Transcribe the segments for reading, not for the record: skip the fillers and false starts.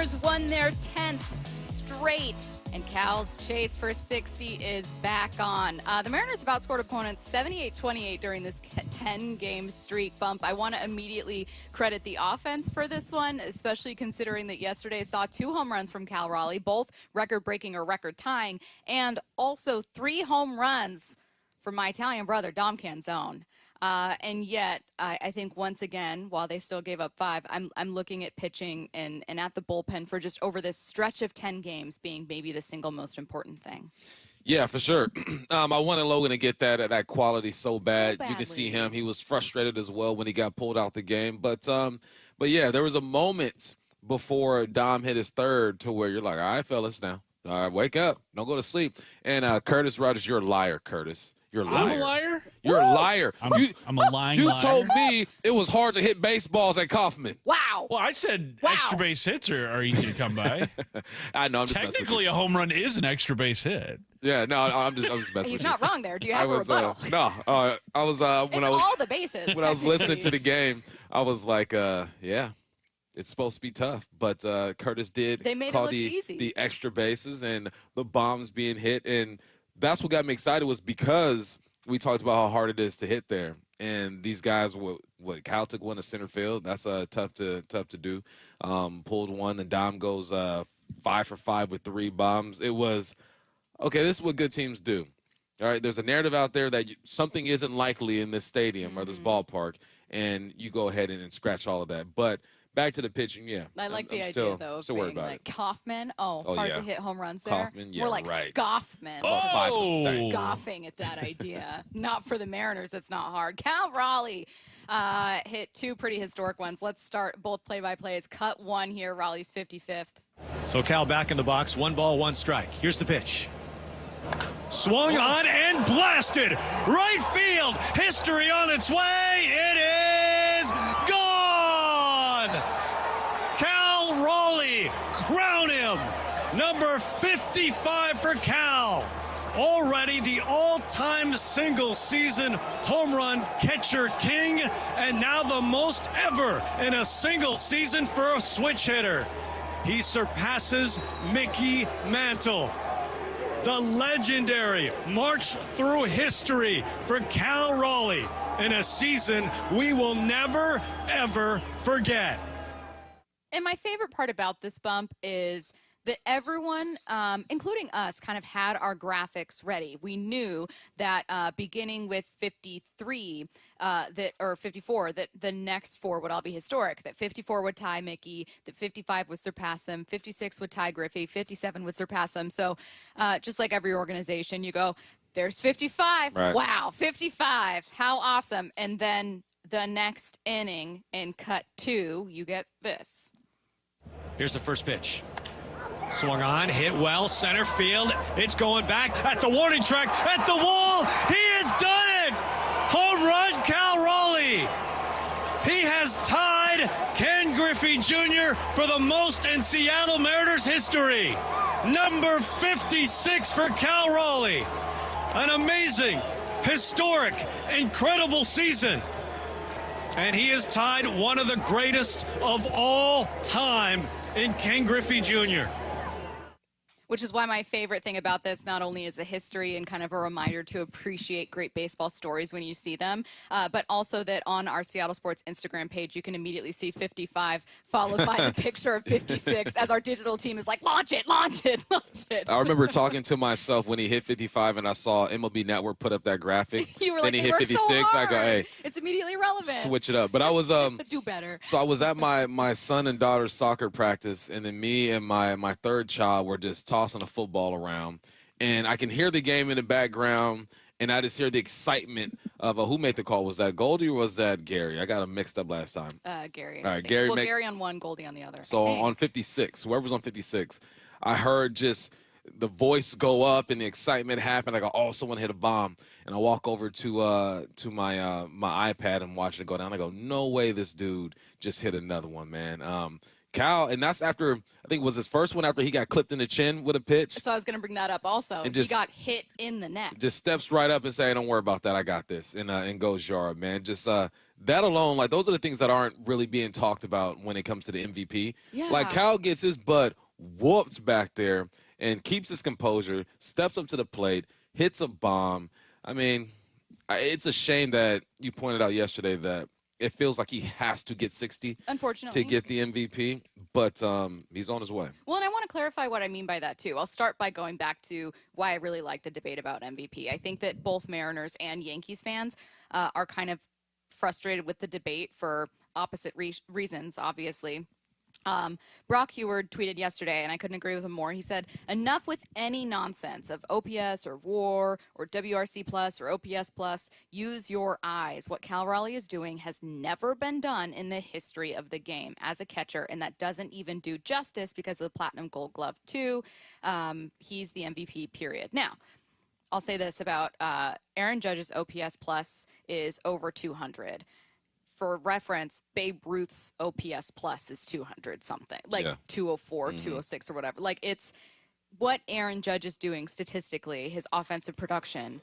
Mariners won their 10th straight, and Cal's chase for 60 is back on. The Mariners have outscored opponents 78-28 during this 10-game streak bump. I want to immediately credit the offense for this one, especially considering that yesterday saw 2 home runs from Cal Raleigh, both record-breaking or record-tying, and also 3 home runs from my Italian brother, Dom Canzone. And yet, I think once again, while they still gave up 5, I'm looking at pitching and at the bullpen for just over this stretch of 10 games being maybe the single most important thing. Yeah, for sure. I wanted Logan to get that quality so bad. You could see him. He was frustrated as well when he got pulled out the game. But yeah, there was a moment before Dom hit his 3rd to where you're like, all right, fellas, now. All right, wake up. Don't go to sleep. And Curtis Rogers, you're a liar, Curtis. You're a liar. I'm a liar? You're a liar. I'm a lying liar. You told me it was hard to hit baseballs at Kaufman. Wow. Well, I said extra base hits are easy to come by. I know. I'm just Technically, a home run is an extra base hit. Yeah, no, I'm just messing with you. He's not wrong there. Do you have a rebuttal? No, I was when I was all the bases. When I was listening to the game, I was like, yeah. It's supposed to be tough, but Curtis did call the extra bases and the bombs being hit, and that's what got me excited was because we talked about how hard it is to hit there, and these guys, Cal took one to center field. That's tough to do. Pulled one, and Dom goes 5 for 5 with 3 bombs. It was okay. This is what good teams do. All right, there's a narrative out there that something isn't likely in this stadium or this ballpark, and you go ahead and scratch all of that, but. Back to the pitching, yeah. I like the idea, though, of being like Kaufman. Hard to hit home runs there. Kaufman, yeah, more like Scoffman. Scoffing at that idea. Not for the Mariners, it's not hard. Cal Raleigh hit 2 pretty historic ones. Let's start both play-by-plays. Cut 1 here, Raleigh's 55th. So Cal back in the box, 1 ball, 1 strike. Here's the pitch. Swung on and blasted. Right field, history on its way. It is gone. Cal Raleigh, crown him. Number 55 for Cal. Already the all-time single-season home run catcher king, and now the most ever in a single season for a switch hitter. He surpasses Mickey Mantle. The legendary march through history for Cal Raleigh in a season we will never, ever forget. And my favorite part about this bump is that everyone, including us, kind of had our graphics ready. We knew that beginning with 53 or 54, that the next 4 would all be historic. That 54 would tie Mickey, that 55 would surpass him, 56 would tie Griffey, 57 would surpass him. So just like every organization, you go, there's 55. Right. Wow, 55. How awesome. And then the next inning in cut 2, you get this. Here's the first pitch. Swung on, hit well, center field. It's going back at the warning track, at the wall. He has done it! Home run, Cal Raleigh. He has tied Ken Griffey Jr. for the most in Seattle Mariners history. Number 56 for Cal Raleigh. An amazing, historic, incredible season. And he has tied one of the greatest of all time in Ken Griffey Jr. Which is why my favorite thing about this not only is the history and kind of a reminder to appreciate great baseball stories when you see them, but also that on our Seattle Sports Instagram page, you can immediately see 55 followed by the picture of 56 as our digital team is like, launch it, launch it, launch it. I remember talking to myself when he hit 55 and I saw MLB Network put up that graphic. You were then like, he hit 56. So I go, hey, it's immediately relevant. Switch it up. But I was do better. So I was at my son and daughter's soccer practice, and then me and my 3rd child were just tossing a football around, and I can hear the game in the background, and I just hear the excitement of who made the call. Was that Goldie or was that Gary? I got them mixed up last time. Gary. All right, Gary. Well, Gary on one, Goldie on the other. So on 56, whoever's on 56, I heard just the voice go up and the excitement happen. I go, oh, someone hit a bomb, and I walk over to my iPad and watch it go down. I go, no way, this dude just hit another one, man. Cal, and that's after, I think it was his first one after he got clipped in the chin with a pitch. So I was going to bring that up also. And he got hit in the neck. Just steps right up and say, don't worry about that. I got this. And goes yard, man. Just that alone, like, those are the things that aren't really being talked about when it comes to the MVP. Yeah. Like, Cal gets his butt whooped back there and keeps his composure, steps up to the plate, hits a bomb. I mean, it's a shame that you pointed out yesterday that it feels like he has to get 60 unfortunately to get the MVP, but he's on his way. Well, and I want to clarify what I mean by that, too. I'll start by going back to why I really like the debate about MVP. I think that both Mariners and Yankees fans are kind of frustrated with the debate for opposite reasons, obviously. Brock Heward tweeted yesterday, and I couldn't agree with him more. He said, enough with any nonsense of OPS or WAR or WRC plus or OPS plus. Use your eyes. What Cal Raleigh is doing has never been done in the history of the game as a catcher, and that doesn't even do justice because of the Platinum Gold Glove, too. He's the MVP, period. Now, I'll say this about Aaron Judge's OPS plus is over 200. For reference, Babe Ruth's OPS plus is 200 something, like 204, 206 or whatever. Like, it's what Aaron Judge is doing statistically, his offensive production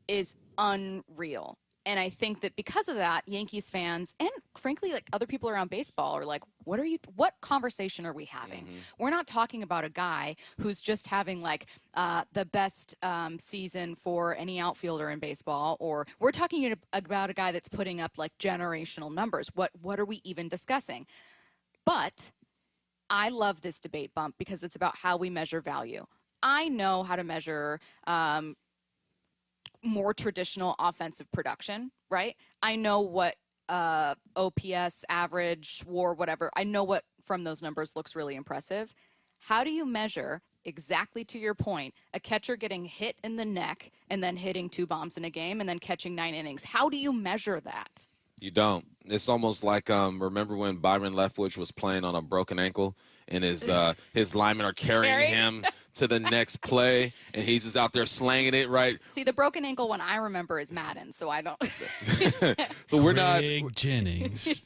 is unreal. And I think that because of that, Yankees fans and frankly, like other people around baseball are like, what conversation are we having? We're not talking about a guy who's just having like the best season for any outfielder in baseball, or we're talking about a guy that's putting up like generational numbers. What are we even discussing? But I love this debate bump because it's about how we measure value. I know how to measure more traditional offensive production, right? I know what OPS, average, WAR, whatever. I know what from those numbers looks really impressive. How do you measure, exactly to your point, a catcher getting hit in the neck and then hitting 2 bombs in a game and then catching 9 innings? How do you measure that? You don't. It's almost like remember when Byron Leftwich was playing on a broken ankle and his linemen are carrying him to the next play, and he's just out there slanging it, right? See, the broken ankle one I remember is Madden, so I don't. So we're not. Greg Jennings.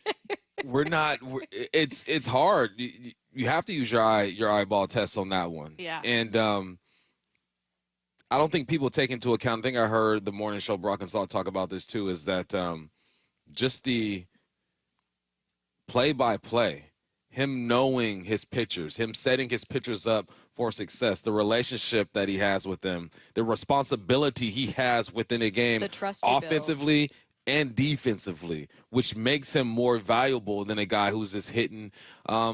We're not. It's hard. You have to use your eyeball test on that one. Yeah. And I don't think people take into account. I think I heard the morning show Brock and Salt talk about this too. Is that just the play-by-play, him knowing his pitchers, him setting his pitchers up for success, the relationship that he has with them, the responsibility he has within a game, the trust offensively and defensively, which makes him more valuable than a guy who's just hitting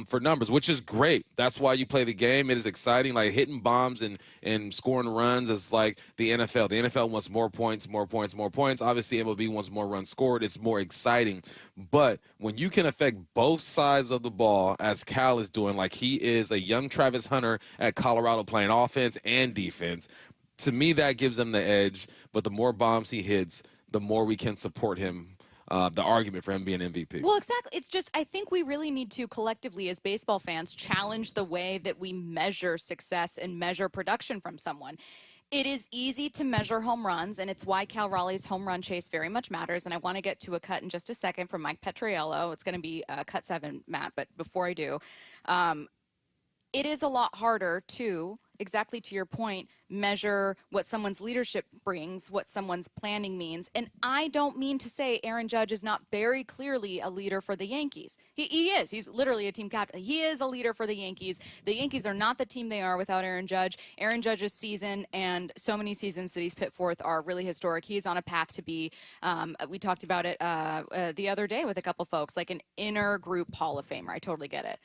for numbers, which is great. That's why you play the game. It is exciting. Like hitting bombs and scoring runs is like the NFL. The NFL wants more points, more points, more points. Obviously, MLB wants more runs scored. It's more exciting. But when you can affect both sides of the ball, as Cal is doing, like he is a young Travis Hunter at Colorado playing offense and defense, to me that gives him the edge. But the more bombs he hits, the more we can support him, the argument for him being MVP. Well, exactly. It's just, I think we really need to collectively as baseball fans challenge the way that we measure success and measure production from someone. It is easy to measure home runs, and it's why Cal Raleigh's home run chase very much matters. And I want to get to a cut in just a second from Mike Petriello. It's going to be cut 7, Matt, but before I do, it is a lot harder to, exactly to your point, measure what someone's leadership brings, what someone's planning means. And I don't mean to say Aaron Judge is not very clearly a leader for the Yankees. He is. He's literally a team captain. He is a leader for the Yankees. The Yankees are not the team they are without Aaron Judge. Aaron Judge's season and so many seasons that he's put forth are really historic. He's on a path to be, we talked about it the other day with a couple folks, like an inner group Hall of Famer. I totally get it.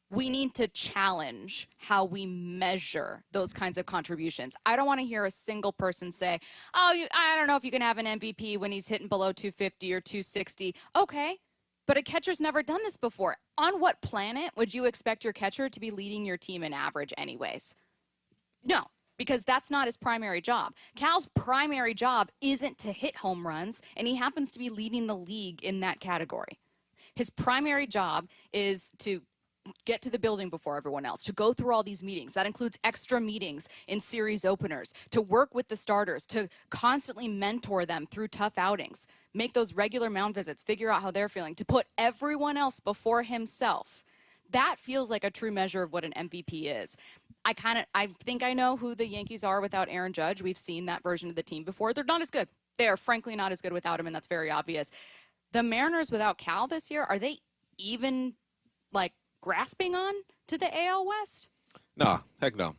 We need to challenge how we measure those kinds of contributions. I don't want to hear a single person say, oh, I don't know if you can have an MVP when he's hitting below 250 or 260. Okay, but a catcher's never done this before. On what planet would you expect your catcher to be leading your team in average anyways? No, because that's not his primary job. Cal's primary job isn't to hit home runs, and he happens to be leading the league in that category. His primary job is to get to the building before everyone else, to go through all these meetings. That includes extra meetings in series openers, to work with the starters, to constantly mentor them through tough outings, make those regular mound visits, figure out how they're feeling, to put everyone else before himself. that feels like a true measure of what an MVP is. I think I know who the Yankees are without Aaron Judge. We've seen that version of the team before. They're not as good. They are frankly not as good without him, and that's very obvious. The Mariners without Cal this year, are they even like grasping on to the AL West? Nah, heck no.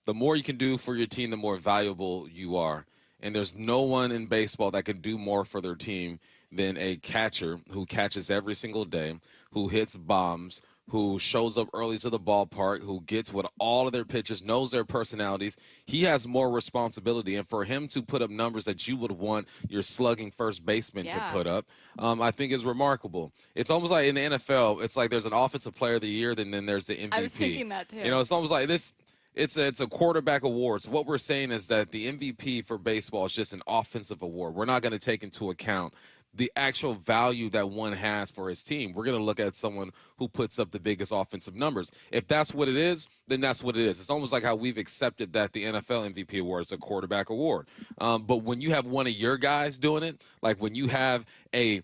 The more you can do for your team, the more valuable you are. And there's no one in baseball that can do more for their team than a catcher who catches every single day, who hits bombs, who shows up early to the ballpark, who gets with all of their pitchers, knows their personalities. He has more responsibility. And for him to put up numbers that you would want your slugging first baseman to put up, I think is remarkable. It's almost like in the NFL, it's like there's an offensive player of the year, and then there's the MVP. I was thinking that too. You know, it's almost like this. It's a quarterback award. So what we're saying is that the MVP for baseball is just an offensive award. We're not going to take into account the actual value that one has for his team. We're going to look at someone who puts up the biggest offensive numbers. If that's what it is, then that's what it is. It's almost like how we've accepted that the NFL MVP award is a quarterback award. But when you have one of your guys doing it, like when you have a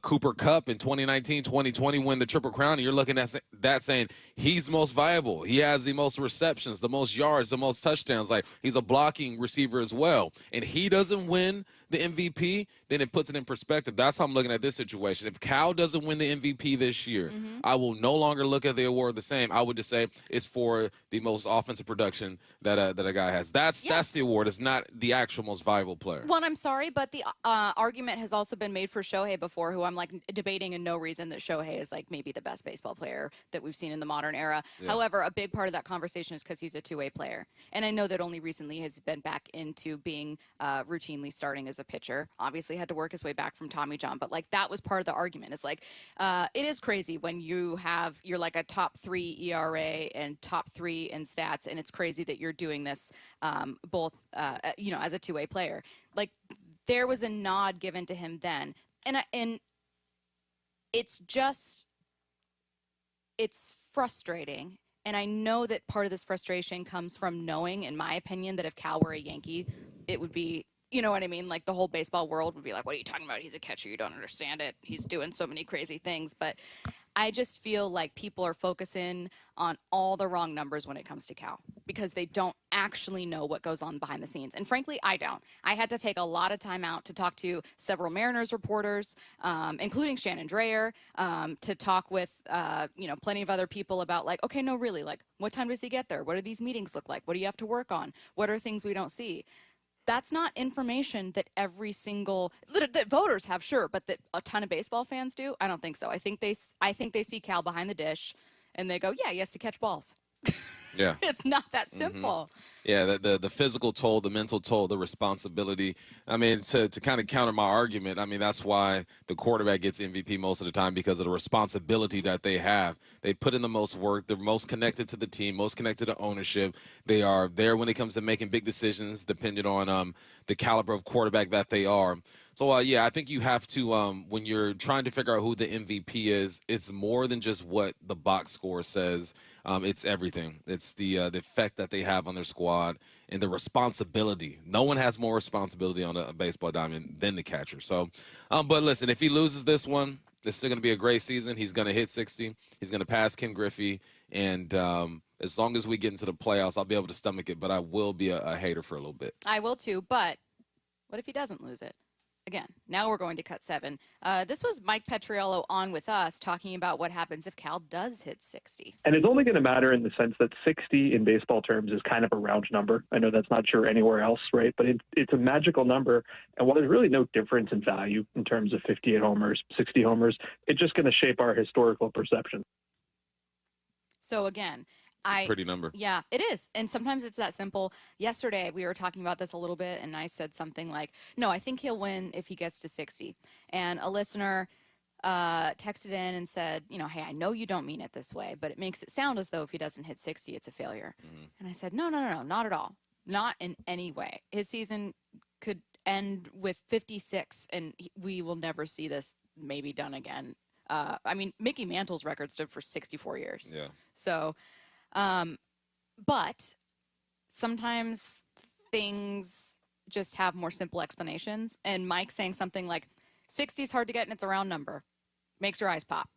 Cooper Kupp in 2019, 2020 win the Triple Crown, and you're looking at that saying he's the most viable. He has the most receptions, the most yards, the most touchdowns. Like, he's a blocking receiver as well. And he doesn't win the MVP, then it puts it in perspective. That's how I'm looking at this situation. If Cal doesn't win the MVP this year, I will no longer look at the award the same. I would just say it's for the most offensive production that a guy has. That's the award. It's not the actual most valuable player. One, I'm sorry, but the argument has also been made for Shohei before, who I'm like debating in no reason that Shohei is like maybe the best baseball player that we've seen in the modern era. Yeah. However, a big part of that conversation is because he's a two-way player. And I know that only recently has been back into being routinely starting as a pitcher. Obviously had to work his way back from Tommy John, but like that was part of the argument. It's like it is crazy when you're like a top 3 ERA and top 3 in stats, and it's crazy that you're doing this both as a two-way player. Like, there was a nod given to him then, and it's frustrating. And I know that part of this frustration comes from knowing, in my opinion, that if Cal were a Yankee, it would be, you know what I mean? Like, the whole baseball world would be like, what are you talking about? He's a catcher. You don't understand it. He's doing so many crazy things. But I just feel like people are focusing on all the wrong numbers when it comes to Cal, because they don't actually know what goes on behind the scenes. And frankly, I don't. I had to take a lot of time out to talk to several Mariners reporters, including Shannon Dreyer, to talk with, plenty of other people about like, okay, no, really, like, what time does he get there? What do these meetings look like? What do you have to work on? What are things we don't see? That's not information that that voters have, sure, but that a ton of baseball fans do. I don't think so. I think they see Cal behind the dish, and they go, yeah, he has to catch balls. Yeah, it's not that simple. Yeah, the physical toll, the mental toll, the responsibility. I mean, to kind of counter my argument, I mean, that's why the quarterback gets MVP most of the time, because of the responsibility that they have. They put in the most work. They're most connected to the team, most connected to ownership. They are there when it comes to making big decisions, depending on the caliber of quarterback that they are. So, I think you have to, when you're trying to figure out who the MVP is, it's more than just what the box score says. It's everything. It's the effect that they have on their squad and the responsibility. No one has more responsibility on a baseball diamond than the catcher. So, but listen, if he loses this one, it's still going to be a great season. He's going to hit 60. He's going to pass Ken Griffey. And as long as we get into the playoffs, I'll be able to stomach it. But I will be a hater for a little bit. I will too. But what if he doesn't lose it? Again, now we're going to cut 7. This was Mike Petriello on with us talking about what happens if Cal does hit 60. And it's only going to matter in the sense that 60 in baseball terms is kind of a round number. I know that's not true anywhere else, right? But it's a magical number. And while there's really no difference in value in terms of 58 homers, 60 homers, it's just going to shape our historical perception. So again, it's a pretty number. Yeah, it is. And sometimes it's that simple. Yesterday, we were talking about this a little bit, and I said something like, no, I think he'll win if he gets to 60. And a listener texted in and said, hey, I know you don't mean it this way, but it makes it sound as though if he doesn't hit 60, it's a failure. Mm-hmm. And I said, no, not at all. Not in any way. His season could end with 56, and we will never see this maybe done again. Mickey Mantle's record stood for 64 years. Yeah. So... but sometimes things just have more simple explanations. And Mike saying something like 60 is hard to get and it's a round number. Makes your eyes pop.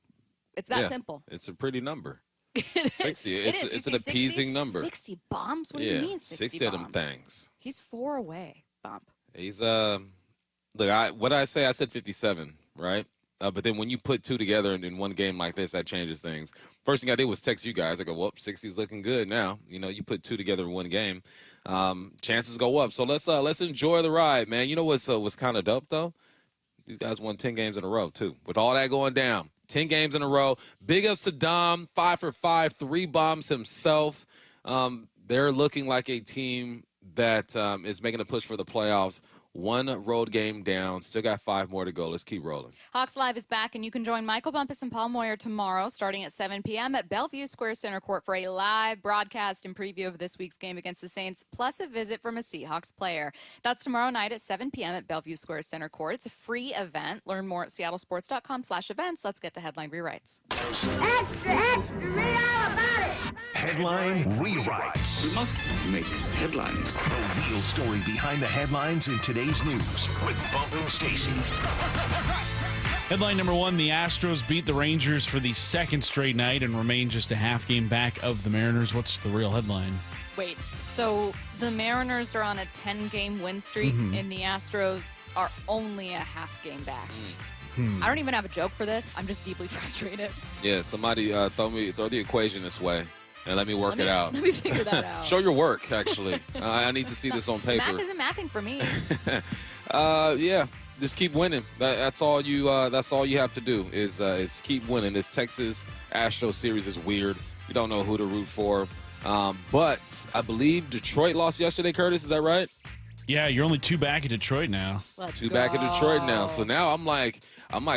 It's that simple. It's a pretty number. 60. It's an 60? appeasing number. 60 bombs? What do you mean 60 of them things. He's 4 away, Bump. He's look, what did I say? I said 57, right? But then when you put 2 together in one game like this, that changes things. First thing I did was text you guys. I go, well, 60's looking good now. You know, you put 2 together in one game, chances go up. So let's enjoy the ride, man. You know what's kind of dope though? These guys won 10 games in a row too. With all that going down, 10 games in a row. Big ups to Dom, 5 for 5, 3 bombs himself. They're looking like a team that is making a push for the playoffs. 1 road game down. Still got 5 more to go. Let's keep rolling. Hawks Live is back, and you can join Michael Bumpus and Paul Moyer tomorrow starting at 7 p.m. at Bellevue Square Center Court for a live broadcast and preview of this week's game against the Saints, plus a visit from a Seahawks player. That's tomorrow night at 7 p.m. at Bellevue Square Center Court. It's a free event. Learn more at seattlesports.com/events. Let's get to Headline Rewrites. Extra, extra, read all about it. Headline Rewrites. We must make headlines. The real story behind the headlines in today's news with Bump and Stacy. Headline number 1, the Astros beat the Rangers for the 2nd straight night and remain just a half game back of the Mariners. What's the real headline? Wait, so the Mariners are on a 10-game win streak, and the Astros are only a half game back. I don't even have a joke for this. I'm just deeply frustrated. Yeah, somebody throw the equation this way. And let me work it out. Let me figure that out. Show your work, actually. I need to see this on paper. Math isn't mathing for me. Yeah, just keep winning. That's all you have to do is keep winning. This Texas Astros series is weird. You don't know who to root for. But I believe Detroit lost yesterday, Curtis. Is that right? Yeah, you're only 2 back in Detroit now. Let's 2 go. back in Detroit now. So now I'm like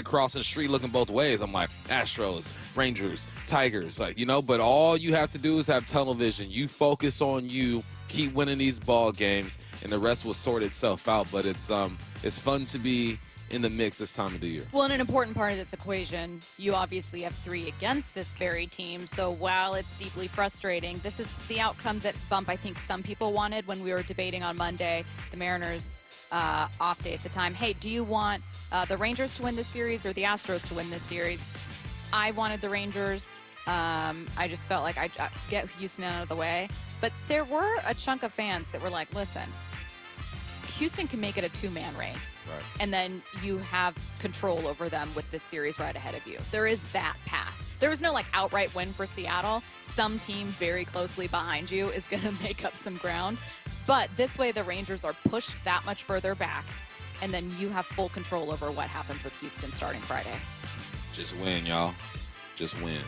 crossing the street looking both ways. I'm like Astros, Rangers, Tigers, but all you have to do is have tunnel vision. You focus on you, keep winning these ball games, and the rest will sort itself out. But it's fun to be in the mix this time of the year. Well, and an important part of this equation, you obviously have 3 against this very team. So while it's deeply frustrating, this is the outcome that, Bump, I think some people wanted when we were debating on Monday, the Mariners off day at the time. Hey, do you want the Rangers to win this series or the Astros to win this series? I wanted the Rangers. I just felt like I'd get Houston out of the way. But there were a chunk of fans that were like, listen, Houston can make it a 2-man race. Right. And then you have control over them with this series right ahead of you. There is that path. There was no outright win for Seattle. Some team very closely behind you is going to make up some ground. But this way the Rangers are pushed that much further back. And then you have full control over what happens with Houston starting Friday. Just win, y'all. Just win.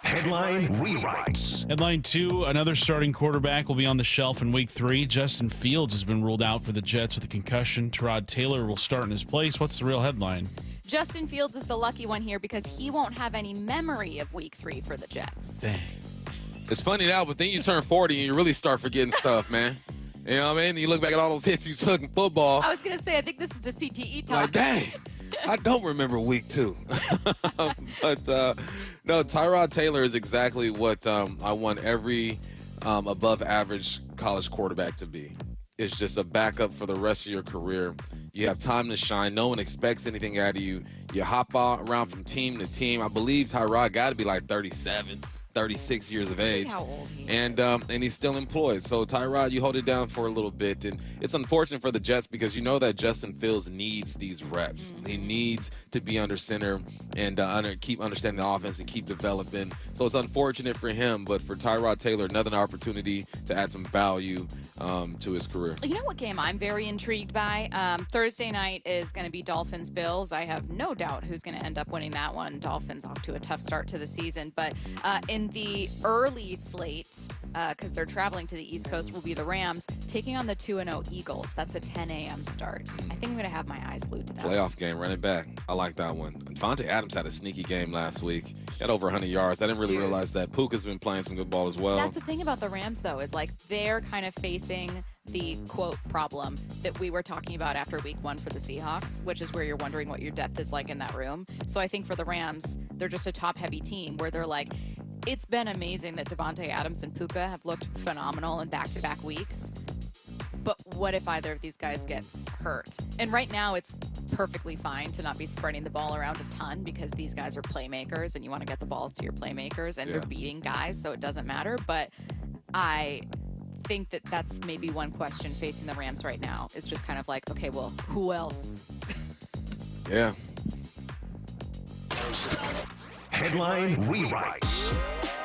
Headline Rewrites. Headline 2, another starting quarterback will be on the shelf in week 3. Justin Fields has been ruled out for the Jets with a concussion. Tyrod Taylor will start in his place. What's the real headline? Justin Fields is the lucky one here because he won't have any memory of week 3 for the Jets. Dang. It's funny now, but then you turn 40 and you really start forgetting stuff, man. You know what I mean? You look back at all those hits you took in football. I was going to say, I think this is the CTE talk. Like, dang. I don't remember week 2. But, no, Tyrod Taylor is exactly what I want every above average college quarterback to be. It's just a backup for the rest of your career. You have time to shine. No one expects anything out of you. You hop around from team to team. I believe Tyrod got to be 37. 36 years of age, how old he is. And he's still employed. So Tyrod, you hold it down for a little bit, and it's unfortunate for the Jets because you know that Justin Fields needs these reps. He needs to be under center and keep understanding the offense and keep developing. So it's unfortunate for him, but for Tyrod Taylor, another opportunity to add some value to his career. You know what game I'm very intrigued by? Thursday night is going to be Dolphins-Bills. I have no doubt who's going to end up winning that one. Dolphins off to a tough start to the season, but in the early slate, because they're traveling to the East Coast, will be the Rams taking on the 2-0 Eagles. That's a 10 a.m. start. I think I'm going to have my eyes glued to that. Playoff game, running back. I like that one. Devontae Adams had a sneaky game last week. He had over 100 yards. I didn't really realize that. Puka's been playing some good ball as well. That's the thing about the Rams, though, is they're kind of facing the quote problem that we were talking about after week 1 for the Seahawks, which is where you're wondering what your depth is like in that room. So I think for the Rams, they're just a top heavy team where they're it's been amazing that Devontae Adams and Puka have looked phenomenal in back-to-back weeks. But what if either of these guys gets hurt? And right now it's perfectly fine to not be spreading the ball around a ton because these guys are playmakers and you want to get the ball to your playmakers and they're beating guys, so it doesn't matter. But I think that that's maybe one question facing the Rams right now is just kind of like, okay, well, who else? Yeah. Headline rewrites.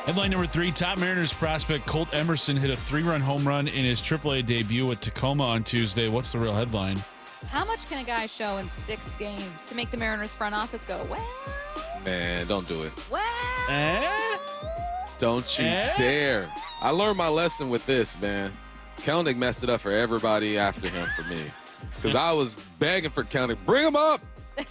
Headline number 3, top Mariners prospect Colt Emerson hit a 3-run home run in his AAA debut at Tacoma on Tuesday. What's the real headline? How much can a guy show in 6 games to make the Mariners front office go, well? Man, don't do it. Well? Don't you dare. I learned my lesson with this, man. Kelnick messed it up for everybody after him for me. Because I was begging for Kelnick. Bring him up.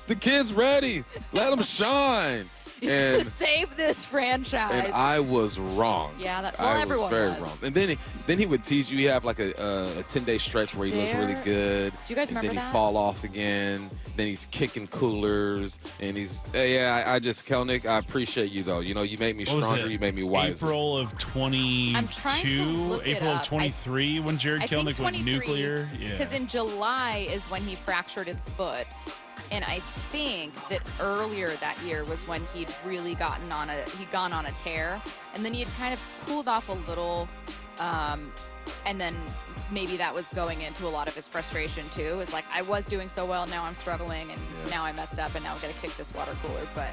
The kid's ready. Let him shine. And save this franchise. And I was wrong. Yeah, was everyone very wrong. And then he would tease you. He have like a 10-day stretch where he looks really good. Do you guys remember that? Then he fall off again. Then he's kicking coolers. And he's I just Kelnick, I appreciate you though. You know, you made me stronger. You made me wiser. April of 22, April of 23 when Jared Kelnick went nuclear. Yeah. Because in July is when he fractured his foot. And I think that earlier that year was when he'd really gone on a tear, and then he had kind of cooled off a little, and then maybe that was going into a lot of his frustration too. Is like, I was doing so well, now I'm struggling, and now I messed up, and now I'm gonna kick this water cooler. But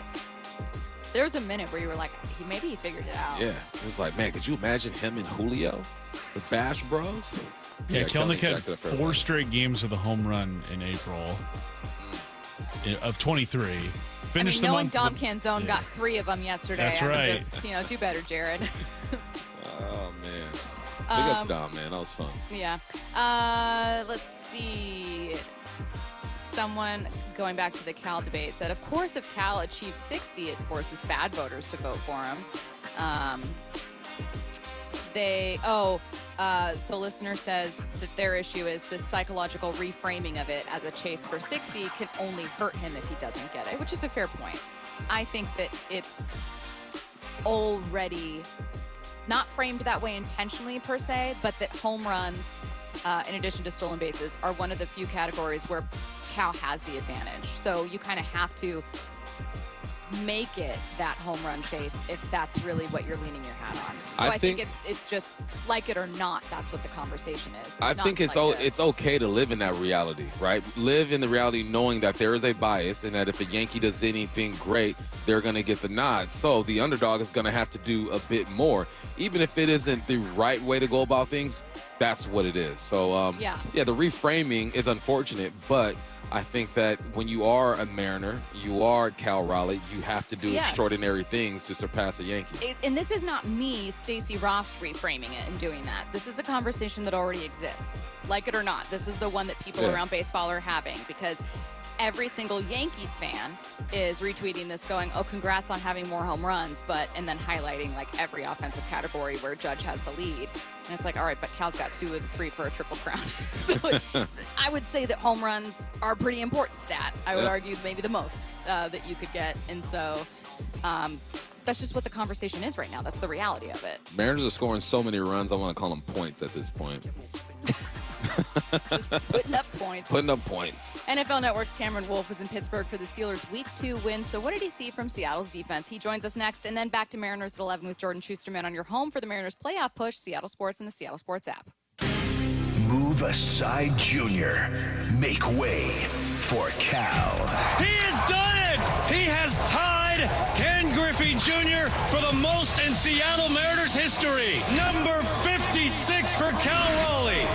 there was a minute where you were like, maybe he figured it out. Yeah, it was like, man, could you imagine him and Julio, the Bash Bros? Yeah, Kelnick had 4 straight games with a home run in April. Of 23. Finished knowing Dom Canzone got 3 of them yesterday. That's right. Just, do better, Jared. Oh, man. Big up to Dom, man. That was fun. Yeah. Let's see. Someone going back to the Cal debate said, of course, if Cal achieves 60, it forces bad voters to vote for him. So listener says that their issue is this psychological reframing of it as a chase for 60 can only hurt him if he doesn't get it, which is a fair point. I think that it's already not framed that way intentionally per se, but that home runs, in addition to stolen bases, are one of the few categories where Cal has the advantage. So you kind of have to make it that home run chase if that's really what you're leaning your hat on. So I think it's just like it or not, that's what the conversation is. I think it's okay to live in that reality, right? Live in the reality knowing that there is a bias and that if a Yankee does anything great, they're going to get the nod. So the underdog is going to have to do a bit more. Even if it isn't the right way to go about things, that's what it is. So, the reframing is unfortunate, but I think that when you are a Mariner, you are Cal Raleigh, you have to do extraordinary things to surpass a Yankee. And this is not me, Stacy Ross, reframing it and doing that. This is a conversation that already exists. Like it or not, this is the one that people around baseball are having, because every single Yankees fan is retweeting this going, oh, congrats on having more home runs, and then highlighting like every offensive category where Judge has the lead. And it's like, all right, but Cal's got 2 of the 3 for a triple crown. So I would say that home runs are a pretty important stat. I would argue maybe the most that you could get. And so that's just what the conversation is right now. That's the reality of it. Mariners are scoring so many runs, I want to call them points at this point. Just putting up points. Putting up points. NFL Network's Cameron Wolfe was in Pittsburgh for the Steelers' Week 2 win. So what did he see from Seattle's defense? He joins us next. And then back to Mariners at 11 with Jordan Shusterman on your home for the Mariners playoff push, Seattle Sports and the Seattle Sports app. Move aside, Junior. Make way for Cal. He has done it! He has tied Ken Griffey Jr. for the most in Seattle Mariners history. Number 56 for Cal Raleigh.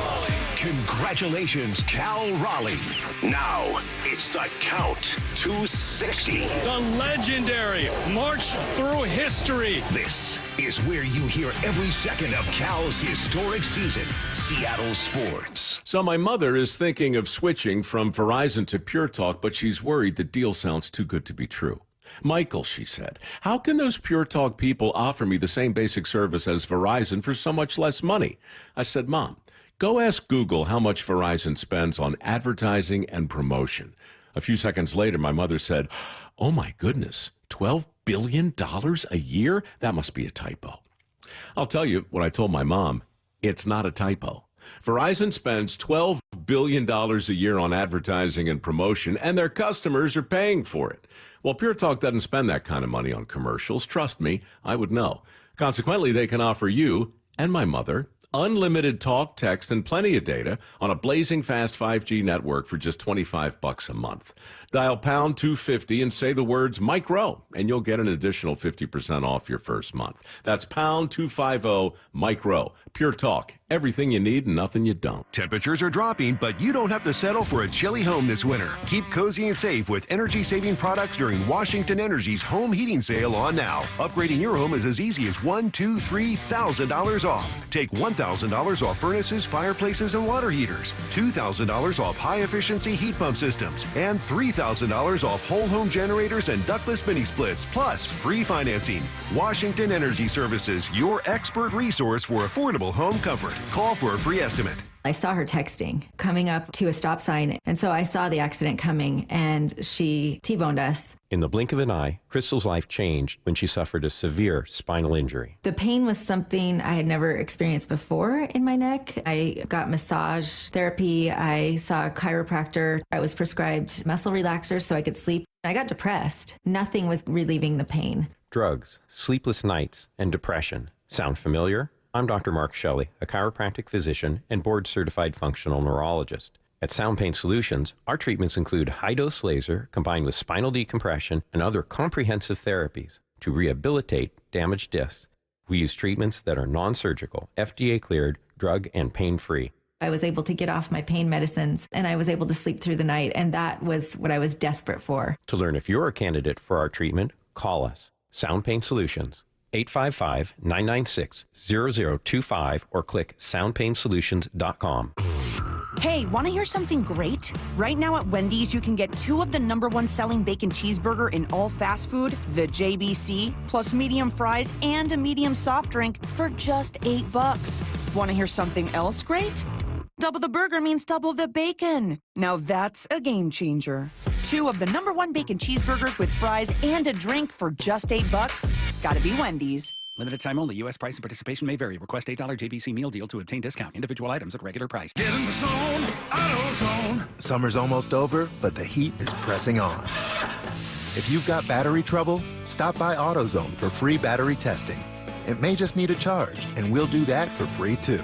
Congratulations, Cal Raleigh. Now, it's the count to 60. The legendary march through history. This is where you hear every second of Cal's historic season, Seattle Sports. So my mother is thinking of switching from Verizon to Pure Talk, but she's worried the deal sounds too good to be true. Michael, she said, how can those Pure Talk people offer me the same basic service as Verizon for so much less money? I said, Mom, go ask Google how much Verizon spends on advertising and promotion. A few seconds later, my mother said, oh my goodness, $12 billion a year? That must be a typo. I'll tell you what I told my mom. It's not a typo. Verizon spends $12 billion a year on advertising and promotion, and their customers are paying for it. Well, Pure Talk doesn't spend that kind of money on commercials. Trust me, I would know. Consequently, they can offer you and my mother unlimited talk, text, and plenty of data on a blazing fast 5G network for just $25 a month. Dial pound 250 and say the words Mike Rowe, and you'll get an additional 50% off your first month. That's pound 250 Mike Rowe. Pure Talk. Everything you need and nothing you don't. Temperatures are dropping, but you don't have to settle for a chilly home this winter. Keep cozy and safe with energy-saving products during Washington Energy's home heating sale on now. Upgrading your home is as easy as $1,000, $2,000, $3,000 off. Take $1,000 off furnaces, fireplaces, and water heaters. $2,000 off high-efficiency heat pump systems. And $3,000 off whole home generators and ductless mini splits, plus free financing. Washington Energy Services, your expert resource for affordable home comfort. Call for a free estimate. I saw her texting, coming up to a stop sign, and so I saw the accident coming, and she T-boned us. In the blink of an eye, Crystal's life changed when she suffered a severe spinal injury. The pain was something I had never experienced before in my neck. I got massage therapy. I saw a chiropractor. I was prescribed muscle relaxers so I could sleep. I got depressed. Nothing was relieving the pain. Drugs, sleepless nights, and depression. Sound familiar? I'm Dr. Mark Shelley, a chiropractic physician and board-certified functional neurologist. At Sound Pain Solutions, our treatments include high-dose laser combined with spinal decompression and other comprehensive therapies to rehabilitate damaged discs. We use treatments that are non-surgical, FDA-cleared, drug and pain-free. I was able to get off my pain medicines, and I was able to sleep through the night, and that was what I was desperate for. To learn if you're a candidate for our treatment, call us. Sound Pain Solutions. 855-996-0025 or click soundpainsolutions.com. Hey, want to hear something great? Right now at Wendy's, you can get 2 of the #1 selling bacon cheeseburger in all fast food, the JBC, plus medium fries and a medium soft drink for just $8. Want to hear something else great? Double the burger means double the bacon. Now that's a game changer. 2 of the #1 bacon cheeseburgers with fries and a drink for just $8. Gotta be Wendy's. Limited time only. U.S. price and participation may vary. Request $8 JBC meal deal to obtain discount. Individual items at regular price. Get in the zone, AutoZone. Summer's almost over, but the heat is pressing on. If you've got battery trouble, stop by AutoZone for free battery testing. It may just need a charge, and we'll do that for free too.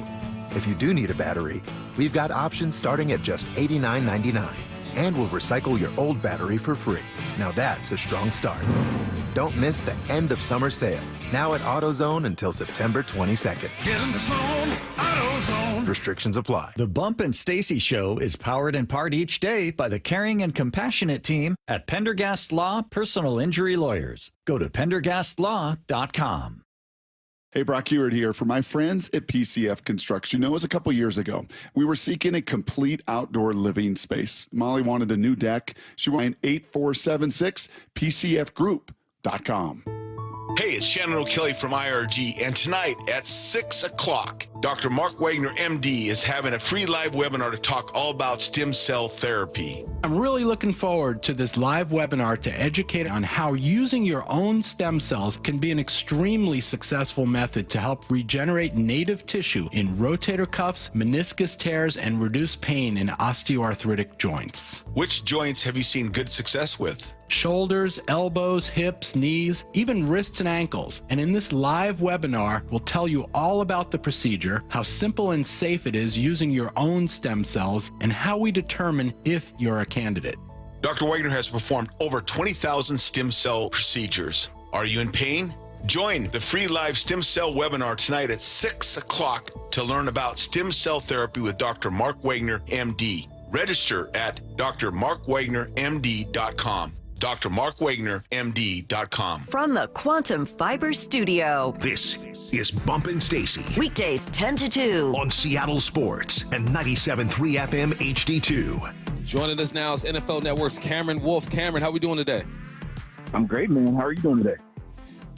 If you do need a battery, we've got options starting at just $89.99. And we'll recycle your old battery for free. Now that's a strong start. Don't miss the end of summer sale. Now at AutoZone until September 22nd. Get in the zone, AutoZone. Restrictions apply. The Bump and Stacy Show is powered in part each day by the caring and compassionate team at Pendergast Law Personal Injury Lawyers. Go to pendergastlaw.com. Hey, Brock Heward here for my friends at PCF Construction. It was a couple years ago. We were seeking a complete outdoor living space. Molly wanted a new deck. She wanted 8476 PCFgroup.com. Hey, it's Shannon O'Kelly from IRG, and tonight at 6 o'clock, Dr. Mark Wagner, MD, is having a free live webinar to talk all about stem cell therapy. I'm really looking forward to this live webinar to educate on how using your own stem cells can be an extremely successful method to help regenerate native tissue in rotator cuffs, meniscus tears, and reduce pain in osteoarthritic joints. Which joints have you seen good success with? Shoulders, elbows, hips, knees, even wrists and ankles. And in this live webinar, we'll tell you all about the procedure, how simple and safe it is using your own stem cells, and how we determine if you're a candidate. Dr. Wagner has performed over 20,000 stem cell procedures. Are you in pain? Join the free live stem cell webinar tonight at 6 o'clock to learn about stem cell therapy with Dr. Mark Wagner, MD. Register at drmarkwagnermd.com. drmarkwagnermd.com. From the Quantum Fiber Studio, this is Bumpin' Stacy. Weekdays 10 to 2 on Seattle Sports and 97.3 FM HD2. Joining us now is NFL Network's Cameron Wolfe. Cameron, how we doing today? I'm great, man. How are you doing today?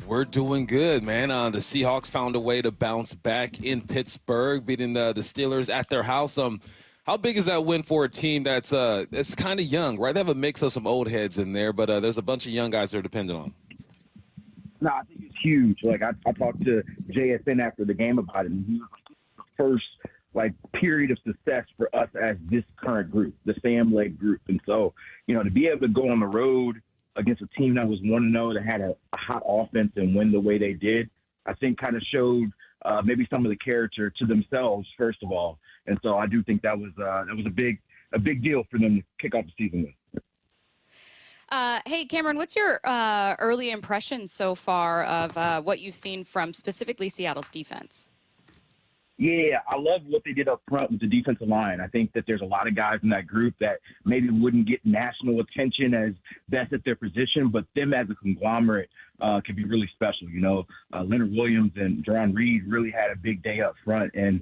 We're doing good, man. The Seahawks found a way to bounce back in Pittsburgh, beating the Steelers at their house. How big is that win for a team that's kind of young, right? They have a mix of some old heads in there, but there's a bunch of young guys they're dependent on. No, I think it's huge. Like, I talked to JSN after the game about it, and he was the first like period of success for us as this current group, the Sam-led group. And so, to be able to go on the road against a team that was 1-0, that had a hot offense and win the way they did, I think kind of showed maybe some of the character to themselves, first of all. And so I do think that was a big deal for them to kick off the season with. Hey, Cameron, what's your early impression so far of what you've seen from specifically Seattle's defense? Yeah, I love what they did up front with the defensive line. I think that there's a lot of guys in that group that maybe wouldn't get national attention as best at their position, but them as a conglomerate can be really special. Leonard Williams and Jerron Reed really had a big day up front. And,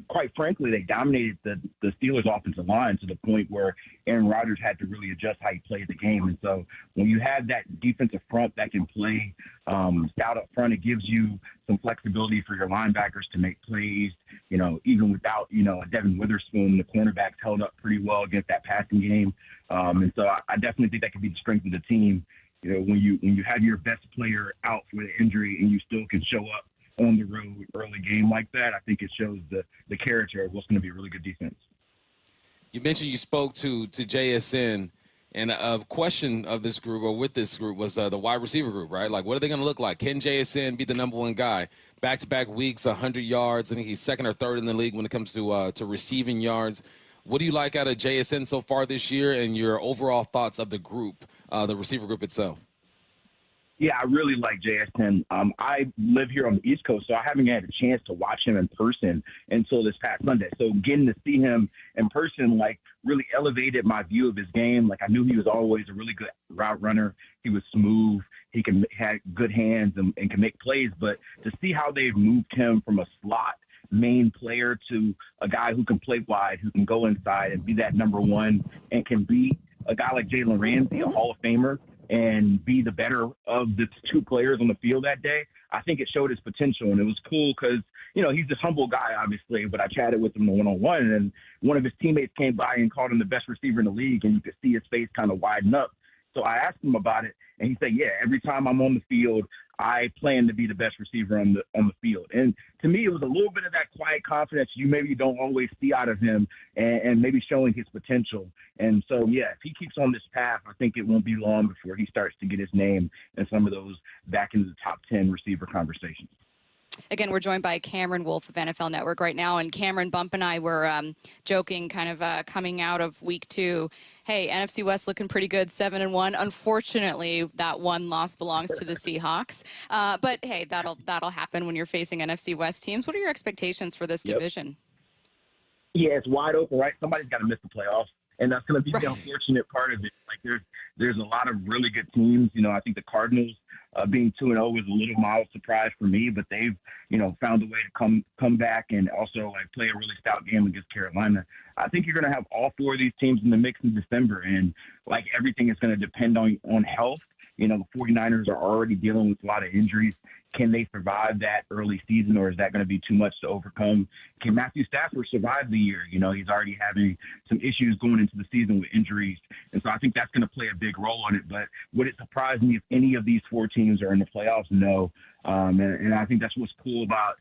quite frankly, they dominated the Steelers' offensive line to the point where Aaron Rodgers had to really adjust how he played the game. And so when you have that defensive front that can play stout up front, it gives you some flexibility for your linebackers to make plays. Even without, a Devin Witherspoon, the cornerbacks held up pretty well against that passing game. And so I definitely think that could be the strength of the team. When you have your best player out with an injury and you still can show up on the road early game like that, I think it shows the character of what's going to be a really good defense. You mentioned you spoke to JSN, and a question of this group, or with this group, was the wide receiver group, right? Like, what are they going to look like? Can JSN be the number one guy? Back-to-back weeks, 100 yards. I think he's second or third in the league when it comes to receiving yards. What do you like out of JSN so far this year, and your overall thoughts of the group, the receiver group itself? Yeah, I really like JSN. I live here on the East Coast, so I haven't had a chance to watch him in person until this past Sunday. So getting to see him in person, really elevated my view of his game. I knew he was always a really good route runner. He was smooth. He had good hands and can make plays. But to see how they've moved him from a slot main player to a guy who can play wide, who can go inside and be that number one, and can be a guy like Jalen Ramsey, a Hall of Famer, and be the better of the two players on the field that day, I think it showed his potential. And it was cool because, he's this humble guy, obviously, but I chatted with him one-on-one, and one of his teammates came by and called him the best receiver in the league, and you could see his face kind of widen up. So I asked him about it, and he said, yeah, every time I'm on the field, I plan to be the best receiver on the field. And to me, it was a little bit of that quiet confidence you maybe don't always see out of him, and maybe showing his potential. And so, yeah, if he keeps on this path, I think it won't be long before he starts to get his name in some of those back into the top 10 receiver conversations. Again, we're joined by Cameron Wolfe of NFL Network right now. And Cameron, Bump and I were joking kind of coming out of week 2. Hey, NFC West looking pretty good, 7-1. Unfortunately, that one loss belongs to the Seahawks. But, hey, that'll happen when you're facing NFC West teams. What are your expectations for this division? Yeah, it's wide open, right? Somebody's got to miss the playoffs. And that's going to be the unfortunate part of it. There's a lot of really good teams. I think the Cardinals being 2-0 was a little mild surprise for me, but they've, found a way to come back and also play a really stout game against Carolina. I think you're going to have all 4 of these teams in the mix in December, and everything is going to depend on health. The 49ers are already dealing with a lot of injuries. Can they survive that early season, or is that going to be too much to overcome? Can Matthew Stafford survive the year? He's already having some issues going into the season with injuries. And so I think that's going to play a big role on it. But would it surprise me if any of these 4 teams are in the playoffs? No. And I think that's what's cool about,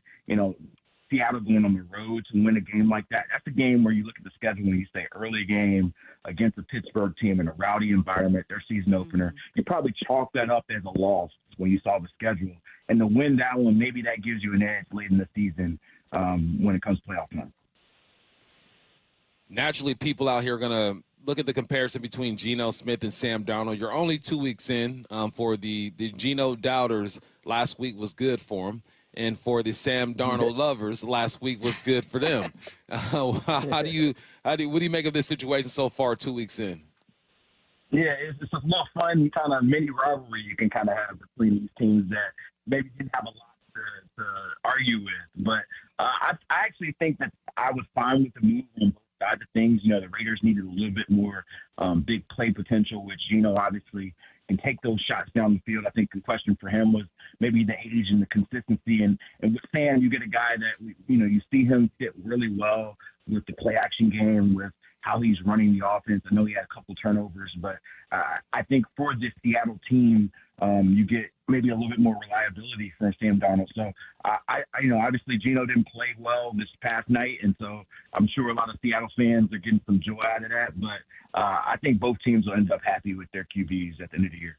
Seattle going on the road to win a game like that. That's a game where you look at the schedule and you say early game against a Pittsburgh team in a rowdy environment, their season opener. You probably chalk that up as a loss when you saw the schedule. And to win that one, maybe that gives you an edge late in the season when it comes to playoff time. Naturally, people out here are going to look at the comparison between Geno Smith and Sam Darnold. You're only 2 weeks in. For the Geno doubters, last week was good for him. And for the Sam Darnold lovers, last week was good for them. What do you make of this situation so far, 2 weeks in? Yeah, it's a more fun kind of mini rivalry you can kind of have between these teams that maybe didn't have a lot to argue with. But I actually think that I was fine with the move on both sides of things. The Raiders needed a little bit more big play potential, which Geno obviously can take those shots down the field. I think the question for him was maybe the age and the consistency. And with Sam, you get a guy that, you see him fit really well with the play action game, with how he's running the offense. I know he had a couple turnovers, but I think for this Seattle team, you get maybe a little bit more reliability for Sam Darnold. So obviously Geno didn't play well this past night, and so I'm sure a lot of Seattle fans are getting some joy out of that. But I think both teams will end up happy with their QBs at the end of the year.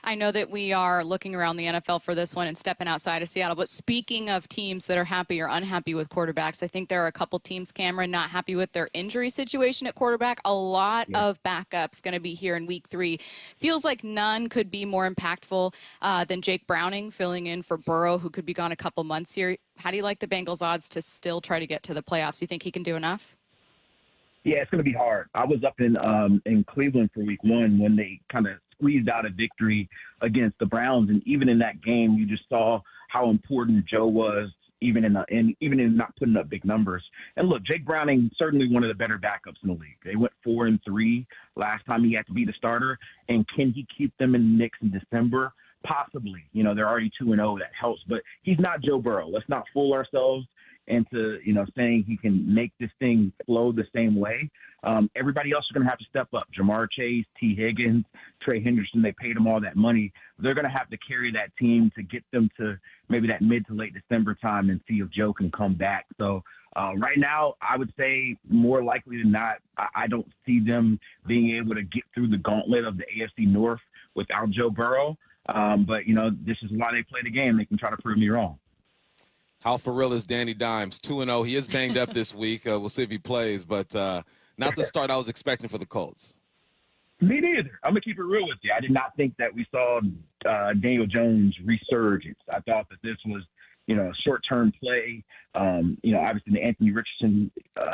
I know that we are looking around the NFL for this one and stepping outside of Seattle. But speaking of teams that are happy or unhappy with quarterbacks, I think there are a couple teams, Cameron, not happy with their injury situation at quarterback. A lot of backups going to be here in week 3. Feels like none could be more impactful than Jake Browning filling in for Burrow, who could be gone a couple months here. How do you like the Bengals' odds to still try to get to the playoffs? You think he can do enough? Yeah, it's going to be hard. I was up in Cleveland for week 1 when they kind of squeezed out a victory against the Browns, and even in that game, you just saw how important Joe was, even in not putting up big numbers. And look, Jake Browning certainly one of the better backups in the league. They went 4-3 last time he had to be the starter, and can he keep them in the mix in December? Possibly. They're already 2-0. That helps, but he's not Joe Burrow. Let's not fool ourselves into saying he can make this thing flow the same way. Everybody else is going to have to step up. Jamar Chase, T. Higgins, Trey Henderson, they paid them all that money. They're going to have to carry that team to get them to maybe that mid to late December time and see if Joe can come back. So right now, I would say more likely than not, I don't see them being able to get through the gauntlet of the AFC North without Joe Burrow. But this is why they play the game. They can try to prove me wrong. How for real is Danny Dimes? 2-0. He is banged up this week. We'll see if he plays, but not the start I was expecting for the Colts. Me neither. I'm going to keep it real with you. I did not think that we saw Daniel Jones' resurgence. I thought that this was, a short-term play. Obviously the Anthony Richardson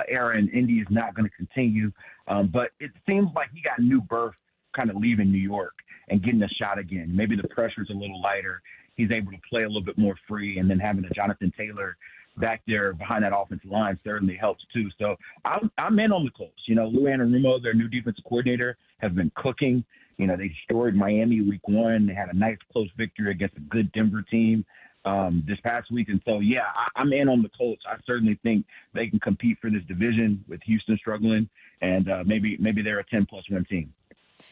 era in Indy is not going to continue. But it seems like he got a new birth kind of leaving New York and getting a shot again. Maybe the pressure's a little lighter. He's able to play a little bit more free, and then having a Jonathan Taylor back there behind that offensive line certainly helps too. So I'm in on the Colts. Lou Anarumo, their new defensive coordinator, have been cooking. They destroyed Miami week 1. They had a nice close victory against a good Denver team this past week. And so, yeah, I'm in on the Colts. I certainly think they can compete for this division with Houston struggling, and maybe they're a 10+1 team.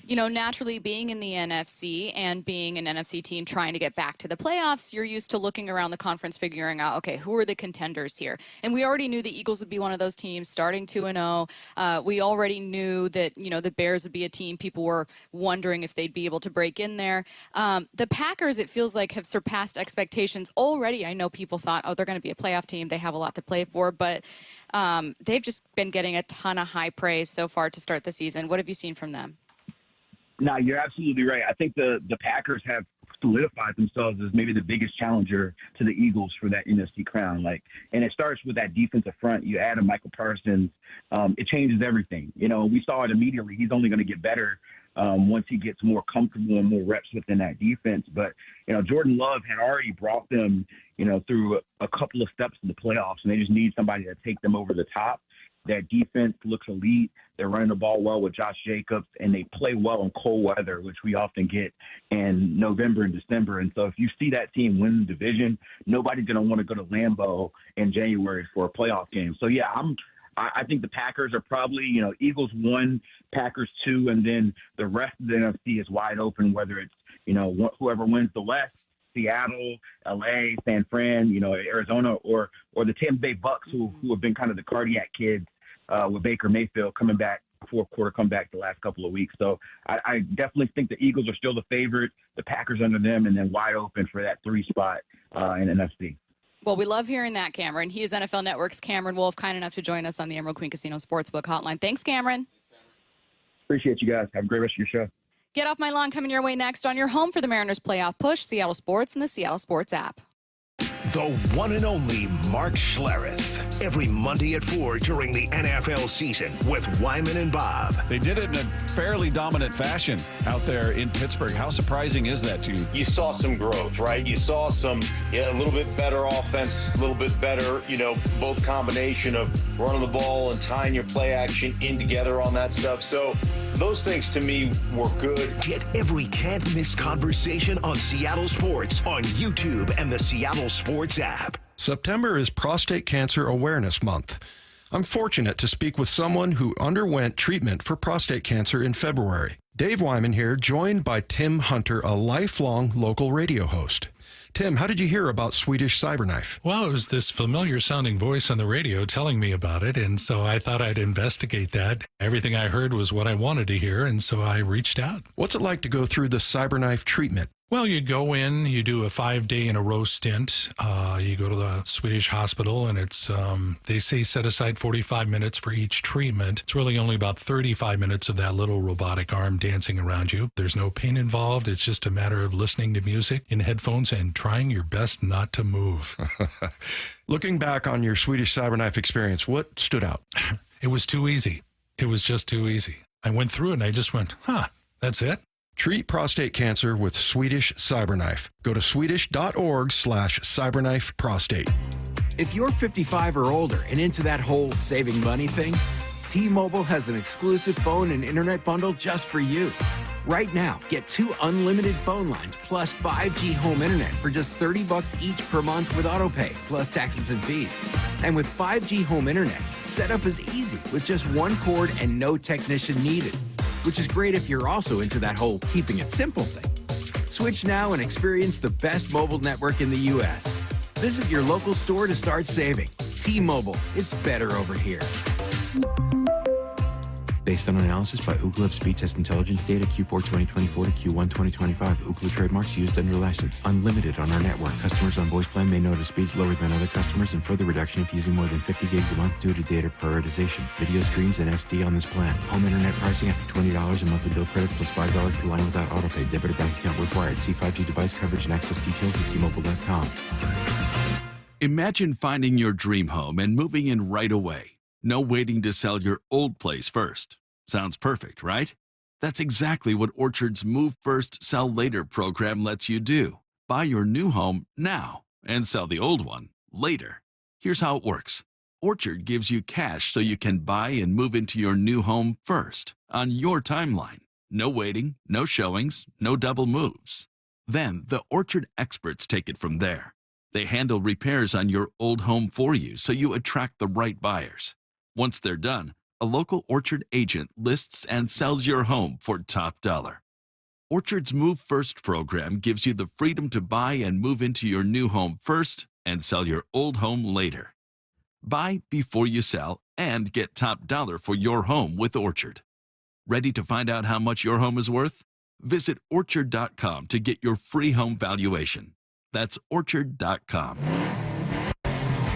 Naturally being in the NFC and being an NFC team trying to get back to the playoffs, you're used to looking around the conference, figuring out, okay, who are the contenders here? And we already knew the Eagles would be one of those teams starting 2-0. We already knew that, the Bears would be a team people were wondering if they'd be able to break in there. The Packers, it feels like, have surpassed expectations already. I know people thought, they're going to be a playoff team. They have a lot to play for, but they've just been getting a ton of high praise so far to start the season. What have you seen from them? No, you're absolutely right. I think the Packers have solidified themselves as maybe the biggest challenger to the Eagles for that NFC crown. And it starts with that defensive front. You add a Michael Parsons, it changes everything. We saw it immediately. He's only going to get better once he gets more comfortable and more reps within that defense. But Jordan Love had already brought them through a couple of steps in the playoffs, and they just need somebody to take them over the top. That defense looks elite. They're running the ball well with Josh Jacobs, and they play well in cold weather, which we often get in November and December. And so if you see that team win the division, nobody's going to want to go to Lambeau in January for a playoff game. So, yeah, I think the Packers are probably, Eagles 1, Packers 2, and then the rest of the NFC is wide open, whether it's, whoever wins the West, Seattle, LA, San Fran, Arizona, or the Tampa Bay Bucks, who have been kind of the cardiac kids with Baker Mayfield coming back, fourth quarter comeback the last couple of weeks. So I definitely think the Eagles are still the favorite, the Packers under them, and then wide open for that 3 spot in NFC. Well, we love hearing that, Cameron. He is NFL Network's Cameron Wolfe, kind enough to join us on the Emerald Queen Casino Sportsbook Hotline. Thanks, Cameron. Appreciate you guys. Have a great rest of your show. Get Off My Lawn coming your way next on your home for the Mariners playoff push, Seattle Sports and the Seattle Sports app. The one and only Mark Schlereth. Every Monday at 4 during the NFL season with Wyman and Bob. They did it in a fairly dominant fashion out there in Pittsburgh. How surprising is that to you? You saw some growth, right? You saw a little bit better offense, a little bit better, both combination of running the ball and tying your play action in together on that stuff. So those things to me were good. Get every can't miss conversation on Seattle Sports on YouTube and the Seattle Sports app. September is Prostate Cancer Awareness Month. I'm fortunate to speak with someone who underwent treatment for prostate cancer in February. Dave Wyman here, joined by Tim Hunter, a lifelong local radio host. Tim, how did you hear about Swedish Cyberknife? Well, it was this familiar-sounding voice on the radio telling me about it, and so I thought I'd investigate that. Everything I heard was what I wanted to hear, and so I reached out. What's it like to go through the Cyberknife treatment? Well, you go in, you do a 5-day-in-a-row stint. You go to the Swedish hospital, and it's, they say set aside 45 minutes for each treatment. It's really only about 35 minutes of that little robotic arm dancing around you. There's no pain involved. It's just a matter of listening to music in headphones and trying your best not to move. Looking back on your Swedish Cyberknife experience, what stood out? It was too easy. It was just too easy. I went through it, and I just went, that's it? Treat prostate cancer with Swedish Cyberknife. Go to swedish.org/cyberknifeprostate. If you're 55 or older and into that whole saving money thing, T-Mobile has an exclusive phone and internet bundle just for you. Right now, get 2 unlimited phone lines plus 5G home internet for just $30 each per month with autopay, plus taxes and fees. And with 5G home internet, setup is easy with just 1 cord and no technician needed, which is great if you're also into that whole keeping it simple thing. Switch now and experience the best mobile network in the U.S. Visit your local store to start saving. T-Mobile, it's better over here. Based on analysis by Ookla of speed test intelligence data Q4 2024 to Q1 2025. Ookla trademarks used under license. Unlimited on our network. Customers on voice plan may notice speeds lower than other customers and further reduction if using more than 50 gigs a month due to data prioritization. Video streams and SD on this plan. Home internet pricing after $20 a monthly bill credit plus $5 per line without autopay. Debit or bank account required. See 5G device coverage and access details at T-Mobile.com. Imagine finding your dream home and moving in right away. No waiting to sell your old place first. Sounds perfect, right? That's exactly what Orchard's Move First, Sell Later program lets you do. Buy your new home now and sell the old one later. Here's how it works. Orchard gives you cash so you can buy and move into your new home first on your timeline. No waiting, no showings, no double moves. Then the Orchard experts take it from there. They handle repairs on your old home for you so you attract the right buyers. Once they're done, a local Orchard agent lists and sells your home for top dollar. Orchard's Move First program gives you the freedom to buy and move into your new home first and sell your old home later. Buy before you sell and get top dollar for your home with Orchard. Ready to find out how much your home is worth? Visit Orchard.com to get your free home valuation. That's Orchard.com.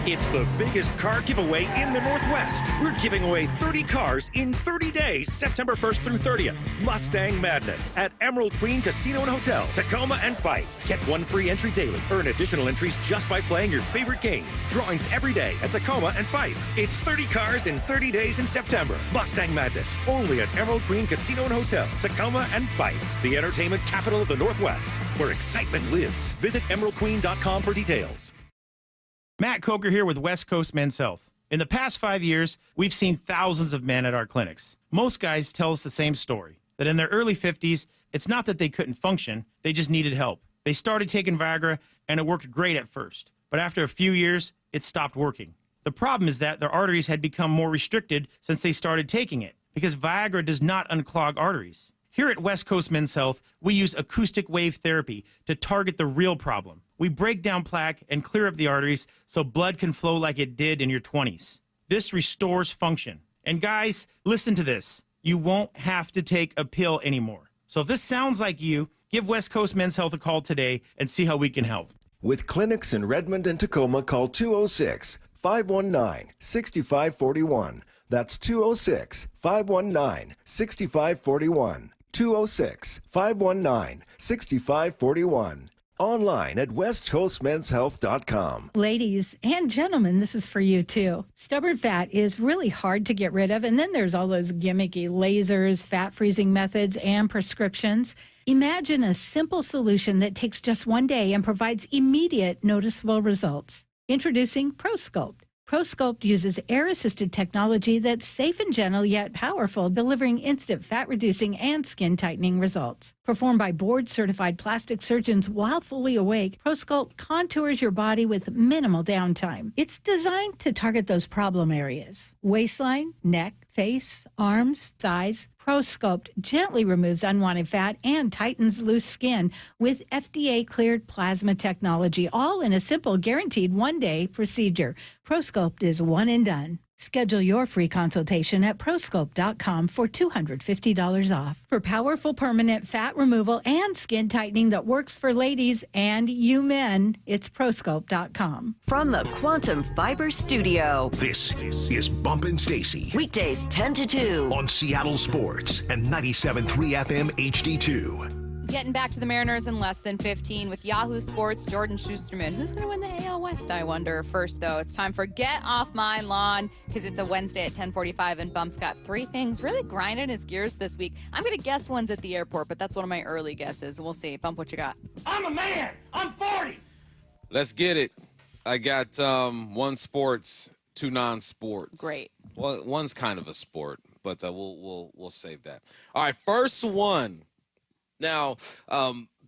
It's the biggest car giveaway in the Northwest. We're giving away 30 cars in 30 days, September 1st through 30th. Mustang Madness at Emerald Queen Casino and Hotel, Tacoma and Fife. Get 1 free entry daily. Earn additional entries just by playing your favorite games. Drawings every day at Tacoma and Fife. It's 30 cars in 30 days in September. Mustang Madness, only at Emerald Queen Casino and Hotel, Tacoma and Fife. The entertainment capital of the Northwest, where excitement lives. Visit emeraldqueen.com for details. Matt Coker here with West Coast Men's Health. In the past 5 years, we've seen thousands of men at our clinics. Most guys tell us the same story, that in their early 50s, it's not that they couldn't function, they just needed help. They started taking Viagra, and it worked great at first. But after a few years, it stopped working. The problem is that their arteries had become more restricted since they started taking it, because Viagra does not unclog arteries. Here at West Coast Men's Health, we use acoustic wave therapy to target the real problem. We break down plaque and clear up the arteries so blood can flow like it did in your 20s. This restores function. And guys, listen to this. You won't have to take a pill anymore. So if this sounds like you, give West Coast Men's Health a call today and see how we can help. With clinics in Redmond and Tacoma, call 206-519-6541. That's 206-519-6541. 206-519-6541. Online at westcoastmenshealth.com. Ladies and gentlemen, this is for you too. Stubborn fat is really hard to get rid of, and then there's all those gimmicky lasers, fat freezing methods, and prescriptions. Imagine a simple solution that takes just 1 day and provides immediate noticeable results. Introducing ProSculpt. ProSculpt uses air-assisted technology that's safe and gentle yet powerful, delivering instant fat-reducing and skin-tightening results. Performed by board-certified plastic surgeons while fully awake, ProSculpt contours your body with minimal downtime. It's designed to target those problem areas: waistline, neck, face, arms, thighs. ProSculpt gently removes unwanted fat and tightens loose skin with FDA-cleared plasma technology, all in a simple, guaranteed one-day procedure. ProSculpt is one and done. Schedule your free consultation at prosculpt.com for $250 off. For powerful permanent fat removal and skin tightening that works for ladies and you men, it's prosculpt.com. From the Quantum Fiber Studio. This is Bumpin' Stacy. Weekdays 10 to 2. On Seattle Sports and 97.3 FM HD2. Getting back to the Mariners in less than 15 with Yahoo Sports' Jordan Shusterman. Who's going to win the AL West, I wonder? First, though, it's time for Get Off My Lawn because it's a Wednesday at 10:45, and Bump's got 3 things really grinding his gears this week. I'm going to guess one's at the airport, but that's one of my early guesses. We'll see. Bump, what you got? I'm a man. I'm 40. Let's get it. I got 1 sports, 2 non-sports. Great. Well, one's kind of a sport, but we'll save that. All right, first one. Now,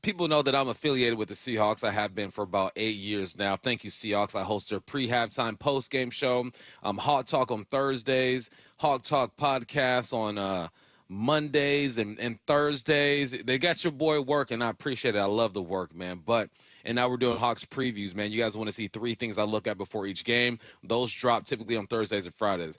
people know that I'm affiliated with the Seahawks. I have been for about 8 years now. Thank you, Seahawks. I host their pre-halftime, post-game show. Hawk Talk on Thursdays, Hawk Talk podcast on Mondays and Thursdays. They got your boy working. I appreciate it. I love the work, man. And now we're doing Hawks previews, man. You guys want to see 3 things I look at before each game. Those drop typically on Thursdays and Fridays.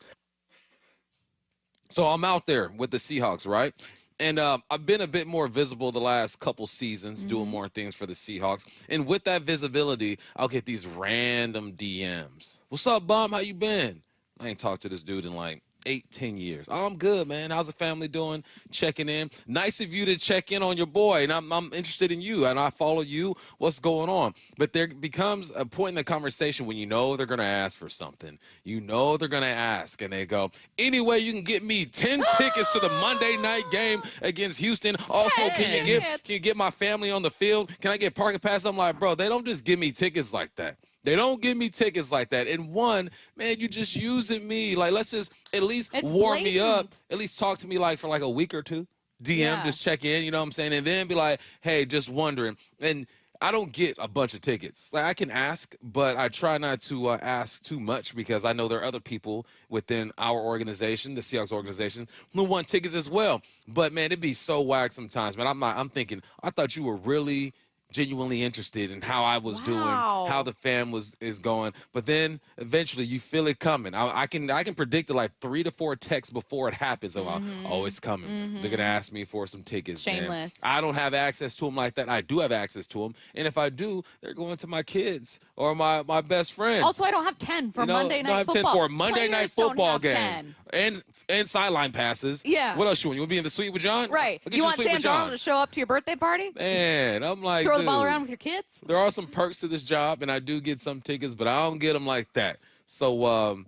So I'm out there with the Seahawks, right? And I've been a bit more visible the last couple seasons, doing more things for the Seahawks. And with that visibility, I'll get these random DMs. What's up, Bum? How you been? I ain't talked to this dude in like 8-10 years. Oh, I'm good, man. How's the family doing? Checking in. Nice of you to check in on your boy, and I'm interested in you, and I follow you. What's going on? But there becomes a point in the conversation when you know they're going to ask for something. You know they're going to ask, and they go, anyway, you can get me 10 tickets to the Monday night game against Houston. Also, can you get my family on the field? Can I get parking pass? I'm like, bro, they don't just give me tickets like that. They don't give me tickets like that. And one, man, you just using me. Like, let's just at least warm me up. At least talk to me like for like a week or 2. DM, just check in, you know what I'm saying? And then be like, hey, just wondering. And I don't get a bunch of tickets. Like, I can ask, but I try not to ask too much because I know there are other people within our organization, the Seahawks organization, who want tickets as well. But, man, it'd be so whack sometimes. Man, I'm thinking, I thought you were really genuinely interested in how I was doing, how the fam is going. But then eventually you feel it coming. I can predict it like 3 to 4 texts before it happens. Oh, it's coming. They're gonna ask me for some tickets. Shameless. Man. I don't have access to them like that. I do have access to them, and if I do, they're going to my kids or my best friends. Also, I don't have 10 for Monday night football. 10 for a Monday night football game. 10. And sideline passes. Yeah. What else you want? You want to be in the suite with John? Right. You want Sam Darnold to show up to your birthday party? Man, I'm like, throw the ball around with your kids? There are some perks to this job, and I do get some tickets, but I don't get them like that. So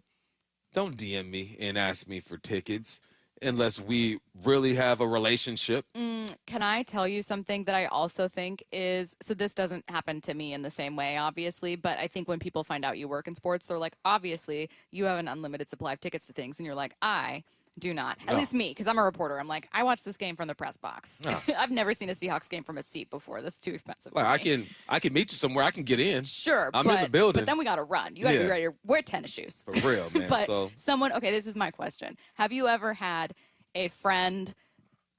don't DM me and ask me for tickets unless we really have a relationship. Can I tell you something that I also think is, so this doesn't happen to me in the same way, obviously, but I think when people find out you work in sports, they're like, obviously, you have an unlimited supply of tickets to things, and you're like, I do not. At least me, because I'm a reporter. I'm like, I watch this game from the press box. No. I've never seen a Seahawks game from a seat before. That's too expensive. Like, I can meet you somewhere. I can get in. Sure, I'm in the building. But then we got to run. You got to be ready to wear tennis shoes. For real, man. But okay, this is my question. Have you ever had a friend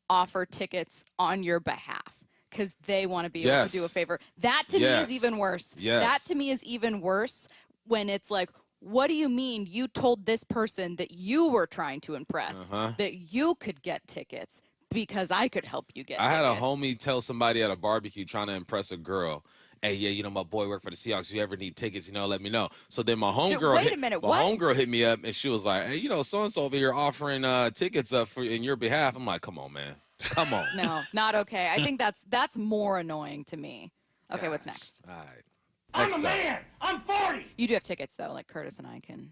offer tickets on your behalf because they want to be able to do a favor? That to me is even worse. That to me is even worse when it's like, what do you mean you told this person that you were trying to impress that you could get tickets because I could help you get tickets? I had a homie tell somebody at a barbecue trying to impress a girl, hey, yeah, you know, my boy worked for the Seahawks. If you ever need tickets, you know, let me know. So then my homegirl hit me up, and she was like, hey, you know, so-and-so over here offering tickets up in your behalf. I'm like, come on, man. Come on. No, not okay. I think that's more annoying to me. Okay, what's next? All right. I'm a man. I'm 40. You do have tickets, though, like Curtis and I can.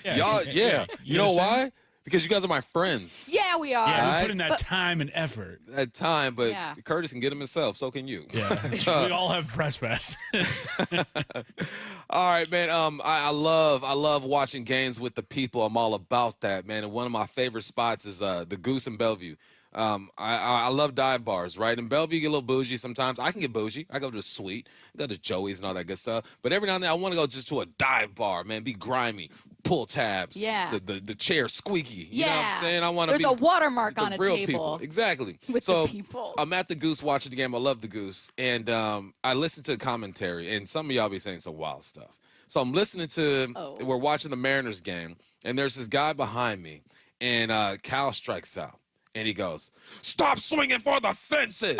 You know why? Because you guys are my friends. Yeah, we are. Yeah, we put in that time and effort. That time, but Curtis can get them himself. So can you. Yeah, we all have press passes. All right, man. I love watching games with the people. I'm all about that, man. And one of my favorite spots is the Goose in Bellevue. I love dive bars, right? In Bellevue, you get a little bougie sometimes. I can get bougie. I go to the suite, go to Joey's and all that good stuff. But every now and then, I want to go just to a dive bar, man. Be grimy. pull tabs. Yeah. The chair squeaky. You yeah. know what I'm saying? I want to be There's a watermark on a real table. People. Exactly. With so the people. I'm at the Goose watching the game. I love the Goose. And I listen to commentary, and some of y'all be saying some wild stuff. So I'm listening to, we're watching the Mariners game, and there's this guy behind me, and Cal strikes out. And he goes, "Stop swinging for the fences."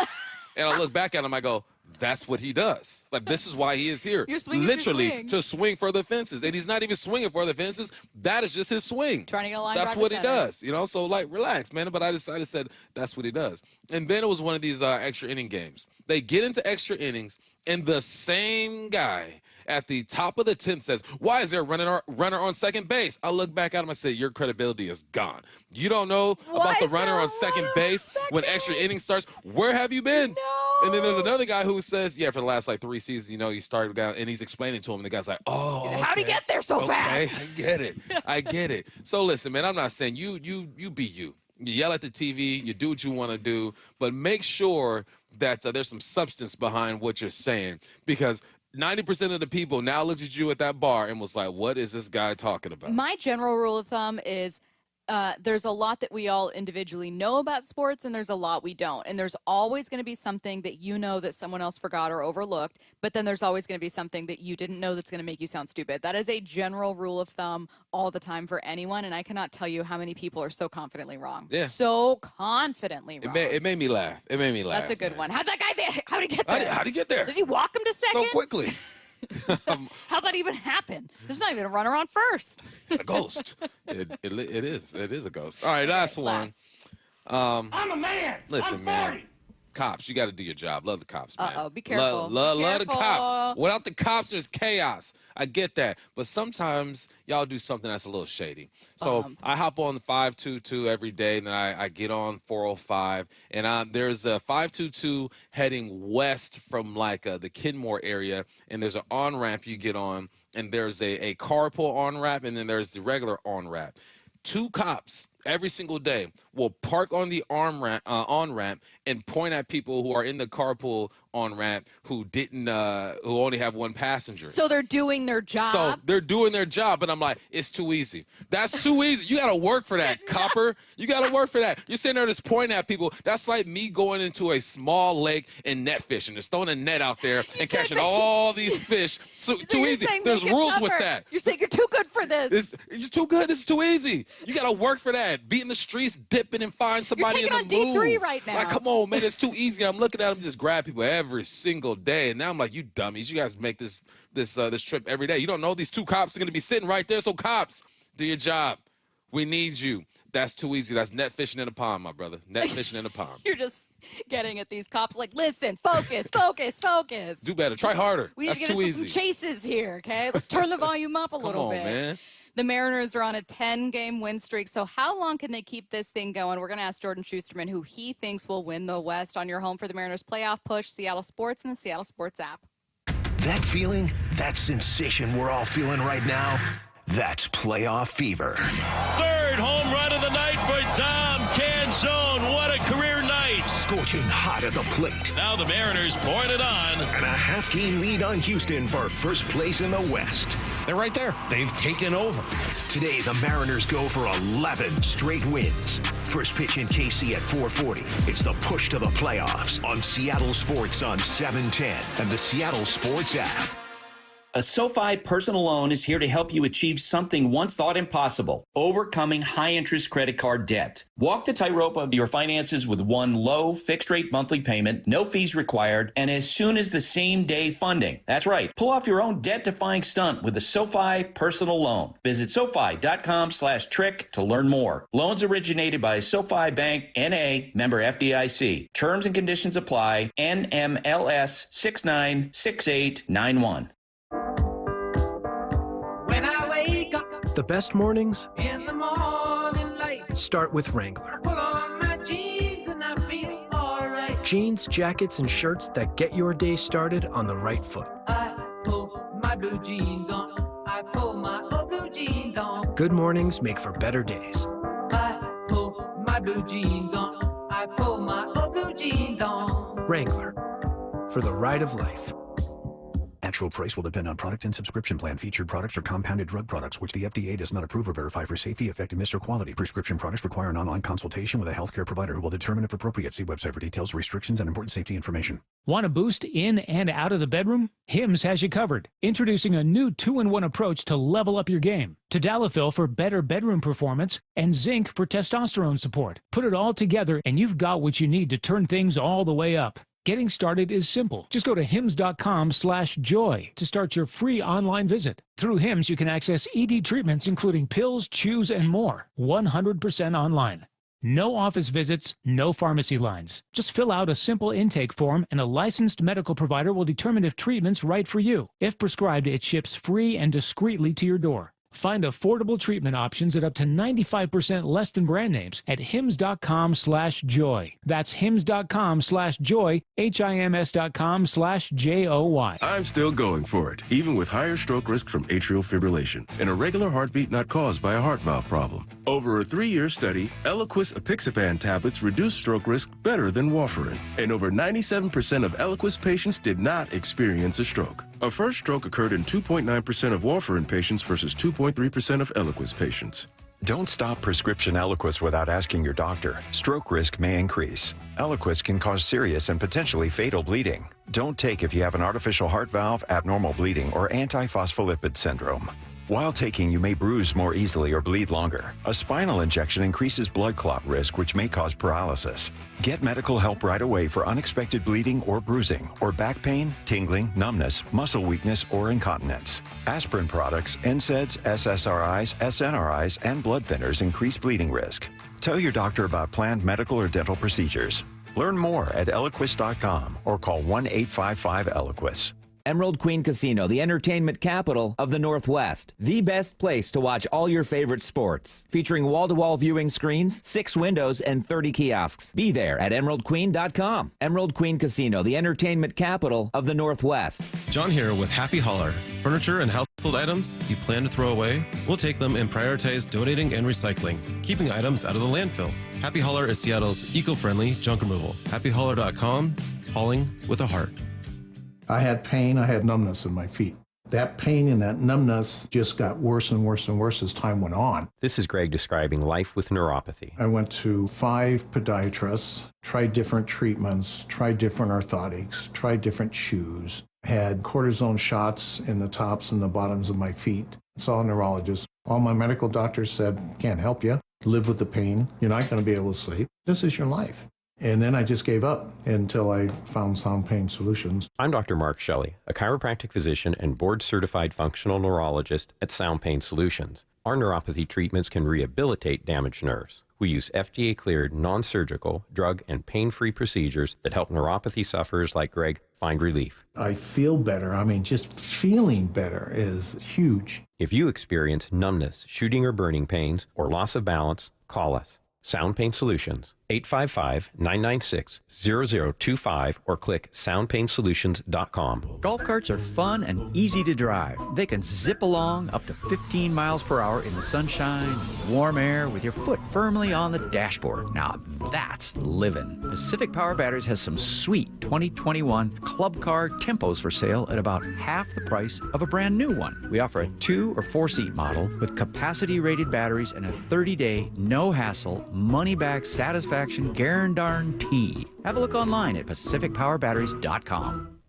And I look back at him, I go, that's what he does. Like, this is why he is here. You're swinging literally to swing for the fences. And he's not even swinging for the fences. That is just his swing. Trying to get a line. That's what he does. You know, so like, relax, man. But I decided, said that's what he does. And then it was one of these extra inning games. They get into extra innings, and the same guy at the top of the 10th says, "Why is there a runner on second base?" I look back at him, I say, your credibility is gone. You don't know about the runner on second base when extra innings starts? Where have you been? No. And then there's another guy who says, yeah, for the last like 3 seasons, you know, he started and he's explaining to him, and the guy's like, oh, okay. How'd he get there so fast? I get it. I get it. So listen, man, I'm not saying you be you. You yell at the TV, you do what you want to do, but make sure that there's some substance behind what you're saying, because 90% of the people now looked at you at that bar and was like, what is this guy talking about? My general rule of thumb is there's a lot that we all individually know about sports, and there's a lot we don't. And there's always going to be something that you know that someone else forgot or overlooked, but then there's always going to be something that you didn't know that's going to make you sound stupid. That is a general rule of thumb all the time for anyone, and I cannot tell you how many people are so confidently wrong. Yeah. So confidently wrong. It made me laugh. It made me laugh. That's a good one. How'd that guy how'd he get there? How'd he get there? Did he walk him to second? So quickly. How'd that even happen? There's not even a runner on first. It's a ghost. It is a ghost. All right, last one. I'm a man. Listen, I'm 40. man. Cops, you got to do your job. Love the cops, man. Uh-oh, be careful. Love the cops. Without the cops, there's chaos. I get that. But sometimes y'all do something that's a little shady. So I hop on the 522 every day, and then I get on 405. And there's a 522 heading west from like the Kenmore area, and there's an on-ramp you get on, and there's a carpool on-ramp, and then there's the regular on-ramp. 2 cops every single day will park on the on-ramp and point at people who are in the carpool on-ramp who only have 1 passenger. So they're doing their job. So they're doing their job, but I'm like, it's too easy. That's too easy. You got to work for that, copper. You got to work for that. You're sitting there just pointing at people. That's like me going into a small lake and net fishing, just throwing a net out there and catching all these fish. So too easy. There's rules with that. You're saying you're too good for this. You're too good. This is too easy. You got to work for that. Be in the streets, dipping and find somebody in the mood. You're taking on D3 right now. Like, come on, man. It's too easy. I'm looking at them just grab people every single day. And now I'm like, you dummies. You guys make this trip every day. You don't know these 2 cops are going to be sitting right there. So cops, do your job. We need you. That's too easy. That's net fishing in a pond, my brother. Net fishing in a pond. You're just getting at these cops like, listen, focus, focus, focus. Do better. Try harder. We That's need to too get easy. some chases here, okay? Let's turn the volume up a little bit. Come on, man. The Mariners are on a 10-game win streak, so how long can they keep this thing going? We're going to ask Jordan Shusterman who he thinks will win the West on your home for the Mariners playoff push, Seattle Sports and the Seattle Sports app. That feeling, that sensation we're all feeling right now, that's playoff fever. 3rd home run of the night for Dom Canzone. What a career night. Scorching hot at the plate. Now the Mariners pouring it on. And a half-game lead on Houston for first place in the West. They're right there. They've taken over. Today, the Mariners go for 11 straight wins. First pitch in KC at 4:40. It's the push to the playoffs on Seattle Sports on 710 and the Seattle Sports app. A SoFi personal loan is here to help you achieve something once thought impossible, overcoming high-interest credit card debt. Walk the tightrope of your finances with one low, fixed-rate monthly payment, no fees required, and as soon as the same-day funding. That's right. Pull off your own debt-defying stunt with a SoFi personal loan. Visit SoFi.com/trick to learn more. Loans originated by SoFi Bank, N.A., member FDIC. Terms and conditions apply. NMLS 696891. The best mornings In the morning light, start with Wrangler. pull on my jeans and I feel alright. Jeans, jackets, and shirts that get your day started on the right foot. I pull my blue jeans on. I pull my old blue jeans on. Good mornings make for better days. I pull my blue jeans on. I pull my old blue jeans on. Wrangler, for the ride of life. Actual price will depend on product and subscription plan. Featured products are compounded drug products, which the FDA does not approve or verify for safety, effectiveness, or quality. Prescription products require an online consultation with a healthcare provider who will determine if appropriate. See website for details, restrictions, and important safety information. Want a boost in and out of the bedroom? Hims has you covered. Introducing a new 2-in-1 approach to level up your game. Tadalafil for better bedroom performance and zinc for testosterone support. Put it all together and you've got what you need to turn things all the way up. Getting started is simple. Just go to hims.com/joy to start your free online visit. Through Hims, you can access ED treatments including pills, chews, and more. 100% online. No office visits, no pharmacy lines. Just fill out a simple intake form and a licensed medical provider will determine if treatment's right for you. If prescribed, it ships free and discreetly to your door. Find affordable treatment options at up to 95% less than brand names at hims.com/joy. That's hims.com/joy, HIMS.com/JOY. I'm still going for it, even with higher stroke risk from atrial fibrillation and a regular heartbeat not caused by a heart valve problem. Over a 3-year study, Eliquis apixaban tablets reduced stroke risk better than warfarin, and over 97% of Eliquis patients did not experience a stroke. A first stroke occurred in 2.9% of warfarin patients versus 2.3% of Eliquis patients. Don't stop prescription Eliquis without asking your doctor. Stroke risk may increase. Eliquis can cause serious and potentially fatal bleeding. Don't take if you have an artificial heart valve, abnormal bleeding, or antiphospholipid syndrome. While taking, you may bruise more easily or bleed longer. A spinal injection increases blood clot risk, which may cause paralysis. Get medical help right away for unexpected bleeding or bruising, or back pain, tingling, numbness, muscle weakness, or incontinence. Aspirin products, NSAIDs, SSRIs, SNRIs, and blood thinners increase bleeding risk. Tell your doctor about planned medical or dental procedures. Learn more at Eliquis.com or call 1-855-ELIQUIS. Emerald Queen Casino, the entertainment capital of the Northwest. The best place to watch all your favorite sports. Featuring wall-to-wall viewing screens, 6 windows, and 30 kiosks. Be there at emeraldqueen.com. Emerald Queen Casino, the entertainment capital of the Northwest. John here with Happy Hauler. Furniture and household items you plan to throw away? We'll take them and prioritize donating and recycling, keeping items out of the landfill. Happy Hauler is Seattle's eco-friendly junk removal. HappyHauler.com, hauling with a heart. I had pain, I had numbness in my feet. That pain and that numbness just got worse and worse and worse as time went on. This is Greg describing life with neuropathy. I went to 5 podiatrists, tried different treatments, tried different orthotics, tried different shoes, had cortisone shots in the tops and the bottoms of my feet. Saw a neurologist. All my medical doctors said, can't help you. Live with the pain. You're not going to be able to sleep. This is your life. And then I just gave up until I found Sound Pain Solutions. I'm Dr. Mark Shelley, a chiropractic physician and board-certified functional neurologist at Sound Pain Solutions. Our neuropathy treatments can rehabilitate damaged nerves. We use FDA-cleared, non-surgical, drug, and pain-free procedures that help neuropathy sufferers like Greg find relief. I feel better. I mean, just feeling better is huge. If you experience numbness, shooting or burning pains, or loss of balance, call us. Sound Pain Solutions, 855-996-0025 or click soundpainsolutions.com. Golf carts are fun and easy to drive. They can zip along up to 15 miles per hour in the sunshine, warm air with your foot firmly on the dashboard. Now that's living. Pacific Power Batteries has some sweet 2021 club car Tempos for sale at about half the price of a brand new one. We offer a 2 or 4 seat model with capacity rated batteries and a 30-day no hassle money back satisfaction guarantee. Have a look online at pacificpowerbatteries.com.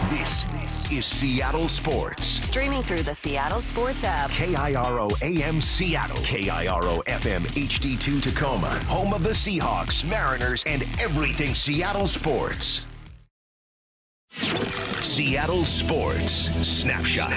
This is Seattle Sports. Streaming through the Seattle Sports app. KIRO AM Seattle. KIRO FM HD2 Tacoma. Home of the Seahawks, Mariners, and everything Seattle sports. Seattle Sports Snapshot.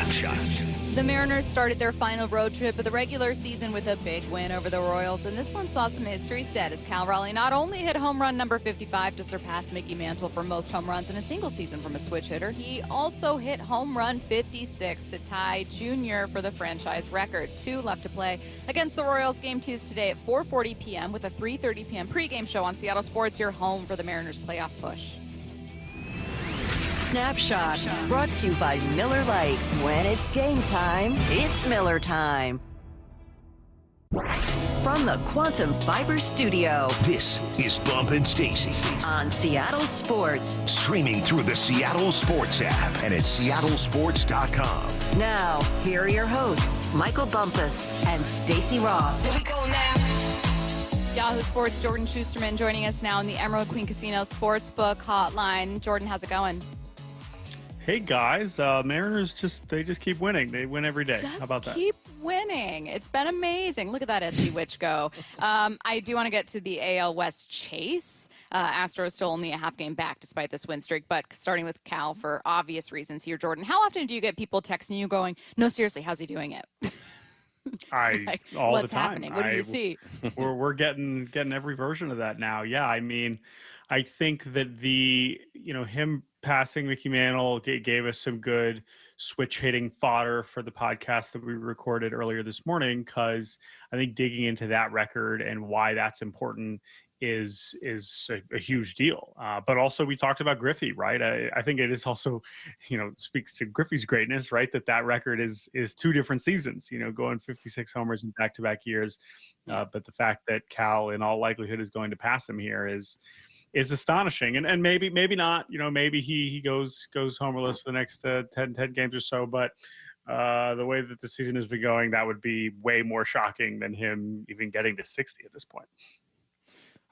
The Mariners started their final road trip of the regular season with a big win over the Royals, and this one saw some history set as Cal Raleigh not only hit home run number 55 to surpass Mickey Mantle for most home runs in a single season from a switch hitter, he also hit home run 56 to tie Junior for the franchise record. 2 left to play against the Royals. Game 2 is today at 4:40 p.m. with a 3:30 p.m. pregame show on Seattle Sports, your home for the Mariners playoff push. Snapshot, brought to you by Miller Lite. When it's game time, it's Miller time. from the Quantum Fiber Studio. This is Bump and Stacy on Seattle Sports. Streaming through the Seattle Sports app and at seattlesports.com. Now, here are your hosts, Michael Bumpus and Stacy Ross. Here we go now. Yahoo Sports' Jordan Shusterman joining us now in the Emerald Queen Casino Sportsbook Hotline. Jordan, how's it going? Hey guys, Mariners just keep winning. They win every day. How about that? Keep winning. It's been amazing. Look at that Etsy witch go. I do want to get to the AL West chase. Astros still only a half game back despite this win streak, but starting with Cal for obvious reasons here, Jordan. How often do you get people texting you going, "No, seriously, how's he doing it?" Like, all what's the time. Happening? What do you see? We're getting every version of that now. Yeah, I mean, I think that him passing Mickey Mantle gave us some good switch hitting fodder for the podcast that we recorded earlier this morning, because I think digging into that record and why that's important is a huge deal. But also we talked about Griffey, right? I think it is also, speaks to Griffey's greatness, right? That record is 2 different seasons, going 56 homers in back-to-back years. But the fact that Cal in all likelihood is going to pass him here is astonishing. And maybe not, maybe he goes homerless for the next 10 games or so. But the way that the season has been going, that would be way more shocking than him even getting to 60 at this point.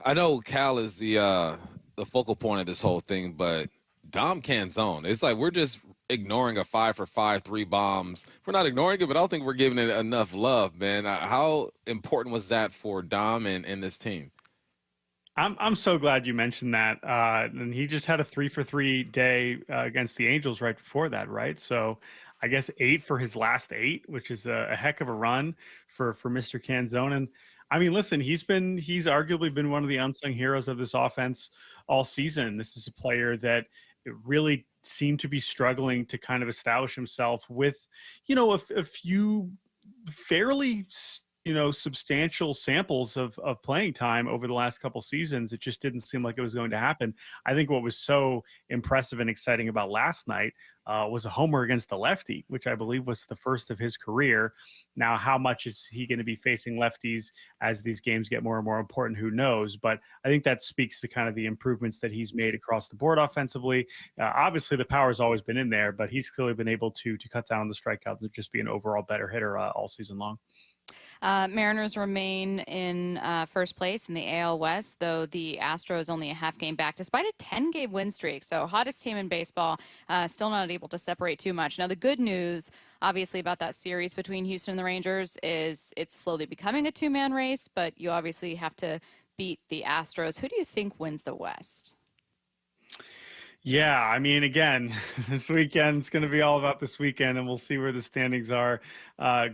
I know Cal is the focal point of this whole thing, but Dom can't zone. It's like we're just ignoring a 5-for-5 3 bombs. We're not ignoring it, but I don't think we're giving it enough love, man. How important was that for Dom and this team? I'm so glad you mentioned that. And he just had a 3-for-3 day against the Angels right before that, right? So I guess 8 for his last 8, which is a heck of a run for Mr. Canzone. And I mean, listen, he's arguably been one of the unsung heroes of this offense all season. This is a player that really seemed to be struggling to kind of establish himself with, a few fairly substantial samples of playing time over the last couple seasons. It just didn't seem like it was going to happen. I think what was so impressive and exciting about last night was a homer against the lefty, which I believe was the first of his career. Now, how much is he going to be facing lefties as these games get more and more important? Who knows? But I think that speaks to kind of the improvements that he's made across the board offensively. Obviously, the power has always been in there, but he's clearly been able to cut down on the strikeouts and just be an overall better hitter all season long. Mariners remain in first place in the AL West, though the Astros only a half game back, despite a 10-game win streak. So hottest team in baseball, still not able to separate too much. Now, the good news, obviously, about that series between Houston and the Rangers is it's slowly becoming a 2-man race, but you obviously have to beat the Astros. Who do you think wins the West? Yeah, I mean, again, this weekend's going to be all about this weekend, and we'll see where the standings are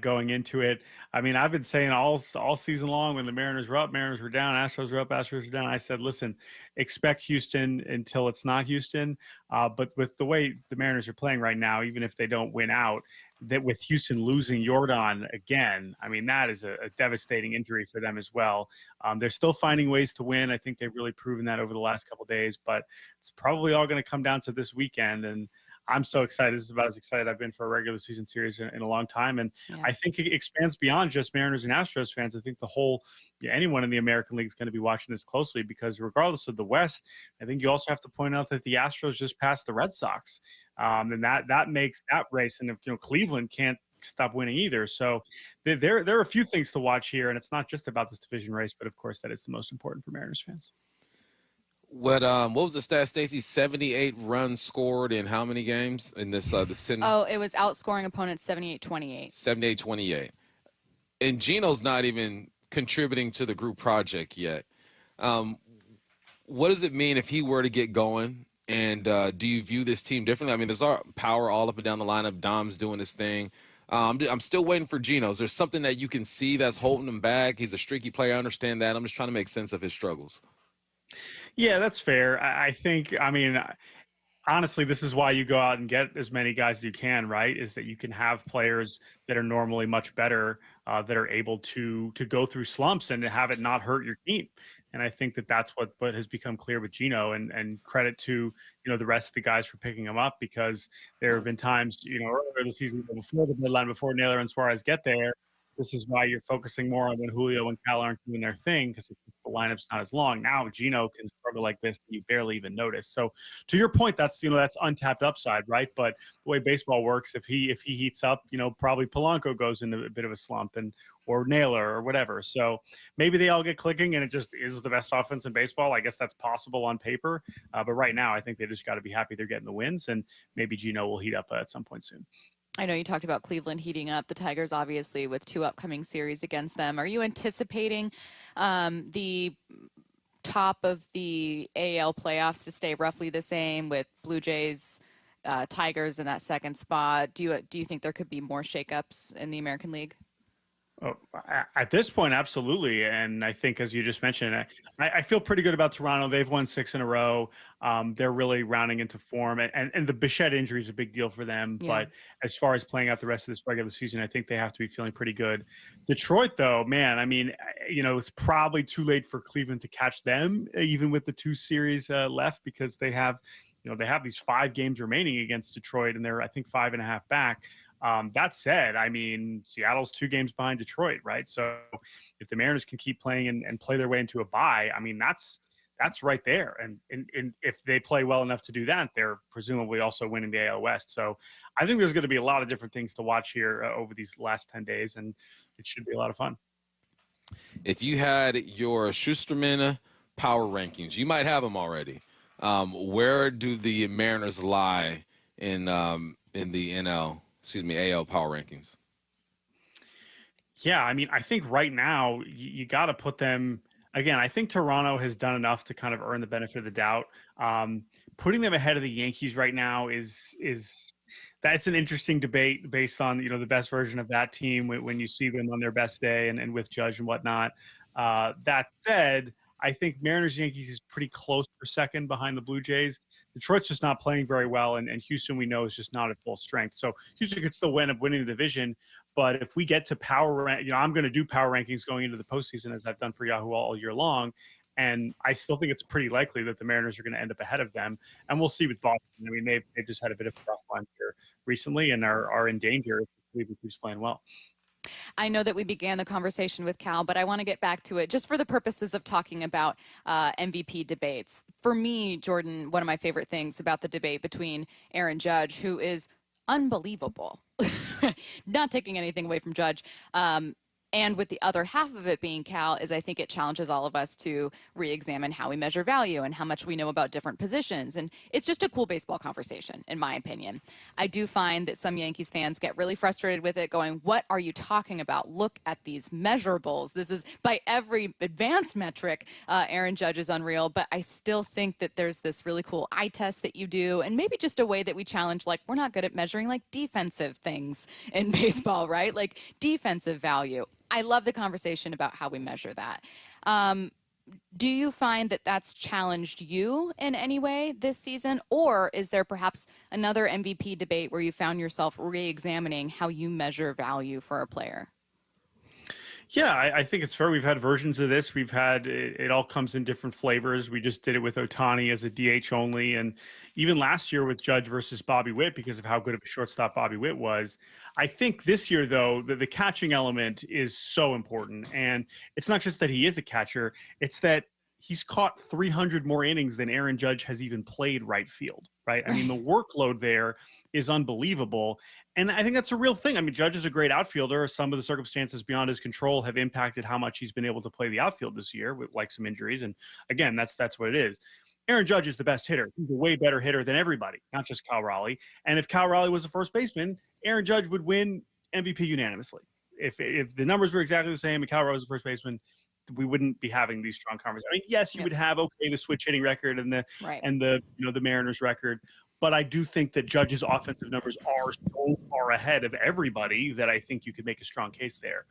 going into it. I mean, I've been saying all season long, when the Mariners were up, Mariners were down, Astros were up, Astros were down, I said, listen, expect Houston until it's not Houston. But with the way the Mariners are playing right now, even if they don't win out, that with Houston losing Jordan again, I mean, that is a devastating injury for them as well. They're still finding ways to win. I think they've really proven that over the last couple of days, but it's probably all going to come down to this weekend. And I'm so excited. This is about as excited I've been for a regular season series in a long time. And I think it expands beyond just Mariners and Astros fans. I think anyone in the American League is going to be watching this closely, because regardless of the West, I think you also have to point out that the Astros just passed the Red Sox. And that makes that race. And if Cleveland can't stop winning either. So there are a few things to watch here, and it's not just about this division race, but of course that is the most important for Mariners fans. What was the stat, Stacy? 78 runs scored in how many games in this 10? Oh, it was outscoring opponents 78-28. 78-28. And Gino's not even contributing to the group project yet. What does it mean if he were to get going? And do you view this team differently? I mean, there's our power all up and down the lineup. Dom's doing his thing. I'm still waiting for Gino. Is there something that you can see that's holding him back? He's a streaky player. I understand that. I'm just trying to make sense of his struggles. Yeah, that's fair. I think, honestly, this is why you go out and get as many guys as you can, right? Is that you can have players that are normally much better, that are able to go through slumps and to have it not hurt your team. And I think that what has become clear with Gino, and credit to, the rest of the guys for picking him up, because there have been times, earlier this season, before the deadline, before Naylor and Suarez get there, this is why you're focusing more on when Julio and Cal aren't doing their thing, because the lineup's not as long. Now Gino can struggle like this, and you barely even notice. So to your point, that's untapped upside, right? But the way baseball works, if he heats up, probably Polanco goes into a bit of a slump, or Naylor or whatever. So maybe they all get clicking, and it just is the best offense in baseball. I guess that's possible on paper, but right now I think they just got to be happy they're getting the wins, and maybe Gino will heat up at some point soon. I know you talked about Cleveland heating up, the Tigers obviously with 2 upcoming series against them. Are you anticipating the top of the AL playoffs to stay roughly the same with Blue Jays, Tigers in that second spot? Do you think there could be more shakeups in the American League? Oh, at this point, absolutely. And I think, as you just mentioned, I feel pretty good about Toronto. They've won 6 in a row. They're really rounding into form. And the Bichette injury is a big deal for them. Yeah. But as far as playing out the rest of this regular season, I think they have to be feeling pretty good. Detroit, though, man, I mean, it's probably too late for Cleveland to catch them, even with the 2 series left, because they have these 5 games remaining against Detroit, and they're, I think, 5.5 back. That said, I mean, Seattle's 2 games behind Detroit, right? So if the Mariners can keep playing and play their way into a bye, I mean, that's right there. And if they play well enough to do that, they're presumably also winning the AL West. So I think there's going to be a lot of different things to watch here over these last 10 days, and it should be a lot of fun. If you had your Shusterman power rankings, you might have them already. Where do the Mariners lie in the AL power rankings? Yeah, I mean, I think right now you got to put them again. I think Toronto has done enough to kind of earn the benefit of the doubt. Putting them ahead of the Yankees right now is that's an interesting debate based on the best version of that team when you see them on their best day and with Judge and whatnot. That said, I think Mariners Yankees is pretty close for second behind the Blue Jays. Detroit's just not playing very well, and Houston, we know, is just not at full strength. So Houston could still end up winning the division, but if we get to power, I'm going to do power rankings going into the postseason, as I've done for Yahoo all year long, and I still think it's pretty likely that the Mariners are going to end up ahead of them, and we'll see with Boston. I mean, they've just had a bit of a rough time here recently, and are in danger if Cleveland keeps playing well. I know that we began the conversation with Cal, but I want to get back to it just for the purposes of talking about MVP debates. For me, Jordan, one of my favorite things about the debate between Aaron Judge, who is unbelievable, not taking anything away from Judge, and with the other half of it being Cal, is I think it challenges all of us to re-examine how we measure value and how much we know about different positions. And it's just a cool baseball conversation, in my opinion. I do find that some Yankees fans get really frustrated with it, going, what are you talking about? Look at these measurables. This is, by every advanced metric, Aaron Judge is unreal. But I still think that there's this really cool eye test that you do, and maybe just a way that we challenge, like, we're not good at measuring, like, defensive things in baseball, right? Like, defensive value. I love the conversation about how we measure that. Do you find that that's challenged you in any way this season? Or is there perhaps another MVP debate where you found yourself re-examining how you measure value for a player? Yeah, I think it's fair. We've had versions of this. We've had it all comes in different flavors. We just did it with Ohtani as a DH only. And even last year with Judge versus Bobby Witt, because of how good of a shortstop Bobby Witt was. I think this year, though, the catching element is so important. And it's not just that he is a catcher. It's that he's caught 300 more innings than Aaron Judge has even played right field, right? I mean, the workload there is unbelievable. And I think that's a real thing. I mean, Judge is a great outfielder. Some of the circumstances beyond his control have impacted how much he's been able to play the outfield this year with like some injuries. And again, that's what it is. Aaron Judge is the best hitter. He's a way better hitter than everybody, not just Cal Raleigh. And if Cal Raleigh was a first baseman, Aaron Judge would win MVP unanimously. If the numbers were exactly the same and Cal Raleigh was a first baseman, we wouldn't be having these strong conversations. I mean, yes, you would have the switch hitting record and the Mariners record, but I do think that Judge's offensive numbers are so far ahead of everybody that I think you could make a strong case there.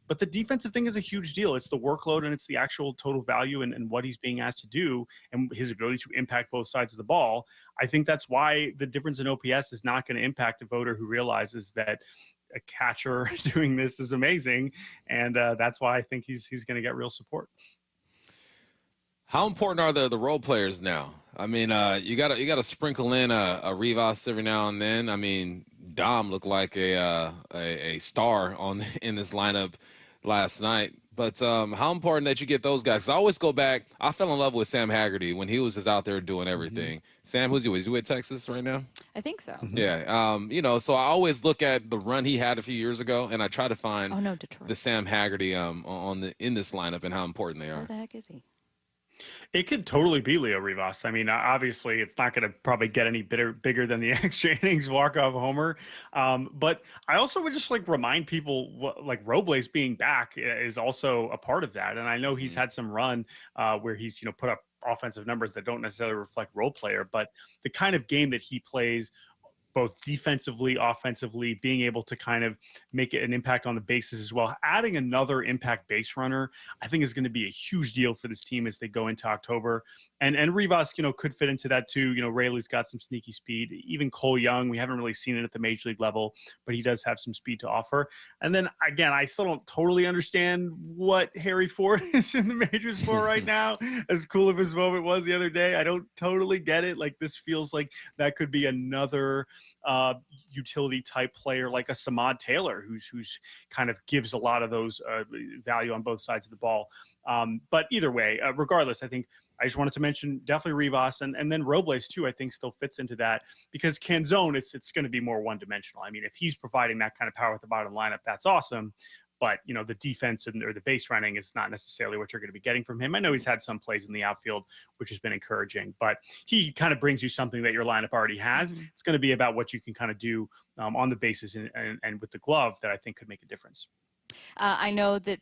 But the defensive thing is a huge deal. It's the workload and it's the actual total value and what he's being asked to do and his ability to impact both sides of the ball. I think that's why the difference in OPS is not going to impact a voter who realizes that a catcher doing this is amazing. And that's why I think he's going to get real support. How important are the role players now? I mean, you got to sprinkle in a Rivas every now and then. I mean, Dom looked like a star in this lineup last night. But how important that you get those guys. I always go back. I fell in love with Sam Haggerty when he was just out there doing everything. Sam, who's he with? Is he with Texas right now? I think so. Yeah. So I always look at the run he had a few years ago, and I try to find Detroit. the Sam Haggerty in this lineup and how important they are. Where the heck is he? It could totally be Leo Rivas. I mean, obviously, it's not going to probably get any bigger than the extra innings walk-off homer. But I also would just remind people, Robles being back is also a part of that. And I know he's had some run where he's put up offensive numbers that don't necessarily reflect role player, but the kind of game that he plays, both defensively, offensively, being able to kind of make an impact on the bases as well. Adding another impact base runner, I think is going to be a huge deal for this team as they go into October. And Rivas, could fit into that too. Railey's got some sneaky speed. Even Cole Young, we haven't really seen it at the major league level, but he does have some speed to offer. And then again, I still don't totally understand what Harry Ford is in the majors for right now. As cool of his moment was the other day, I don't totally get it. This feels like that could be another utility type player like a Samad Taylor, who's kind of gives a lot of those value on both sides of the ball. But either way, regardless, I think I just wanted to mention definitely Rivas and then Robles too, I think still fits into that because Canzone, it's going to be more one-dimensional. I mean, if he's providing that kind of power at the bottom lineup, that's awesome. But, the defense or the base running is not necessarily what you're going to be getting from him. I know he's had some plays in the outfield, which has been encouraging, but he kind of brings you something that your lineup already has. It's going to be about what you can kind of do on the bases and with the glove that I think could make a difference. I know that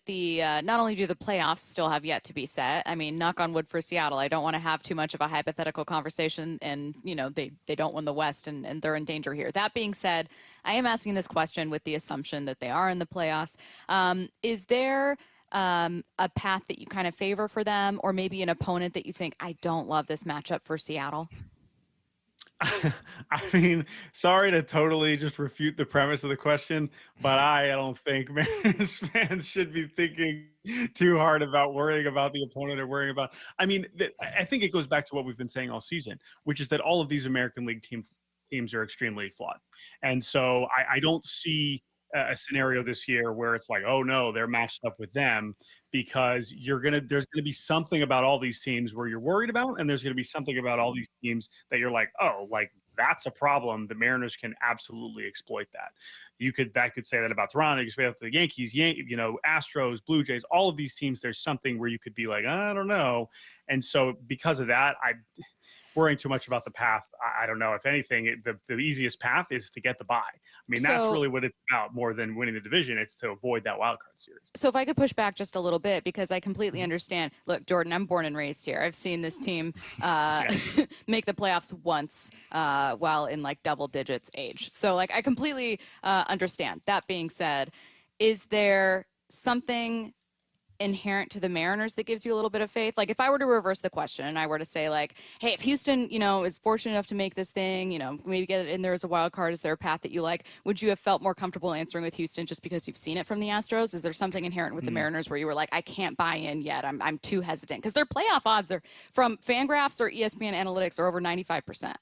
not only do the playoffs still have yet to be set. I mean, knock on wood for Seattle. I don't want to have too much of a hypothetical conversation and, they don't win the West and they're in danger here. That being said, I am asking this question with the assumption that they are in the playoffs. Is there a path that you kind of favor for them or maybe an opponent that you think, I don't love this matchup for Seattle? I mean, sorry to totally just refute the premise of the question, but I don't think Mariners fans should be thinking too hard about worrying about the opponent or worrying about. I mean, I think it goes back to what we've been saying all season, which is that all of these American League teams are extremely flawed. And so I don't see a scenario this year where it's like, oh no, they're matched up with them, because there's gonna be something about all these teams where you're worried about, and there's gonna be something about all these teams that you're like, oh, that's a problem. The Mariners can absolutely exploit that. That could say that about Toronto. You could say that to the Yankees, Astros, Blue Jays, all of these teams. There's something where you could be like, I don't know. And so because of that, worrying too much about the path, I don't know. If anything, the easiest path is to get the bye. I mean, that's really what it's about more than winning the division. It's to avoid that wild card series. So if I could push back just a little bit, because I completely understand. Look, Jordan, I'm born and raised here. I've seen this team make the playoffs once while in double digits age. So I completely understand. That being said, is there something inherent to the Mariners that gives you a little bit of faith? If I were to reverse the question and I were to say hey, if Houston, is fortunate enough to make this thing, maybe get it in there as a wild card, is there a path that you like? Would you have felt more comfortable answering with Houston just because you've seen it from the Astros? Is there something inherent with the Mariners where you were like, I can't buy in yet. I'm too hesitant? Because their playoff odds are from Fangraphs or ESPN Analytics are over 95%.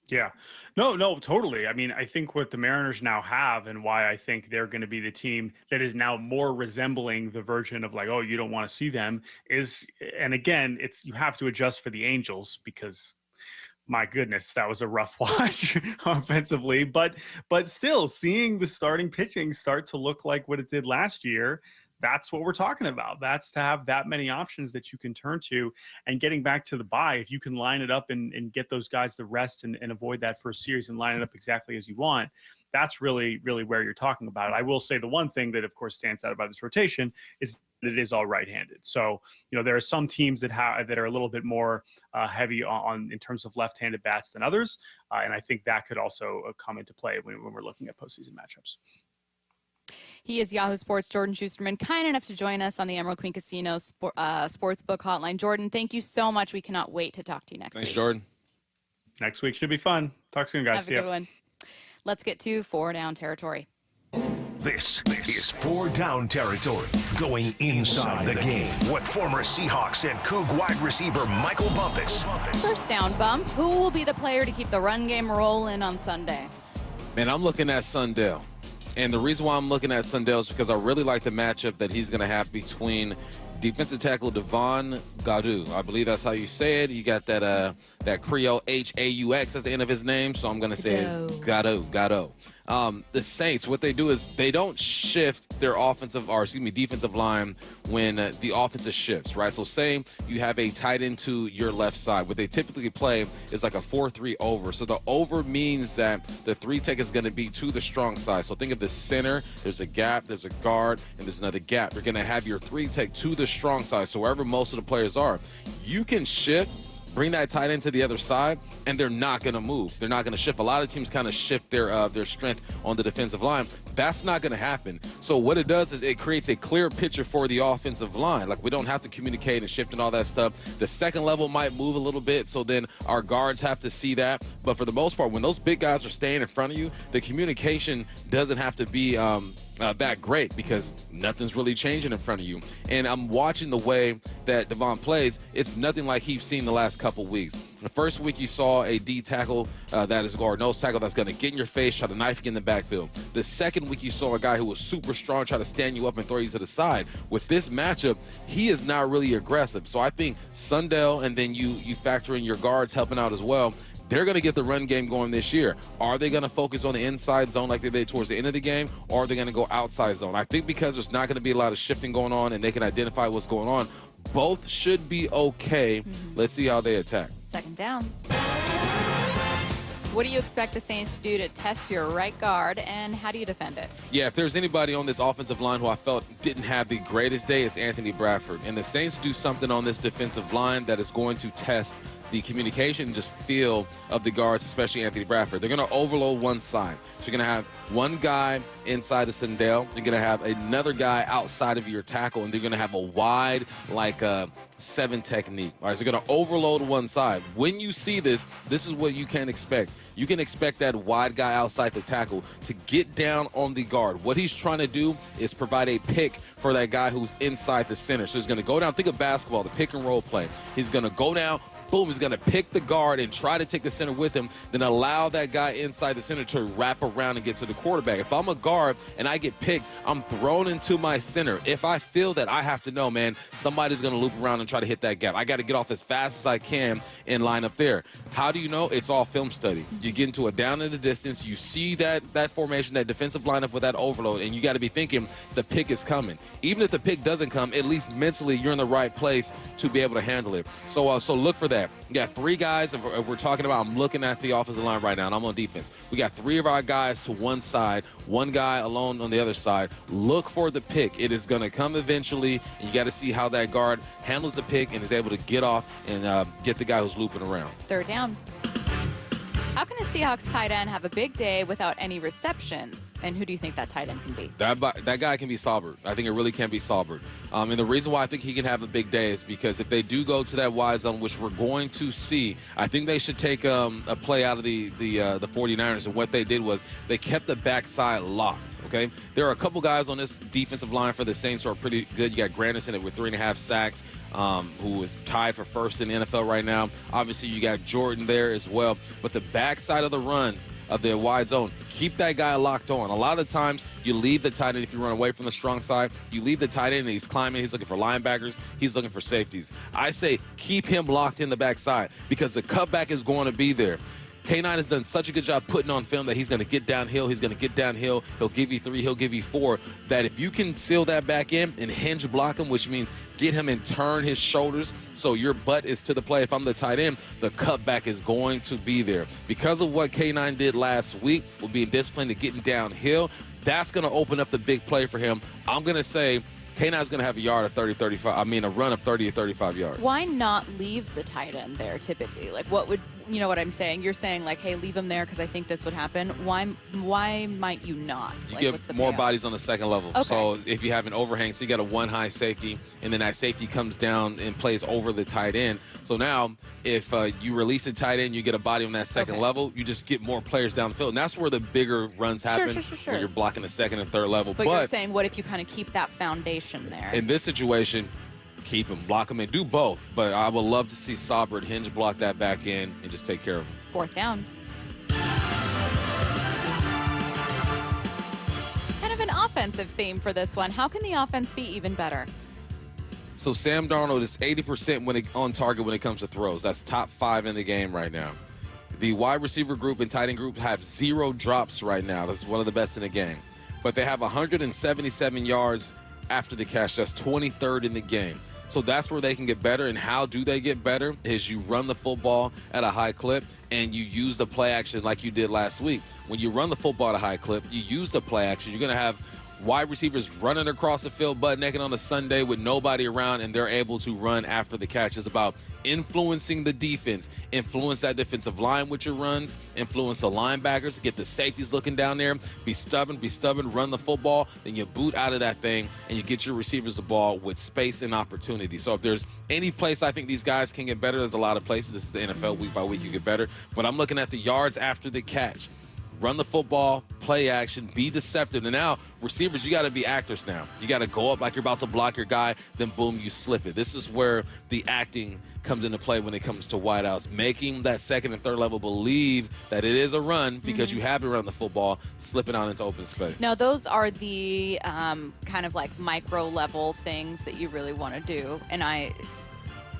Yeah, no, totally. I mean, I think what the Mariners now have and why I think they're going to be the team that is now more resembling the version of oh, you don't want to see them is, and again, you have to adjust for the Angels because my goodness, that was a rough watch offensively, but still seeing the starting pitching start to look like what it did last year. That's what we're talking about. That's to have that many options that you can turn to. And getting back to the bye, if you can line it up and get those guys the rest and avoid that first series and line it up exactly as you want, that's really, really where you're talking about it. I will say the one thing that, of course, stands out about this rotation is that it is all right-handed. So, there are some teams that are a little bit more heavy in terms of left-handed bats than others. And I think that could also come into play when we're looking at postseason matchups. He is Yahoo Sports' Jordan Shusterman, kind enough to join us on the Emerald Queen Casino Sportsbook Hotline. Jordan, thank you so much. We cannot wait to talk to you next week. Thanks, Jordan. Next week should be fun. Talk soon, guys. Have a good one. Let's get to 4 Down territory. This is 4 Down territory, going inside the game with former Seahawks and Coug wide receiver Michael Bumpus. First down, Bump. Who will be the player to keep the run game rolling on Sunday? Man, I'm looking at Sundell. And the reason why I'm looking at Sundell is because I really like the matchup that he's going to have between defensive tackle Devon Gadu. I believe that's how you say it. You got that Creole H-A-U-X at the end of his name, so I'm going to say it's Gado. The Saints, what they do is they don't shift their defensive line when the offensive shifts, right? So say you have a tight end to your left side. What they typically play is like a 4-3 over. So the over means that the 3-tech is going to be to the strong side. So think of the center. There's a gap, there's a guard, and there's another gap. You're going to have your 3-tech to the strong side. So wherever most of the players are, you can shift, bring that tight end to the other side, and they're not going to move. They're not going to shift. A lot of teams kind of shift their strength on the defensive line. That's not going to happen. So what it does is it creates a clear picture for the offensive line. Like, we don't have to communicate and shift and all that stuff. The second level might move a little bit, so then our guards have to see that. But for the most part, when those big guys are staying in front of you, the communication doesn't have to be that great because nothing's really changing in front of you. And I'm watching the way that Devon plays. It's nothing like he's seen the last couple weeks. The first week you saw a D tackle or nose tackle that's going to get in your face, try to knife you in the backfield. The second week you saw a guy who was super strong, try to stand you up and throw you to the side. With this matchup, he is not really aggressive. So I think Sundell, and then you factor in your guards helping out as well, they're going to get the run game going this year. Are they going to focus on the inside zone like they did towards the end of the game, or are they going to go outside zone? I think because there's not going to be a lot of shifting going on and they can identify what's going on, both should be okay. Let's see how they attack. Second down. What do you expect the Saints to do to test your right guard, and how do you defend it? Yeah, if there's anybody on this offensive line who I felt didn't have the greatest day, it's Anthony Bradford. And the Saints do something on this defensive line that is going to test the communication and just feel of the guards, especially Anthony Bradford. They're going to overload one side. So you're going to have one guy inside the Sundell. You're going to have another guy outside of your tackle, and they're going to have a wide, like a 7 technique. All right, so you're going to overload one side. When you see this, this is what you can expect. You can expect that wide guy outside the tackle to get down on the guard. What he's trying to do is provide a pick for that guy who's inside the center. So he's going to go down. Think of basketball, the pick and roll play. He's going to go down. Boom, he's going to pick the guard and try to take the center with him, then allow that guy inside the center to wrap around and get to the quarterback. If I'm a guard and I get picked, I'm thrown into my center. If I feel that, I have to know, man, somebody's going to loop around and try to hit that gap. I got to get off as fast as I can and line up there. How do you know? It's all film study. You get into a down in the distance, you see that formation, that defensive lineup with that overload, and you got to be thinking the pick is coming. Even if the pick doesn't come, at least mentally you're in the right place to be able to handle it. So look for that. We got 3 guys, if we're talking about, I'm looking at the offensive line right now, and I'm on defense. We got 3 of our guys to one side, 1 guy alone on the other side. Look for the pick. It is going to come eventually, and you got to see how that guard handles the pick and is able to get off and get the guy who's looping around. Third down. How can a Seahawks tight end have a big day without any receptions? And who do you think that tight end can be? That guy can be Saubert. I think it really can be Saubert. And the reason why I think he can have a big day is because if they do go to that wide zone, which we're going to see, I think they should take a play out of the 49ers. And what they did was they kept the backside locked, okay? There are a couple guys on this defensive line for the Saints who are pretty good. You got Granderson with 3.5 sacks, who is tied for first in the NFL right now. Obviously, you got Jordan there as well. But the backside of the run of the wide zone, keep that guy locked on. A lot of times you leave the tight end if you run away from the strong side. You leave the tight end and he's climbing. He's looking for linebackers. He's looking for safeties. I say keep him locked in the backside because the cutback is going to be there. K9 has done such a good job putting on film that he's going to get downhill. He's going to get downhill. He'll give you 3. He'll give you 4. That if you can seal that back in and hinge block him, which means get him and turn his shoulders so your butt is to the play. If I'm the tight end, the cutback is going to be there. Because of what K9 did last week with being disciplined to getting downhill, that's going to open up the big play for him. I'm going to say K9's going to have a run of 30 to 35 yards. Why not leave the tight end there typically? Like, what would, you know what I'm saying? You're saying, like, hey, leave him there because I think this would happen. Why might you not? You get more bodies on the second level. Okay. So if you have an overhang, so you got a 1 high safety, and then that safety comes down and plays over the tight end. So now if you release the tight end, you get a body on that second level, you just get more players down the field. And that's where the bigger runs happen, sure. When you're blocking the second and third level. But you're saying, what if you kind of keep that foundation there? In this situation, keep him, block him, and do both. But I would love to see Saubert hinge block that back in and just take care of him. Fourth down. offensive theme for this one. How can the offense be even better? So Sam Darnold is 80% on target when it comes to throws. That's top 5 in the game right now. The wide receiver group and tight end group have 0 drops right now. That's one of the best in the game. But they have 177 yards after the catch. That's 23rd in the game. So that's where they can get better. And how do they get better? Is you run the football at a high clip and you use the play action like you did last week. When you run the football at a high clip, you use the play action. You're going to have wide receivers running across the field butt naked on a Sunday with nobody around, and they're able to run after the catch. It's about influencing the defense, influence that defensive line with your runs, influence the linebackers, get the safeties looking down there, be stubborn, run the football, then you boot out of that thing, and you get your receivers the ball with space and opportunity. So if there's any place I think these guys can get better, there's a lot of places. This is the NFL, week by week you get better. But I'm looking at the yards after the catch. Run the football, play action, be deceptive. And now, receivers, you got to be actors now. You got to go up like you're about to block your guy, then boom, you slip it. This is where the acting comes into play when it comes to wideouts, making that second and third level believe that it is a run because you have been running the football, slipping out into open space. Now, those are the kind of like micro level things that you really want to do. And I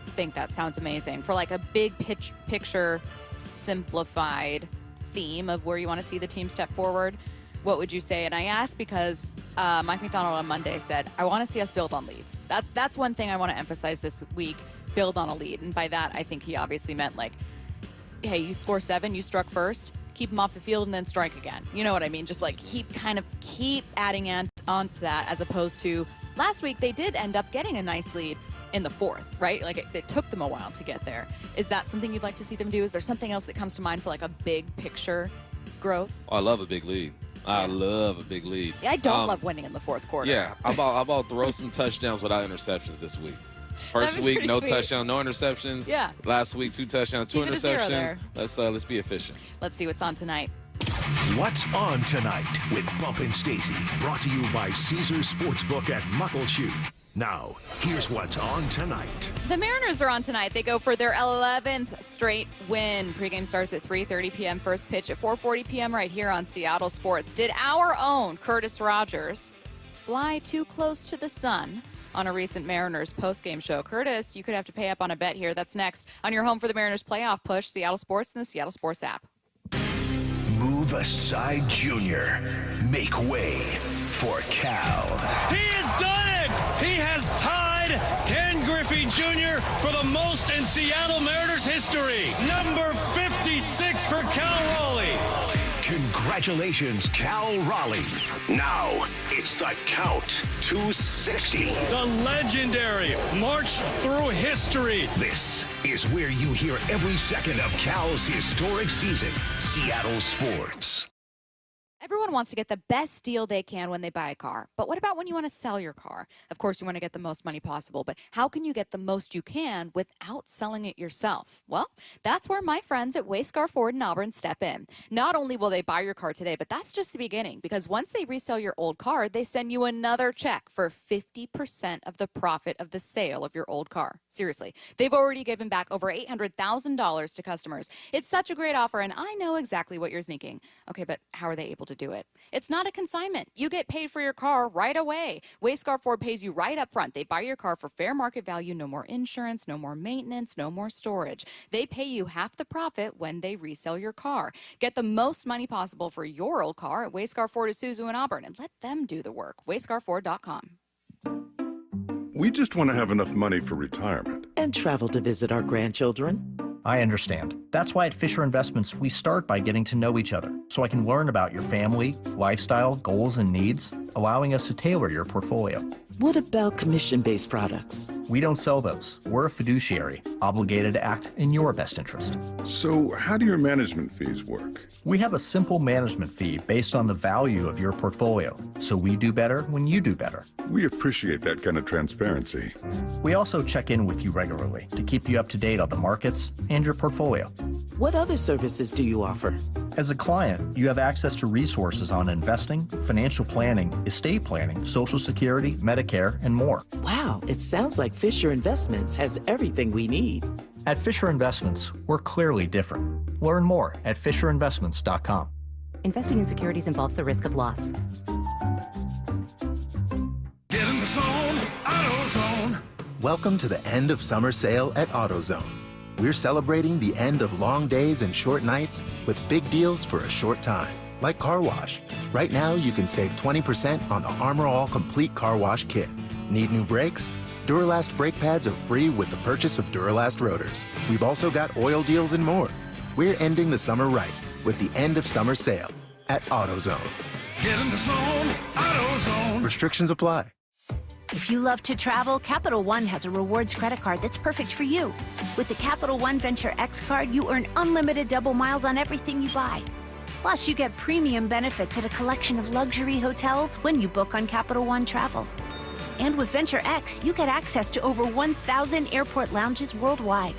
think that sounds amazing. For like a big picture, simplified theme of where you want to see the team step forward, what would you say? And I asked because Mike Macdonald on Monday said, I want to see us build on leads. That's one thing I want to emphasize this week, build on a lead. And by that, I think he obviously meant like, hey, you score 7, you struck first, keep them off the field and then strike again. You know what I mean? Just like keep adding on to that, as opposed to last week they did end up getting a nice lead in the 4th, right? Like it took them a while to get there. Is that something you'd like to see them do? Is there something else that comes to mind for like a big picture growth? Oh, I love a big lead. I love a big lead. Yeah, I don't love winning in the 4th quarter. Yeah, how about throw some touchdowns without interceptions this week? First week, no touchdown, no interceptions. Yeah. Last week, 2 touchdowns, 2 interceptions. Let's be efficient. Let's see what's on tonight. What's on tonight with Bump and Stacy, brought to you by Caesars Sportsbook at Muckleshoot. Now, here's what's on tonight. The Mariners are on tonight. They go for their 11th straight win. Pregame starts at 3:30 p.m. First pitch at 4:40 p.m. right here on Seattle Sports. Did our own Curtis Rogers fly too close to the sun on a recent Mariners postgame show? Curtis, you could have to pay up on a bet here. That's next on your home for the Mariners playoff push, Seattle Sports and the Seattle Sports app. Move aside, Junior. Make way for Cal. He has done it! He has tied Ken Griffey Jr. for the most in Seattle Mariners history. Number 56 for Cal Raleigh. Congratulations, Cal Raleigh. Now, it's the Count 260. The legendary march through history. This is where you hear every second of Cal's historic season. Seattle Sports. Everyone wants to get the best deal they can when they buy a car. But what about when you want to sell your car? Of course, you want to get the most money possible, but how can you get the most you can without selling it yourself? Well, that's where my friends at Wayscar Ford in Auburn step in. Not only will they buy your car today, but that's just the beginning, because once they resell your old car, they send you another check for 50% of the profit of the sale of your old car. Seriously, they've already given back over $800,000 to customers. It's such a great offer, and I know exactly what you're thinking. Okay, but how are they able to do it? It's not a consignment. You get paid for your car right away. Wayscar Ford pays you right up front. They buy your car for fair market value, no more insurance, no more maintenance, no more storage. They pay you half the profit when they resell your car. Get the most money possible for your old car at Wayscar Ford Isuzu in Auburn and let them do the work. WayscarFord.com. We just want to have enough money for retirement. And travel to visit our grandchildren. I understand. That's why at Fisher Investments, we start by getting to know each other, so I can learn about your family, lifestyle, goals, and needs, allowing us to tailor your portfolio. What about commission-based products? We don't sell those. We're a fiduciary, obligated to act in your best interest. So how do your management fees work? We have a simple management fee based on the value of your portfolio, so we do better when you do better. We appreciate that kind of transparency. We also check in with you regularly to keep you up to date on the markets and your portfolio. What other services do you offer? As a client, you have access to resources on investing, financial planning, estate planning, Social Security, Medicare, and more. Wow, it sounds like Fisher Investments has everything we need. At Fisher Investments, we're clearly different. Learn more at FisherInvestments.com. Investing in securities involves the risk of loss. Welcome to the end of summer sale at AutoZone. We're celebrating the end of long days and short nights with big deals for a short time, like car wash. Right now, you can save 20% on the Armor All Complete Car Wash Kit. Need new brakes? Duralast brake pads are free with the purchase of Duralast rotors. We've also got oil deals and more. We're ending the summer right with the end of summer sale at AutoZone. Get in the zone, AutoZone. Restrictions apply. If you love to travel, Capital One has a rewards credit card that's perfect for you. With the Capital One Venture X card, you earn unlimited double miles on everything you buy. Plus, you get premium benefits at a collection of luxury hotels when you book on Capital One Travel. And with Venture X, you get access to over 1,000 airport lounges worldwide.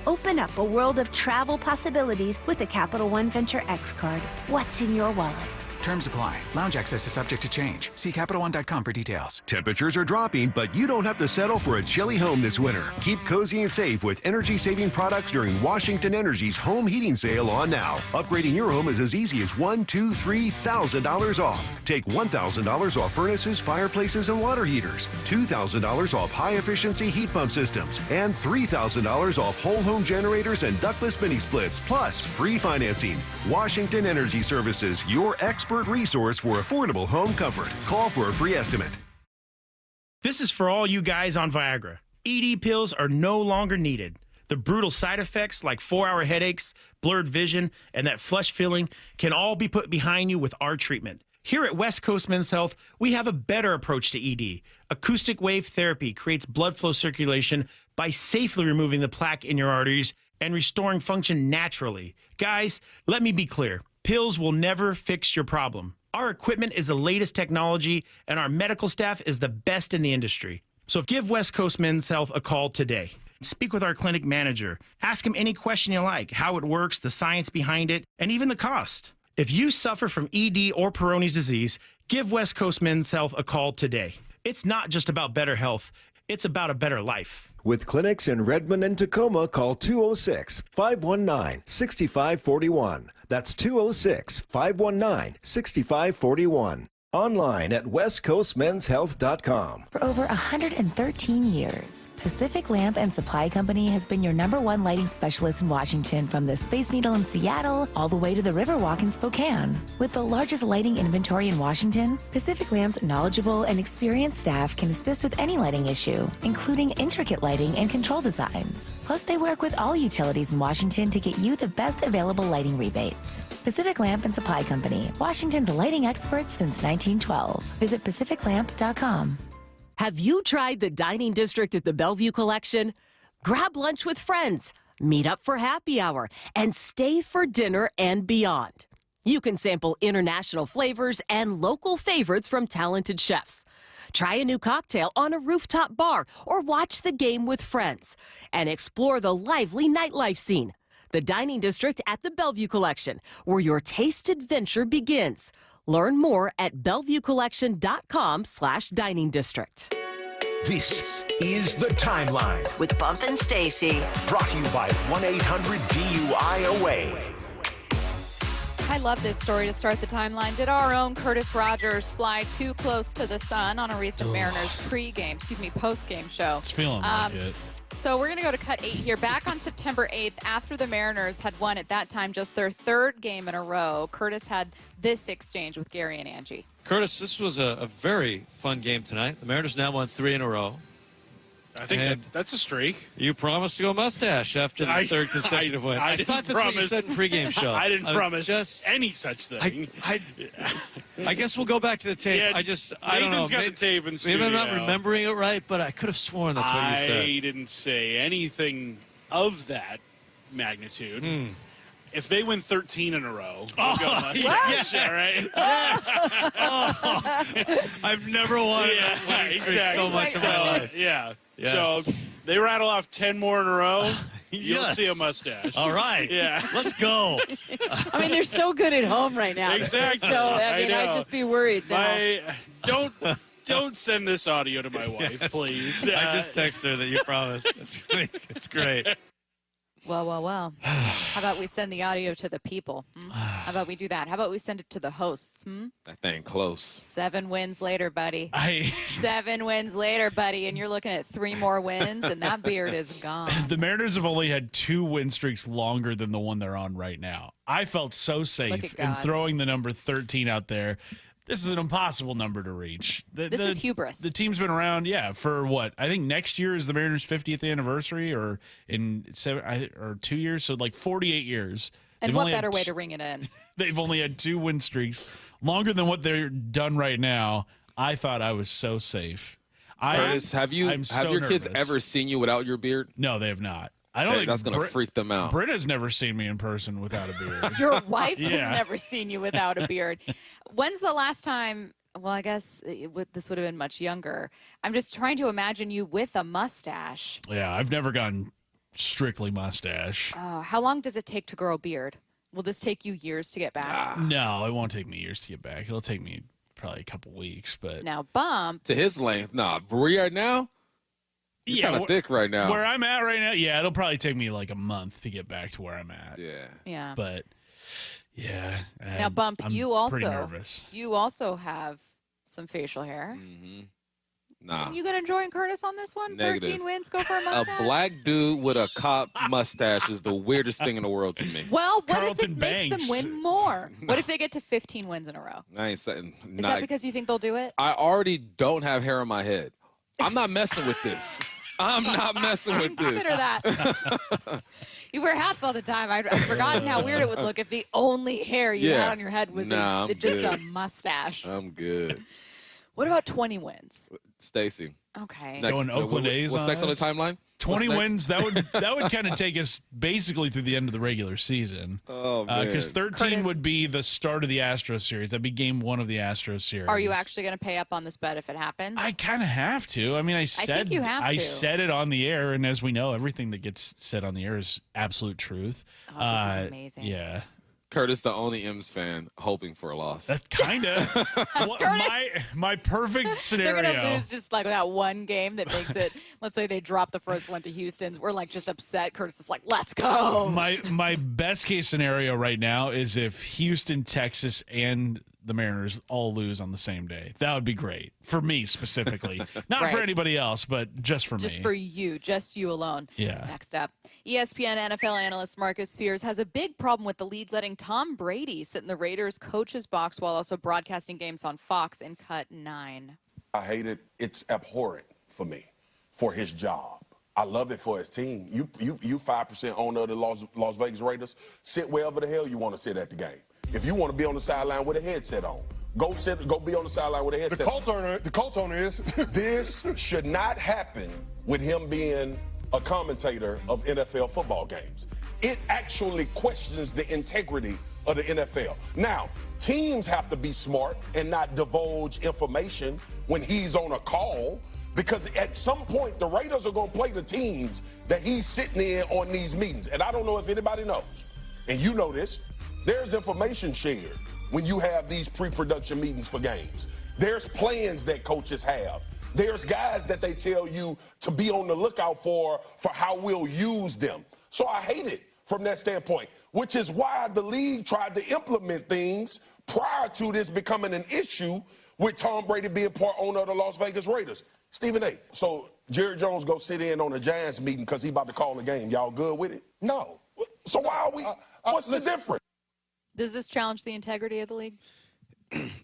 Open up a world of travel possibilities with the Capital One Venture X card. What's in your wallet? Terms apply. Lounge access is subject to change. See CapitalOne.com for details. Temperatures are dropping, but you don't have to settle for a chilly home this winter. Keep cozy and safe with energy-saving products during Washington Energy's home heating sale on now. Upgrading your home is as easy as $1,000, $2,000, $3,000 off. Take $1,000 off furnaces, fireplaces, and water heaters. $2,000 off high-efficiency heat pump systems. And $3,000 off whole home generators and ductless mini splits. Plus, free financing. Washington Energy Services, your expert resource for affordable home comfort. Call for a free estimate. This is for all you guys on Viagra. ED pills are no longer needed. The brutal side effects like 4-hour headaches, blurred vision, and that flush feeling can all be put behind you with our treatment. Here at West Coast Men's Health, we have a better approach to ED. Acoustic wave therapy creates blood flow circulation by safely removing the plaque in your arteries and restoring function naturally. Guys, let me be clear. Pills will never fix your problem. Our equipment is the latest technology, and our medical staff is the best in the industry. So give West Coast Men's Health a call today. Speak with our clinic manager. Ask him any question you like, how it works, the science behind it, and even the cost. If you suffer from ED or Peyronie's disease, give West Coast Men's Health a call today. It's not just about better health. It's about a better life. With clinics in Redmond and Tacoma, call 206-519-6541. That's 206-519-6541. Online at westcoastmenshealth.com. For over 113 years, Pacific Lamp and Supply Company has been your #1 lighting specialist in Washington, from the Space Needle in Seattle all the way to the Riverwalk in Spokane. With the largest lighting inventory in Washington, Pacific Lamp's knowledgeable and experienced staff can assist with any lighting issue, including intricate lighting and control designs. Plus, they work with all utilities in Washington to get you the best available lighting rebates. Pacific Lamp and Supply Company, Washington's lighting experts since 1912. Visit pacificlamp.com. Have you tried the dining district at the Bellevue Collection? Grab lunch with friends, meet up for happy hour, and stay for dinner and beyond. You can sample international flavors and local favorites from talented chefs. Try a new cocktail on a rooftop bar or watch the game with friends. And explore the lively nightlife scene. The Dining District at the Bellevue Collection, where your taste adventure begins. Learn more at BellevueCollection.com/dining district. This is The Timeline with Bump and Stacy. Brought to you by 1-800-DUI-AWAY. I love this story to start the timeline. Did our own Curtis Rogers fly too close to the sun on a recent Mariners post-game show? It's feeling like it. So we're going to go to cut 8 here. Back on September 8th, after the Mariners had won at that time just their 3rd game in a row, Curtis had this exchange with Gary and Angie. Curtis, this was a very fun game tonight. The Mariners now won 3 in a row. I think that's a streak. You promised to go mustache after the 3rd consecutive win. I thought that's what you said in pregame show. I didn't promise any such thing. I guess we'll go back to the tape. Yeah, I don't know. Nathan's got the tape in studio. Maybe I'm not remembering it right, but I could have sworn that's what you said. I didn't say anything of that magnitude. If they win 13 in a row, we'll go mustache, all right? Yes. I've never wanted that winning streak so much in my life. Yeah. Yes. So they rattle off 10 more in a row, you'll see a mustache. All right. Yeah. Let's go. I mean, they're so good at home right now. Exactly. So, I'd just be worried now. Don't send this audio to my wife, please. I just texted her that you promised. It's great. Well. How about we send the audio to the people? How about we do that? How about we send it to the hosts? That thing close. 7 wins later, buddy. 7 wins later, buddy, and you're looking at 3 more wins, and that beard is gone. The Mariners have only had 2 win streaks longer than the one they're on right now. I felt so safe in throwing the number 13 out there. This is an impossible number to reach. This is hubris. The team's been around, for what? I think next year is the Mariners' 50th anniversary, or in 2 years, so like 48 years. And what better way to ring it in? They've only had 2 win streaks, longer than what they're done right now. I thought I was so safe. Curtis, have your kids ever seen you without your beard? No, they have not. I don't think that's going to freak them out. Britta's never seen me in person without a beard. Your wife has never seen you without a beard. When's the last time? Well, I guess this would have been much younger. I'm just trying to imagine you with a mustache. Yeah, I've never gone strictly mustache. How long does it take to grow a beard? Will this take you years to get back? No, it won't take me years to get back. It'll take me probably a couple weeks. But now, Bump. To his length, right now? You're kind of thick right now. Where I'm at right now, it'll probably take me like a month to get back to where I'm at. Yeah. But now, Bump, I'm you also pretty nervous. You also have some facial hair. Nah. You gonna join Curtis on this one? Negative. 13 wins, go for a mustache. A black dude with a cop mustache is the weirdest thing in the world to me. Well, what if it makes them win more? What if they get to 15 wins in a row? I ain't saying. Is that because you think they'll do it? I already don't have hair on my head. I'm not messing with this. I'm not messing with this. Consider that. You wear hats all the time. I'd forgotten how weird it would look if the only hair you had on your head was just a mustache. I'm good. What about 20 wins? Stacy. Okay. Going Oakland A's. What's next on the timeline? 20 wins. That would kind of take us basically through the end of the regular season. Oh man. Because 13 would be the start of the Astros series. That'd be game 1 of the Astros series. Are you actually going to pay up on this bet if it happens? I kind of have to. I mean, I think you have to. I said it on the air, and as we know, everything that gets said on the air is absolute truth. Oh, this is amazing. Yeah. Curtis, the only M's fan, hoping for a loss. That's kind of my perfect scenario. They're gonna lose just like that one game that makes it. Let's say they drop the first one to Houston's. We're like just upset. Curtis is like, "Let's go." My best case scenario right now is if Houston, Texas, and the Mariners all lose on the same day. That would be great for me specifically, not for anybody else, but just for me. Just for you, just you alone. Yeah. Next up, ESPN NFL analyst Marcus Spears has a big problem with the league letting Tom Brady sit in the Raiders coach's box while also broadcasting games on Fox in Cut 9. I hate it. It's abhorrent for me, for his job. I love it for his team. You 5% owner of the Las Vegas Raiders. Sit wherever the hell you want to sit at the game. If you want to be on the sideline with a headset on, go be on the sideline with a headset on. The Colts owner is. This should not happen with him being a commentator of NFL football games. It actually questions the integrity of the NFL. Now, teams have to be smart and not divulge information when he's on a call, because at some point the Raiders are going to play the teams that he's sitting in on these meetings. And I don't know if anybody knows, and you know this, there's information shared when you have these pre-production meetings for games. There's plans that coaches have. There's guys that they tell you to be on the lookout for how we'll use them. So I hate it from that standpoint, which is why the league tried to implement things prior to this becoming an issue with Tom Brady being part owner of the Las Vegas Raiders. Stephen A. So Jerry Jones go sit in on a Giants meeting because he about to call the game. Y'all good with it? No. So why are we? What's the difference? Does this challenge the integrity of the league?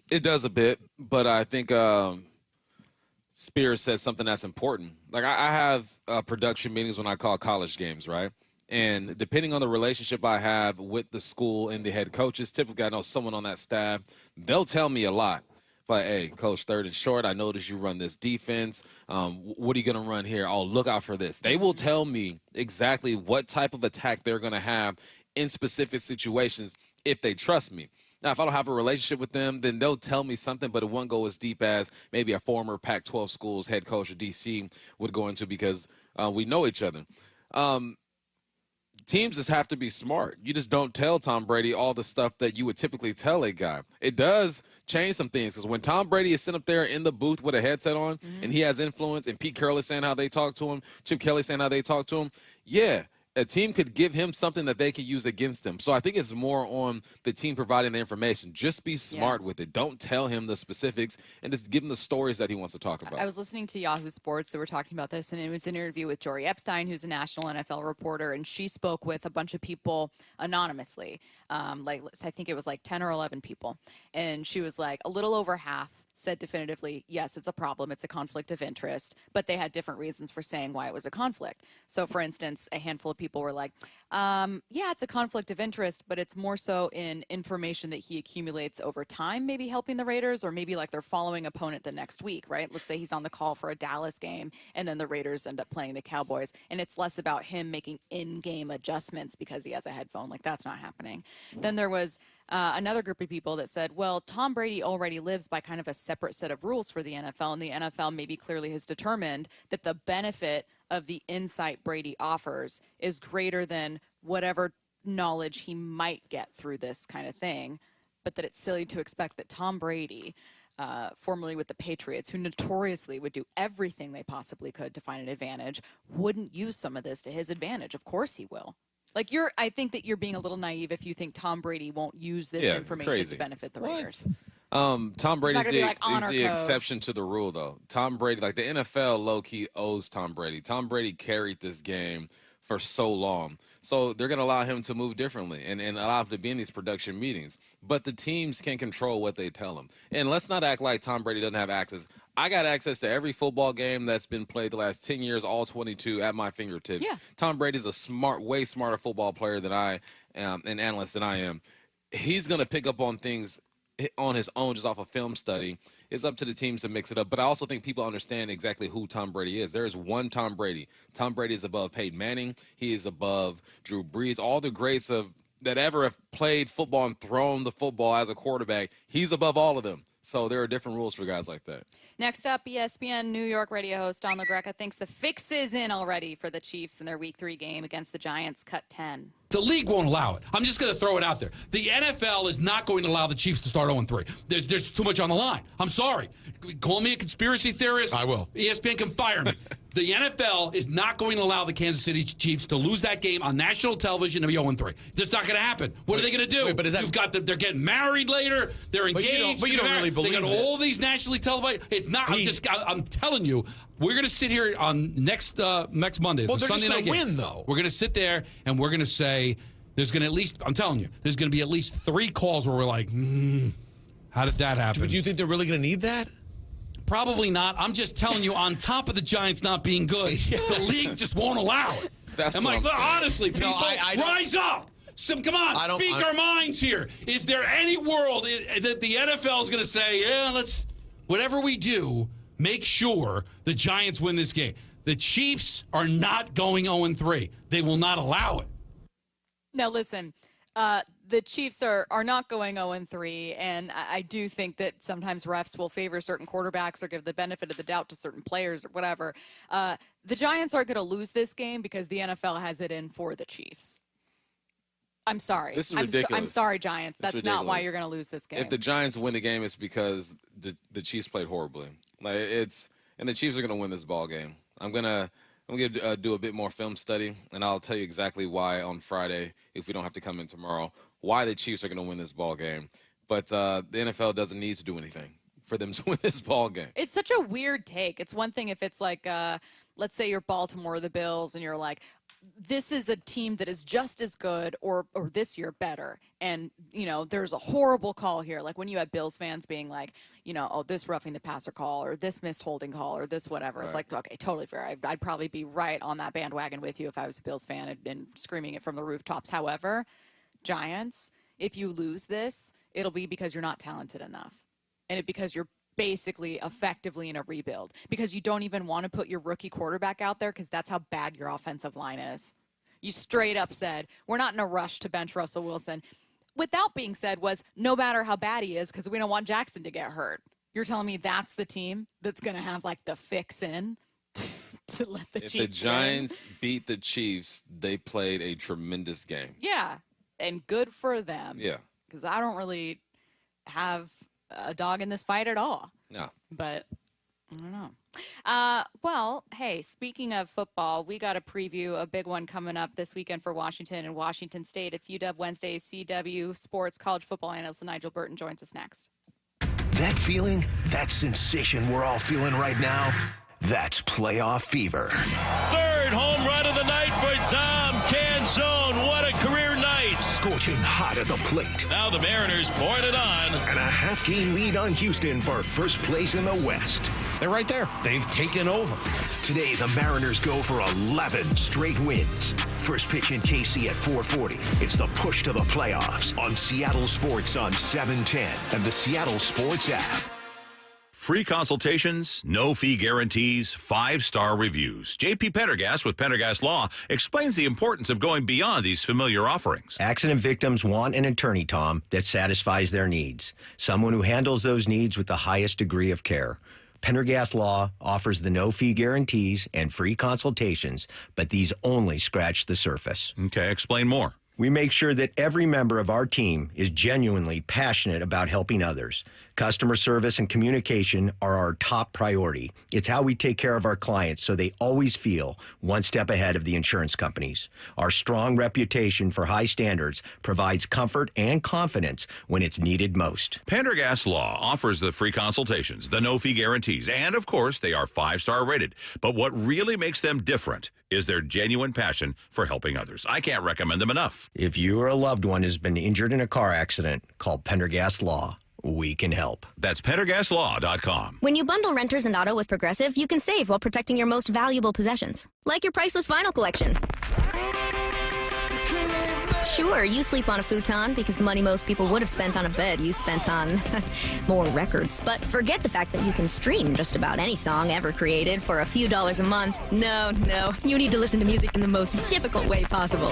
It does a bit, but I think Spears says something that's important. Like I have production meetings when I call college games, right? And depending on the relationship I have with the school and the head coaches, typically I know someone on that staff, they'll tell me a lot. Like, hey, coach, 3rd and short, I noticed you run this defense. What are you going to run here? Oh, look out for this. They will tell me exactly what type of attack they're going to have in specific situations if they trust me. Now, if I don't have a relationship with them, then they'll tell me something, but it won't go as deep as maybe a former Pac-12 school's head coach or DC would go into, because we know each other. Teams just have to be smart. You just don't tell Tom Brady all the stuff that you would typically tell a guy. It does change some things, because when Tom Brady is sitting up there in the booth with a headset on and he has influence, and Pete Carroll is saying how they talk to him, Chip Kelly saying how they talk to him, yeah, a team could give him something that they could use against him. So I think it's more on the team providing the information. Just be smart with it. Don't tell him the specifics, and just give him the stories that he wants to talk about. I was listening to Yahoo Sports, so we're talking about this, and it was an interview with Jory Epstein, who's a national NFL reporter, and she spoke with a bunch of people anonymously. I think it was like 10 or 11 people. And she was like, a little over half said definitively, yes, it's a problem. It's a conflict of interest, but they had different reasons for saying why it was a conflict. So for instance, a handful of people were like, yeah, it's a conflict of interest, but it's more so in information that he accumulates over time, maybe helping the Raiders, or maybe like they're following opponent the next week, right? Let's say he's on the call for a Dallas game and then the Raiders end up playing the Cowboys, and it's less about him making in-game adjustments because he has a headphone. Like, that's not happening. Then there was another group of people that said, well, Tom Brady already lives by kind of a separate set of rules for the NFL, and the NFL maybe clearly has determined that the benefit of the insight Brady offers is greater than whatever knowledge he might get through this kind of thing, but that it's silly to expect that Tom Brady, formerly with the Patriots, who notoriously would do everything they possibly could to find an advantage, wouldn't use some of this to his advantage. Of course he will. Like, I think that you're being a little naive if you think Tom Brady won't use this information to benefit the Raiders. Tom Brady's the code. exception to the rule, though. Tom Brady, like the NFL, low-key owes Tom Brady. Tom Brady carried this game for so long. So they're going to allow him to move differently and allow him to be in these production meetings. But the teams can control what they tell him. And let's not act like Tom Brady doesn't have access. I got access to every football game that's been played the last 10 years, all 22, at my fingertips. Yeah. Tom Brady's a way smarter football player than I am, an analyst than I am. He's going to pick up on things on his own just off a film study. It's up to the teams to mix it up. But I also think people understand exactly who Tom Brady is. There is one Tom Brady. Tom Brady is above Peyton Manning. He is above Drew Brees. All the greats that ever have played football and thrown the football as a quarterback, he's above all of them. So there are different rules for guys like that. Next up, ESPN New York radio host Don LaGreca thinks the fix is in already for the Chiefs in their Week 3 game against the Giants, cut 10. The league won't allow it. I'm just going to throw it out there. The NFL is not going to allow the Chiefs to start 0-3. There's too much on the line. I'm sorry. Call me a conspiracy theorist. I will. ESPN can fire me. The NFL is not going to allow the Kansas City Chiefs to lose that game on national television and be 0-3. That's not going to happen. What are they going to do? But is that... You've got them. They're getting married later. They're engaged. But you don't really believe They got all these nationally televised. It's not. I'm telling you. We're going to sit here on next Monday. Well, they're Sunday just going to win, though. We're going to sit there and we're going to say there's going to I'm telling you, there's going to be at least 3 calls where we're like, how did that happen? But do you think they're really going to need that? Probably not. I'm just telling you, on top of the Giants not being good, the league just won't allow it. That's I'm like, look, honestly, people, rise up. Come on, speak our minds here. Is there any world that the NFL is going to say, let's, whatever we do, make sure the Giants win this game? The Chiefs are not going 0-3. They will not allow it. Now, listen, the Chiefs are not going 0-3, and I do think that sometimes refs will favor certain quarterbacks or give the benefit of the doubt to certain players or whatever. The Giants are going to lose this game because the NFL has it in for the Chiefs. I'm sorry. This is ridiculous. I'm sorry, Giants. That's not why you're going to lose this game. If the Giants win the game, it's because the Chiefs played horribly. And the Chiefs are going to win this ball game. I'm gonna do a bit more film study, and I'll tell you exactly why on Friday, if we don't have to come in tomorrow, why the Chiefs are going to win this ball game. But the NFL doesn't need to do anything for them to win this ball game. It's such a weird take. It's one thing if it's like, let's say you're Baltimore or the Bills, and you're like, this is a team that is just as good or this year better. And, there's a horrible call here. Like when you had Bills fans being like, this roughing the passer call or this missed holding call or this whatever. Right. It's like, okay, totally fair. I'd probably be right on that bandwagon with you if I was a Bills fan and screaming it from the rooftops. However, Giants, if you lose this, it'll be because you're not talented enough. And because you're basically effectively in a rebuild because you don't even want to put your rookie quarterback out there because that's how bad your offensive line is. You straight up said, we're not in a rush to bench Russell Wilson. Without being said was, no matter how bad he is, because we don't want Jackson to get hurt. You're telling me that's the team that's going to have like the fix in to let the Chiefs win? If the Giants beat the Chiefs, they played a tremendous game. Yeah, and good for them. Yeah. Because I don't really have a dog in this fight at all. No. But I don't know. Well, hey, speaking of football, we got a preview, a big one coming up this weekend for Washington and Washington State. It's UW Wednesday, CW Sports college football analyst Nigel Burton joins us next. That feeling, that sensation we're all feeling right now, that's playoff fever. Third home run of the night for Dom Canzone. What a career night. Scorching hot at the plate. Now the Mariners pouring it on. And a half-game lead on Houston for first place in the West. They're right there. They've taken over. Today, the Mariners go for 11 straight wins. First pitch in KC at 4:40. It's the push to the playoffs on Seattle Sports on 710 and the Seattle Sports app. Free consultations, no fee guarantees, 5-star reviews. J.P. Pendergast with Pendergast Law explains the importance of going beyond these familiar offerings. Accident victims want an attorney, Tom, that satisfies their needs. Someone who handles those needs with the highest degree of care. Pendergast Law offers the no-fee guarantees and free consultations, but these only scratch the surface. Okay, explain more. We make sure that every member of our team is genuinely passionate about helping others. Customer service and communication are our top priority. It's how we take care of our clients so they always feel one step ahead of the insurance companies. Our strong reputation for high standards provides comfort and confidence when it's needed most. Pendergast Law offers the free consultations, the no-fee guarantees, and of course, they are 5-star rated. But what really makes them different is their genuine passion for helping others. I can't recommend them enough. If you or a loved one has been injured in a car accident, call Pendergast Law. We can help. That's PendergastLaw.com. When you bundle renters and auto with Progressive, you can save while protecting your most valuable possessions, like your priceless vinyl collection. Sure, you sleep on a futon because the money most people would have spent on a bed you spent on more records. But forget the fact that you can stream just about any song ever created for a few dollars a month. No, you need to listen to music in the most difficult way possible.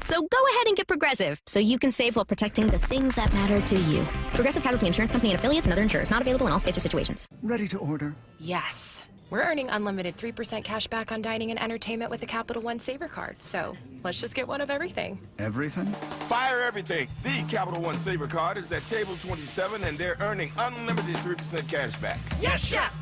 So go ahead and get Progressive so you can save while protecting the things that matter to you. Progressive Casualty Insurance Company and affiliates and other insurers. Not available in all states or situations. Ready to order? Yes. We're earning unlimited 3% cash back on dining and entertainment with a Capital One Saver card. So let's just get one of everything. Everything? Fire everything. The Capital One Saver card is at table 27 and they're earning unlimited 3% cash back. Yes, Chef!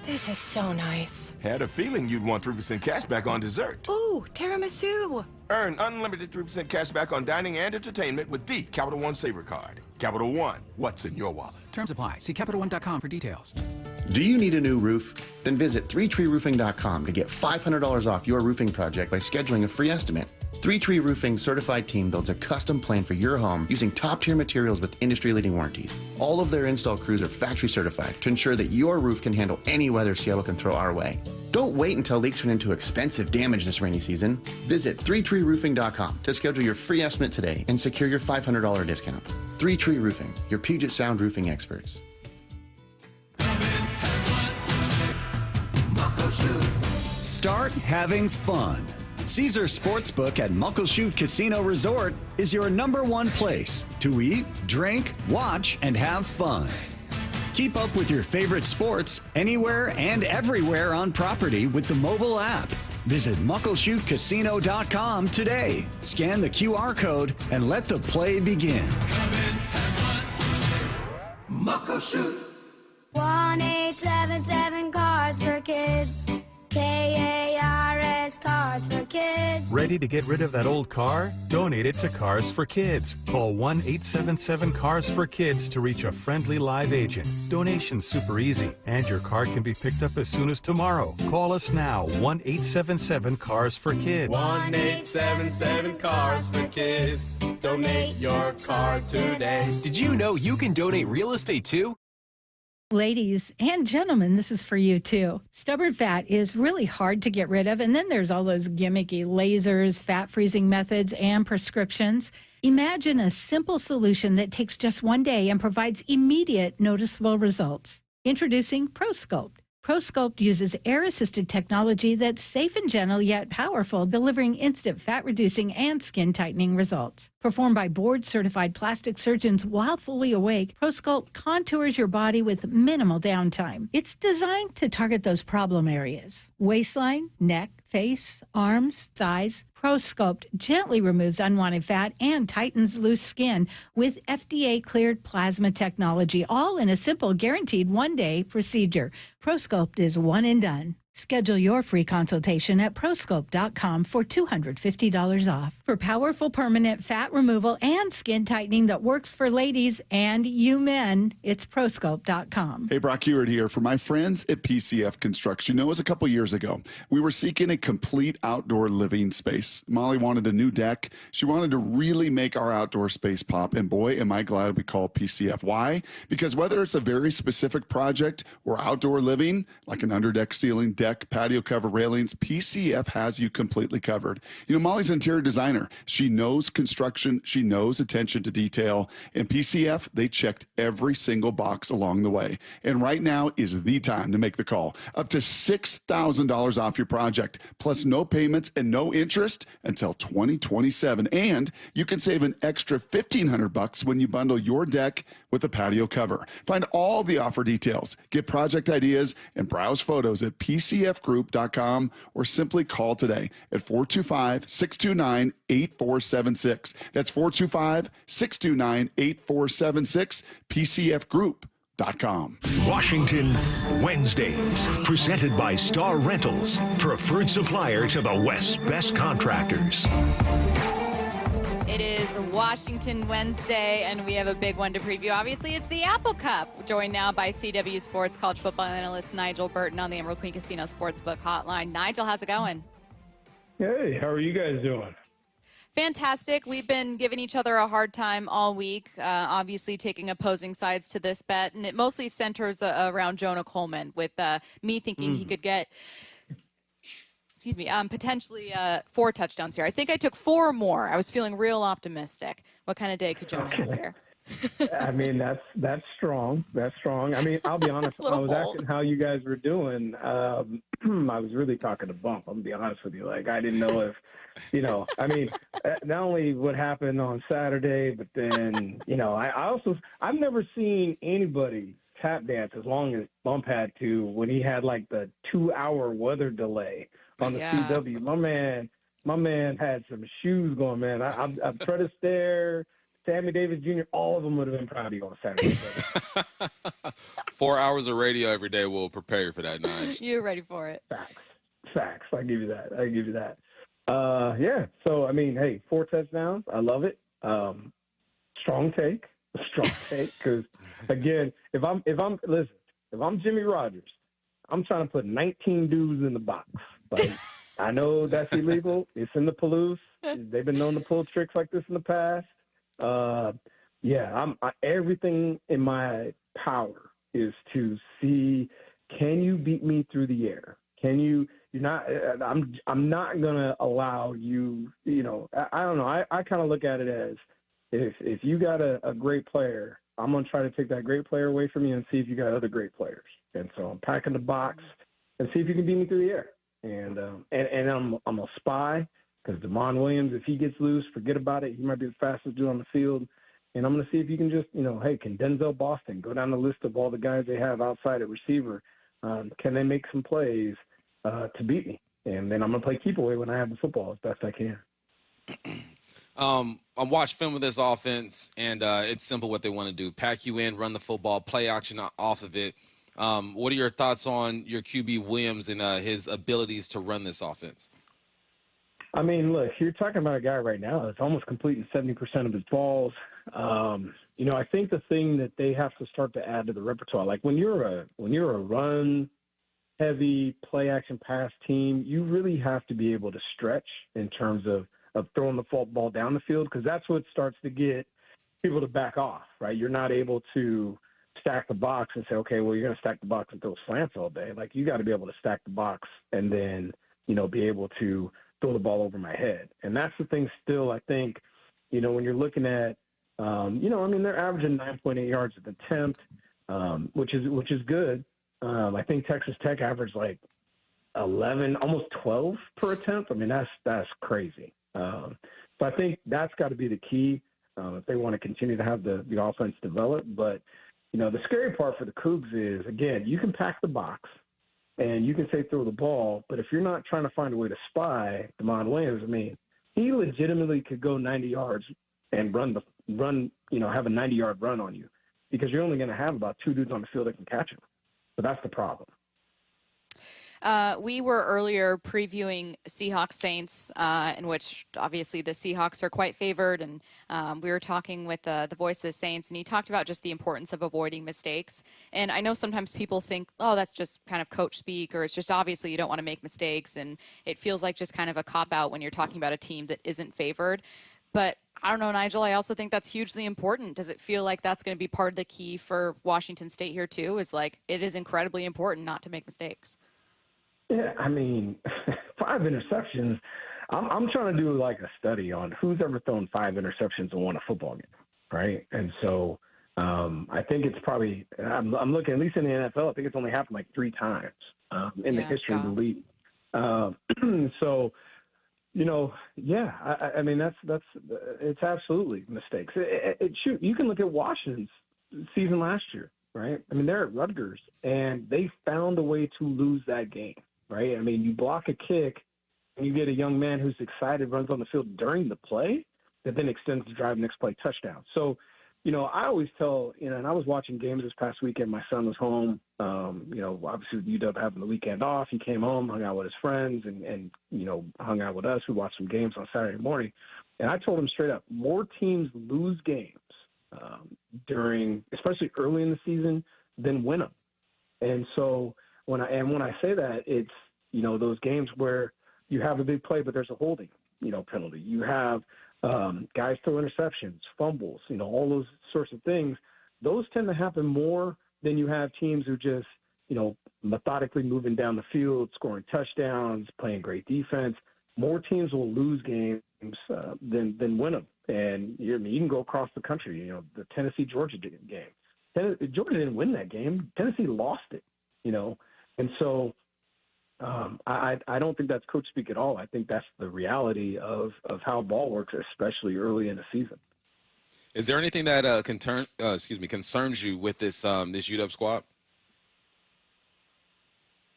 This is so nice. Had a feeling you'd want 3% cash back on dessert. Ooh, tiramisu. Earn unlimited 3% cash back on dining and entertainment with the Capital One Saver card. Capital One, what's in your wallet? Terms apply. See CapitalOne.com for details. Do you need a new roof? Then visit 3treeroofing.com to get $500 off your roofing project by scheduling a free estimate. 3Tree Roofing's certified team builds a custom plan for your home using top-tier materials with industry-leading warranties. All of their install crews are factory certified to ensure that your roof can handle any weather Seattle can throw our way. Don't wait until leaks turn into expensive damage this rainy season. Visit 3treeroofing.com to schedule your free estimate today and secure your $500 discount. 3Tree Roofing, your Puget Sound roofing experts. Start having fun. Caesar Sportsbook at Muckleshoot Casino Resort is your #1 place to eat, drink, watch, and have fun. Keep up with your favorite sports anywhere and everywhere on property with the mobile app. Visit muckleshootcasino.com today. Scan the QR code and let the play begin. Muckleshoot. 1-877 Cards for Kids. KARS Cards for Kids. Ready to get rid of that old car? Donate it to Cars for Kids. Call 1-877 Cars for Kids to reach a friendly live agent. Donation's super easy, and your car can be picked up as soon as tomorrow. Call us now, 1-877 Cars for Kids. 1-877 Cars for Kids. Donate your car today. Did you know you can donate real estate too? Ladies and gentlemen, this is for you too. Stubborn fat is really hard to get rid of, and then there's all those gimmicky lasers, fat freezing methods, and prescriptions. Imagine a simple solution that takes just one day and provides immediate noticeable results. Introducing ProSculpt. ProSculpt uses air-assisted technology that's safe and gentle yet powerful, delivering instant fat-reducing and skin-tightening results. Performed by board-certified plastic surgeons while fully awake, ProSculpt contours your body with minimal downtime. It's designed to target those problem areas: waistline, neck, face, arms, thighs. ProSculpt gently removes unwanted fat and tightens loose skin with FDA-cleared plasma technology, all in a simple, guaranteed one-day procedure. ProSculpt is one and done. Schedule your free consultation at prosculpt.com for $250 off. For powerful permanent fat removal and skin tightening that works for ladies and you men, it's prosculpt.com. Hey, Brock Ewart here. For my friends at PCF Construction, it was a couple years ago. We were seeking a complete outdoor living space. Molly wanted a new deck. She wanted to really make our outdoor space pop, and boy, am I glad we called PCF. Why? Because whether it's a very specific project or outdoor living, like an underdeck ceiling, deck, patio cover, railings, PCF has you completely covered. You know, Molly's an interior designer. She knows construction. She knows attention to detail. And PCF, they checked every single box along the way. And right now is the time to make the call. Up to $6,000 off your project, plus no payments and no interest until 2027. And you can save an extra $1,500 when you bundle your deck with a patio cover. Find all the offer details, get project ideas, and browse photos at PCFgroup.com or simply call today at 425-629-8476. That's 425-629-8476, PCFgroup.com. Washington Wednesdays, presented by Star Rentals, preferred supplier to the West's best contractors. It is Washington Wednesday, and we have a big one to preview. Obviously, it's the Apple Cup, joined now by CW Sports college football analyst Nigel Burton on the Emerald Queen Casino Sportsbook Hotline. Nigel, how's it going? Hey, how are you guys doing? Fantastic. We've been giving each other a hard time all week, obviously taking opposing sides to this bet, and it mostly centers around Jonah Coleman, with me thinking he could get potentially 4 touchdowns here. I think I took 4 or more. I was feeling real optimistic. What kind of day could Jonah have here? I mean, that's strong. That's strong. I mean, I'll be honest. I was asking how you guys were doing. I was really talking to Bump. I'm going to be honest with you. Like, I didn't know if, I mean, not only what happened on Saturday, but then, I've never seen anybody tap dance as long as Bump had to when he had like the 2-hour weather delay on the CW. My man had some shoes going, man. I'm Fred Astaire, Sammy Davis Jr., all of them would have been proud of you on Saturday. 4 hours of radio every day will prepare you for that, Nige. You're ready for it. Facts. I give you that. Yeah. So, I mean, hey, 4 touchdowns. I love it. Strong take. Because, again, if I'm Jimmy Rogers, I'm trying to put 19 dudes in the box. Like, I know that's illegal. It's in the Palouse. They've been known to pull tricks like this in the past. Everything in my power is to see, can you beat me through the air? I'm not gonna allow you. I don't know. I kind of look at it as if you got a great player, I'm gonna try to take that great player away from you and see if you got other great players. And so I'm packing the box and see if you can beat me through the air. And I'm a spy. Because Damon Williams, if he gets loose, forget about it. He might be the fastest dude on the field. And I'm going to see if you can just, can Denzel Boston go down the list of all the guys they have outside at receiver? Can they make some plays to beat me? And then I'm going to play keep away when I have the football as best I can. I watched film of this offense, and it's simple what they want to do. Pack you in, run the football, play action off of it. What are your thoughts on your QB Williams and his abilities to run this offense? I mean, look, you're talking about a guy right now that's almost completing 70% of his balls. I think the thing that they have to start to add to the repertoire, like when you're a run-heavy play-action pass team, you really have to be able to stretch in terms of throwing the ball down the field, because that's what starts to get people to back off, right? You're not able to stack the box and say, okay, well, you're going to stack the box and throw slants all day. Like, you got to be able to stack the box and then, be able to throw the ball over my head. And that's the thing still, I think, when you're looking at, they're averaging 9.8 yards at the attempt, which is good. I think Texas Tech averaged like 11, almost 12 per attempt. I mean, that's crazy. So I think that's got to be the key if they want to continue to have the offense develop. But, the scary part for the Cougs is, again, you can pack the box And you can say throw the ball, but if you're not trying to find a way to spy DeMond Williams, I mean, he legitimately could go 90 yards and have a 90-yard run on you because you're only going to have about 2 dudes on the field that can catch him. So that's the problem. We were earlier previewing Seahawks Saints, in which obviously the Seahawks are quite favored. And we were talking with the voice of the Saints, and he talked about just the importance of avoiding mistakes. And I know sometimes people think, oh, that's just kind of coach speak, or it's just obviously you don't want to make mistakes. And it feels like just kind of a cop-out when you're talking about a team that isn't favored. But I don't know, Nigel, I also think that's hugely important. Does it feel like that's going to be part of the key for Washington State here too, is like it is incredibly important not to make mistakes? Yeah, I mean, 5 interceptions. I'm trying to do like a study on who's ever thrown 5 interceptions and won a football game, right? And so I think it's probably I'm looking, at least in the NFL, I think it's only happened like 3 times in the history of the league. So, I mean that's it's absolutely mistakes. Shoot, you can look at Washington's season last year, right? I mean, they're at Rutgers and they found a way to lose that game. Right? I mean, you block a kick and you get a young man who's excited, runs on the field during the play that then extends the drive next play touchdown. So, I always tell, and I was watching games this past weekend. My son was home, obviously with UW having the weekend off. He came home, hung out with his friends and hung out with us. We watched some games on Saturday morning. And I told him straight up, more teams lose games especially early in the season, than win them. And so, when I say that, it's, those games where you have a big play, but there's a holding, penalty. You have guys throw interceptions, fumbles, all those sorts of things. Those tend to happen more than you have teams who just, methodically moving down the field, scoring touchdowns, playing great defense. More teams will lose games than win them. And you can go across the country, the Tennessee-Georgia game. Georgia didn't win that game. Tennessee lost it, And so I don't think that's coach speak at all. I think that's the reality of how ball works, especially early in the season. Is there anything that concerns you with this UW squad?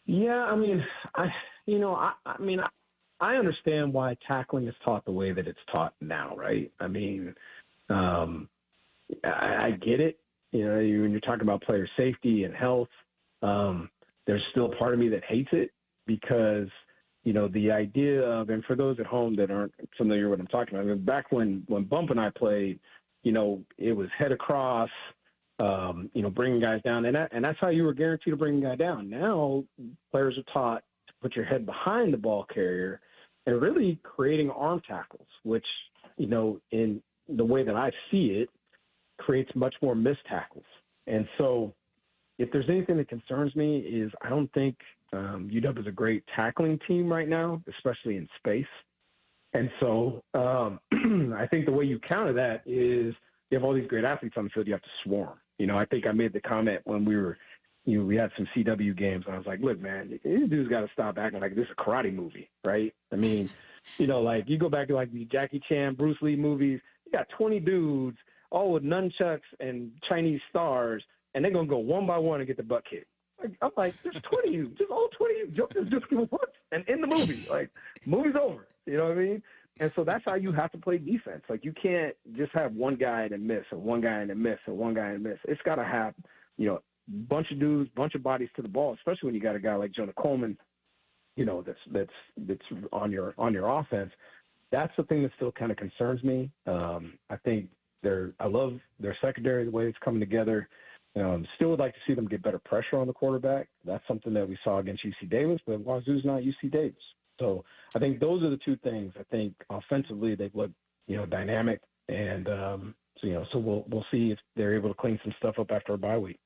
Yeah, I mean, I understand why tackling is taught the way that it's taught now, right? I mean, I get it. When you're talking about player safety and health, there's still a part of me that hates it because, the idea of, and for those at home that aren't familiar with what I'm talking about, I mean, back when Bump and I played, it was head across, bringing guys down. And that's how you were guaranteed to bring a guy down. Now players are taught to put your head behind the ball carrier and really creating arm tackles, which, in the way that I see it, creates much more missed tackles. And so if there's anything that concerns me is I don't think UW is a great tackling team right now, especially in space. And so I think the way you counter that is you have all these great athletes on the field, you have to swarm. I think I made the comment when we were, we had some CW games, and I was like, look, man, these dudes got to stop acting like this is a karate movie, right? I mean, like you go back to like the Jackie Chan, Bruce Lee movies, you got 20 dudes all with nunchucks and Chinese stars, and they're going to go one by one and get the butt kicked. I'm like, there's 20 of you. Just all 20 of you. Just once. And in the movie, like, movie's over. You know what I mean? And so that's how you have to play defense. Like, you can't just have one guy and a miss or one guy and a miss or one guy and a miss. It's got to have, bunch of dudes, bunch of bodies to the ball, especially when you got a guy like Jonah Coleman, that's on your offense. That's the thing that still kind of concerns me. I think I love their secondary, the way it's coming together. Still would like to see them get better pressure on the quarterback. That's something that we saw against UC Davis, but Wazoo's not UC Davis. So I think those are the two things. I think offensively they've looked, dynamic, and so we'll see if they're able to clean some stuff up after a bye week.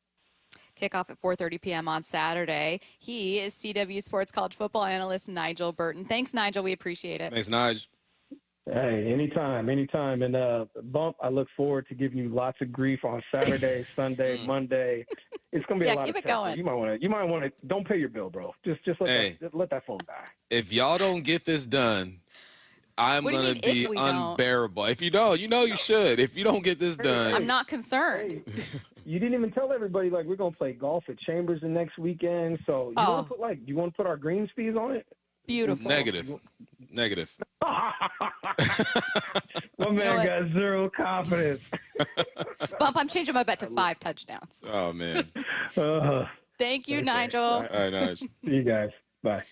Kickoff at 4:30 p.m. on Saturday. He is CW Sports college football analyst Nigel Burton. Thanks, Nigel. We appreciate it. Thanks, Nigel. Hey, anytime. And Bump, I look forward to giving you lots of grief on Saturday, Sunday, Monday. It's gonna be a lot of keep it going. You might want to. Don't pay your bill, bro. Just let that phone die. If y'all don't get this done, I'm going to be unbearable. If you don't, you should. If you don't get this done. I'm not concerned. You didn't even tell everybody, like, we're going to play golf at Chambers the next weekend. So you want to put our greens fees on it? Beautiful. Negative. My man got zero confidence. Bump, I'm changing my bet to 5 touchdowns. Oh, man. Thank you, Nigel. All right, Nigel. See you guys. Bye.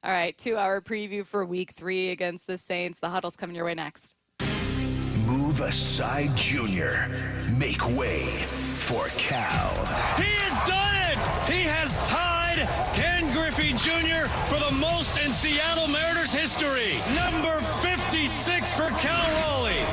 All right, 2-hour preview for Week 3 against the Saints. The Huddle's coming your way next. Move aside, Junior. Make way for Cal. He has done it! He has tied Ken Griffey Jr. for the most in Seattle Mariners history. Number 56 for Cal Raleigh.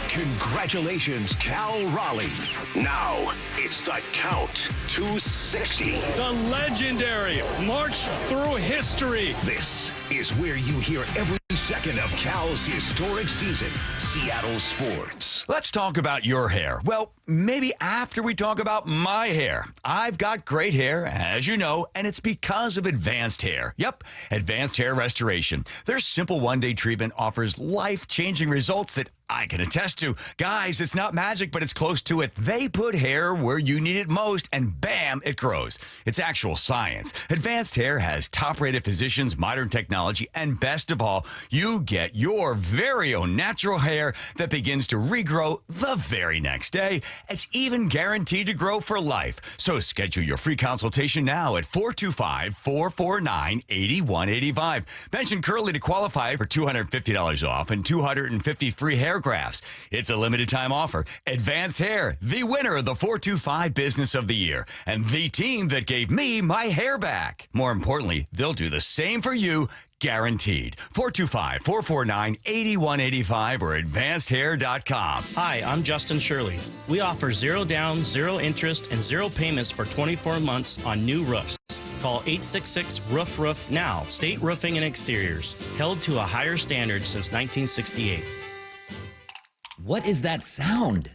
Congratulations, Cal Raleigh. Now, it's the count to 60. The legendary march through history. This is where you hear every second of Cal's historic season. Seattle Sports. Let's talk about your hair. Well, maybe after we talk about my hair. I've got great hair, as you know, and it's because of Advanced Hair. Yep, Advanced Hair Restoration. Their simple one-day treatment offers life-changing results that I can attest to. Guys, it's not magic, but it's close to it. They put hair where you need it most, and bam, it grows. It's actual science. Advanced Hair has top-rated physicians, modern technology, and best of all, you get your very own natural hair that begins to regrow the very next day. It's even guaranteed to grow for life. So schedule your free consultation now at 425-449-8185. Mention Curly to qualify for $250 off and 250 free hair grafts. It's a limited time offer. Advanced Hair, the winner of the 425 Business of the Year, and the team that gave me my hair back. More importantly, they'll do the same for you, guaranteed. 425-449-8185 or advancedhair.com. Hi, I'm Justin Shirley. We offer 0 down, 0 interest, and 0 payments for 24 months on new roofs. Call 866-ROOF-ROOF now. State Roofing and Exteriors. Held to a higher standard since 1968. What is that sound?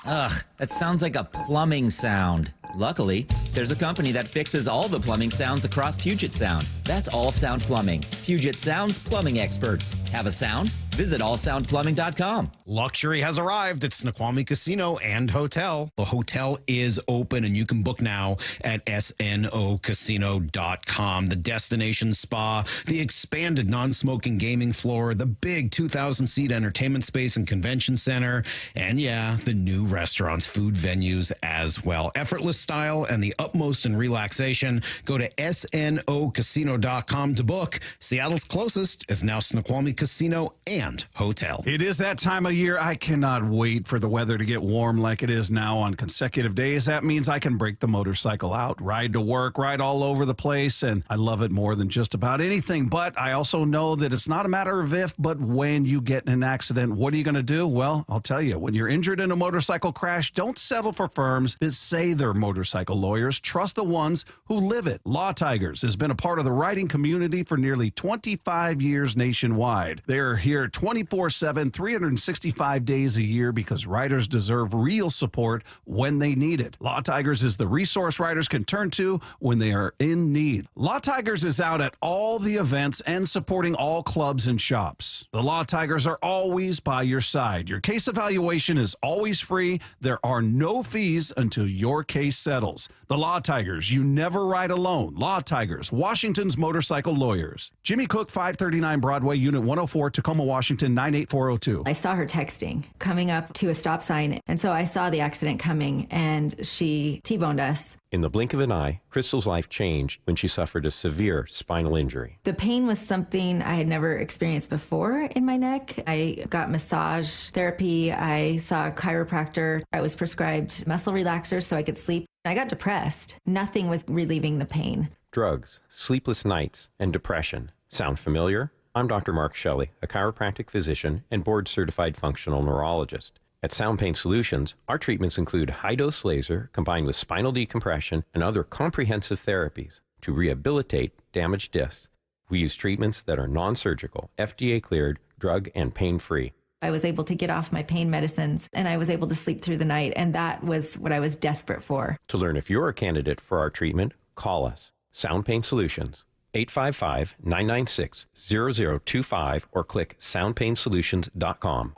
Ugh, that sounds like a plumbing sound. Luckily, there's a company that fixes all the plumbing sounds across Puget Sound. That's All Sound Plumbing. Puget Sound's plumbing experts. Have a sound? Visit allsoundplumbing.com. Luxury has arrived at Snoqualmie Casino and Hotel. The hotel is open and you can book now at snocasino.com. The destination spa, the expanded non-smoking gaming floor, the big 2,000-seat entertainment space and convention center, and yeah, the new restaurants, food venues as well. Effortless style and the utmost in relaxation. Go to snocasino.com to book. Seattle's closest is now Snoqualmie Casino and Hotel. It is that time of year. I cannot wait for the weather to get warm like it is now on consecutive days. That means I can break the motorcycle out, ride to work, ride all over the place, and I love it more than just about anything. But I also know that it's not a matter of if, but when you get in an accident, what are you going to do? Well, I'll tell you, when you're injured in a motorcycle crash, don't settle for firms that say they're motorcycle lawyers. Trust the ones who live it. Law Tigers has been a part of the writing community for nearly 25 years nationwide. They're here 24/7, 365 days a year because writers deserve real support when they need it. Law Tigers is the resource writers can turn to when they are in need. Law Tigers is out at all the events and supporting all clubs and shops. The Law Tigers are always by your side. Your case evaluation is always free. There are no fees until your case settles. The Law Tigers, you never ride alone. Law Tigers, Washington's motorcycle lawyers. Jimmy Cook, 539 Broadway, Unit 104, Tacoma, Washington, 98402. I saw her texting, coming up to a stop sign, and so I saw the accident coming, and she T-boned us. In the blink of an eye, Crystal's life changed when she suffered a severe spinal injury. The pain was something I had never experienced before in my neck. I got massage therapy. I saw a chiropractor. I was prescribed muscle relaxers so I could sleep. I got depressed. Nothing was relieving the pain. Drugs, sleepless nights, and depression. Sound familiar? I'm Dr. Mark Shelley, a chiropractic physician and board-certified functional neurologist. At Sound Pain Solutions, our treatments include high-dose laser combined with spinal decompression and other comprehensive therapies to rehabilitate damaged discs. We use treatments that are non-surgical, FDA-cleared, drug and pain-free. I was able to get off my pain medicines, and I was able to sleep through the night, and that was what I was desperate for. To learn if you're a candidate for our treatment, call us. Sound Pain Solutions. 855-996-0025 or click soundpainsolutions.com.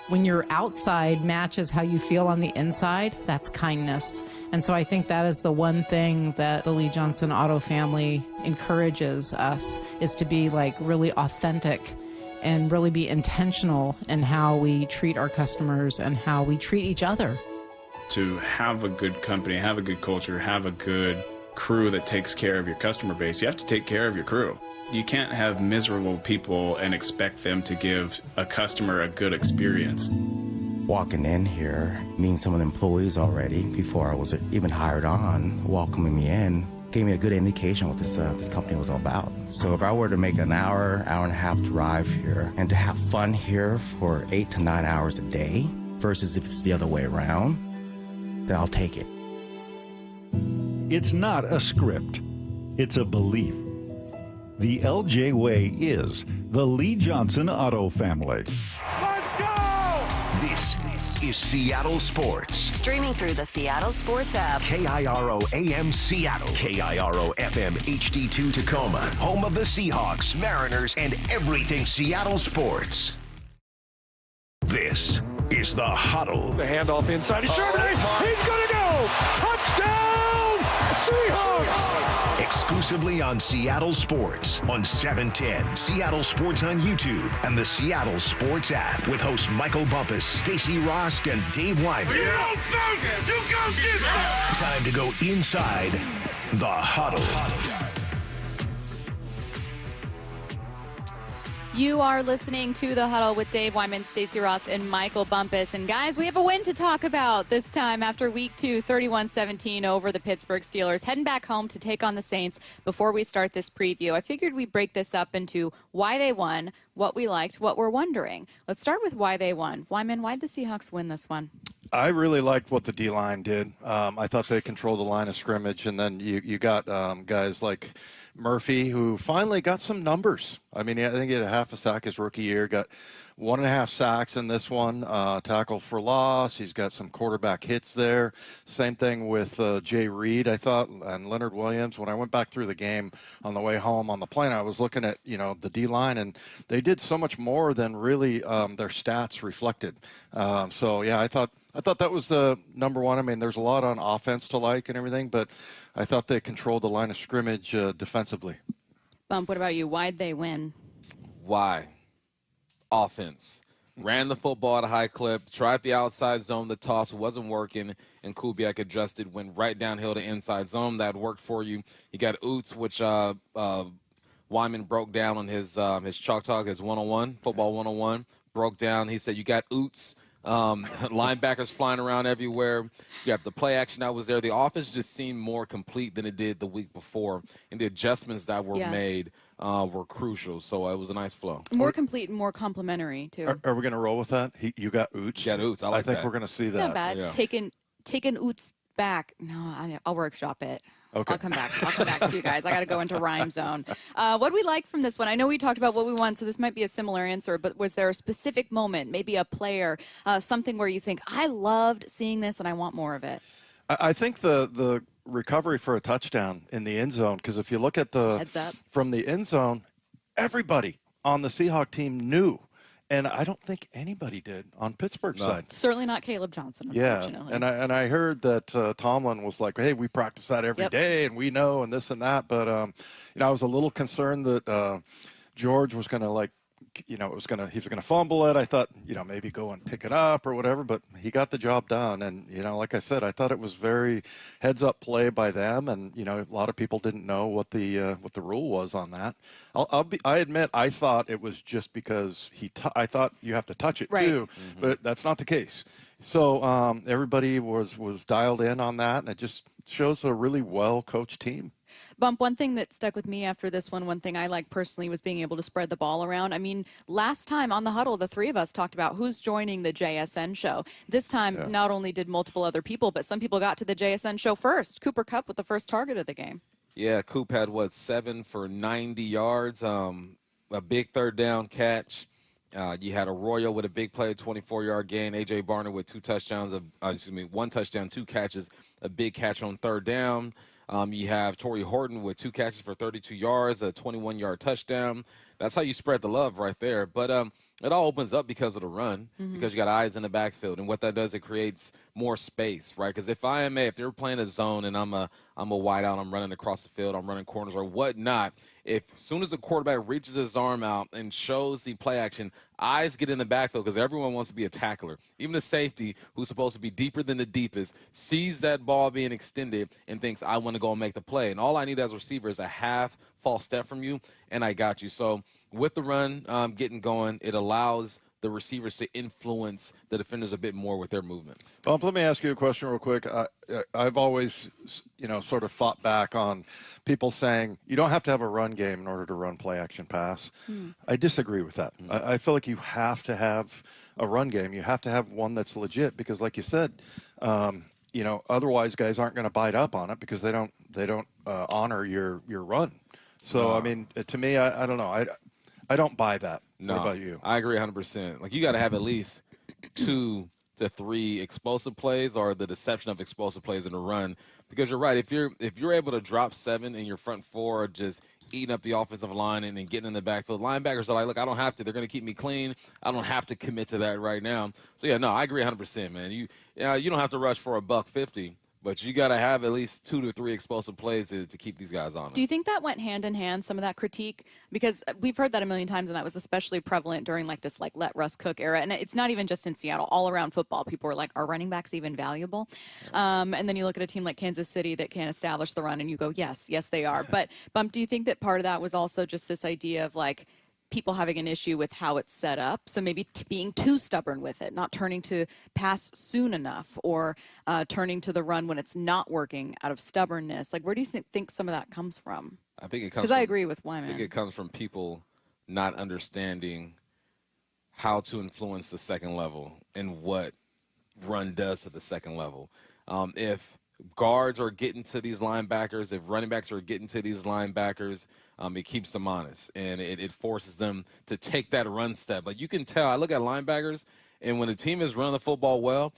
When your outside matches how you feel on the inside, that's kindness. And so I think that is the one thing that the Lee Johnson Auto family encourages us, is to be like really authentic and really be intentional in how we treat our customers and how we treat each other. To have a good company, have a good culture, have a good crew that takes care of your customer base, you have to take care of your crew. You can't have miserable people and expect them to give a customer a good experience. Walking in here, meeting some of the employees already before I was even hired on, welcoming me in, gave me a good indication what this company was all about. So if I were to make an hour and a half drive here and to have fun here for 8 to 9 hours a day versus if it's the other way around, then I'll take it. It's not a script. It's a belief. The LJ Way is the Lee Johnson Auto family. This is Seattle Sports. Streaming through the Seattle Sports app. KIRO AM Seattle. KIRO FM HD2 Tacoma. Home of the Seahawks, Mariners, and everything Seattle sports. This is The Huddle. The handoff inside. He's Shusterman. He's going to go. Touchdown, Seahawks. Exclusively on Seattle Sports on 710, Seattle Sports on YouTube, and the Seattle Sports app with hosts Michael Bumpus, Stacy Rost, and Dave Wyman. You don't think it. You go get it. Time to go inside The Huddle. You are listening to The Huddle with Dave Wyman, Stacy Rost, and Michael Bumpus. And guys, we have a win to talk about this time after week 2, 31-17 over the Pittsburgh Steelers. Heading back home to take on the Saints before we start this preview. I figured we'd break this up into why they won, what we liked, what we're wondering. Let's start with why they won. Wyman, why'd the Seahawks win this one? I really liked what the D-line did. I thought they controlled the line of scrimmage, and then you got guys like Murphy, who finally got some numbers. I mean, I think he had a half a sack his rookie year, got 1.5 sacks in this one, tackle for loss. He's got some quarterback hits there. Same thing with Jay Reed, I thought, and Leonard Williams. When I went back through the game on the way home on the plane, I was looking at, the D-line, and they did so much more than really their stats reflected. So, yeah, I thought that was number one. I mean, there's a lot on offense to like and everything, but I thought they controlled the line of scrimmage defensively. Bump, what about you? Why'd they win? Why? Offense. Ran the football at a high clip, tried the outside zone, the toss wasn't working, and Kubiak adjusted, went right downhill to inside zone. That worked for you. You got Oots, which Wyman broke down on his Chalk Talk, his 101, Football 101, broke down. He said, you got Oots. Linebackers flying around everywhere. You have the play action that was there. The offense just seemed more complete than it did the week before, and the adjustments that were made were crucial. So it was a nice flow. More complete and more complimentary too. Are we going to roll with that? You got Oots. Got Oots. I think we're going to see it's that. Not bad. Yeah. Taking Oots back. No, I'll workshop it. Okay. I'll come back to you guys. I got to go into rhyme zone. What do we like from this one? I know we talked about what we want, so this might be a similar answer, but was there a specific moment, maybe a player, something where you think, I loved seeing this and I want more of it? I think the recovery for a touchdown in the end zone, because if you look at from the end zone, everybody on the Seahawk team knew. And I don't think anybody did on Pittsburgh's side. Certainly not Caleb Johnson, unfortunately. Yeah, and I heard that Tomlin was like, hey, we practice that every day, and we know, and this and that. But, I was a little concerned that George was going to, he was going to fumble it. I thought, maybe go and pick it up or whatever, but he got the job done. And, like I said, I thought it was very heads-up play by them. And, a lot of people didn't know what the rule was on that. I admit I thought it was just because I thought you have to touch it too, but that's not the case. So everybody was dialed in on that, and it just shows a really well-coached team. Bump, one thing that stuck with me after this one thing I liked personally was being able to spread the ball around. I mean, last time on the huddle, the three of us talked about who's joining the JSN show. This time, not only did multiple other people, but some people got to the JSN show first. Cooper Kupp with the first target of the game. Yeah, Coop had, 7 for 90 yards, a big third down catch. You had Arroyo with a big play, 24-yard gain. A.J. Barner with 2 touchdowns, 1 touchdown, 2 catches, a big catch on third down. You have Torrey Horton with 2 catches for 32 yards, a 21-yard touchdown. That's how you spread the love right there. But it all opens up because of the run, because you got eyes in the backfield. And what that does, it creates more space, right? Because if they're playing a zone and I'm a wide out, I'm running across the field, I'm running corners or whatnot, as soon as the quarterback reaches his arm out and shows the play action, eyes get in the backfield because everyone wants to be a tackler. Even the safety, who's supposed to be deeper than the deepest, sees that ball being extended and thinks, I want to go and make the play. And all I need as a receiver is a half false step from you, and I got you. So with the run getting going, it allows the receivers to influence the defenders a bit more with their movements. Let me ask you a question real quick. I've always, sort of fought back on people saying you don't have to have a run game in order to run play action pass. I disagree with that. I feel like you have to have a run game. You have to have one that's legit because, like you said, otherwise guys aren't going to bite up on it because they don't honor your run. So I mean, to me, I don't know. I don't buy that. No, what about you? I agree 100%. Like, you got to have at least 2 to 3 explosive plays or the deception of explosive plays in the run. Because you're right, if you're able to drop 7 and your front 4 are just eating up the offensive line and then getting in the backfield, linebackers are like, look, I don't have to. They're going to keep me clean. I don't have to commit to that right now. So, yeah, no, I agree 100%, man. You don't have to rush for $150. But you got to have at least 2 to 3 explosive plays to keep these guys honest. Do you think that went hand in hand, some of that critique? Because we've heard that a million times, and that was especially prevalent during this let Russ cook era. And it's not even just in Seattle. All around football, people were like, are running backs even valuable? And then you look at a team like Kansas City that can't establish the run, and you go, yes, they are. But Bump, do you think that part of that was also just this idea of people having an issue with how it's set up, so maybe being too stubborn with it, not turning to pass soon enough, or turning to the run when it's not working out of stubbornness? Where do you think some of that comes from? I think it comes because I agree with Wyman. I think it comes from people not understanding how to influence the second level and what run does to the second level. If guards are getting to these linebackers, if running backs are getting to these linebackers, it keeps them honest, and it forces them to take that run step. You can tell, I look at linebackers, and when a team is running the football well,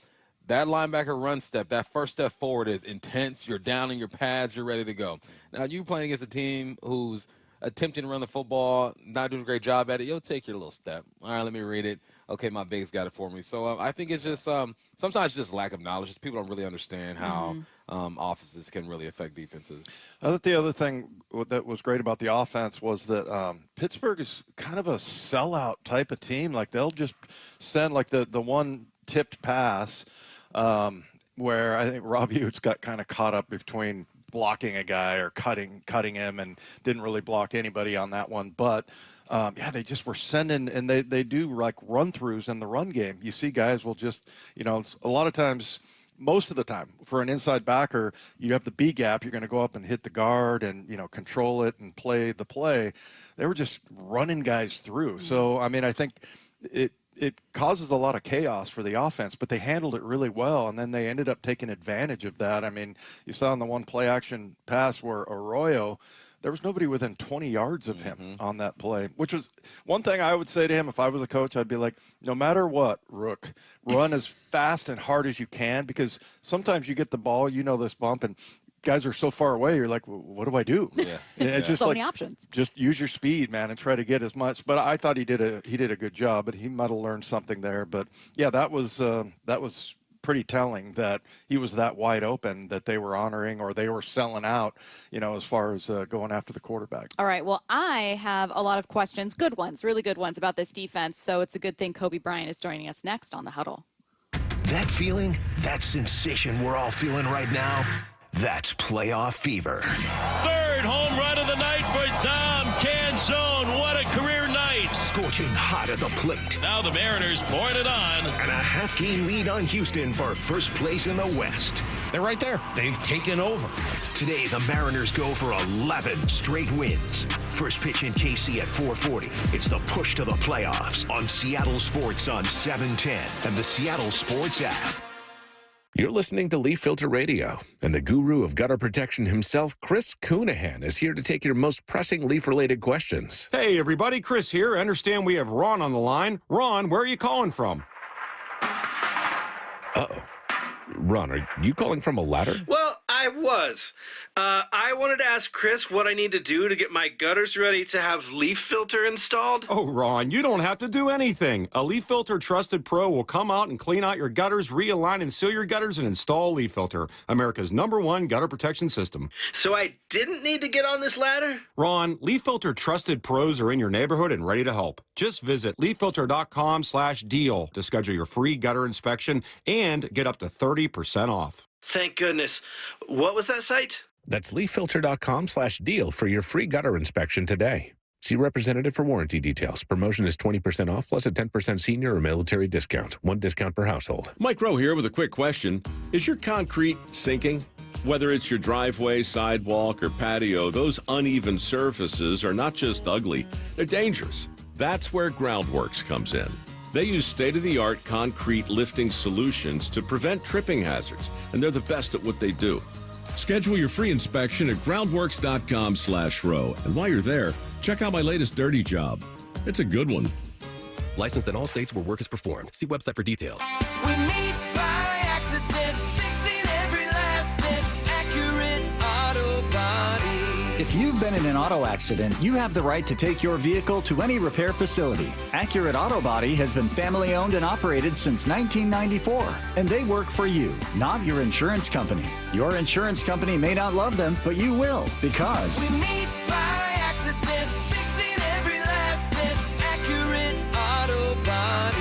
that linebacker run step, that first step forward is intense. You're down in your pads. You're ready to go. Now, you playing against a team who's attempting to run the football, not doing a great job at it, you'll take your little step. All right, let me read it. Okay, my big's got it for me. So I think it's just sometimes it's just lack of knowledge. Just people don't really understand how offenses can really affect defenses. I thought the other thing that was great about the offense was that Pittsburgh is kind of a sellout type of team. They'll just send the one tipped pass where I think Rob Hughes got kind of caught up between blocking a guy or cutting him and didn't really block anybody on that one. But they just were sending, and they do run-throughs in the run game. You see guys will just, a lot of times, most of the time, for an inside backer, you have the B gap. You're going to go up and hit the guard and, control it and play the play. They were just running guys through. So, I mean, I think it causes a lot of chaos for the offense, but they handled it really well, and then they ended up taking advantage of that. I mean, you saw in the one play-action pass where Arroyo, there was nobody within 20 yards of him on that play, which was one thing I would say to him if I was a coach. I'd be like, no matter what, Rook, run as fast and hard as you can, because sometimes you get the ball, this Bump, and guys are so far away, you're like, what do I do? Yeah. It's just so many options. Just use your speed, man, and try to get as much. But I thought he did a good job, but he might have learned something there. But yeah, that was pretty telling that he was that wide open, that they were honoring or they were selling out, as far as going after the quarterback. All right. Well, I have a lot of questions, good ones, really good ones about this defense. So it's a good thing Coby Bryant is joining us next on The Huddle. That feeling, that sensation we're all feeling right now, that's playoff fever. Third home run of the night for Dom Canzone. What a career night. Scorching hot at the plate. Now the Mariners pouring it on. And a half-game lead on Houston for first place in the West. They're right there. They've taken over. Today, the Mariners go for 11 straight wins. First pitch in KC at 4:40. It's the push to the playoffs on Seattle Sports on 710 and the Seattle Sports app. You're listening to Leaf Filter Radio, and the guru of gutter protection himself, Chris Coonahan, is here to take your most pressing leaf-related questions. Hey, everybody, Chris here. I understand we have Ron on the line. Ron, where are you calling from? Uh-oh. Ron, are you calling from a ladder? Well, I was. I wanted to ask Chris what I need to do to get my gutters ready to have leaf filter installed. Oh, Ron, you don't have to do anything. A Leaf Filter Trusted Pro will come out and clean out your gutters, realign and seal your gutters, and install Leaf Filter, America's #1 gutter protection system. So I didn't need to get on this ladder? Ron, Leaf Filter Trusted Pros are in your neighborhood and ready to help. Just visit leaffilter.com/deal to schedule your free gutter inspection and get up to 30% off. Thank goodness. What was that site? That's leaffilter.com/deal for your free gutter inspection today. See representative for warranty details. Promotion is 20% off plus a 10% senior or military discount. One discount per household. Mike Rowe here with a quick question. Is your concrete sinking? Whether it's your driveway, sidewalk, or patio, those uneven surfaces are not just ugly, they're dangerous. That's where Groundworks comes in. They use state-of-the-art concrete lifting solutions to prevent tripping hazards, and they're the best at what they do. Schedule your free inspection at groundworks.com/row. And while you're there, check out my latest dirty job. It's a good one. Licensed in all states where work is performed. See website for details. We meet by accident, fixing every last bit, Accurate Auto Body. If you've been in an auto accident, you have the right to take your vehicle to any repair facility. Accurate Auto Body has been family owned and operated since 1994, and they work for you, not your insurance company. Your insurance company may not love them, but you will, because we meet by accident, fixing every last bit, Accurate Auto Body.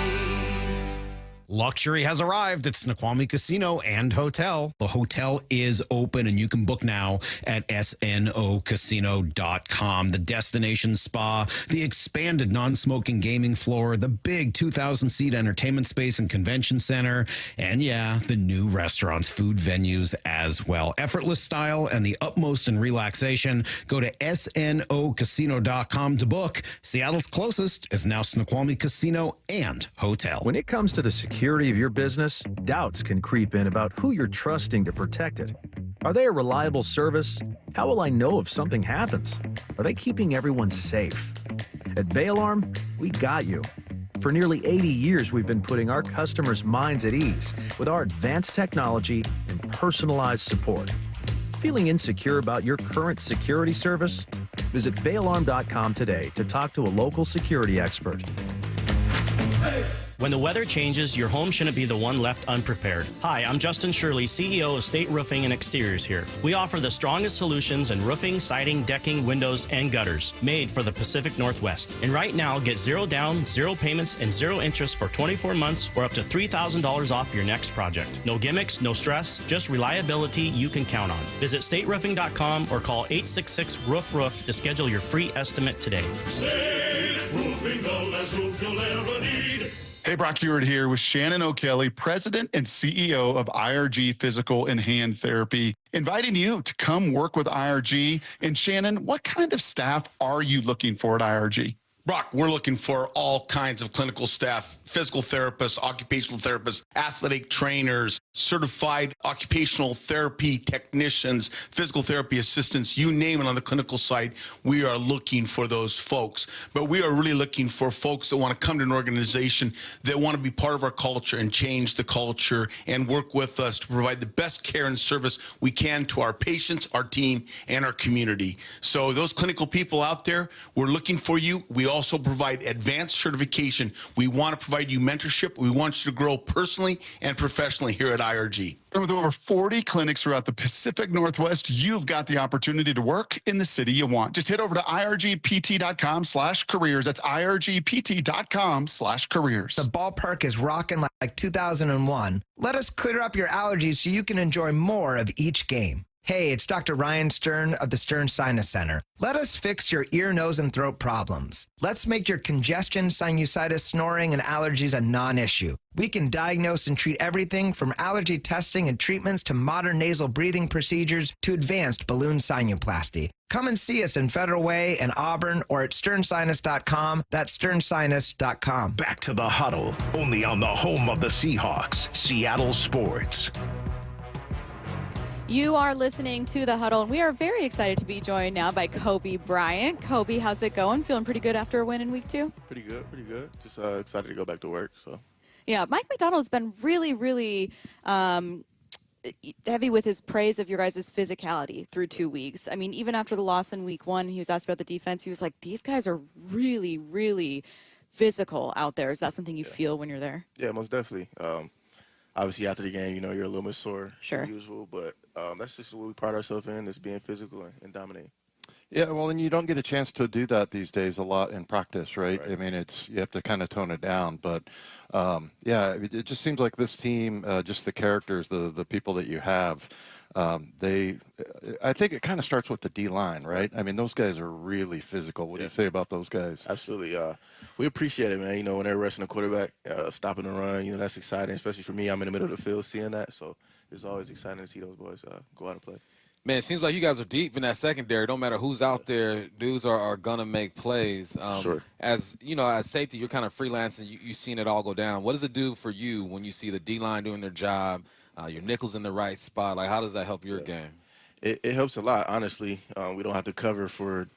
Luxury has arrived at Snoqualmie Casino and Hotel. The hotel is open and you can book now at snocasino.com. The destination spa, the expanded non-smoking gaming floor, the big 2,000-seat entertainment space and convention center, and yeah, the new restaurants, food venues as well. Effortless style and the utmost in relaxation. Go to snocasino.com to book. Seattle's closest is now Snoqualmie Casino and Hotel. When it comes to the security of your business, doubts can creep in about who you're trusting to protect it. Are they a reliable service? How will I know if something happens? Are they keeping everyone safe? At Bay Alarm, we got you. For nearly 80 years, we've been putting our customers' minds at ease with our advanced technology and personalized support. Feeling insecure about your current security service? Visit bayalarm.com today to talk to a local security expert. When the weather changes, your home shouldn't be the one left unprepared. Hi, I'm Justin Shirley, CEO of State Roofing and Exteriors here. We offer the strongest solutions in roofing, siding, decking, windows, and gutters, made for the Pacific Northwest. And right now, get 0 down, 0 payments, and 0 interest for 24 months or up to $3,000 off your next project. No gimmicks, no stress, just reliability you can count on. Visit stateroofing.com or call 866-ROOF-ROOF to schedule your free estimate today. State Roofing, the last roof you'll ever need. Hey, Brock Heward here with Shannon O'Kelly, President and CEO of IRG Physical and Hand Therapy, inviting you to come work with IRG. And Shannon, what kind of staff are you looking for at IRG? Brock, we're looking for all kinds of clinical staff, physical therapists, occupational therapists, athletic trainers, certified occupational therapy technicians, physical therapy assistants, you name it on the clinical side, we are looking for those folks. But we are really looking for folks that want to come to an organization that want to be part of our culture and change the culture and work with us to provide the best care and service we can to our patients, our team, and our community. So those clinical people out there, we're looking for you. We also provide advanced certification. We want to provide you mentorship. We want you to grow personally and professionally here at IRG. And with over 40 clinics throughout the Pacific Northwest, you've got the opportunity to work in the city you want. Just head over to irgpt.com/careers. That's irgpt.com/careers. The ballpark is rocking like 2001. Let us clear up your allergies so you can enjoy more of each game. Hey, it's Dr. Ryan Stern of the Stern Sinus Center. Let us fix your ear, nose, and throat problems. Let's make your congestion, sinusitis, snoring, and allergies a non-issue. We can diagnose and treat everything from allergy testing and treatments to modern nasal breathing procedures to advanced balloon sinuplasty. Come and see us in Federal Way in Auburn or at sternsinus.com. That's sternsinus.com. Back to the huddle, only on the home of the Seahawks, Seattle Sports. You are listening to The Huddle, and we are very excited to be joined now by Coby Bryant. Coby, how's it going? Feeling pretty good after a win in week 2? Pretty good. Just excited to go back to work. So. Yeah, Mike Macdonald's been really, heavy with his praise of your guys' physicality through 2 weeks. I mean, even after the loss in week 1, he was asked about the defense. He was like, these guys are really, really physical out there. Is that something you feel when you're there? Yeah, most definitely. Obviously, after the game, you're a little bit sore than usual, but that's just what we pride ourselves in, is being physical and dominating. Yeah, well, and you don't get a chance to do that these days a lot in practice, right? I mean, you have to kind of tone it down. But, yeah, it just seems like this team, just the characters, the people that you have, I think it kind of starts with the D-line, right? I mean, those guys are really physical. What do you say about those guys? Absolutely. We appreciate it, man. When they're rushing the quarterback, stopping the run, that's exciting, especially for me. I'm in the middle of the field seeing that. So it's always exciting to see those boys go out and play. Man, it seems like you guys are deep in that secondary. Don't matter who's out there, dudes are gonna make plays. Sure. As as safety, you're kind of freelancing. You've seen it all go down. What does it do for you when you see the D-line doing their job, your nickels in the right spot? Like, how does that help your game? It helps a lot, honestly. We don't have to cover for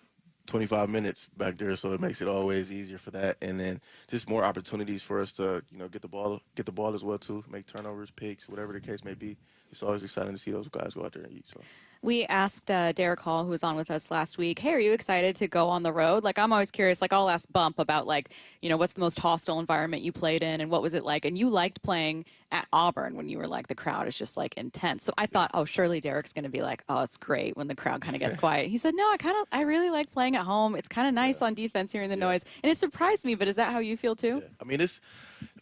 25 minutes back there, so it makes it always easier for that. And then just more opportunities for us to get the ball as well too, make turnovers, picks, whatever the case may be. It's always exciting to see those guys go out there and eat. So. We asked Derek Hall, who was on with us last week, hey, are you excited to go on the road? Like, I'm always curious. Like, I'll ask Bump about, like, what's the most hostile environment you played in and what was it like? And you liked playing at Auburn when you were like, the crowd is just, like, intense. So I thought, oh, surely Derek's going to be like, oh, it's great when the crowd kind of gets quiet. He said, no, I really like playing at home. It's kind of nice on defense hearing the noise. And it surprised me, but is that how you feel too? Yeah. I mean,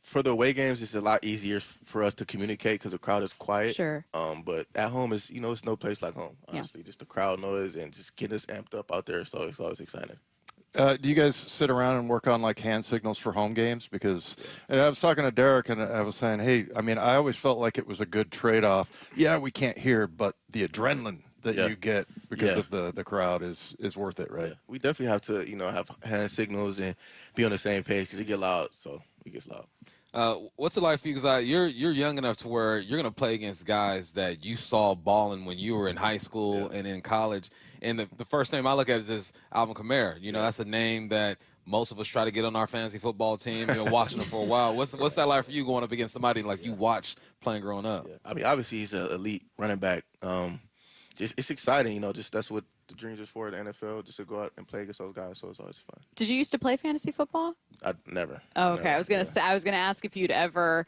for the away games, it's a lot easier for us to communicate because the crowd is quiet. Sure. But at home, it's no place like home, honestly. Just the crowd noise and just getting us amped up out there. So it's always exciting. Do you guys sit around and work on, like, hand signals for home games? Because and I was talking to Derek, and I was saying, hey, I mean, I always felt like it was a good trade-off. Yeah, we can't hear, but the adrenaline that you get because of the crowd is worth it, right? Yeah. We definitely have to, have hand signals and be on the same page because it gets loud, so it gets loud. What's it like for you? Because you're young enough to where you're going to play against guys that you saw balling when you were in high school and in college. And the first name I look at is Alvin Kamara. That's a name that most of us try to get on our fantasy football team. Watching him for a while. What's that like for you going up against somebody like you watched playing growing up? Yeah. I mean, obviously he's an elite running back. It's exciting, just that's what the dreams is for the NFL, just to go out and play against those guys. So it's always fun. Did you used to play fantasy football? I never. Oh, okay. Never. I was gonna ask if you'd ever,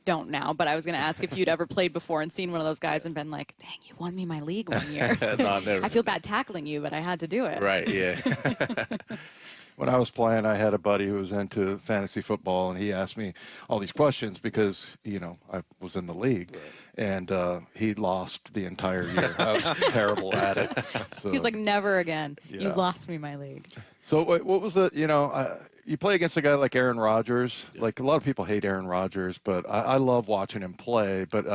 don't now, but I was gonna ask if you'd ever played before and seen one of those guys and been like, dang, you won me my league one year. No, never. I feel bad tackling you, but I had to do it. Right. Yeah. When I was playing, I had a buddy who was into fantasy football, and he asked me all these questions because, I was in the league, and he lost the entire year. I was terrible at it. So, he was like, never again. You lost me my league. So what was it, you play against a guy like Aaron Rodgers. Like, a lot of people hate Aaron Rodgers, but I love watching him play. But,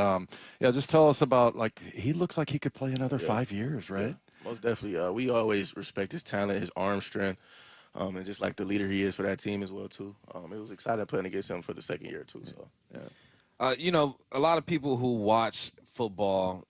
just tell us about, like, he looks like he could play another 5 years, right? Yeah, most definitely. We always respect his talent, his arm strength. And just like the leader he is for that team as well, too. It was exciting playing against him for the second year, too. So, a lot of people who watch football,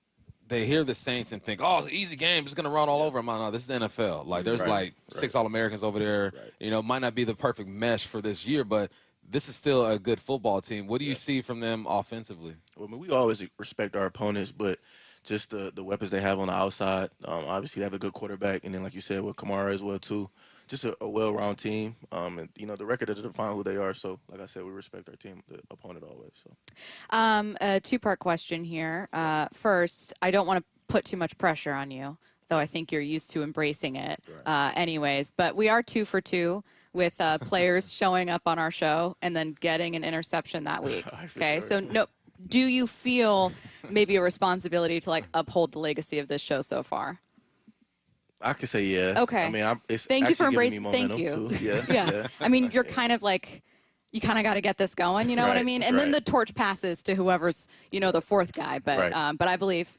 they hear the Saints and think, oh, it's an easy game, just going to run all over them. No, this is the NFL. Like, there's six All-Americans over there. Right. Might not be the perfect mesh for this year, but this is still a good football team. What do you see from them offensively? Well, I mean, we always respect our opponents, but just the weapons they have on the outside. Obviously, they have a good quarterback, and then, like you said, with Kamara as well, too. Just a well-round team, and the record doesn't define who they are. So, like I said, we respect our team, the opponent always. So, a two-part question here. First, I don't want to put too much pressure on you, though I think you're used to embracing it, anyways. But we are 2 for 2 with players showing up on our show and then getting an interception that week. Okay, so no. Do you feel maybe a responsibility to uphold the legacy of this show so far? I could say yeah. Okay. I mean, thank you for embracing. Thank you. Too. Yeah. Yeah. I mean, you're kind of like, you kind of got to get this going. You know what I mean? And then the torch passes to whoever's, the fourth guy. But but I believe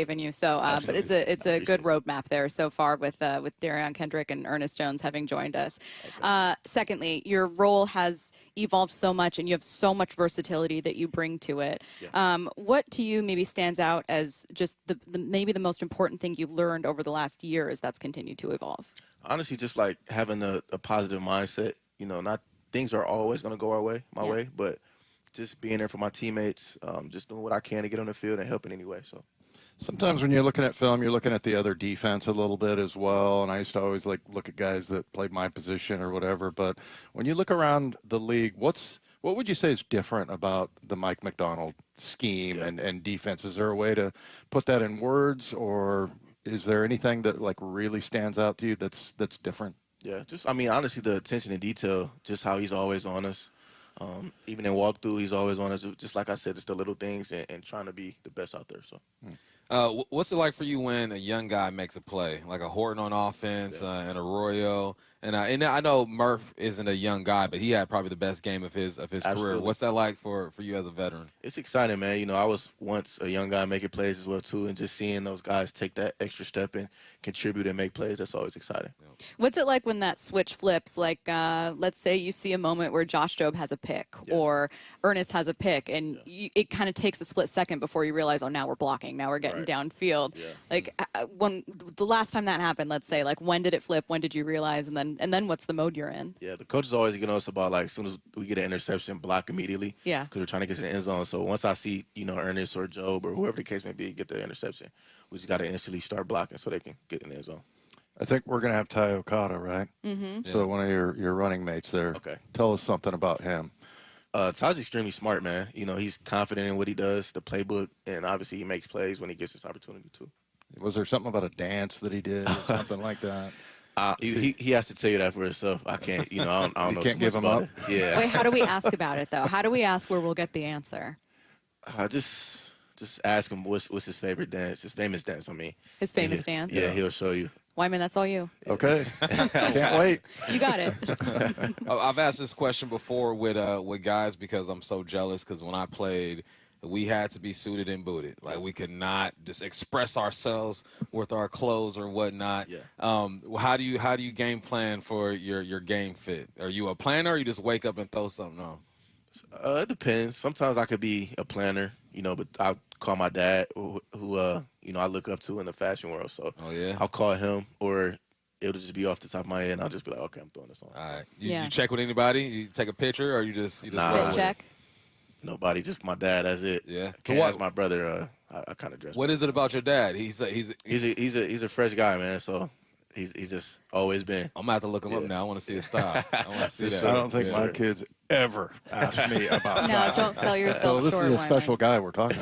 in you. So, but it's a good roadmap there so far with Darion Kendrick and Ernest Jones having joined us. Okay. Secondly, your role has evolved so much and you have so much versatility that you bring to it. Yeah. What to you maybe stands out as just maybe the most important thing you've learned over the last year as that's continued to evolve? Honestly, just like having a positive mindset. Not things are always going to go our way, my way, but just being there for my teammates, just doing what I can to get on the field and helping anyway. So. Sometimes when you're looking at film, you're looking at the other defense a little bit as well. And I used to always look at guys that played my position or whatever. But when you look around the league, what would you say is different about the Mike Macdonald scheme and defense? Is there a way to put that in words, or is there anything that really stands out to you that's different? Yeah, honestly, the attention to detail, just how he's always on us. Even in walkthrough, he's always on us. Just like I said, it's the little things and trying to be the best out there. So. What's it like for you when a young guy makes a play, like a Horton on offense and Arroyo? And I know Murph isn't a young guy, but he had probably the best game of his career. What's that like for you as a veteran? It's exciting, man. I was once a young guy making plays as well, too, and just seeing those guys take that extra step and contribute and make plays, that's always exciting. What's it like when that switch flips? Like, let's say you see a moment where Josh Jobe has a pick or Ernest has a pick, and it kind of takes a split second before you realize, oh, now we're blocking, now we're getting downfield. Yeah. Like, when the last time that happened, let's say, like, when did it flip? When did you realize? And then what's the mode you're in? Yeah, the coaches always get on us about, as soon as we get an interception, block immediately. Yeah. Because we're trying to get to the end zone. So once I see, Ernest or Jobe or whoever the case may be get the interception, we just got to instantly start blocking so they can get in the end zone. I think we're going to have Ty Okada, right? Mm-hmm. So one of your running mates there. Okay. Tell us something about him. Ty's extremely smart, man. He's confident in what he does, the playbook, and obviously he makes plays when he gets this opportunity too. Was there something about a dance that he did or something like that? He has to tell you that for himself. I can't, I don't know. You can't give him up? Yeah. Wait, how do we ask about it, though? How do we ask where we'll get the answer? Just ask him what's his favorite dance, his famous dance, His famous dance? Yeah, he'll show you. Wyman, that's all you. Okay. Can't wait. You got it. I've asked this question before with guys because I'm so jealous because when I played, we had to be suited and booted. Like, we could not just express ourselves with our clothes or whatnot. Yeah. How do you game plan for your game fit? Are you a planner or you just wake up and throw something on? It depends. Sometimes I could be a planner, but I'll call my dad who I look up to in the fashion world. So I'll call him, or it'll just be off the top of my head and I'll just be like, okay, I'm throwing this on. All right. You check with anybody? You take a picture or you just nah, check? Nobody, just my dad. That's it. Yeah. Can't ask my brother. I kind of dress. What is it about your dad? He's a fresh guy, man. So he's just always been. I'm gonna have to look him up now. I want to see his style. I want to see that. I don't think my kids ever asked me about that. No, don't sell yourself this short. This is a special guy we're talking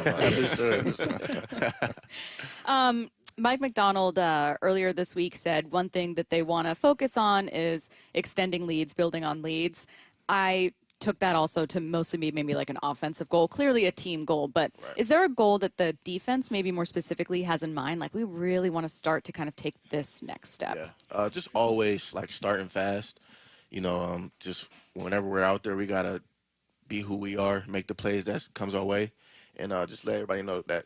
about. Mike Macdonald earlier this week said one thing that they want to focus on is extending leads, building on leads. I took that also to mostly be maybe like an offensive goal, clearly a team goal, but is there a goal that the defense maybe more specifically has in mind? Like, we really want to start to kind of take this next step. Yeah, just always starting fast. Just whenever we're out there, we got to be who we are, make the plays that comes our way, and just let everybody know that,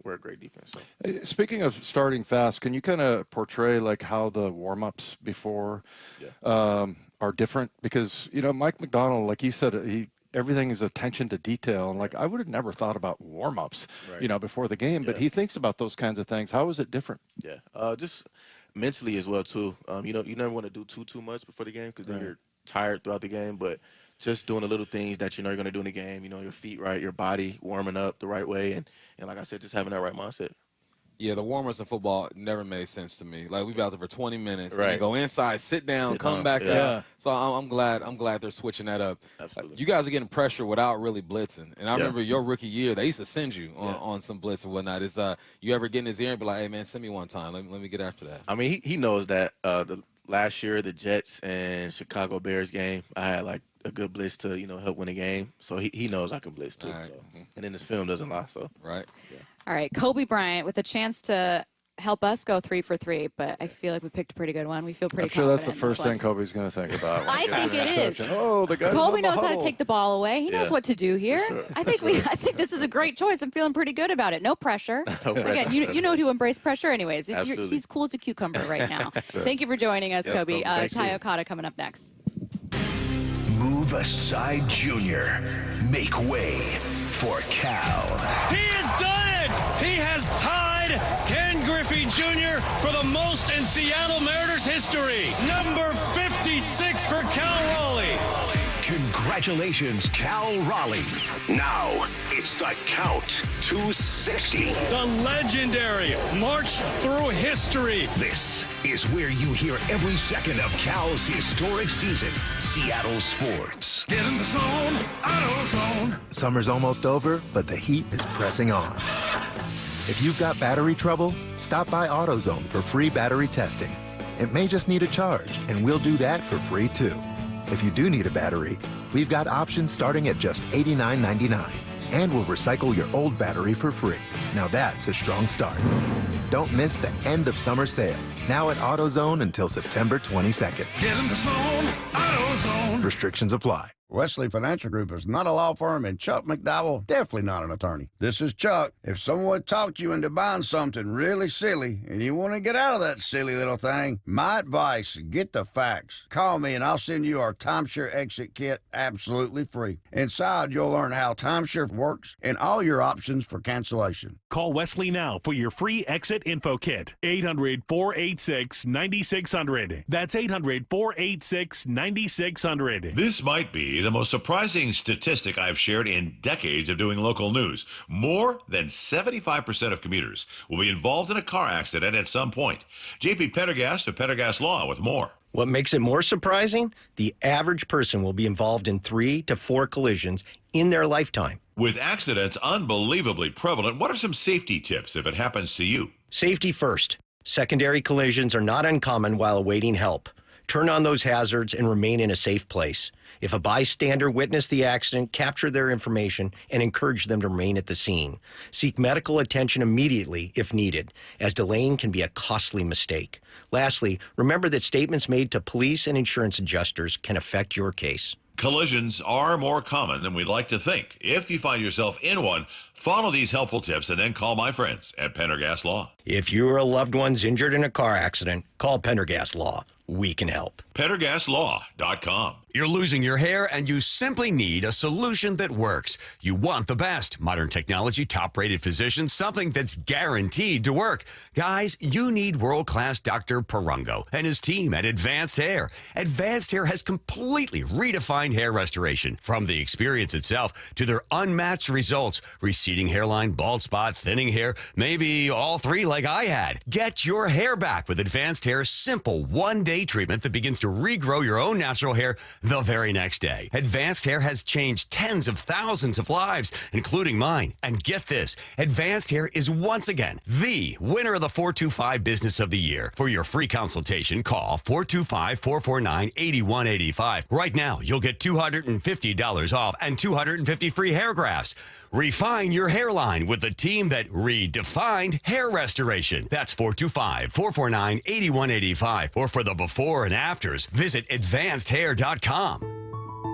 we're a great defense. So. Speaking of starting fast, can you kind of portray how the warm-ups before are different? Because, Mike Macdonald, like you said, everything is attention to detail. And I would have never thought about warm-ups, before the game, but he thinks about those kinds of things. How is it different? Yeah, just mentally as well, too. You never want to do too much before the game because then you're tired throughout the game, but just doing the little things that you're going to do in the game, your feet right, your body warming up the right way, and like I said, just having that right mindset. Yeah, the warm-ups in football never made sense to me. Like, we've been out there for 20 minutes, and they go inside, sit down, come back up. So I'm glad they're switching that up. Absolutely. You guys are getting pressure without really blitzing. And I remember your rookie year, they used to send you on some blitz and whatnot. Is you ever get in his ear and be like, hey, man, send me one time. Let me get after that. I mean, he knows that the last year, the Jets and Chicago Bears game, I had a good blitz to, help win a game. So he knows I can blitz too. Right. So. And then his film doesn't lie. So. Right. Yeah. All right, Coby Bryant with a chance to help us go 3 for 3, but I feel like we picked a pretty good one. We feel pretty confident. I'm sure that's the first thing Kobe's going to think about. I think it is. Oh, the guy. Kobe knows how to take the ball away. He knows what to do here. Sure. I think this is a great choice. I'm feeling pretty good about it. No pressure. Again, you know to embrace pressure anyways. He's cool as a cucumber right now. Sure. Thank you for joining us, Kobe. Ty you. Okada coming up next. Move aside, Junior. Make way for Cal. He has done it! He has tied Ken Griffey Jr. for the most in Seattle Mariners history. Number 56 for Cal Raleigh. Congratulations. Congratulations, Cal Raleigh. Now, it's the Count to 60. The legendary march through history. This is where you hear every second of Cal's historic season. Seattle Sports. Get in the zone, AutoZone. Summer's almost over, but the heat is pressing on. If you've got battery trouble, stop by AutoZone for free battery testing. It may just need a charge, and we'll do that for free too. If you do need a battery, we've got options starting at just $89.99, and we'll recycle your old battery for free. Now that's a strong start. Don't miss the end of summer sale, now at AutoZone until September 22nd. Get in the zone, AutoZone. Restrictions apply. Wesley Financial Group is not a law firm, and Chuck McDowell definitely not an attorney. This is Chuck. If someone talked you into buying something really silly and you want to get out of that silly little thing, my advice, get the facts. Call me and I'll send you our timeshare exit kit absolutely free. Inside, you'll learn how timeshare works and all your options for cancellation. Call Wesley now for your free exit info kit. 800-486-9600. That's 800-486-9600. This might be the most surprising statistic I've shared in decades of doing local news. More than 75% of commuters will be involved in a car accident at some point. JP Pendergast of Pendergast Law with more. What makes it more surprising? The average person will be involved in 3 to 4 collisions in their lifetime. With accidents unbelievably prevalent, what are some safety tips if it happens to you? Safety first. Secondary collisions are not uncommon while awaiting help. Turn on those hazards and remain in a safe place. If a bystander witnessed the accident, capture their information and encourage them to remain at the scene. Seek medical attention immediately if needed, as delaying can be a costly mistake. Lastly, remember that statements made to police and insurance adjusters can affect your case. Collisions are more common than we'd like to think. If you find yourself in one, follow these helpful tips and then call my friends at Pendergast Law. If you or a loved one's injured in a car accident, call Pendergast Law. We can help. PendergastLaw.com. You're losing your hair and you simply need a solution that works. You want the best. Modern technology, top-rated physicians, something that's guaranteed to work. Guys, you need world-class Dr. Perungo and his team at Advanced Hair. Advanced Hair has completely redefined hair restoration. From the experience itself to their unmatched results. Receding hairline, bald spot, thinning hair, maybe all 3 like I had. Get your hair back with Advanced Hair's simple one-day treatment that begins to regrow your own natural hair the very next day. Advanced Hair has changed tens of thousands of lives, including mine. And get this, Advanced Hair is once again the winner of the 425 Business of the Year. For your free consultation, call 425-449-8185. Right now, you'll get $250 off and 250 free hair grafts. Refine your hairline with the team that redefined hair restoration. That's 425-449-8185. Or for the before and afters, visit advancedhair.com.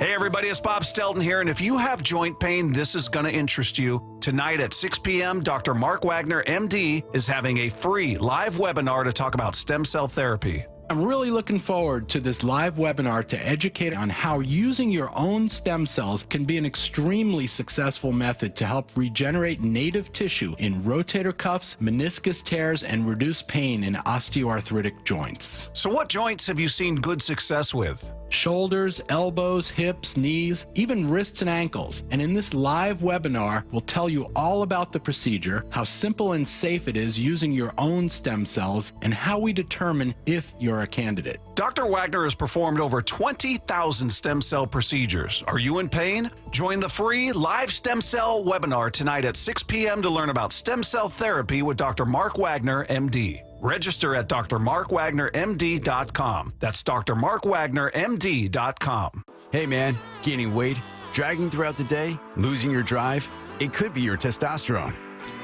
Hey everybody, it's Bob Stelton here, and if you have joint pain, this is going to interest you. Tonight at 6 p.m., Dr. Mark Wagner, MD, is having a free live webinar to talk about stem cell therapy. I'm really looking forward to this live webinar to educate on how using your own stem cells can be an extremely successful method to help regenerate native tissue in rotator cuffs, meniscus tears, and reduce pain in osteoarthritic joints. So what joints have you seen good success with? Shoulders, elbows, hips, knees, even wrists and ankles. And in this live webinar, we'll tell you all about the procedure, how simple and safe it is using your own stem cells, and how we determine if you're a candidate. Dr. Wagner has performed over 20,000 stem cell procedures. Are you in pain? Join the free live stem cell webinar tonight at 6 p.m. to learn about stem cell therapy with Dr. Mark Wagner, MD. Register at drmarkwagnermd.com. That's drmarkwagnermd.com. Hey man, gaining weight, dragging throughout the day, losing your drive? It could be your testosterone.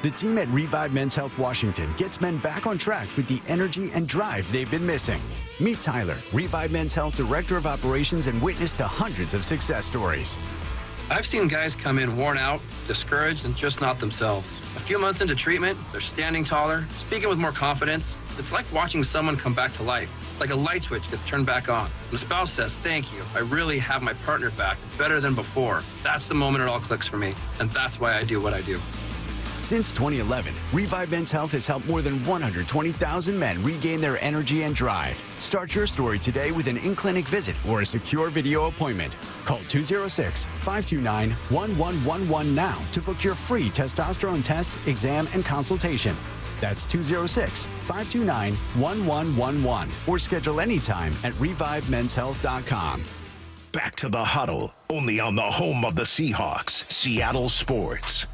The team at Revive Men's Health Washington gets men back on track with the energy and drive they've been missing. Meet Tyler, Revive Men's Health Director of Operations and witness to hundreds of success stories. I've seen guys come in worn out, discouraged, and just not themselves. A few months into treatment, they're standing taller, speaking with more confidence. It's like watching someone come back to life, like a light switch gets turned back on. And the spouse says, "Thank you, I really have my partner back, better than before." That's the moment it all clicks for me, and that's why I do what I do. Since 2011, Revive Men's Health has helped more than 120,000 men regain their energy and drive. Start your story today with an in-clinic visit or a secure video appointment. Call 206-529-1111 now to book your free testosterone test, exam, and consultation. That's 206-529-1111 or schedule anytime at revivemenshealth.com. Back to the Huddle, only on the home of the Seahawks, Seattle Sports.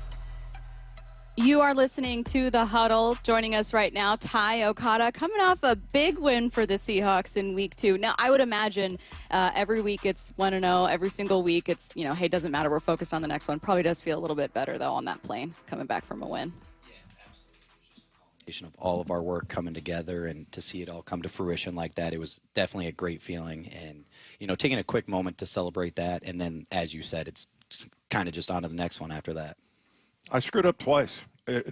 You are listening to The Huddle. Joining us right now, Ty Okada, coming off a big win for the Seahawks in week 2. Now, I would imagine every week it's 1-0. Every single week it's, hey, doesn't matter. We're focused on the next one. Probably does feel a little bit better, though, on that plane, coming back from a win. Of all of our work coming together, and to see it all come to fruition like that, it was definitely a great feeling. And taking a quick moment to celebrate that, and then, as you said, it's kind of just on to the next one after that. I screwed up twice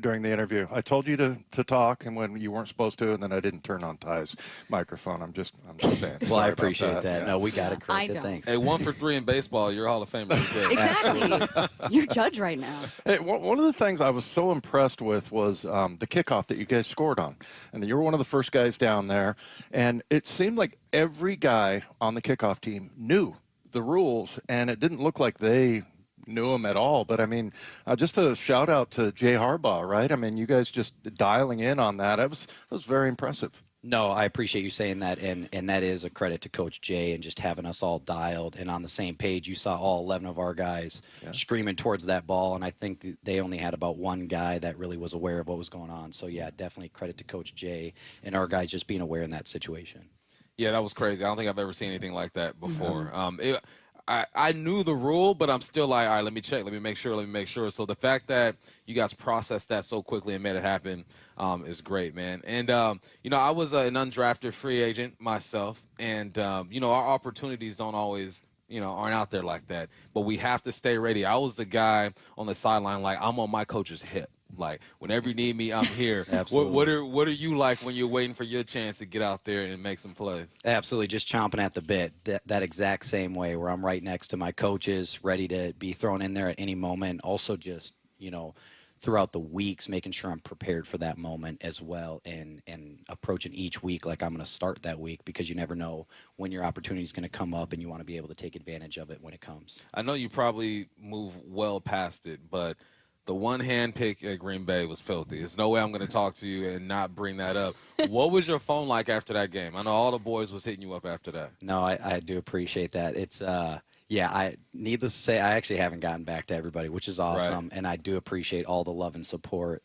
during the interview. I told you to talk, and when you weren't supposed to, and then I didn't turn on Ty's microphone. I'm just saying. Well, I appreciate that. Yeah. No, we got it corrected. Thanks. Hey, 1 for 3 in baseball. You're a Hall of Famer. Exactly. You're judge right now. Hey, one of the things I was so impressed with was the kickoff that you guys scored on. And you were one of the first guys down there. And it seemed like every guy on the kickoff team knew the rules, and it didn't look like they knew him at all. But I mean, just a shout out to Jay Harbaugh, right? I mean, you guys just dialing in on that. It was very impressive. No, I appreciate you saying that, and that is a credit to Coach Jay and just having us all dialed and on the same page. You saw all 11 of our guys screaming towards that ball, and I think they only had about one guy that really was aware of what was going on. So yeah, definitely credit to Coach Jay and our guys just being aware in that situation. Yeah, that was crazy. I don't think I've ever seen anything like that before. I knew the rule, but I'm still like, all right, let me check, let me make sure. So the fact that you guys processed that so quickly and made it happen is great, man. And, I was an undrafted free agent myself, and, our opportunities don't always, aren't out there like that. But we have to stay ready. I was the guy on the sideline, like, I'm on my coach's hip. Like, whenever you need me, I'm here. Absolutely. What are you like when you're waiting for your chance to get out there and make some plays? Absolutely, just chomping at the bit. That exact same way, where I'm right next to my coaches, ready to be thrown in there at any moment. Also just, throughout the weeks, making sure I'm prepared for that moment as well, and approaching each week like I'm going to start that week, because you never know when your opportunity is going to come up, and you want to be able to take advantage of it when it comes. I know you probably move well past it, but the one-hand pick at Green Bay was filthy. There's no way I'm going to talk to you and not bring that up. What was your phone like after that game? I know all the boys was hitting you up after that. No, I do appreciate that. It's needless to say, I actually haven't gotten back to everybody, which is awesome, and I do appreciate all the love and support.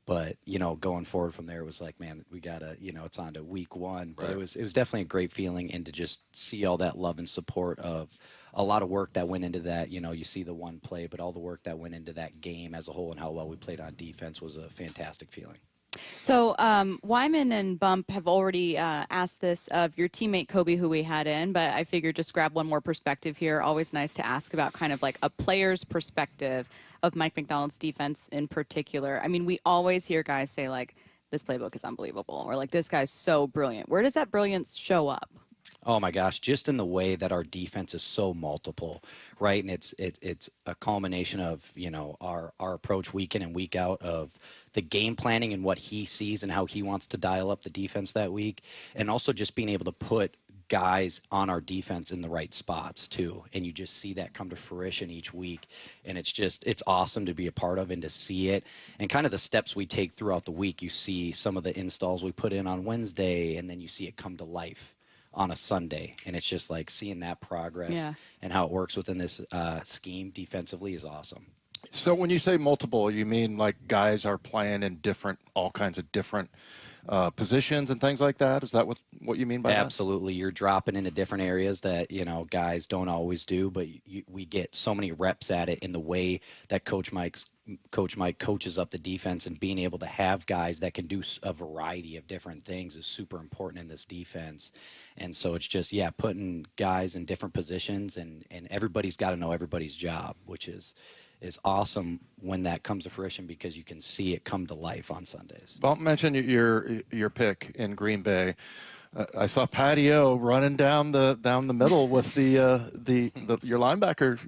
But going forward from there, it was like, man, we gotta, it's on to week 1. But it was definitely a great feeling, and to just see all that love and support of a lot of work that went into that. You see the one play, but all the work that went into that game as a whole and how well we played on defense was a fantastic feeling. So Wyman and Bump have already asked this of your teammate Coby, who we had in, but I figured just grab one more perspective here. Always nice to ask about kind of like a player's perspective of Mike Macdonald's defense in particular. I mean, we always hear guys say, like, this playbook is unbelievable, or like, this guy's so brilliant. Where does that brilliance show up? Oh my gosh, just in the way that our defense is so multiple, right? And it's a culmination of, our approach week in and week out of the game planning and what he sees and how he wants to dial up the defense that week. And also just being able to put guys on our defense in the right spots too. And you just see that come to fruition each week. And it's awesome to be a part of and to see it. And kind of the steps we take throughout the week, you see some of the installs we put in on Wednesday, and then you see it come to life on a Sunday. And it's just like seeing that progress and how it works within this scheme defensively is awesome. So when you say multiple, you mean like guys are playing in all kinds of different positions and things like that? Is that what you mean by that? Absolutely. You're dropping into different areas that, guys don't always do, but we get so many reps at it in the way that Coach Mike coaches up the defense, and being able to have guys that can do a variety of different things is super important in this defense. And so it's just, putting guys in different positions, and everybody's got to know everybody's job, which is awesome when that comes to fruition, because you can see it come to life on Sundays. Well, mention your pick in Green Bay. I saw Patio running down the middle with the your linebacker,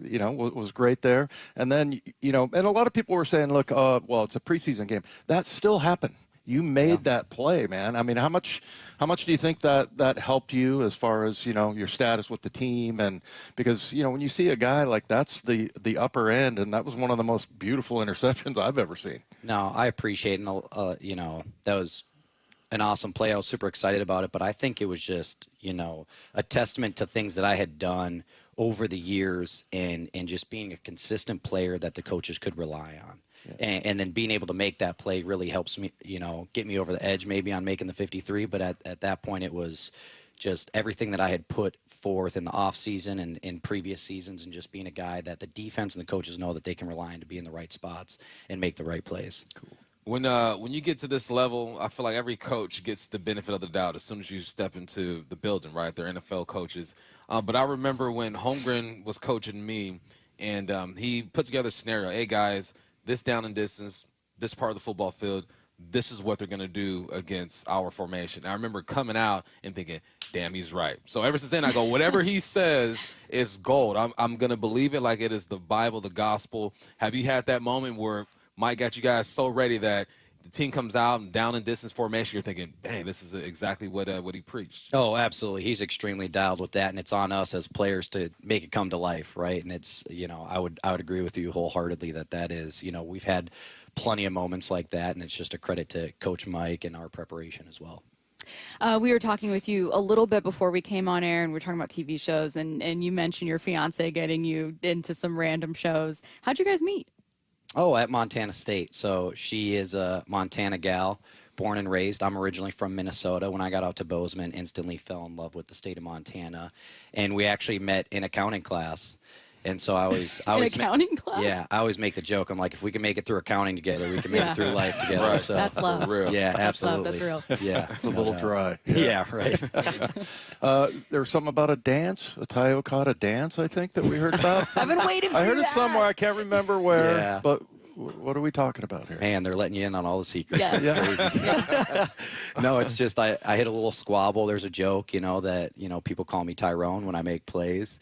was great there. And then, and a lot of people were saying, look, well, it's a preseason game. That still happened. You made that play, man. I mean, how much do you think that helped you as far as, your status with the team? And because, when you see a guy like that's the upper end, and that was one of the most beautiful interceptions I've ever seen. No, I appreciate it. And, that was an awesome play. I was super excited about it, but I think it was just, a testament to things that I had done over the years and just being a consistent player that the coaches could rely on. Yeah. And then being able to make that play really helps me, get me over the edge maybe on making the 53. But at that point, it was just everything that I had put forth in the offseason and in previous seasons, and just being a guy that the defense and the coaches know that they can rely on to be in the right spots and make the right plays. Cool. When you get to this level, I feel like every coach gets the benefit of the doubt as soon as you step into the building, right? They're NFL coaches. But I remember when Holmgren was coaching me, and he put together a scenario. Hey, guys, this down and distance, this part of the football field, this is what they're going to do against our formation. And I remember coming out and thinking, damn, he's right. So ever since then, I go, whatever he says is gold. I'm going to believe it like it is the Bible, the gospel. Have you had that moment where Mike got you guys so ready that the team comes out and down and distance formation, you're thinking, dang, this is exactly what he preached? Oh, absolutely. He's extremely dialed with that, and it's on us as players to make it come to life, right? And it's, I would agree with you wholeheartedly that is, we've had plenty of moments like that, and it's just a credit to Coach Mike and our preparation as well. We were talking with you a little bit before we came on air, and we were talking about TV shows, and you mentioned your fiance getting you into some random shows. How'd you guys meet? Oh, at Montana State. So she is a Montana gal, born and raised. I'm originally from Minnesota. When I got out to Bozeman, instantly fell in love with the state of Montana. And we actually met in accounting class. And so I always accounting class? Yeah, I always make the joke. I'm like, if we can make it through accounting together, we can make it through life together. Right. So, that's love. For real. Yeah, that's absolutely. Love. That's real. Yeah. It's a little dry. Yeah, right. There was something about a dance, a Ty Okada dance, I think, that we heard about. I've been waiting for I heard it that. somewhere. I can't remember where, Yeah. but what are we talking about here? Man, they're letting you in on all the secrets. Yes. That's crazy. No, it's just I hit a little squabble. There's a joke, that, people call me Tyrone when I make plays.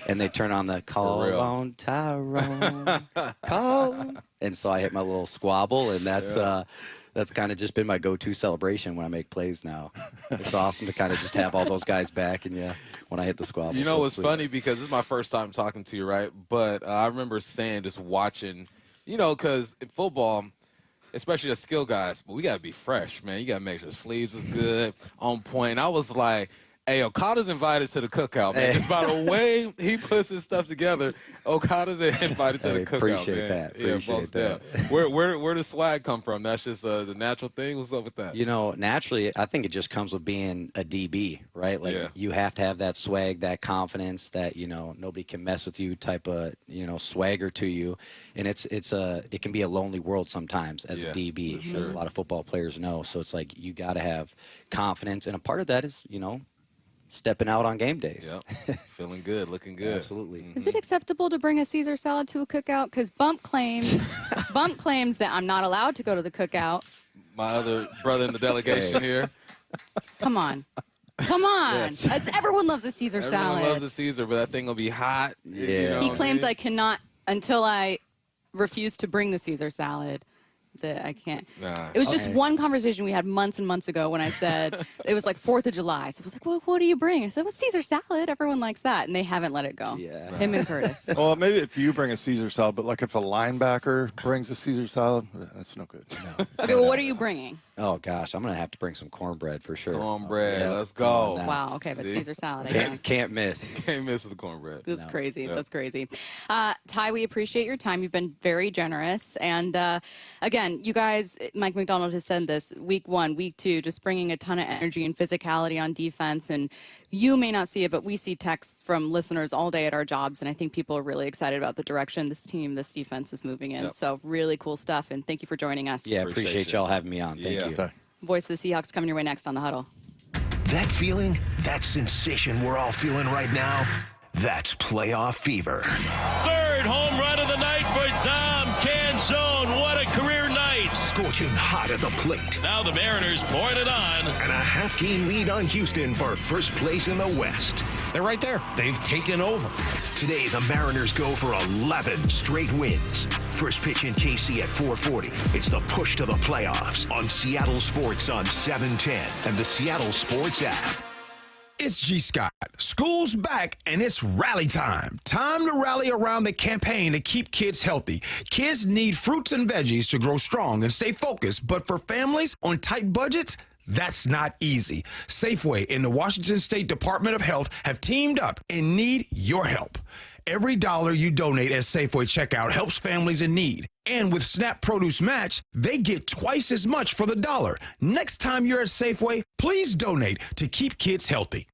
And they turn on the call on Tyrone, call. And so I hit my little squabble, and that's kind of just been my go-to celebration when I make plays now. It's awesome to kind of just have all those guys back, and when I hit the squabble. You know, it's funny because this is my first time talking to you, right? But I remember saying, just watching, because in football, especially the skill guys, but we got to be fresh, man. You got to make sure the sleeves is good, on point. And I was like, hey, Okada's invited to the cookout, man. Just by the way he puts his stuff together, Okada's invited to the cookout, appreciate man. that. Appreciate that. Where does swag come from? That's just the natural thing? What's up with that? Naturally, I think it just comes with being a DB, right? Like, you have to have that swag, that confidence, that, nobody can mess with you type of, swagger to you. And it can be a lonely world sometimes as a DB, as a lot of football players know. So it's like you got to have confidence. And a part of that is, stepping out on game days. Yep. Feeling good, looking good. Absolutely. Is it acceptable to bring a Caesar salad to a cookout? Because Bump claims that I'm not allowed to go to the cookout. My other brother in the delegation here. Come on. Everyone loves a Caesar salad. Everyone loves a Caesar, but that thing will be hot. Yeah. He claims I cannot, until I refuse to bring the Caesar salad, that I can't. Nah. It was just one conversation we had months and months ago when I said, it was like 4th of July. So it was like, well, what do you bring? I said, well, Caesar salad. Everyone likes that. And they haven't let it go. Yeah. Him and Curtis. Well, maybe if you bring a Caesar salad, but like if a linebacker brings a Caesar salad, that's no good. No. Okay, well, what are you bringing? Oh, gosh, I'm going to have to bring some cornbread for sure. Cornbread, let's go. Wow, okay, but Caesar salad, I guess. Can't miss. Can't miss with the cornbread. That's crazy. Yep. That's crazy. Ty, we appreciate your time. You've been very generous. And again, you guys, Mike Macdonald has said this, week 1, week 2, just bringing a ton of energy and physicality on defense. And you may not see it, but we see texts from listeners all day at our jobs. And I think people are really excited about the direction this defense is moving in. Yep. So really cool stuff. And thank you for joining us. Yeah, appreciate y'all having me on. Thank you. Voice of the Seahawks coming your way next on The Huddle. That feeling, that sensation we're all feeling right now, that's playoff fever. Third home run of the night for Dom Canzone. What a career night. Scorching scorching hot at the plate. Now the Mariners pouring it on. And a half-game lead on Houston for first place in the West. They're right there. They've taken over. Today, the Mariners go for 11 straight wins. First pitch in KC at 4:40. It's the push to the playoffs on Seattle Sports on 710 and the Seattle Sports app. It's G. Scott. School's back, and it's rally time. Time to rally around the campaign to keep kids healthy. Kids need fruits and veggies to grow strong and stay focused, but for families on tight budgets, that's not easy. Safeway and the Washington State Department of Health have teamed up and need your help. Every dollar you donate at Safeway checkout helps families in need. And with SNAP Produce Match, they get twice as much for the dollar. Next time you're at Safeway, please donate to keep kids healthy.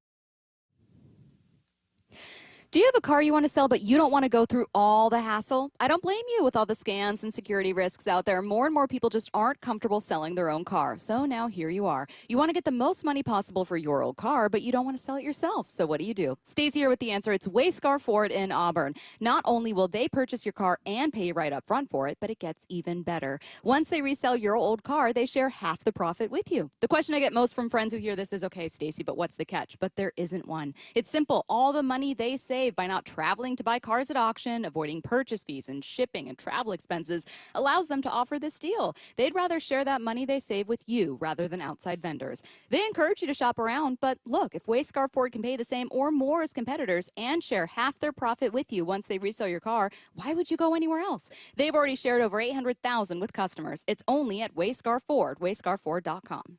Do you have a car you want to sell, but you don't want to go through all the hassle? I don't blame you with all the scams and security risks out there. More and more people just aren't comfortable selling their own car. So now here you are. You want to get the most money possible for your old car, but you don't want to sell it yourself. So what do? Stacy here with the answer. It's Wayscar Ford in Auburn. Not only will they purchase your car and pay you right up front for it, but it gets even better. Once they resell your old car, they share half the profit with you. The question I get most from friends who hear this is, okay, Stacy, but what's the catch? But there isn't one. It's simple. All the money they save by not traveling to buy cars at auction, avoiding purchase fees and shipping and travel expenses allows them to offer this deal. They'd rather share that money they save with you rather than outside vendors. They encourage you to shop around, but look, if Wayscar Ford can pay the same or more as competitors and share half their profit with you once they resell your car, why would you go anywhere else? They've already shared over $800,000 with customers. It's only at Wayscar Ford, wayscarford.com.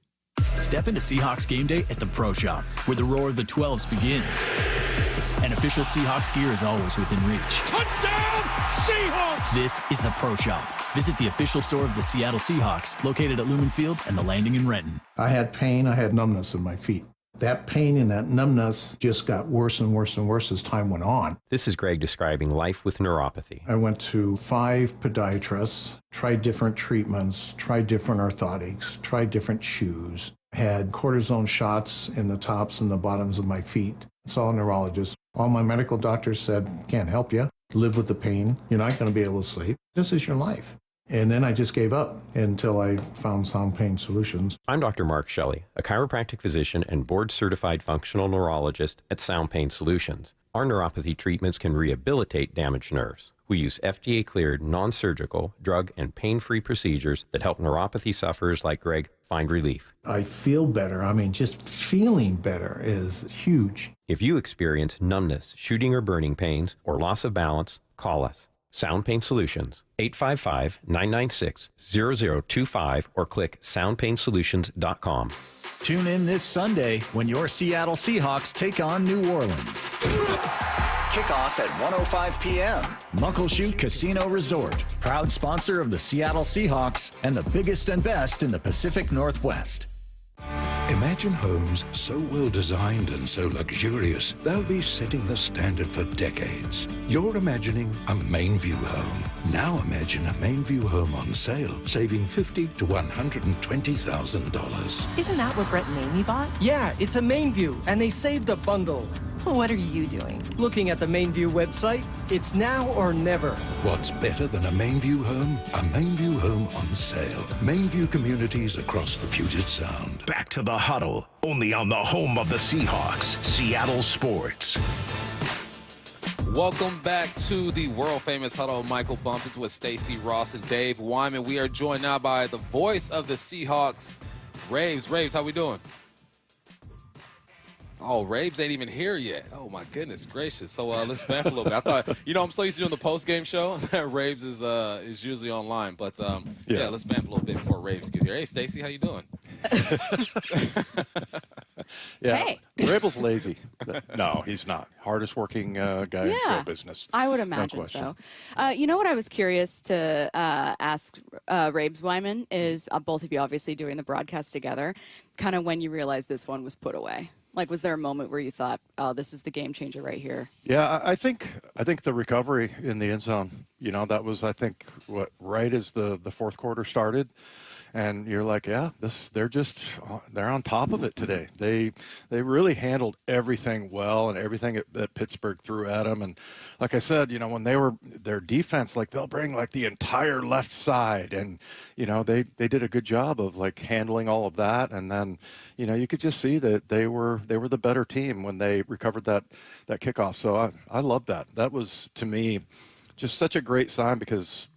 Step into Seahawks game day at the Pro Shop, where the roar of the 12s begins. And official Seahawks gear is always within reach. Touchdown, Seahawks! This is the Pro Shop. Visit the official store of the Seattle Seahawks, located at Lumen Field and the Landing in Renton. I had pain. I had numbness in my feet. That pain and that numbness just got worse and worse and worse as time went on. This is Greg describing life with neuropathy. I went to 5 podiatrists, tried different treatments, tried different orthotics, tried different shoes, had cortisone shots in the tops and the bottoms of my feet. Saw a neurologist. All my medical doctors said, can't help you. Live with the pain. You're not going to be able to sleep. This is your life. And then I just gave up until I found Sound Pain Solutions. I'm Dr. Mark Shelley, a chiropractic physician and board-certified functional neurologist at Sound Pain Solutions. Our neuropathy treatments can rehabilitate damaged nerves. We use FDA-cleared, non-surgical, drug and pain-free procedures that help neuropathy sufferers like Greg find relief. I feel better. I mean, just feeling better is huge. If you experience numbness, shooting or burning pains, or loss of balance, call us. Sound Pain Solutions, 855-996-0025, or click soundpainsolutions.com. Tune in this Sunday when your Seattle Seahawks take on New Orleans. Kickoff at 1:05 p.m. Muckleshoot Casino Resort, proud sponsor of the Seattle Seahawks and the biggest and best in the Pacific Northwest. Imagine homes so well designed and so luxurious, they'll be setting the standard for decades. You're imagining a Mainview home. Now imagine a Mainview home on sale, saving $50,000 to $120,000. Isn't that what Brett and Amy bought? Yeah, it's a Mainview, and they saved a bundle. What are you doing? Looking at the Mainview website. It's now or never. What's better than a Mainview home? A Mainview home on sale. Mainview communities across the Puget Sound. Back to the huddle, only on the home of the Seahawks, Seattle Sports. Welcome back to the world-famous Huddle. Michael Bumpus with Stacy Ross and Dave Wyman. We are joined now by the voice of the Seahawks, Raves. Raves, how we doing? Oh, Raves ain't even here yet. Oh, my goodness gracious. So let's vamp a little bit. I thought, I'm so used to doing the post-game show that Raves is usually online. But, yeah, let's vamp a little bit before Raves gets here. Hey, Stacy, how you doing? Yeah, Hey. Raible's lazy. No, he's not. Hardest working guy in show business. I would imagine so. You know what I was curious to ask Raves Wyman is, both of you obviously doing the broadcast together, kind of when you realized this one was put away. Like, was there a moment where you thought, oh, this is the game changer right here? Yeah, I think the recovery in the end zone, that was, I think, right as the fourth quarter started. And you're like, yeah, they're on top of it today. They really handled everything well, and everything that Pittsburgh threw at them. And like I said, when their defense, like they'll bring like the entire left side, and they did a good job of like handling all of that. And then you could just see that they were the better team when they recovered that kickoff. So I love that. That was, to me, just such a great sign, because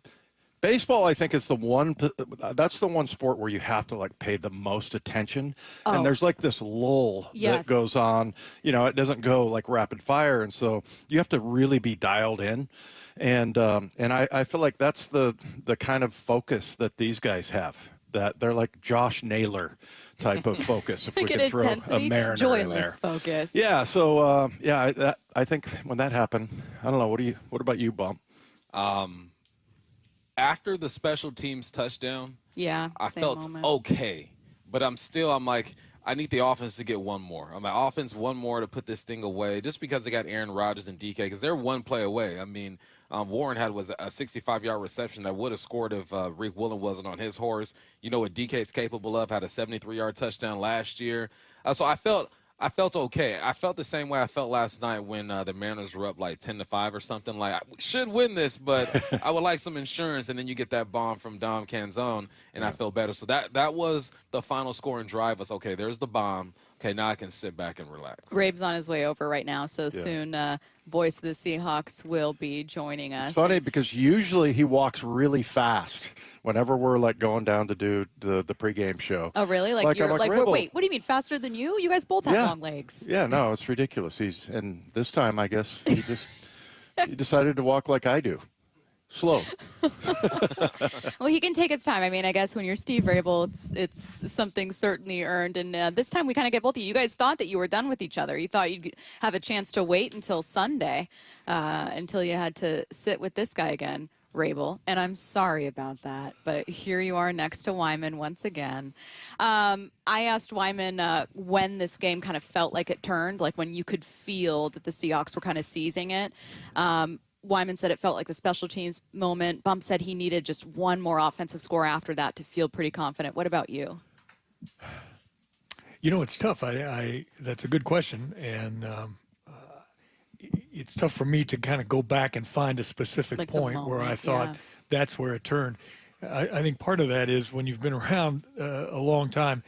baseball, I think, is that's the one sport where you have to like pay the most attention. And there's like this lull that goes on. It doesn't go like rapid fire, and so you have to really be dialed in. And I feel like that's the kind of focus that these guys have. That they're like Josh Naylor type of focus, if we could throw a Mariner joyless in there. Focus. Yeah. So I think when that happened, I don't know. What about you, Bump? After the special teams touchdown, I felt moment. okay, but I'm like, I need the offense to get one more. I'm like, offense one more to put this thing away, just because they got Aaron Rodgers and DK, because they're one play away. I mean, Warren was a 65-yard reception that would have scored if Rick Willen wasn't on his horse. You know what DK is capable of, had a 73-yard touchdown last year. So I felt okay. I felt the same way I felt last night when the Mariners were up like 10-5 or something. Like, we should win this, but I would like some insurance. And then you get that bomb from Dom Canzone, and I felt better. So that was the final score and drive. Was okay, there's the bomb. Okay, now I can sit back and relax. Raibe's on his way over right now, so soon voice of the Seahawks will be joining us. It's funny because usually he walks really fast whenever we're like going down to do the pregame show. Oh, really? Like you're like, wait, what do you mean, faster than you? You guys both have long legs. Yeah, no, it's ridiculous. And this time, I guess, he decided to walk like I do. Slow. Well, he can take his time. I mean, I guess when you're Steve Raible, it's something certainly earned. And this time we kind of get both of you. You guys thought that you were done with each other. You thought you'd have a chance to wait until Sunday, until you had to sit with this guy again, Raible. And I'm sorry about that. But here you are next to Wyman once again. I asked Wyman when this game kind of felt like it turned, like when you could feel that the Seahawks were kind of seizing it. Wyman said it felt like the special teams moment. Bump said he needed just one more offensive score after that to feel pretty confident. What about you? It's tough. That's a good question. And it's tough for me to kind of go back and find a specific point where I thought that's where it turned. I think part of that is when you've been around a long time,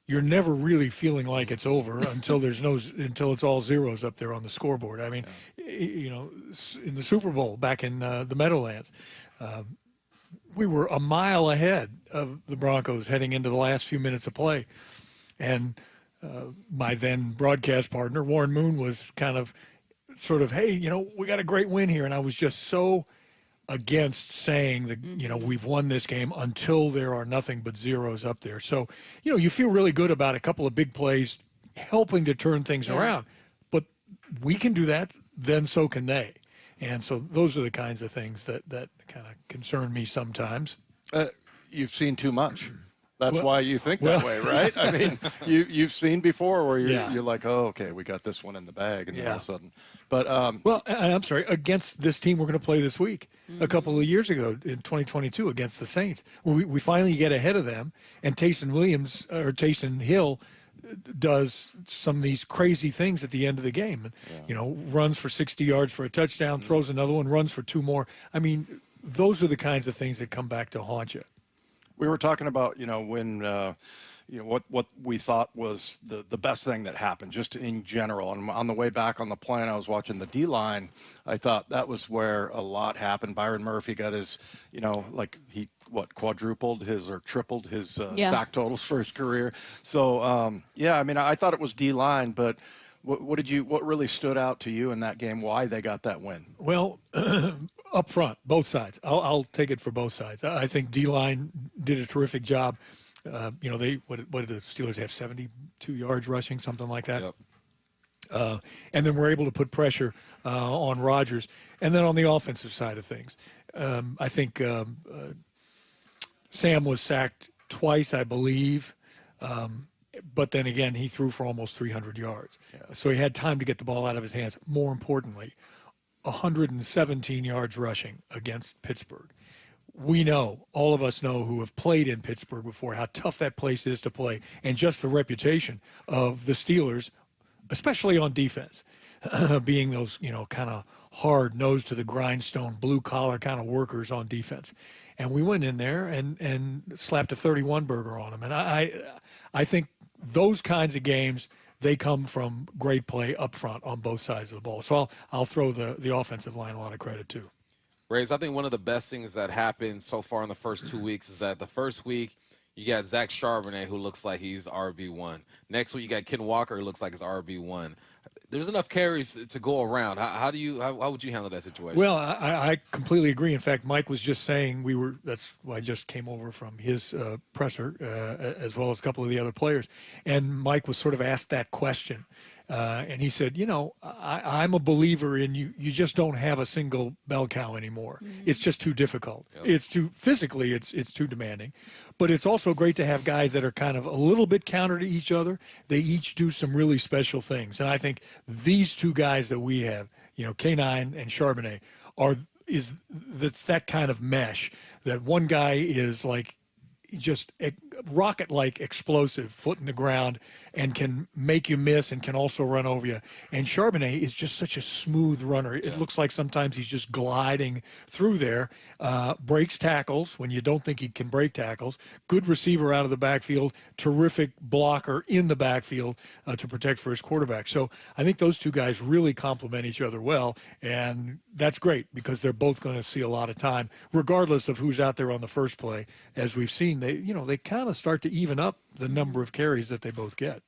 you're never really feeling like it's over until until it's all zeros up there on the scoreboard. I mean, in the Super Bowl back in the Meadowlands, we were a mile ahead of the Broncos heading into the last few minutes of play. And my then broadcast partner, Warren Moon, was kind of sort of, hey, we got a great win here. And I was just so against saying that, we've won this game until there are nothing but zeros up there. So, you feel really good about a couple of big plays helping to turn things around. But we can do that, then so can they. And so those are the kinds of things that kind of concern me sometimes. You've seen too much. That's why you think that way, right? I mean, you've seen before where you're like, oh, okay, we got this one in the bag, and then all of a sudden. But well, and I'm sorry, against this team we're going to play this week, a couple of years ago in 2022 against the Saints, we finally get ahead of them, and Taysom Hill does some of these crazy things at the end of the game, and runs for 60 yards for a touchdown, throws another one, runs for 2 more. I mean, those are the kinds of things that come back to haunt you. We were talking about, when, what we thought was the best thing that happened just in general. And on the way back on the plane, I was watching the D-line. I thought that was where a lot happened. Byron Murphy got his, he quadrupled his or tripled his sack totals for his career. So, I mean, I thought it was D-line, but what really stood out to you in that game? Why they got that win? Well, up front, both sides. I'll take it for both sides. I think D-line did a terrific job. What did the Steelers have, 72 yards rushing, something like that? Yep. And then we're able to put pressure on Rodgers. And then on the offensive side of things, I think Sam was sacked twice, I believe. But then again, he threw for almost 300 yards. Yeah. So he had time to get the ball out of his hands. More importantly, 117 yards rushing against Pittsburgh. we know, all of us know who have played in Pittsburgh before, how tough that place is to play, and just the reputation of the Steelers, especially on defense, being those, kind of hard, nose to the grindstone, blue collar kind of workers on defense. And we went in there and slapped a 31 burger on them. And I think those kinds of games, they come from great play up front on both sides of the ball. So I'll throw the offensive line a lot of credit too. Rays, I think one of the best things that happened so far in the first 2 weeks is that the first week you got Zach Charbonnet, who looks like he's RB1. Next week you got Ken Walker, who looks like he's RB1. There's enough carries to go around. How would you handle that situation? Well, I completely agree. In fact, Mike was just saying that's why I just came over from his presser, as well as a couple of the other players. And Mike was sort of asked that question. And he said, I'm a believer in you just don't have a single bell cow anymore. Mm-hmm. It's just too difficult. Yep. It's physically too demanding. But it's also great to have guys that are kind of a little bit counter to each other. They each do some really special things. And I think these two guys that we have, K9 and Charbonnet, that's that kind of mesh, that one guy is like just rocket-like explosive, foot in the ground, and can make you miss and can also run over you. And Charbonnet is just such a smooth runner. It looks like sometimes he's just gliding through there, breaks tackles when you don't think he can break tackles, good receiver out of the backfield, terrific blocker in the backfield to protect for his quarterback. So I think those two guys really complement each other well, and that's great because they're both going to see a lot of time, regardless of who's out there on the first play. As we've seen, they kind of start to even up the number of carries that they both get.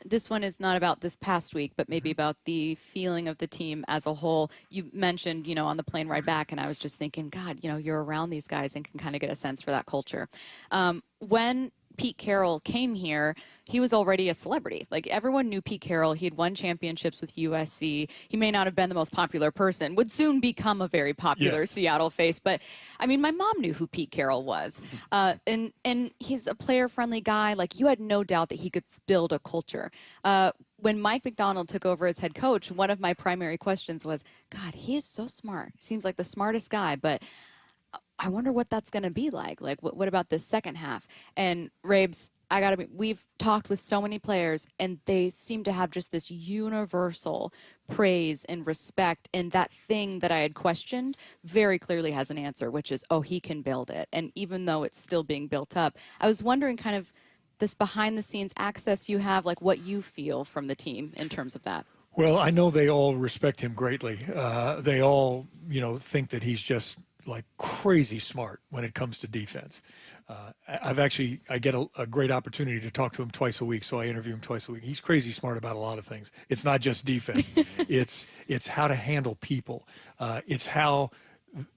This one is not about this past week, but maybe about the feeling of the team as a whole. You mentioned, on the plane ride back, and I was just thinking, God, you're around these guys and can kind of get a sense for that culture. When Pete Carroll came here, he was already a celebrity. Like, everyone knew Pete Carroll. He had won championships with USC. He may not have been the most popular person, would soon become a very popular Seattle face. But, I mean, my mom knew who Pete Carroll was. And he's a player-friendly guy. Like, you had no doubt that he could build a culture. When Mike Macdonald took over as head coach, one of my primary questions was, God, he is so smart. Seems like the smartest guy, but I wonder what that's going to be like. Like, what about this second half? And Rabes, we've talked with so many players, and they seem to have just this universal praise and respect. And that thing that I had questioned very clearly has an answer, which is, he can build it. And even though it's still being built up, I was wondering kind of this behind the scenes access you have, like what you feel from the team in terms of that. Well, I know they all respect him greatly. They all, think that he's just like crazy smart when it comes to defense. I get a great opportunity to talk to him twice a week, so I interview him twice a week. He's crazy smart about a lot of things. It's not just defense. It's how to handle people. It's how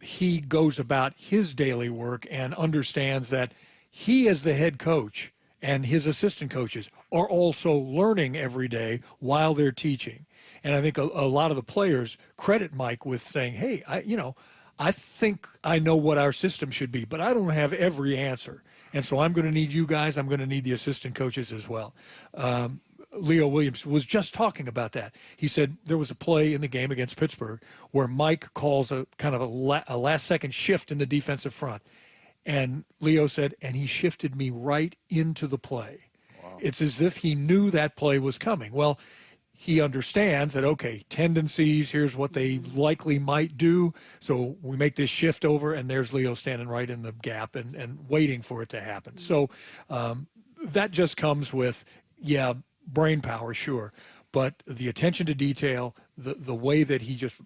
he goes about his daily work and understands that he, as the head coach, and his assistant coaches are also learning every day while they're teaching. And I think a lot of the players credit Mike with saying, hey, I think I know what our system should be, but I don't have every answer. And so I'm going to need you guys. I'm going to need the assistant coaches as well. Leo Williams was just talking about that. He said there was a play in the game against Pittsburgh where Mike calls a kind of a last-second shift in the defensive front. And Leo said, and he shifted me right into the play. Wow. It's as if he knew that play was coming. Well, he understands that, okay, tendencies, here's what they likely might do. So we make this shift over, and there's Leo standing right in the gap and waiting for it to happen. So that just comes with, brain power, sure. But the attention to detail, the way that he just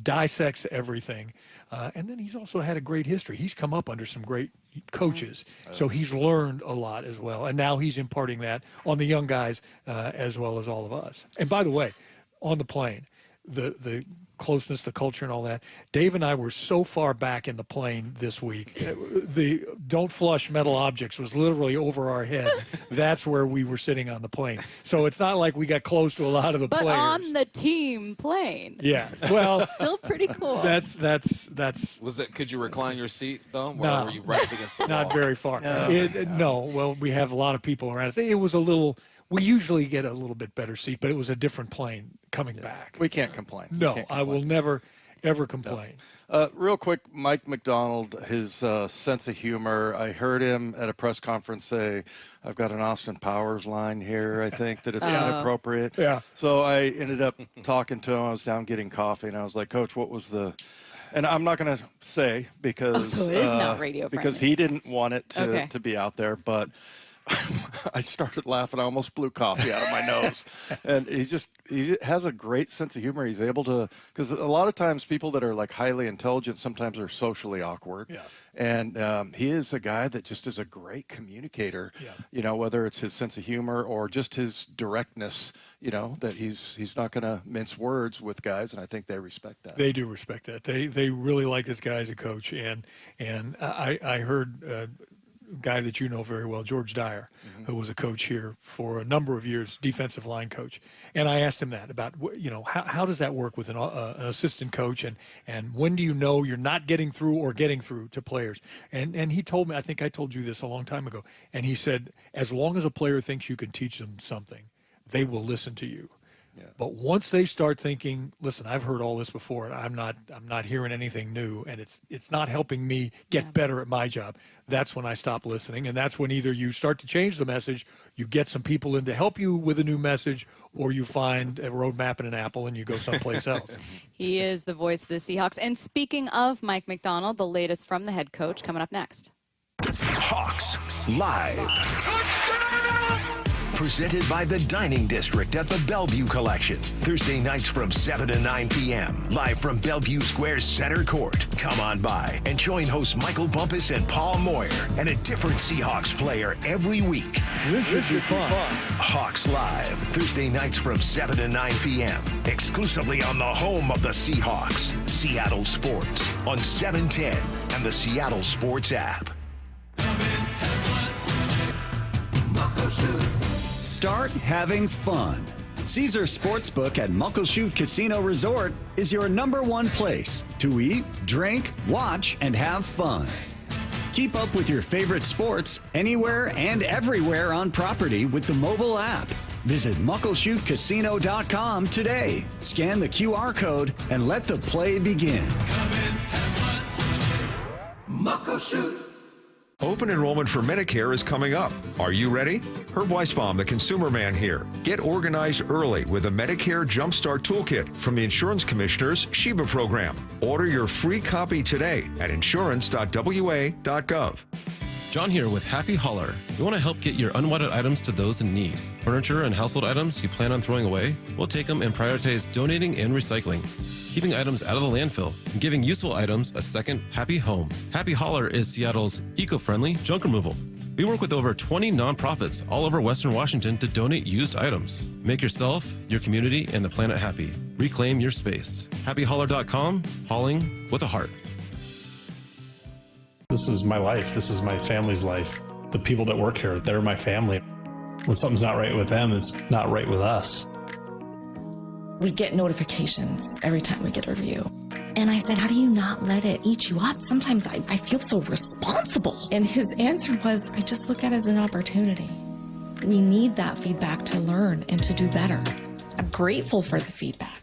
dissects everything. And then he's also had a great history. He's come up under some great coaches, so he's learned a lot as well. And now he's imparting that on the young guys as well as all of us. And by the way, on the plane, the closeness, the culture, and all that. Dave and I were so far back in the plane this week. The don't flush metal objects was literally over our heads. That's where we were sitting on the plane. So it's not like we got close to a lot of the players. But on the team plane. Yes. Well, still pretty cool. That's. Was that? Could you recline your seat though? No. Or were you right up against the wall? Not very far. No. Well, we have a lot of people around us. It was a little. We usually get a little bit better seat, but it was a different plane coming back. We can't complain. No, I will never, ever complain. Real quick, Mike Macdonald, his sense of humor. I heard him at a press conference say, I've got an Austin Powers line here, I think, that it's inappropriate. Yeah. So I ended up talking to him. I was down getting coffee, and I was like, Coach, what was the... And I'm not going to say because... so it is not radio friendly. Because he didn't want it to be out there, but... I started laughing. I almost blew coffee out of my nose. And he has a great sense of humor. He's able to, because a lot of times people that are like highly intelligent sometimes are socially awkward. Yeah. And he is a guy that just is a great communicator. Yeah. You know, whether it's his sense of humor or just his directness. You know, that he's not going to mince words with guys, and I think they respect that. They do respect that. They really like this guy as a coach. And I heard. Guy that you know very well, George Dyer, who was a coach here for a number of years, defensive line coach. And I asked him that about, you know, how does that work with an assistant coach, and when do you know you're not getting through or getting through to players? And he told me, I think I told you this a long time ago, and he said, as long as a player thinks you can teach them something, they will listen to you. Yeah. But once they start thinking, listen, I've heard all this before, and I'm not hearing anything new, and it's not helping me get better at my job, that's when I stop listening. And that's when either you start to change the message, you get some people in to help you with a new message, or you find a roadmap and an apple and you go someplace else. He is the voice of the Seahawks. And speaking of Mike Macdonald, the latest from the head coach coming up next. Hawks Live. Touchdown! Presented by the Dining District at the Bellevue Collection. Thursday nights from 7 to 9 p.m. Live from Bellevue Square's center court. Come on by and join hosts Michael Bumpus and Paul Moyer and a different Seahawks player every week. This should be fun. Hawks Live. Thursday nights from 7 to 9 p.m. Exclusively on the home of the Seahawks. Seattle Sports on 710 and the Seattle Sports app. Start having fun. Caesar Sportsbook at Muckleshoot Casino Resort is your #1 place to eat, drink, watch, and have fun. Keep up with your favorite sports anywhere and everywhere on property with the mobile app. Visit muckleshootcasino.com today. Scan the QR code and let the play begin. Muckleshoot. Open enrollment for Medicare is coming up. Are you ready? Herb Weisbaum, the consumer man here. Get organized early with a Medicare Jumpstart Toolkit from the Insurance Commissioner's Sheba program. Order your free copy today at insurance.wa.gov. John here with Happy Hauler. We want to help get your unwanted items to those in need. Furniture and household items you plan on throwing away? We'll take them and prioritize donating and recycling, keeping items out of the landfill, and giving useful items a second happy home. Happy Hauler is Seattle's eco-friendly junk removal. We work with over 20 nonprofits all over Western Washington to donate used items. Make yourself, your community, and the planet happy. Reclaim your space. HappyHauler.com, hauling with a heart. This is my life. This is my family's life. The people that work here, they're my family. When something's not right with them, it's not right with us. We get notifications every time we get a review. And I said, how do you not let it eat you up? Sometimes I feel so responsible. And his answer was, I just look at it as an opportunity. We need that feedback to learn and to do better. I'm grateful for the feedback.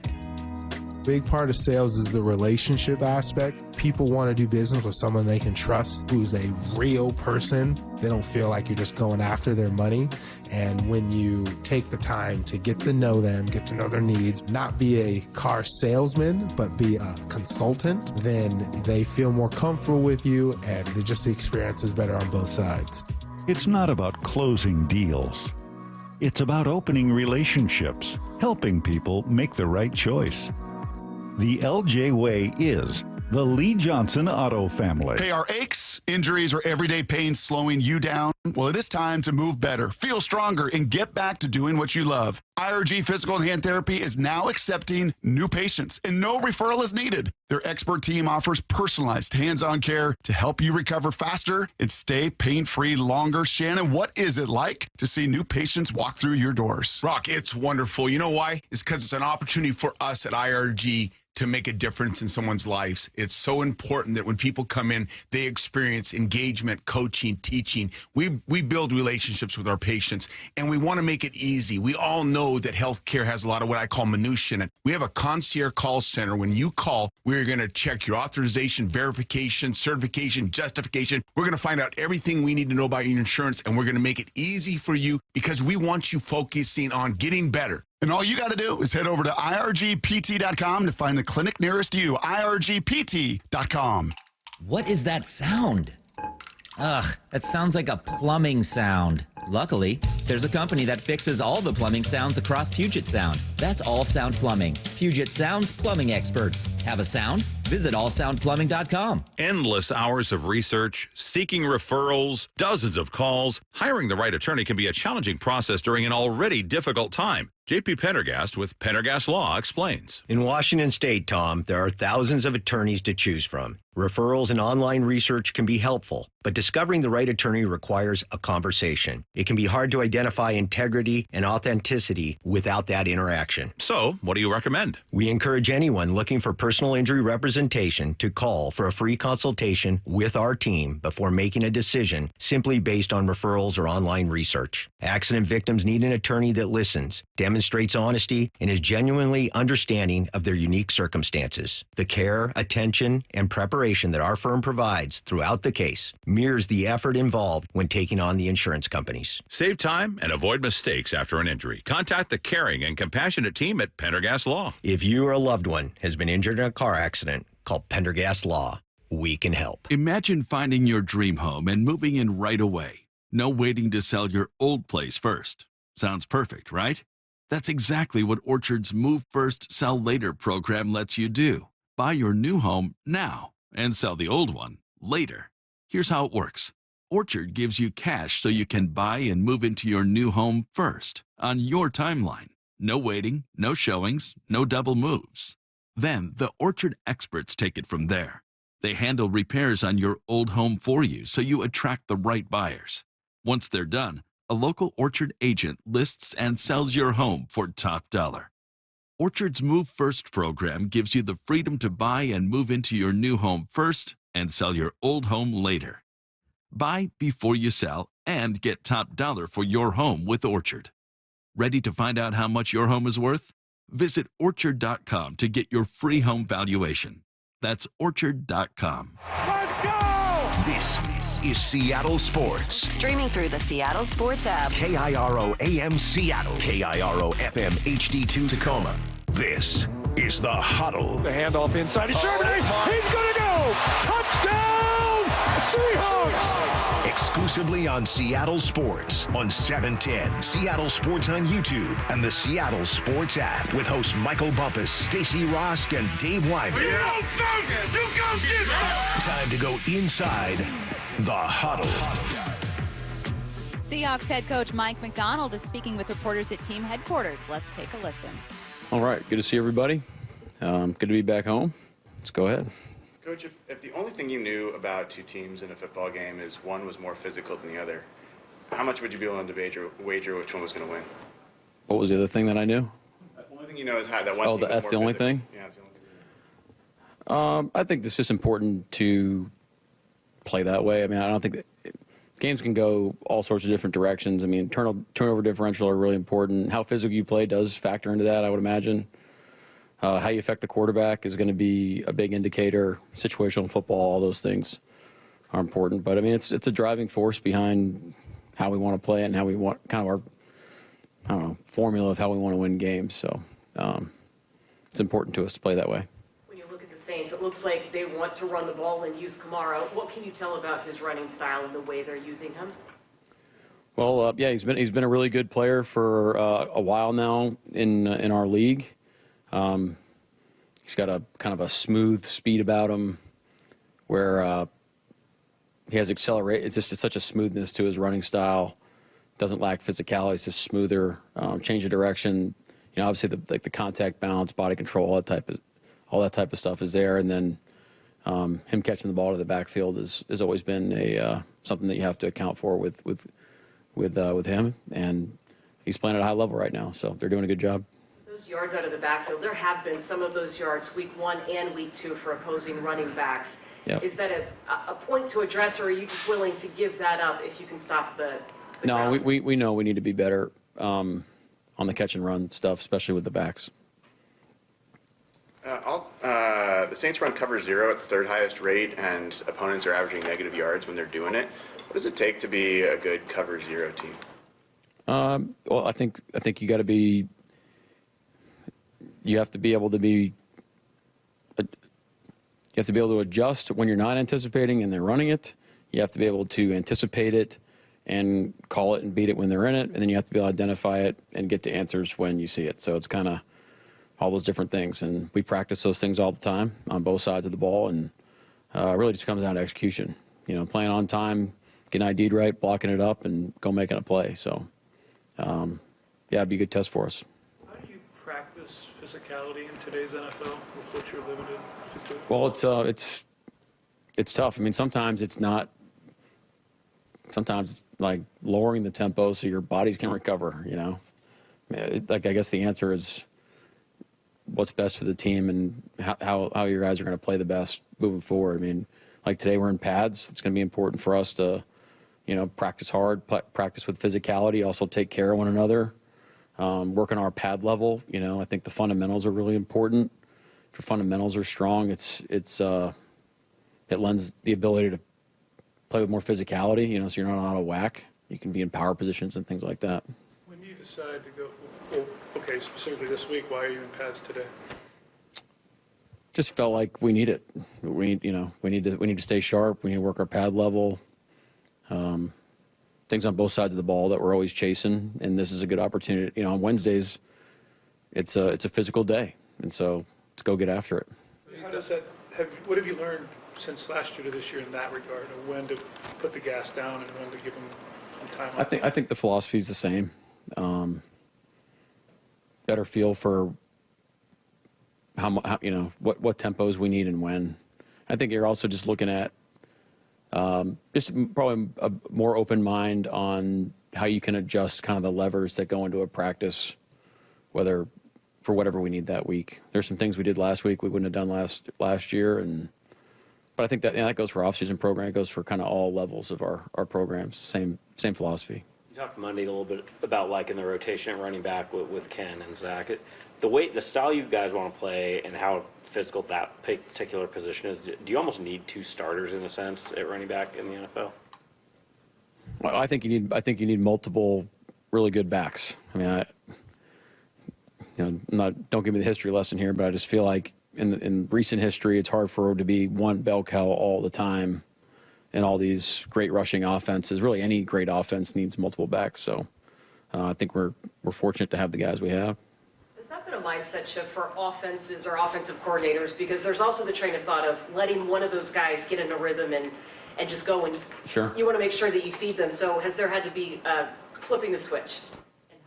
Big part of sales is the relationship aspect. People want to do business with someone they can trust, who's a real person. They don't feel like you're just going after their money. And when you take the time to get to know them, get to know their needs, not be a car salesman, but be a consultant, then they feel more comfortable with you, and the experience is better on both sides. It's not about closing deals. It's about opening relationships, helping people make the right choice. The LJ Way is the Lee Johnson Auto family. Hey, are aches, injuries, or everyday pain slowing you down? Well, it is time to move better, feel stronger, and get back to doing what you love. IRG Physical and Hand Therapy is now accepting new patients, and no referral is needed. Their expert team offers personalized hands-on care to help you recover faster and stay pain-free longer. Shannon, what is it like to see new patients walk through your doors? Rock, it's wonderful. You know why? It's because it's an opportunity for us at IRG to make a difference in someone's lives. It's so important that when people come in, they experience engagement, coaching, teaching. We build relationships with our patients, and we want to make it easy. We all know that healthcare has a lot of what I call minutia in it. We have a concierge call center. When you call, we're going to check your authorization, verification, certification, justification. We're going to find out everything we need to know about your insurance, and we're going to make it easy for you because we want you focusing on getting better. And all you got to do is head over to irgpt.com to find the clinic nearest you. irgpt.com. What is that sound? Ugh, that sounds like a plumbing sound. Luckily, there's a company that fixes all the plumbing sounds across Puget Sound. That's All Sound Plumbing. Puget Sound's plumbing experts. Have a sound? Visit allsoundplumbing.com. Endless hours of research, seeking referrals, dozens of calls. Hiring the right attorney can be a challenging process during an already difficult time. J.P. Pendergast with Pendergast Law explains. In Washington State, Tom, there are thousands of attorneys to choose from. Referrals and online research can be helpful, but discovering the right attorney requires a conversation. It can be hard to identify integrity and authenticity without that interaction. So, what do you recommend? We encourage anyone looking for personal injury representation to call for a free consultation with our team before making a decision simply based on referrals or online research. Accident victims need an attorney that listens, demonstrates honesty, and is genuinely understanding of their unique circumstances. The care, attention, and preparation that our firm provides throughout the case mirrors the effort involved when taking on the insurance companies. Save time and avoid mistakes after an injury. Contact the caring and compassionate team at Pendergast Law. If you or a loved one has been injured in a car accident, call Pendergast Law. We can help. Imagine finding your dream home and moving in right away. No waiting to sell your old place first. Sounds perfect, right? That's exactly what Orchard's Move First, Sell Later program lets you do. Buy your new home now and sell the old one later. Here's how it works. Orchard gives you cash so you can buy and move into your new home first, on your timeline. No waiting, no showings, no double moves. Then the Orchard experts take it from there. They handle repairs on your old home for you so you attract the right buyers. Once they're done, a local Orchard agent lists and sells your home for top dollar. Orchard's Move First program gives you the freedom to buy and move into your new home first and sell your old home later. Buy before you sell and get top dollar for your home with Orchard. Ready to find out how much your home is worth? Visit orchard.com to get your free home valuation. That's orchard.com. Let's go! This is Seattle Sports. Streaming through the Seattle Sports app. KIRO AM Seattle. KIRO FM HD2 Tacoma. This is The Huddle. The handoff inside. He's Sherman. He's going to go. Touchdown, Seahawks. Exclusively on Seattle Sports on 710. Seattle Sports on YouTube and the Seattle Sports app with hosts Michael Bumpus, Stacy Rosk, and Dave Wyman. You don't sound it. You come get it. Time to go inside The Huddle. Seahawks head coach Mike Macdonald is speaking with reporters at team headquarters. Let's take a listen. All right, good to see everybody. Good to be back home. Let's go ahead. Coach, if the only thing you knew about two teams in a football game is one was more physical than the other, how much would you be willing to wager which one was going to win? What was the other thing that I knew? The only thing you know is how that one team was that's more the only physical. thing? Yeah, that's the only thing. I think it's just important to play that way. I mean, I don't think that games can go all sorts of different directions. I mean, turnover differential are really important. How physical you play does factor into that, I would imagine. How you affect the quarterback is going to be a big indicator. Situational football, all those things are important. But, I mean, it's a driving force behind how we want to play and how we want kind of our, I don't know, formula of how we want to win games. So it's important to us to play that way. When you look at the Saints, it looks like they want to run the ball and use Kamara. What can you tell about his running style and the way they're using him? Well, yeah, he's been a really good player for a while now in our league. He's got a kind of a smooth speed about him where he has it's just such a smoothness to his running style. Doesn't lack physicality. It's just smoother. Change of direction. You know, obviously the contact balance, body control, all that type of stuff is there. And then him catching the ball to the backfield has always been something that you have to account for with him. And he's playing at a high level right now, so they're doing a good job. Those yards out of the backfield. There have been some of those yards week 1 and week 2 for opposing running backs. Yep. Is that a point to address, or are you just willing to give that up if you can stop the No, ground? we know we need to be better on the catch and run stuff, especially with the backs. The Saints run cover 0 at the third highest rate, and opponents are averaging negative yards when they're doing it. What does it take to be a good cover 0 team? Well, I think you got to be. You have to be able to be. You have to be able to adjust when you're not anticipating and they're running it. You have to be able to anticipate it and call it and beat it when they're in it, and then you have to be able to identify it and get to answers when you see it. So it's kind of all those different things, and we practice those things all the time on both sides of the ball, and it really just comes down to execution. You know, playing on time, getting ID'd right, blocking it up, and go making a play. So, yeah, it'd be a good test for us. How do you practice physicality in today's NFL with what you're limited to do? Well, it's tough. I mean, sometimes it's not. Sometimes it's like lowering the tempo so your bodies can recover. You know, I guess the answer is what's best for the team and how your guys are going to play the best moving forward. I mean, like today we're in pads. It's going to be important for us to, you know, practice hard, practice with physicality, also take care of one another, work on our pad level. You know, I think the fundamentals are really important. If your fundamentals are strong, it lends the ability to play with more physicality, you know, so you're not out of whack. You can be in power positions and things like that. When you decide to go, well, okay, specifically this week, why are you in pads today? Just felt like we need it. We need to stay sharp. We need to work our pad level. Things on both sides of the ball that we're always chasing, and this is a good opportunity. You know, on Wednesdays, it's a physical day, and so let's go get after it. How does that what have you learned since last year to this year in that regard, of when to put the gas down and when to give them some time off? I think the philosophy is the same. Better feel for how you know what tempos we need and when. I think you're also just looking at just probably a more open mind on how you can adjust kind of the levers that go into a practice, whether for whatever we need that week. There's some things we did last week we wouldn't have done last year, but I think that goes for off-season program. It goes for kind of all levels of our programs. Same philosophy. You talked Monday a little bit about liking the rotation at running back with Ken and Zach. The style you guys want to play and how physical that particular position is, do you almost need two starters in a sense at running back in the NFL? Well, I think you need multiple really good backs. I mean, don't give me the history lesson here, but I just feel like in recent history, it's hard for it to be one bell cow all the time in all these great rushing offenses. Really, any great offense needs multiple backs. So I think we're fortunate to have the guys we have. Has that been a mindset shift for offenses or offensive coordinators? Because there's also the train of thought of letting one of those guys get in a rhythm and just go, and Sure. You want to make sure that you feed them. So has there had to be flipping the switch?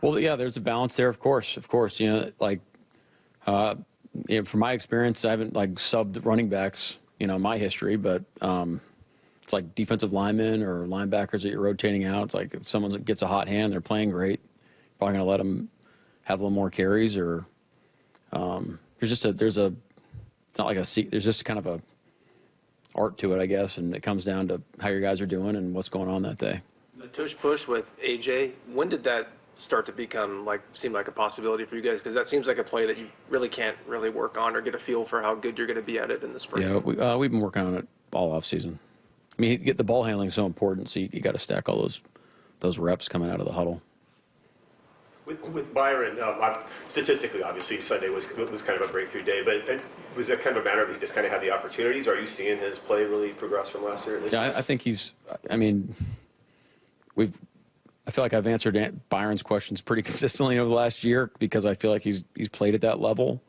Well, yeah, there's a balance there, of course. You know, like, from my experience, I haven't subbed running backs, in my history, but it's like defensive linemen or linebackers that you're rotating out. It's like if someone gets a hot hand, they're playing great, you're probably going to let them have a little more carries, or there's just kind of a art to it, I guess, and it comes down to how your guys are doing and what's going on that day. The tush push with AJ, when did that start to seem like a possibility for you guys? Because that seems like a play that you really can't really work on or get a feel for how good you're going to be at it in the spring. Yeah, we've been working on it all off season. I mean, the ball handling is so important, so you got to stack all those reps coming out of the huddle. With Byron, statistically, obviously, Sunday was kind of a breakthrough day, but was it kind of a matter of he just kind of had the opportunities? Are you seeing his play really progress from last year? Yeah, I think I feel like I've answered Byron's questions pretty consistently over the last year because I feel like he's played at that level.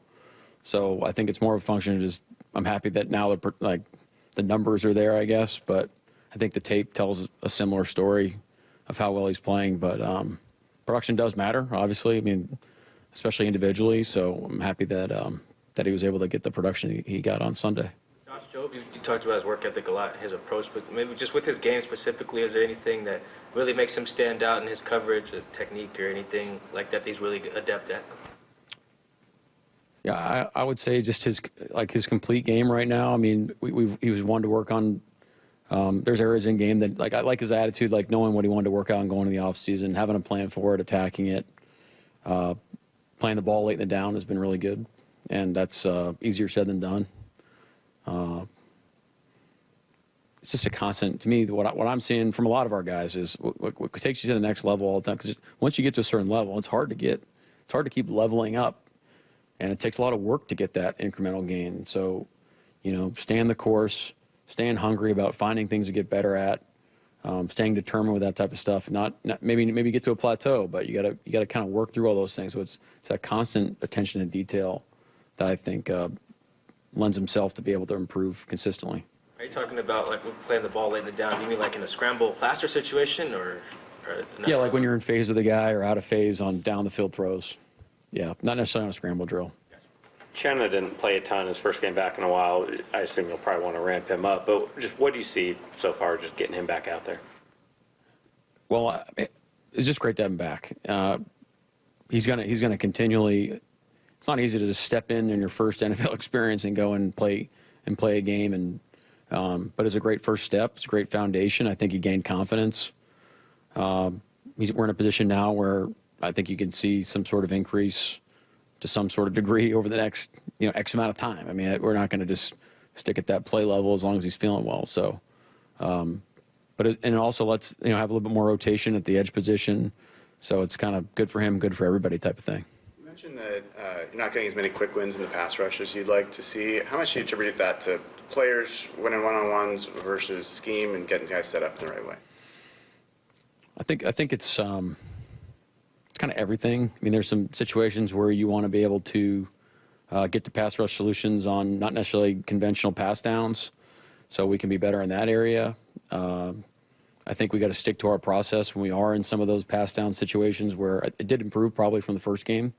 So I think it's more of a function of just I'm happy that now the numbers are there, I guess. But I think the tape tells a similar story of how well he's playing. But production does matter, obviously. I mean, especially individually. So I'm happy that he was able to get the production he got on Sunday. Josh Jobe, you talked about his work ethic a lot, his approach, but maybe just with his game specifically, is there anything that really makes him stand out in his coverage, a technique or anything like that he's really adept at? Yeah, I would say just his complete game right now. I mean, he was one to work on. There's areas in game that I like his attitude, like knowing what he wanted to work on going into the offseason, having a plan for it, attacking it, playing the ball late in the down has been really good, and that's easier said than done. It's just a constant, to me, what I'm seeing from a lot of our guys is what takes you to the next level all the time. Because once you get to a certain level, it's hard to keep leveling up. And it takes a lot of work to get that incremental gain. So, staying the course, staying hungry about finding things to get better at, staying determined with that type of stuff. Not maybe get to a plateau, but you gotta kind of work through all those things. So it's that constant attention to detail that I think lends himself to be able to improve consistently. Are you talking about like playing the ball late in the down? You mean like in a scramble plaster situation, or yeah, like when you're in phase with the guy or out of phase on down the field throws. Yeah, not necessarily on a scramble drill. Chenna didn't play a ton his first game back in a while. I assume you'll probably want to ramp him up. But just what do you see so far, just getting him back out there? Well, it's just great to have him back. He's gonna continually. It's not easy to just step in your first NFL experience and go and play a game, but it's a great first step. It's a great foundation. I think he gained confidence. We're in a position now where I think you can see some sort of increase to some sort of degree over the next, X amount of time. I mean, we're not going to just stick at that play level as long as he's feeling well. So, and it also lets, have a little bit more rotation at the edge position. So it's kind of good for him, good for everybody type of thing. You mentioned that you're not getting as many quick wins in the pass rush as you'd like to see. How much do you attribute that to players winning one-on-ones versus scheme and getting guys set up in the right way? I think it's kind of everything. I mean, there's some situations where you want to be able to get to pass rush solutions on not necessarily conventional pass downs, so we can be better in that area. I think we got to stick to our process when we are in some of those pass down situations where it did improve probably from the first game,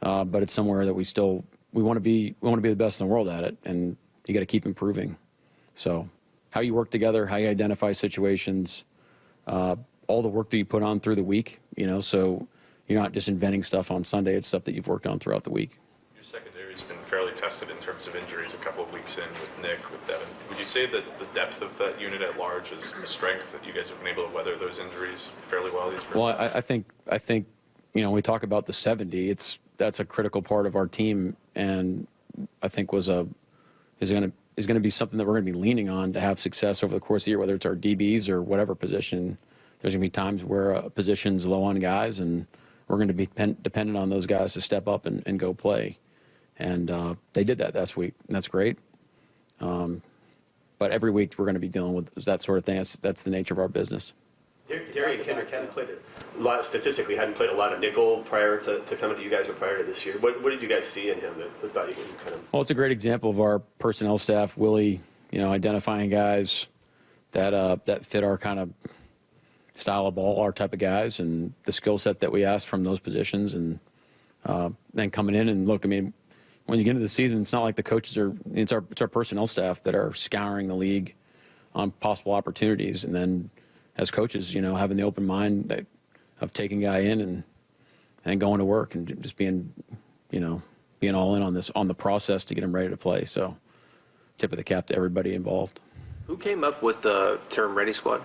but it's somewhere that we want to be the best in the world at it, and you got to keep improving. So how you work together, how you identify situations, all the work that you put on through the week, so you're not just inventing stuff on Sunday. It's stuff that you've worked on throughout the week. Your secondary's been fairly tested in terms of injuries a couple of weeks in with Nick, with Devin. Would you say that the depth of that unit at large is a strength, that you guys have been able to weather those injuries fairly well these first Well, I think when we talk about the 70, that's a critical part of our team, and I think is going to be something that we're going to be leaning on to have success over the course of the year, whether it's our DBs or whatever position. There's going to be times where a position's low on guys, and we're going to be dependent on those guys to step up and go play. And they did that this week, and that's great. But every week we're going to be dealing with that sort of thing. That's the nature of our business. Darian Kendrick hadn't played a lot, statistically, hadn't played a lot of nickel prior to coming to you guys or prior to this year. What did you guys see in him that thought you could kind of... Well, it's a great example of our personnel staff, Willie, identifying guys that fit our kind of style of ball, our type of guys, and the skill set that we asked from those positions, and then coming in and look. I mean, when you get into the season, it's not like the coaches are. It's our personnel staff that are scouring the league on possible opportunities, and then as coaches, having the open mind of taking a guy in and going to work and just being all in on the process to get him ready to play. So, tip of the cap to everybody involved. Who came up with the term "Ready Squad"?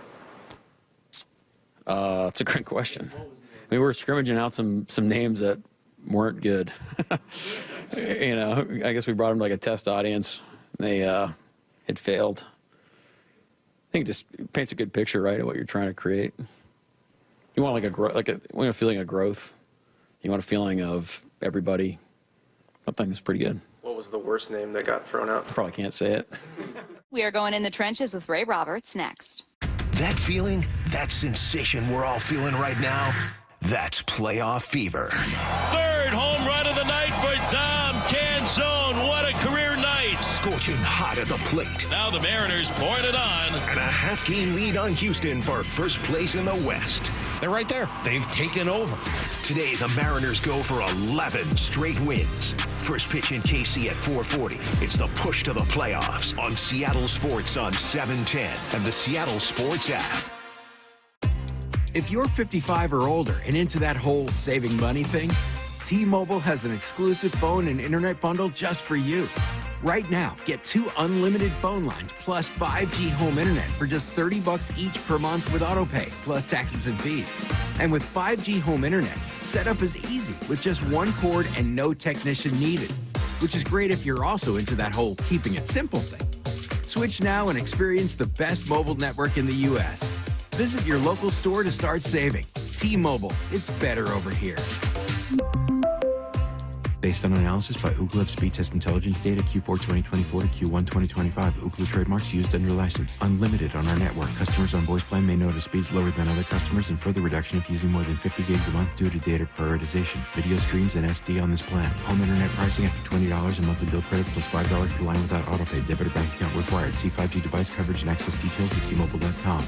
It's a great question. I mean, we were scrimmaging out some names that weren't good. I guess we brought them to like a test audience. They it failed. I think it just paints a good picture, right, of what you're trying to create. You want a feeling of growth. You want a feeling of everybody. Something that's pretty good. What was the worst name that got thrown out? Probably can't say it. We are going in the trenches with Ray Roberts next. That feeling, that sensation we're all feeling right now, that's playoff fever. Third home run of the night for Dom Canzone. What a career night. Scorching hot at the plate. Now the Mariners pouring it on. And a half-game lead on Houston for first place in the West. They're right there. They've taken over. Today, the Mariners go for 11 straight wins. First pitch in KC at 4:40. It's the push to the playoffs on Seattle Sports on 710 and the Seattle Sports app. If you're 55 or older and into that whole saving money thing, T-Mobile has an exclusive phone and internet bundle just for you. Right now, get 2 unlimited phone lines plus 5G home internet for just $30 each per month with AutoPay, plus taxes and fees. And with 5G home internet, setup is easy with just 1 cord and no technician needed, which is great if you're also into that whole keeping it simple thing. Switch now and experience the best mobile network in the U.S. Visit your local store to start saving. T-Mobile, it's better over here. Based on analysis by Ookla of speed test intelligence data Q4 2024 to Q1 2025. Ookla trademarks used under license. Unlimited on our network. Customers on voice plan may notice speeds lower than other customers and further reduction if using more than 50 gigs a month due to data prioritization. Video streams and SD on this plan. Home internet pricing after $20 a monthly bill credit plus $5 per line without autopay. Debit or bank account required. See 5G device coverage and access details at T-Mobile.com.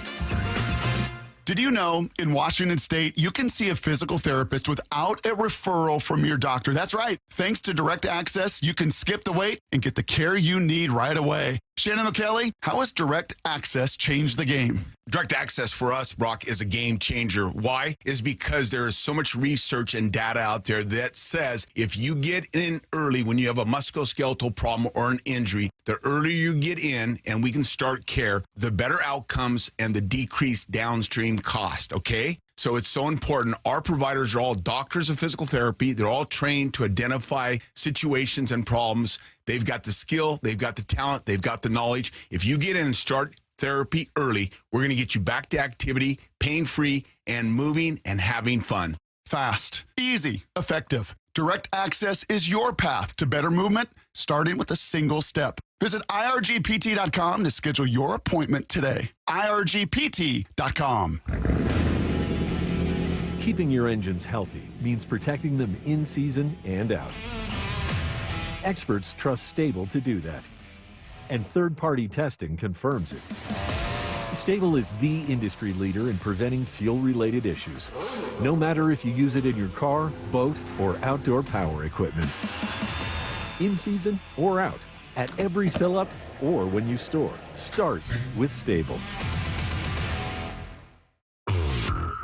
Did you know in Washington State, you can see a physical therapist without a referral from your doctor? That's right. Thanks to Direct Access, you can skip the wait and get the care you need right away. Shannon O'Kelly, how has Direct Access changed the game? Direct Access for us, Brock, is a game changer. Why? Is because there is so much research and data out there that says if you get in early when you have a musculoskeletal problem or an injury, the earlier you get in and we can start care, the better outcomes and the decreased downstream cost, okay? So it's so important. Our providers are all doctors of physical therapy. They're all trained to identify situations and problems. They've got the skill, they've got the talent, they've got the knowledge. If you get in and start therapy early, we're going to get you back to activity, pain-free, and moving and having fun. Fast, easy, effective. Direct Access is your path to better movement, starting with a single step. Visit irgpt.com to schedule your appointment today. irgpt.com. Keeping your engines healthy means protecting them in season and out. Experts trust Stable to do that. And third-party testing confirms it. Stable is the industry leader in preventing fuel-related issues, no matter if you use it in your car, boat, or outdoor power equipment. In season or out, at every fill-up or when you store, start with Stable.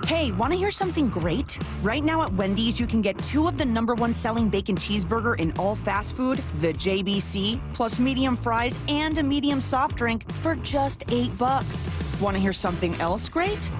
Hey, want to hear something great? Right now at Wendy's, you can get 2 of the #1 selling bacon cheeseburger in all fast food, the JBC, plus medium fries and a medium soft drink for just $8. Want to hear something else great?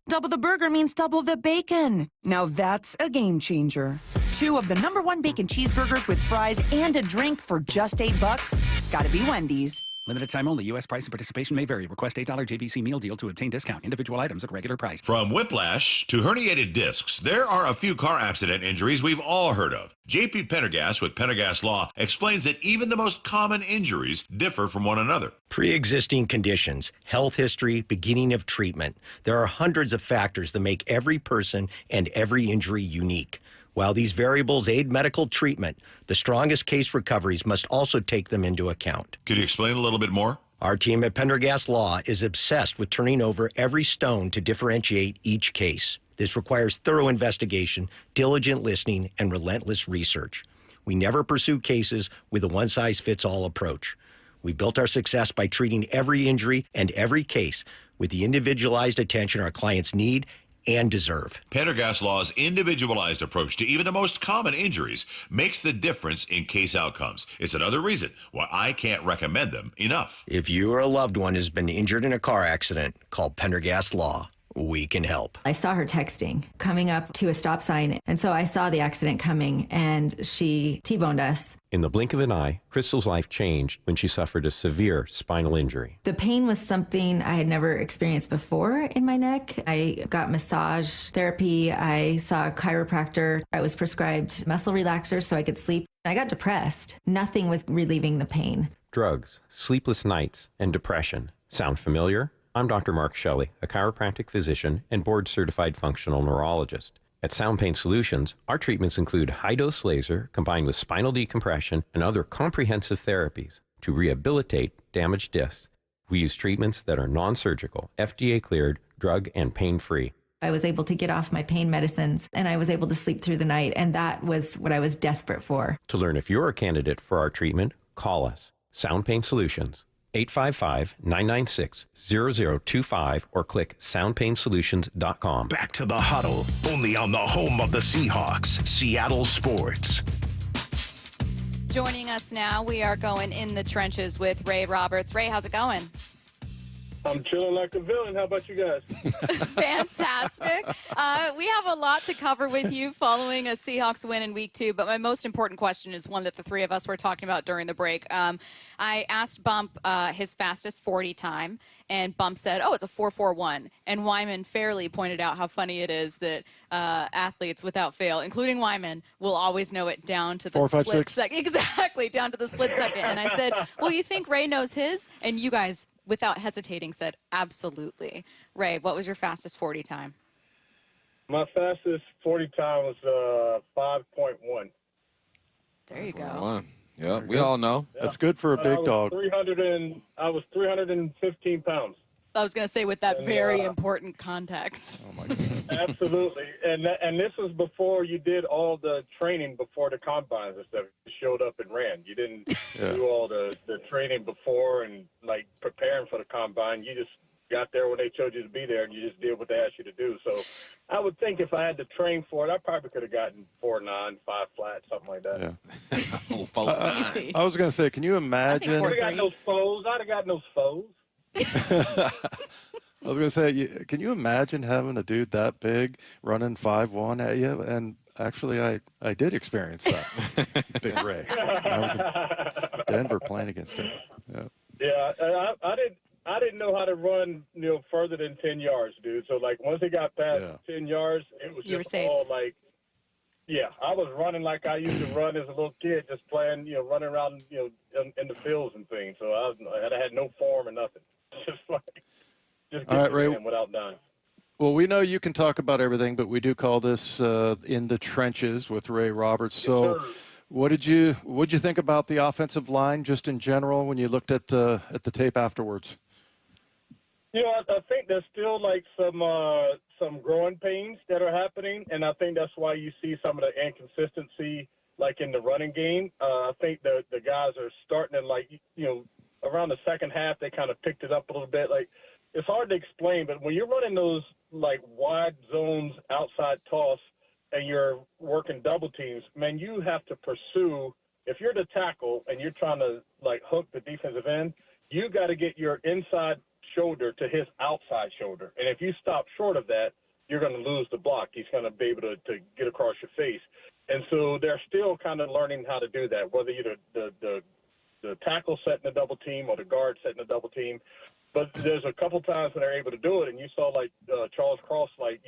Double the burger means double the bacon. Now that's a game changer. 2 of the #1 bacon cheeseburgers with fries and a drink for just $8. Gotta be Wendy's. Limited time only. U.S. price and participation may vary. Request $8 JBC meal deal to obtain discount. Individual items at regular price. From whiplash to herniated discs, there are a few car accident injuries we've all heard of. JP Pendergast with Pendergast Law explains that even the most common injuries differ from one another. Pre-existing conditions, health history, beginning of treatment. There are hundreds of factors that make every person and every injury unique. While these variables aid medical treatment, the strongest case recoveries must also take them into account. Could you explain a little bit more? Our team at Pendergast Law is obsessed with turning over every stone to differentiate each case. This requires thorough investigation, diligent listening, and relentless research. We never pursue cases with a one-size-fits-all approach. We built our success by treating every injury and every case with the individualized attention our clients need and deserve. Pendergast Law's individualized approach to even the most common injuries makes the difference in case outcomes. It's another reason why I can't recommend them enough. If you or a loved one has been injured in a car accident, call Pendergast Law. We can help. I saw her texting, coming up to a stop sign, and so I saw the accident coming, and she T-boned us. In the blink of an eye, Crystal's life changed when she suffered a severe spinal injury. The pain was something I had never experienced before in my neck. I got massage therapy. I saw a chiropractor. I was prescribed muscle relaxers so I could sleep. I got depressed. Nothing was relieving the pain. Drugs, sleepless nights, and depression. Sound familiar? I'm Dr. Mark Shelley, a chiropractic physician and board-certified functional neurologist. At Sound Pain Solutions, our treatments include high-dose laser combined with spinal decompression and other comprehensive therapies to rehabilitate damaged discs. We use treatments that are non-surgical, FDA-cleared, drug and pain-free. I was able to get off my pain medicines, and I was able to sleep through the night, and that was what I was desperate for. To learn if you're a candidate for our treatment, call us. Sound Pain Solutions. 855-996-0025 or click soundpainsolutions.com. Back to the huddle, only on the home of the Seahawks, Seattle Sports. Joining us now, we are going in the trenches with Ray Roberts. Ray, how's it going? I'm chilling like a villain. How about you guys? Fantastic. We have a lot to cover with you following a Seahawks win in week 2, but my most important question is one that the three of us were talking about during the break. I asked Bump his fastest 40 time, and Bump said, it's a 4.41. And Wyman fairly pointed out how funny it is that athletes, without fail, including Wyman, will always know it down to the split second. Exactly, down to the split second. And I said, well, you think Ray knows his? And you guys, without hesitating, said, absolutely. Ray, what was your fastest 40 time? My fastest 40 time was 5.1. There you go. Yeah, we all know. Yeah. That's good for a big dog. I was 315 pounds. I was going to say with that very important context. Oh, my God. Absolutely. And this was before you did all the training before the combines and stuff. You showed up and ran. You didn't do all the training before and, like, preparing for the combine. You just got there when they told you to be there, and you just did what they asked you to do. So I would think if I had to train for it, I probably could have gotten 4.9, 5 flat, something like that. Yeah. I was going to say, can you imagine? I'd have gotten those foes. I was going to say, can you imagine having a dude that big running 5'1" at you? And actually, I did experience that. Big Ray. I was in Denver playing against him. Yeah, I didn't know how to run, further than 10 yards, dude. So, like, once it got past 10 yards, it was just all like, I was running like I used to run as a little kid, just playing, running around, in the fields and things. So I had no form or nothing. Just all right, Ray, without dying. Well, we know you can talk about everything, but we do call this In the Trenches with Ray Roberts. So what did you think about the offensive line just in general when you looked at the tape afterwards? I think there's still like some growing pains that are happening, and I think that's why you see some of the inconsistency, like in the running game. I think the guys are starting to around the second half they kind of picked it up a little bit. Like it's hard to explain, but when you're running those like wide zones, outside toss, and you're working double teams, man, you have to pursue. If you're the tackle and you're trying to like hook the defensive end, you got to get your inside shoulder to his outside shoulder. And if you stop short of that, you're going to lose the block. He's going to be able to get across your face. And so they're still kind of learning how to do that, whether you're the tackle setting a double team or the guard setting a double team. But there's a couple times when they're able to do it, and you saw like Charles Cross, like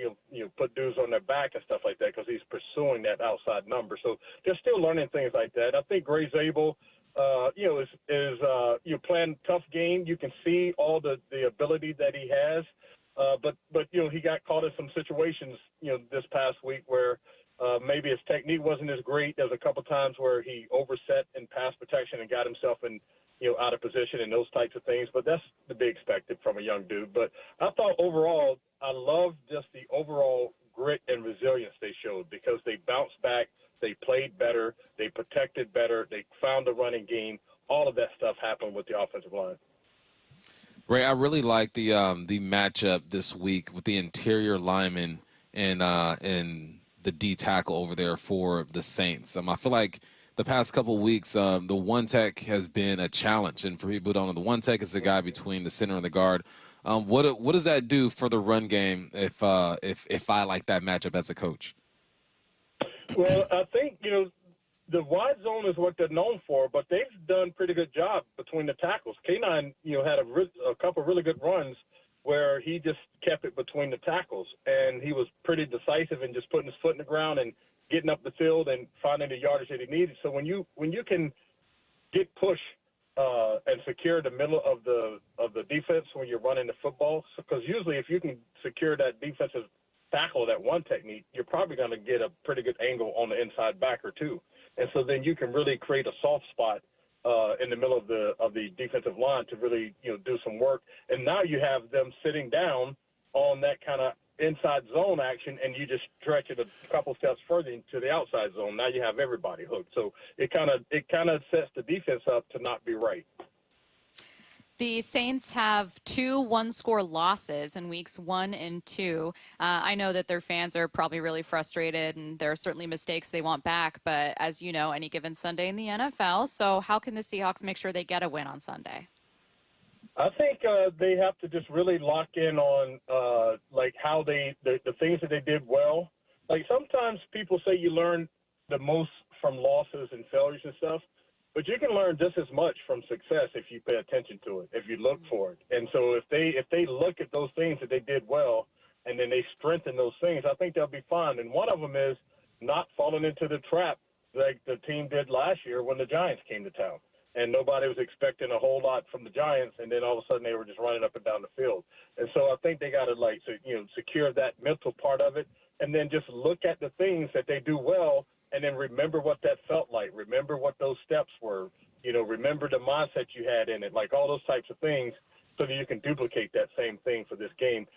put dudes on their back and stuff like that because he's pursuing that outside number. So they're still learning things like that. I think Raible, is playing tough game. You can see all the ability that he has, but he got caught in some situations this past week where maybe his technique wasn't as great. There's a couple times where he overset in pass protection and got himself in out of position and those types of things. But that's to be expected from a young dude. But I thought overall, I loved just the overall grit and resilience they showed because they bounced back. They played better. They protected better. They found the running game. All of that stuff happened with the offensive line. Ray, I really like the matchup this week with the interior lineman and the D tackle over there for the Saints. I feel like the past couple of weeks, the one tech has been a challenge. And for people who don't know, the one tech is the guy between the center and the guard. What does that do for the run game if I like that matchup as a coach? Well, I think, the wide zone is what they're known for, but they've done a pretty good job between the tackles. K9, had a couple really good runs where he just kept it between the tackles, and he was pretty decisive in just putting his foot in the ground and getting up the field and finding the yardage that he needed. So when you can get push and secure the middle of the defense when you're running the football, because usually if you can secure that defensive tackle, that one technique, you're probably going to get a pretty good angle on the inside backer too. And so then you can really create a soft spot in the middle of the defensive line to really, do some work. And now you have them sitting down on that kind of inside zone action, and you just stretch it a couple steps further into the outside zone. Now you have everybody hooked. So it kind of sets the defense up to not be right. The Saints have 2 one-score losses in weeks 1 and 2. I know that their fans are probably really frustrated, and there are certainly mistakes they want back. But as you know, any given Sunday in the NFL. So how can the Seahawks make sure they get a win on Sunday? I think they have to just really lock in on like how the things that they did well. Like sometimes people say you learn the most from losses and failures and stuff. But you can learn just as much from success if you pay attention to it, if you look for it. And so if they look at those things that they did well and then they strengthen those things, I think they'll be fine. And one of them is not falling into the trap like the team did last year when the Giants came to town. And nobody was expecting a whole lot from the Giants, and then all of a sudden they were just running up and down the field. And so I think they got to secure that mental part of it, and then just look at the things that they do well. And then remember what that felt like. Remember what those steps were. Remember the mindset you had in it, like all those types of things, so that you can duplicate that same thing for this game.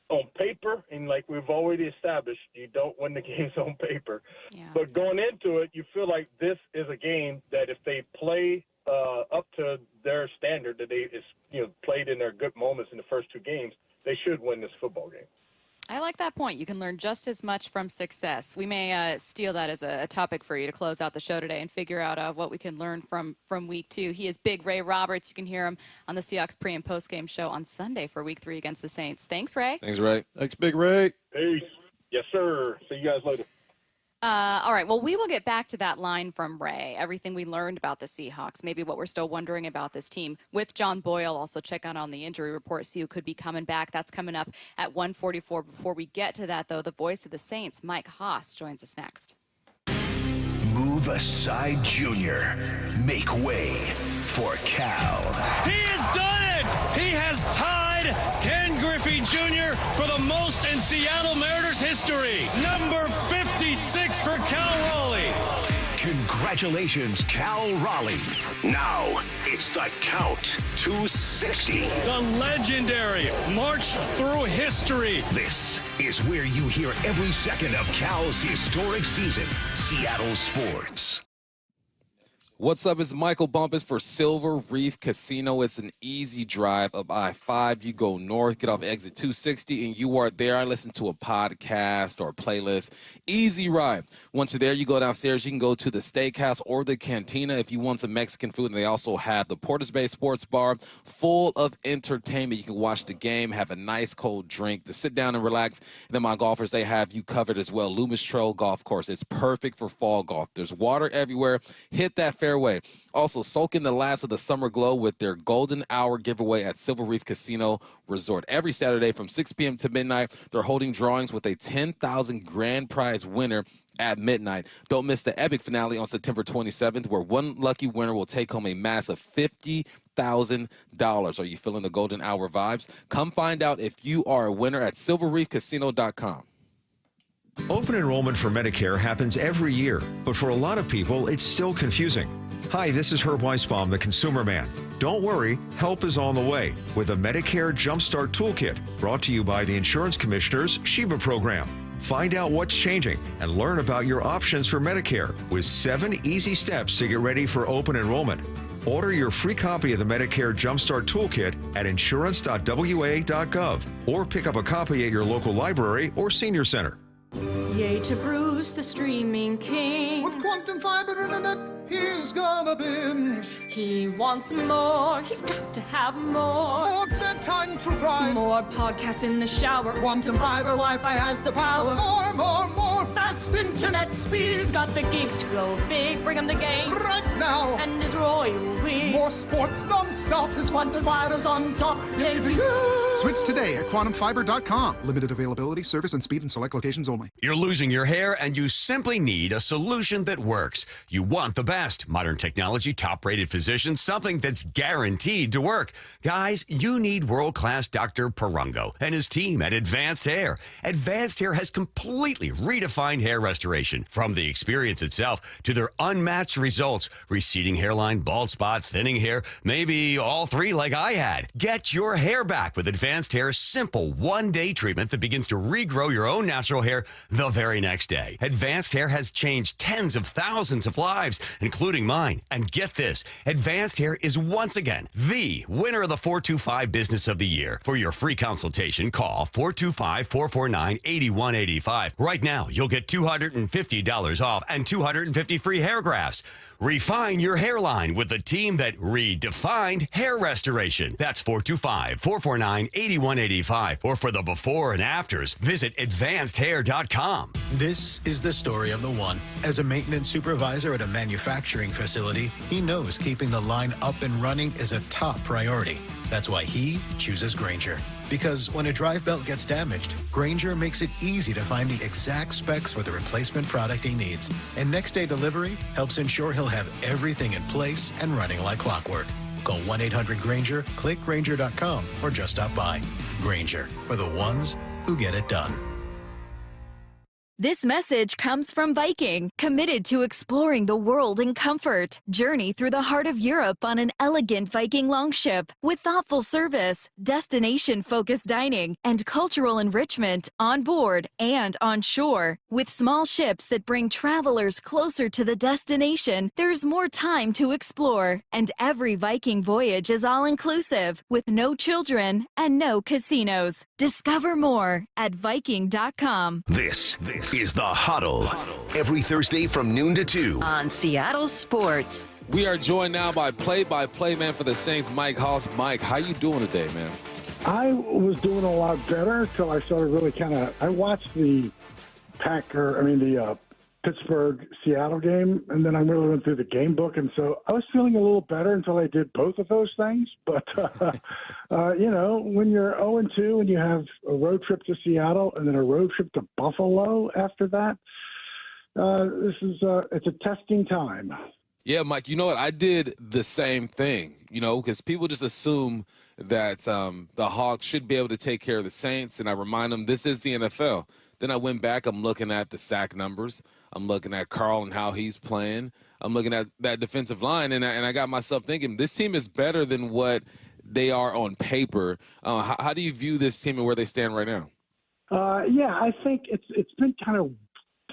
On paper, and like we've already established, you don't win the games on paper. Yeah. But going into it, you feel like this is a game that if they play up to their standard that they played in their good moments in the first 2 games, they should win this football game. I like that point. You can learn just as much from success. We may steal that as a topic for you to close out the show today and figure out what we can learn from week 2. He is Big Ray Roberts. You can hear him on the Seahawks pre- and post-game show on Sunday for week 3 against the Saints. Thanks, Ray. Thanks, Ray. Thanks, Big Ray. Peace. Yes, sir. See you guys later. All right. Well, we will get back to that line from Ray, everything we learned about the Seahawks, maybe what we're still wondering about this team with John Boyle. Also check out on the injury report, see who could be coming back. That's coming up at 1:44. Before we get to that, though, the voice of the Saints, Mike Haas, joins us next. Move aside, Junior. Make way for Cal. He has done it! He has tied Ken Griffey Jr. for the most in Seattle Mariners history. Number 56 for Cal Raleigh. Congratulations, Cal Raleigh. Now, it's the Count 260. The legendary march through history. This is where you hear every second of Cal's historic season. Seattle Sports. What's up? It's Michael Bumpus for Silver Reef Casino. It's an easy drive up I-5. You go north, get off exit 260, and you are there. I listen to a podcast or a playlist. Easy ride. Once you're there, you go downstairs. You can go to the steakhouse or the cantina if you want some Mexican food. And they also have the Porter's Bay Sports Bar, full of entertainment. You can watch the game, have a nice cold drink to sit down and relax. And then my golfers, they have you covered as well. Loomis Trail Golf Course. It's perfect for fall golf. There's water everywhere. Hit that fairway. Also, soak in the last of the summer glow with their golden hour giveaway at Silver Reef Casino Resort. Every Saturday from 6 p.m. to midnight, they're holding drawings with a $10,000 grand prize winner at midnight. Don't miss the epic finale on September 27th, where one lucky winner will take home a massive $50,000. Are you feeling the golden hour vibes? Come find out if you are a winner at silverreefcasino.com. Open enrollment for Medicare happens every year, but for a lot of people, it's still confusing. Hi, this is Herb Weisbaum, the Consumer Man. Don't worry, help is on the way with a Medicare Jumpstart Toolkit brought to you by the Insurance Commissioner's Sheba program. Find out what's changing and learn about your options for Medicare with 7 easy steps to get ready for open enrollment. Order your free copy of the Medicare Jumpstart Toolkit at insurance.wa.gov or pick up a copy at your local library or senior center. Yay to Bruce, the streaming king. With quantum fiber internet, he's gonna binge. He wants more, he's got to have more. More bedtime true crime. More podcasts in the shower. Quantum fiber Wi-Fi has the power. More fast internet speed. He's got the gigs to go big, bring him the game. Right now. And his royal we. More sports non-stop. His quantum fiber's on top. Yay to you. Switch today at quantumfiber.com. Limited availability, service and speed in select locations only. You're losing your hair and you simply need a solution that works. You want the best. Modern technology, top-rated physicians, something that's guaranteed to work. Guys, you need world-class Dr. Perungo and his team at Advanced Hair. Advanced Hair has completely redefined hair restoration. From the experience itself to their unmatched results, receding hairline, bald spot, thinning thinning hair, maybe all three like I had. Get your hair back with Advanced Hair's simple one-day treatment that begins to regrow your own natural hair the very next day. Advanced Hair has changed tens of thousands of lives, including mine. And get this, Advanced Hair is once again the winner of the 425 Business of the Year. For your free consultation, call 425-449-8185. Right now, you'll get $250 off and 250 free hair grafts. Refine your hairline with the team that redefined hair restoration. That's 425-449-8185. Or for the before and afters, visit advancedhair.com. This is the story of the one. As a maintenance supervisor at a manufacturing facility, he knows keeping the line up and running is a top priority. That's why he chooses Grainger. Because when a drive belt gets damaged, Grainger makes it easy to find the exact specs for the replacement product he needs. And next day delivery helps ensure he'll have everything in place and running like clockwork. Call 1-800-GRAINGER, click Grainger.com, or just stop by. Grainger, for the ones who get it done. This message comes from Viking, committed to exploring the world in comfort. Journey through the heart of Europe on an elegant Viking longship with thoughtful service, destination-focused dining, and cultural enrichment on board and on shore. With small ships that bring travelers closer to the destination, there's more time to explore. And every Viking voyage is all-inclusive, with no children and no casinos. Discover more at Viking.com. This is The Huddle. Every Thursday from noon to 2 on Seattle Sports. We are joined now by play-by-play man for the Saints, Mike Hoss. Mike, how you doing today, man? I was doing a lot better until I started really I watched the Pittsburgh-Seattle game, and then I really went through the game book, and so I was feeling a little better until I did both of those things. But, when you're 0-2 and you have a road trip to Seattle and then a road trip to Buffalo after that, it's a testing time. Yeah, Mike, you know what? I did the same thing, because people just assume that the Hawks should be able to take care of the Saints, and I remind them this is the NFL. Then I went back, I'm looking at the sack numbers. I'm looking at Carl and how he's playing. I'm looking at that defensive line, and I got myself thinking, this team is better than what they are on paper. How do you view this team and where they stand right now? I think it's been kind of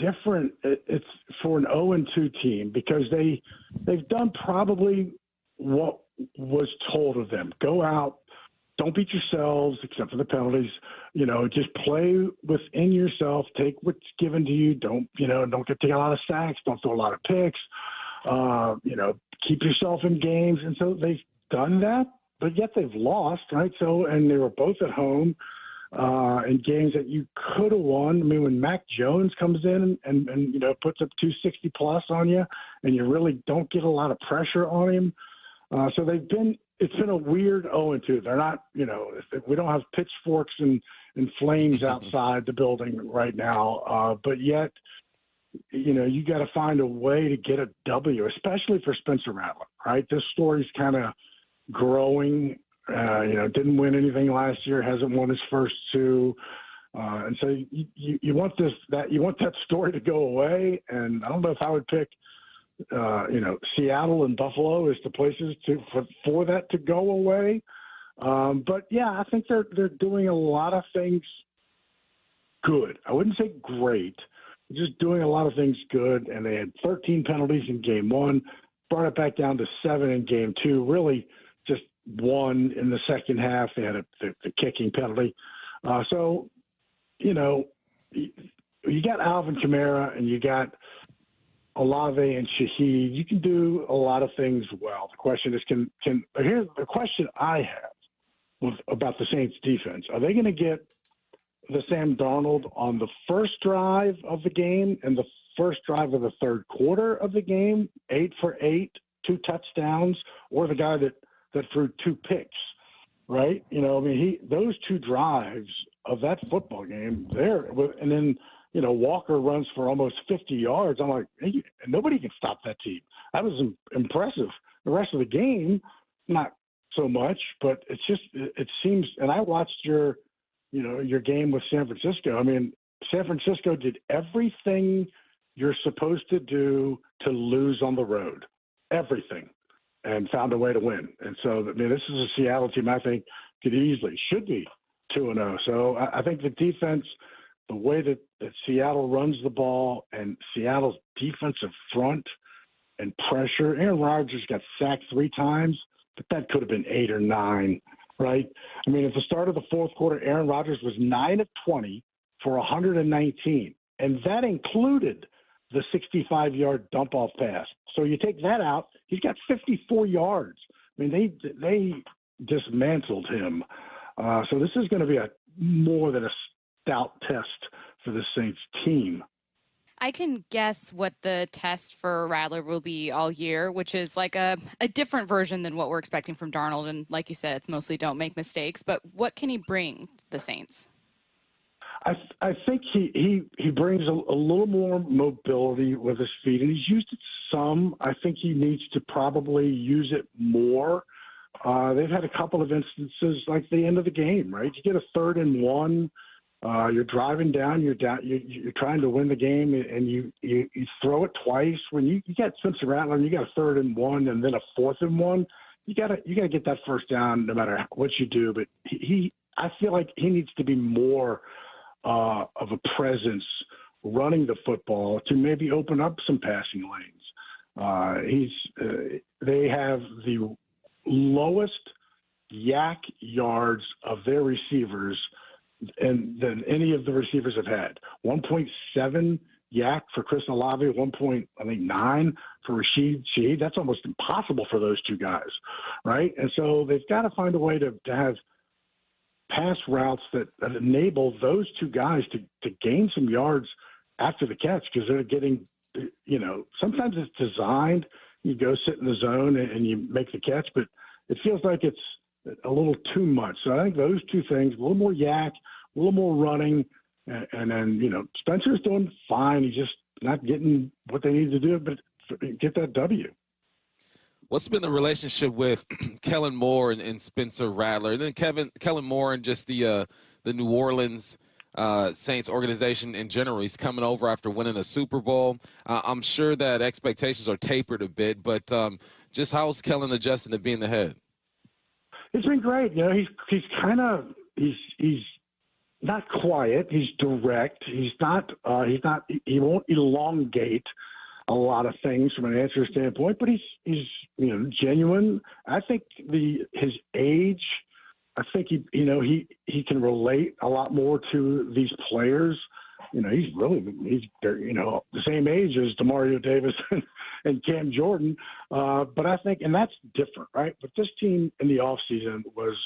different. It's for an 0-2 team because they've done probably what was told of them. Go out, don't beat yourselves except for the penalties. Just play within yourself. Take what's given to you. Don't take a lot of sacks. Don't throw a lot of picks. Keep yourself in games. And so they've done that, but yet they've lost, right? So, and they were both at home in games that you could have won. I mean, when Mac Jones comes in and puts up 260 plus on you, and you really don't get a lot of pressure on him. So it's been a weird 0-2. They're not, we don't have pitchforks and flames outside the building right now. But yet, you got to find a way to get a W, especially for Spencer Rattler, right? This story's kind of growing. Didn't win anything last year, hasn't won his first two. And so you want that story to go away. And I don't know if I would pick, Seattle and Buffalo as the places for that to go away. But yeah, I think they're doing a lot of things good. I wouldn't say great, just doing a lot of things good. And they had 13 penalties in game one, brought it back down to 7 in game two, really just 1 in the second half. They had the kicking penalty. So, you got Alvin Kamara and you got Olave and Shaheed. You can do a lot of things well. The question is, here's the question I have about the Saints defense. Are they going to get the Sam Darnold on the first drive of the game and the first drive of the third quarter of the game, 8 for 8, 2 touchdowns, or the guy that threw 2 picks, right? Those 2 drives of that football game there, and then, Walker runs for almost 50 yards. I'm like, hey, nobody can stop that team. That was impressive. The rest of the game, not so much, but it seems, and I watched your game with San Francisco. I mean, San Francisco did everything you're supposed to do to lose on the road. Everything. and found a way to win. And so, I mean, this is a Seattle team I think should be 2-0. So I think the defense, the way that Seattle runs the ball and Seattle's defensive front and pressure, Aaron Rodgers got sacked 3 times, but that could have been 8 or 9, right? I mean, at the start of the fourth quarter, Aaron Rodgers was 9 of 20 for 119, and that included the 65-yard dump-off pass. So you take that out, he's got 54 yards. I mean, they dismantled him. So this is going to be more than a stout test for the Saints team. I can guess what the test for Rattler will be all year, which is like a different version than what we're expecting from Darnold. And like you said, it's mostly don't make mistakes. But what can he bring to the Saints? I think he brings a little more mobility with his feet, and he's used it some. I think he needs to probably use it more. They've had a couple of instances like the end of the game, right? You get a 3rd and 1. You're driving down. You're trying to win the game, and you throw it twice. When you got Spencer Rattler, and you got a 3rd and 1, and then a 4th and 1. You gotta get that first down no matter what you do. But I feel like he needs to be more of a presence running the football to maybe open up some passing lanes. They have the lowest yak yards of their receivers than any of the receivers have had. 1.7 yak for Chris Olave, 1.9 for Rashid Shaheed. That's almost impossible for those two guys, right? And so they've got to find a way to have pass routes that enable those two guys to gain some yards after the catch, because they're getting, sometimes it's designed. You go sit in the zone and you make the catch, but it feels like it's a little too much. So I think those two things, a little more yak, a little more running, and then, Spencer's doing fine. He's just not getting what they need to do, but get that W. What's been the relationship with Kellen Moore and Spencer Rattler? And then Kellen Moore and just the New Orleans Saints organization in general. He's coming over after winning a Super Bowl. I'm sure that expectations are tapered a bit, but just how's Kellen adjusting to being the head? It's been great. He's not quiet. He's direct. He won't elongate a lot of things from an answer standpoint, but he's genuine. I think his age, I think he can relate a lot more to these players. He's the same age as DeMario Davis and Cam Jordan. But I think, and that's different, right? But this team in the offseason was,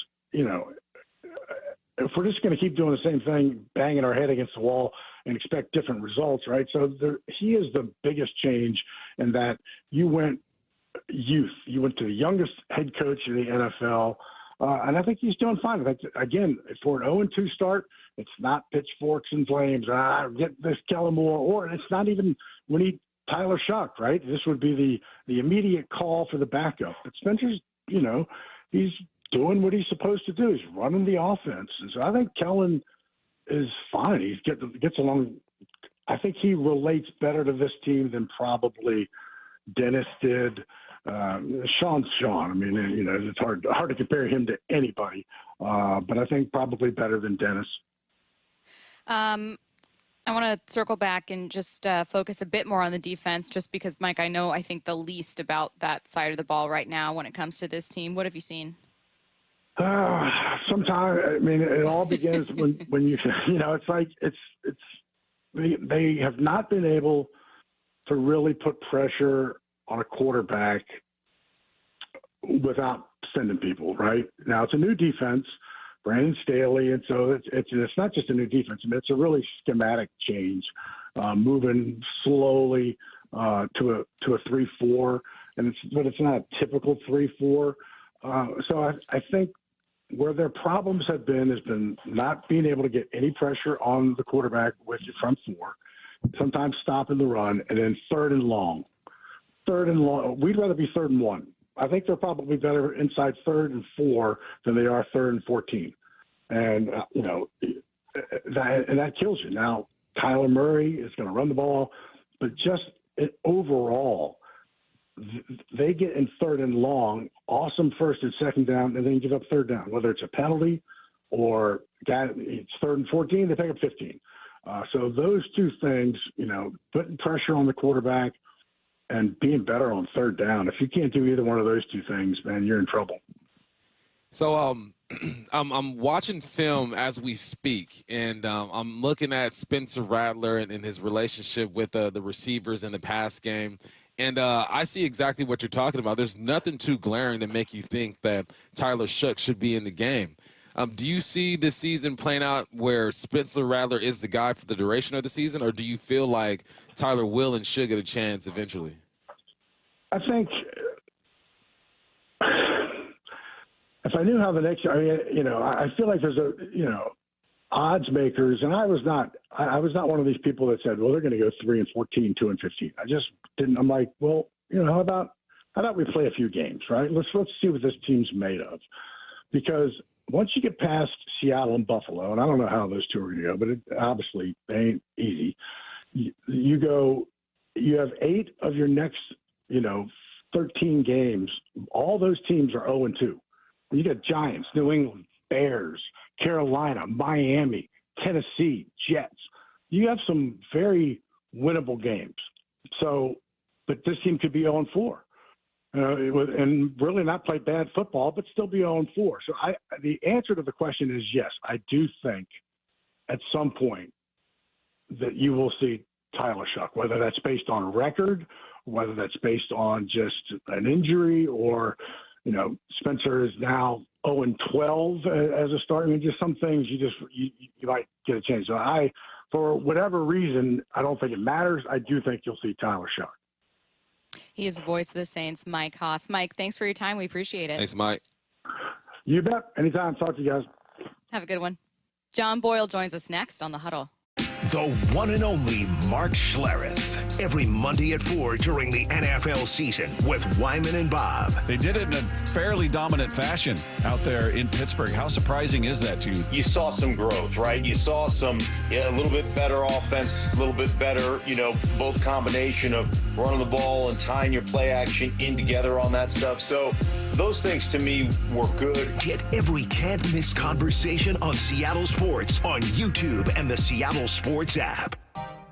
if we're just going to keep doing the same thing, banging our head against the wall and expect different results, right? So he is the biggest change in that you went youth. You went to the youngest head coach in the NFL. And I think he's doing fine. I think, again, for an 0-2 start, it's not pitchforks and flames. Get this Kellen Moore, or it's not even we need Tyler Shuck, right? This would be the immediate call for the backup. But Spencer's, he's doing what he's supposed to do. He's running the offense. And so I think Kellen is fine. He gets along. I think he relates better to this team than probably Dennis did. Sean. I mean, it's hard to compare him to anybody, but I think probably better than Dennis. I want to circle back and just focus a bit more on the defense, just because, Mike, I think the least about that side of the ball right now when it comes to this team. What have you seen? Sometimes, I mean, it all begins when you it's like they have not been able to really put pressure on a quarterback without sending people, right? Now it's a new defense, Brandon Staley, and so it's not just a new defense. I mean, it's a really schematic change, moving slowly to a 3-4, but it's not a typical 3-4. So I think where their problems have been has been not being able to get any pressure on the quarterback with your front four, sometimes stopping the run, and then third and long. We'd rather be 3rd and 1. I think they're probably better inside 3rd and 4 than they are 3rd and 14. And, that kills you. Now, Kyler Murray is going to run the ball, but just overall, they get in third and long, awesome first and second down, and then give up third down, whether it's a penalty or it's 3rd and 14, they pick up 15. So those two things, putting pressure on the quarterback and being better on third down. If you can't do either one of those two things, man, you're in trouble. So I'm watching film as we speak, and I'm looking at Spencer Rattler and his relationship with the receivers in the pass game. And I see exactly what you're talking about. There's nothing too glaring to make you think that Tyler Shough should be in the game. Do you see this season playing out where Spencer Rattler is the guy for the duration of the season, or do you feel like Tyler will and should get a chance eventually? I think if I knew how the next, I feel like there's odds makers, and I was not one of these people that said, well, they're going to go 3-14, 2-15. I just didn't. I'm like, well, how about we play a few games, right? Let's see what this team's made of, because once you get past Seattle and Buffalo, and I don't know how those two are going to go, but obviously they ain't easy. You have 8 of your next, 13 games. All those teams are 0-2. You got Giants, New England, Bears, Carolina, Miami, Tennessee, Jets. You have some very winnable games. So, but this team could be 0-4. And really not play bad football, but still be 0-4. So the answer to the question is yes. I do think at some point that you will see Tyler Shough, whether that's based on record, whether that's based on just an injury, or Spencer is now 0-12 as a starter. I mean, just some things you might get a chance. So for whatever reason, I don't think it matters. I do think you'll see Tyler Shough. He is the voice of the Saints, Mike Haas. Mike, thanks for your time. We appreciate it. Thanks, Mike. You bet. Anytime. Talk to you guys. Have a good one. John Boyle joins us next on The Huddle. The one and only Mark Schlereth. Every Monday at 4 during the NFL season with Wyman and Bob. They did it in a fairly dominant fashion out there in Pittsburgh. How surprising is that to you? You saw some growth, right? You saw a little bit better offense, a little bit better, both combination of running the ball and tying your play action in together on that stuff. So those things to me were good. Get every can't miss conversation on Seattle sports on YouTube and the Seattle Sports app.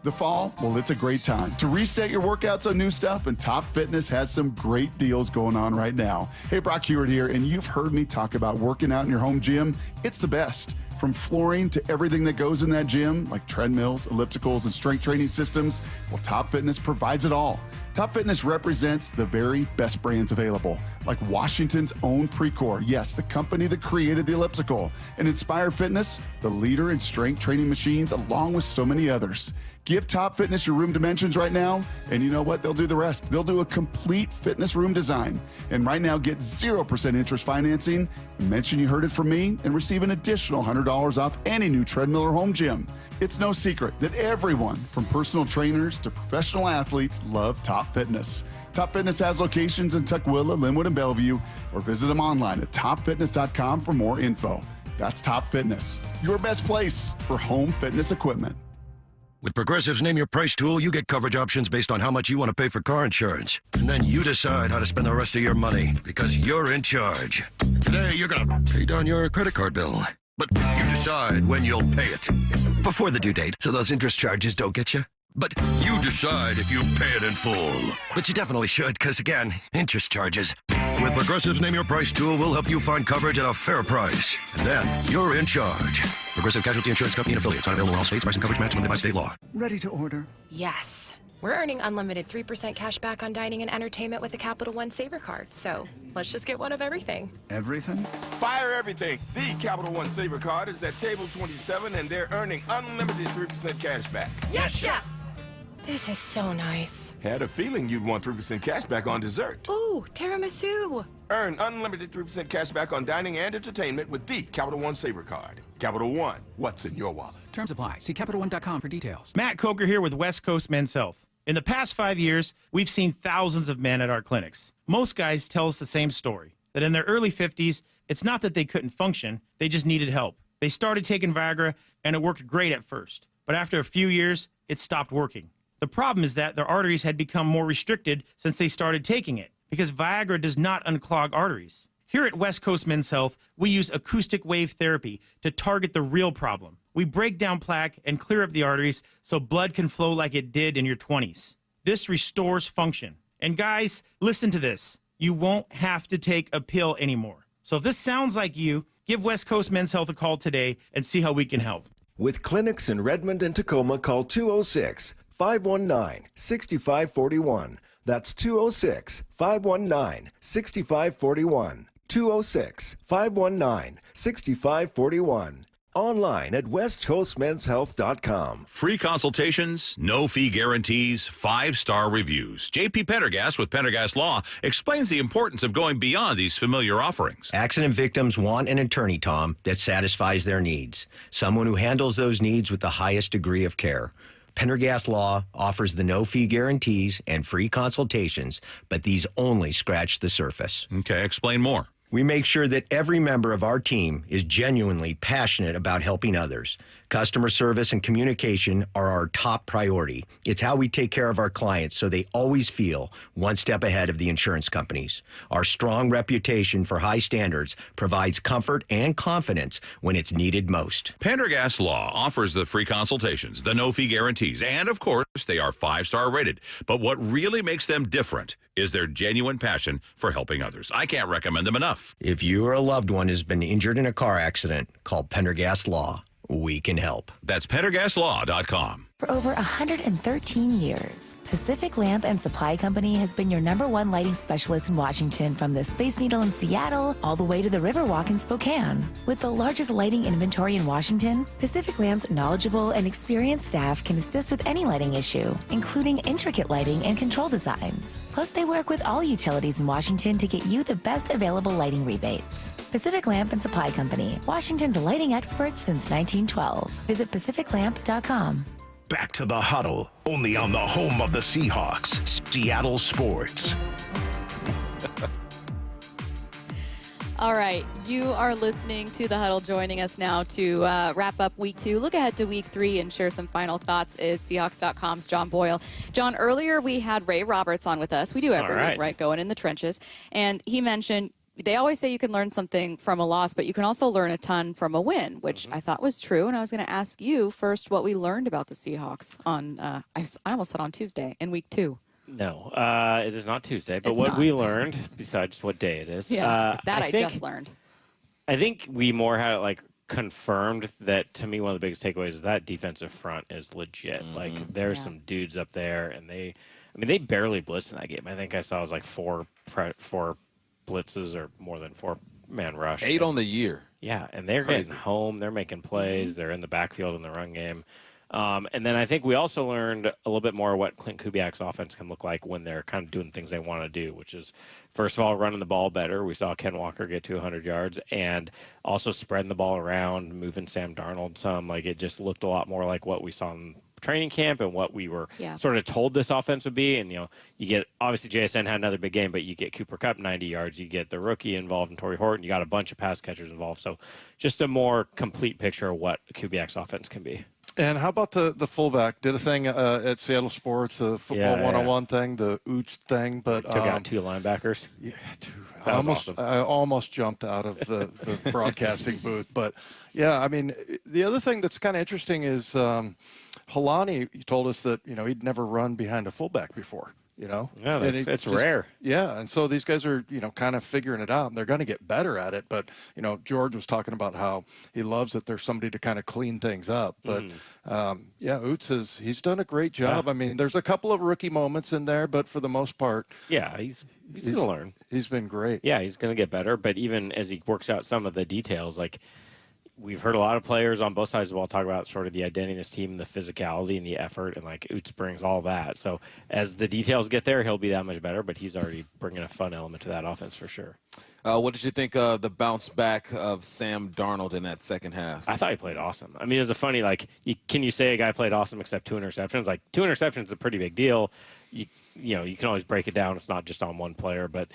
The fall, well, it's a great time to reset your workouts on new stuff, and Top Fitness has some great deals going on right now. Hey, Brock Hewitt here, and you've heard me talk about working out in your home gym. It's the best. From flooring to everything that goes in that gym, like treadmills, ellipticals, and strength training systems, well, Top Fitness provides it all. Top Fitness represents the very best brands available, like Washington's own Precor, yes, the company that created the elliptical, and Inspire Fitness, the leader in strength training machines, along with so many others. Give Top Fitness your room dimensions right now, and you know what? They'll do the rest. They'll do a complete fitness room design. And right now, get 0% interest financing. Mention you heard it from me and receive an additional $100 off any new treadmill or home gym. It's no secret that everyone, from personal trainers to professional athletes, love Top Fitness. Top Fitness has locations in Tukwila, Linwood, and Bellevue, or visit them online at topfitness.com for more info. That's Top Fitness, your best place for home fitness equipment. With Progressive's Name Your Price tool, you get coverage options based on how much you want to pay for car insurance. And then you decide how to spend the rest of your money, because you're in charge. Today, you're going to pay down your credit card bill. But you decide when you'll pay it. Before the due date, so those interest charges don't get you. But you decide if you pay it in full. But you definitely should, because again, interest charges. With Progressive's Name Your Price tool, we'll help you find coverage at a fair price. And then you're in charge. Progressive Casualty Insurance Company and affiliates. Not available in all states. Price and coverage match limited by state law. Ready to order? Yes. We're earning unlimited 3% cash back on dining and entertainment with a Capital One Saver card. So let's just get one of everything. Everything? Fire everything. The Capital One Saver card is at table 27, and they're earning unlimited 3% cash back. Yes, Chef! This is so nice. Had a feeling you'd want 3% cash back on dessert. Ooh, tiramisu. Earn unlimited 3% cash back on dining and entertainment with the Capital One Saver card. Capital One, what's in your wallet? Terms apply. See CapitalOne.com for details. Matt Coker here with West Coast Men's Health. In the past 5 years, we've seen thousands of men at our clinics. Most guys tell us the same story, that in their early 50s, it's not that they couldn't function, they just needed help. They started taking Viagra, and it worked great at first. But after a few years, it stopped working. The problem is that their arteries had become more restricted since they started taking it, because Viagra does not unclog arteries. Here at West Coast Men's Health, we use acoustic wave therapy to target the real problem. We break down plaque and clear up the arteries so blood can flow like it did in your 20s. This restores function. And guys, listen to this. You won't have to take a pill anymore. So if this sounds like you, give West Coast Men's Health a call today and see how we can help. With clinics in Redmond and Tacoma, call 206-519-6541. That's 206-519-6541. 206-519-6541. Online at westcoastmenshealth.com. Free consultations, no fee guarantees, 5-star reviews. J.P. Pendergast with Pendergast Law explains the importance of going beyond these familiar offerings. Accident victims want an attorney, Tom, that satisfies their needs. Someone who handles those needs with the highest degree of care. Pendergast Law offers the no-fee guarantees and free consultations, but these only scratch the surface. Okay, explain more. We make sure that every member of our team is genuinely passionate about helping others. Customer service and communication are our top priority. It's how we take care of our clients so they always feel one step ahead of the insurance companies. Our strong reputation for high standards provides comfort and confidence when it's needed most. Pendergast Law offers the free consultations, the no-fee guarantees, and of course, they are 5-star rated. But what really makes them different is their genuine passion for helping others. I can't recommend them enough. If you or a loved one has been injured in a car accident, call Pendergast Law. We can help. That's PendergastLaw.com. For over 113 years, Pacific Lamp and Supply Company has been your #1 lighting specialist in Washington, from the Space Needle in Seattle all the way to the Riverwalk in Spokane. With the largest lighting inventory in Washington, Pacific Lamp's knowledgeable and experienced staff can assist with any lighting issue, including intricate lighting and control designs. Plus, they work with all utilities in Washington to get you the best available lighting rebates. Pacific Lamp and Supply Company, Washington's lighting experts since 1912. Visit pacificlamp.com. Back to the Huddle, only on the home of the Seahawks, Seattle Sports. All right, you are listening to The Huddle. Joining us now to wrap up Week 2, look ahead to Week 3, and share some final thoughts is Seahawks.com's John Boyle. John, earlier we had Ray Roberts on with us. We do every week, right? Going in the trenches. And he mentioned they always say you can learn something from a loss, but you can also learn a ton from a win, which I thought was true. And I was going to ask you first what we learned about the Seahawks on, I almost said on Tuesday in Week 2. No, it is not Tuesday. But what we learned, besides what day it is. That I just learned. I think we more had it confirmed that, to me, one of the biggest takeaways is that defensive front is legit. There's some dudes up there, and they barely blitzed in that game. I think I saw it was four blitzes or more than 4-man rush. 8 on the year. Yeah, and they're getting home. They're making plays. They're in the backfield in the run game. And then I think we also learned a little bit more what Clint Kubiak's offense can look like when they're kind of doing things they want to do, which is, first of all, running the ball better. We saw Ken Walker get to 100 yards, and also spreading the ball around, moving Sam Darnold some. It just looked a lot more like what we saw in training camp and what we were sort of told this offense would be. And, you get, obviously JSN had another big game, but you get Cooper Kupp 90 yards, you get the rookie involved in Torrey Horton, you got a bunch of pass catchers involved. So just a more complete picture of what Kubiak's offense can be. And how about the fullback? Did a thing at Seattle Sports, the football one-on-one thing, the Ooch thing, but took out 2 linebackers. Yeah, I almost jumped out of the broadcasting booth. But yeah, the other thing that's kind of interesting is Helani told us that he'd never run behind a fullback before. Yeah, it's rare. Yeah, and so these guys are, kind of figuring it out, and they're going to get better at it. But, George was talking about how he loves that there's somebody to kind of clean things up. But, Oots he's done a great job. Yeah. There's a couple of rookie moments in there, but for the most part. Yeah, he's going to learn. He's been great. Yeah, he's going to get better. But even as he works out some of the details, we've heard a lot of players on both sides of the ball talk about sort of the identity of this team, the physicality and the effort, and Oots brings all that. So as the details get there, he'll be that much better, but he's already bringing a fun element to that offense for sure. What did you think of the bounce back of Sam Darnold in that second half? I thought he played awesome. It was a funny, can you say a guy played awesome except 2 interceptions? 2 interceptions is a pretty big deal. You can always break it down. It's not just on one player, but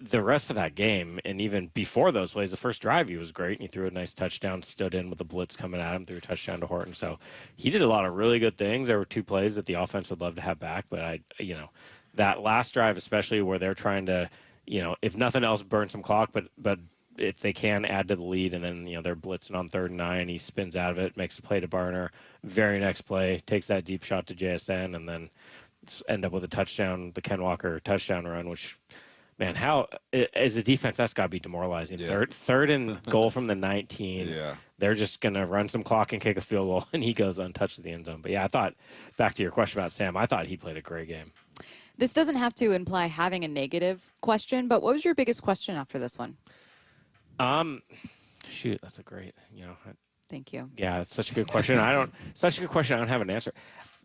the rest of that game, and even before those plays, the first drive he was great, and he threw a nice touchdown, stood in with a blitz coming at him, threw a touchdown to Horton. So he did a lot of really good things. There were 2 plays that the offense would love to have back, but that last drive, especially where they're trying to, if nothing else, burn some clock, but if they can add to the lead, and then they're blitzing on 3rd and 9, he spins out of it, makes a play to Barner. Very next play, takes that deep shot to JSN, and then end up with a touchdown, the Ken Walker touchdown run, which. Man, how as a defense, that's got to be demoralizing. Yeah. Third and goal from the 19. Yeah. They're just going to run some clock and kick a field goal, and he goes untouched at the end zone. But, yeah, I thought, back to your question about Sam, I thought he played a great game. This doesn't have to imply having a negative question, but what was your biggest question after this one? Shoot, that's a great, Thank you. Yeah, it's such a good question. Such a good question. I don't have an answer.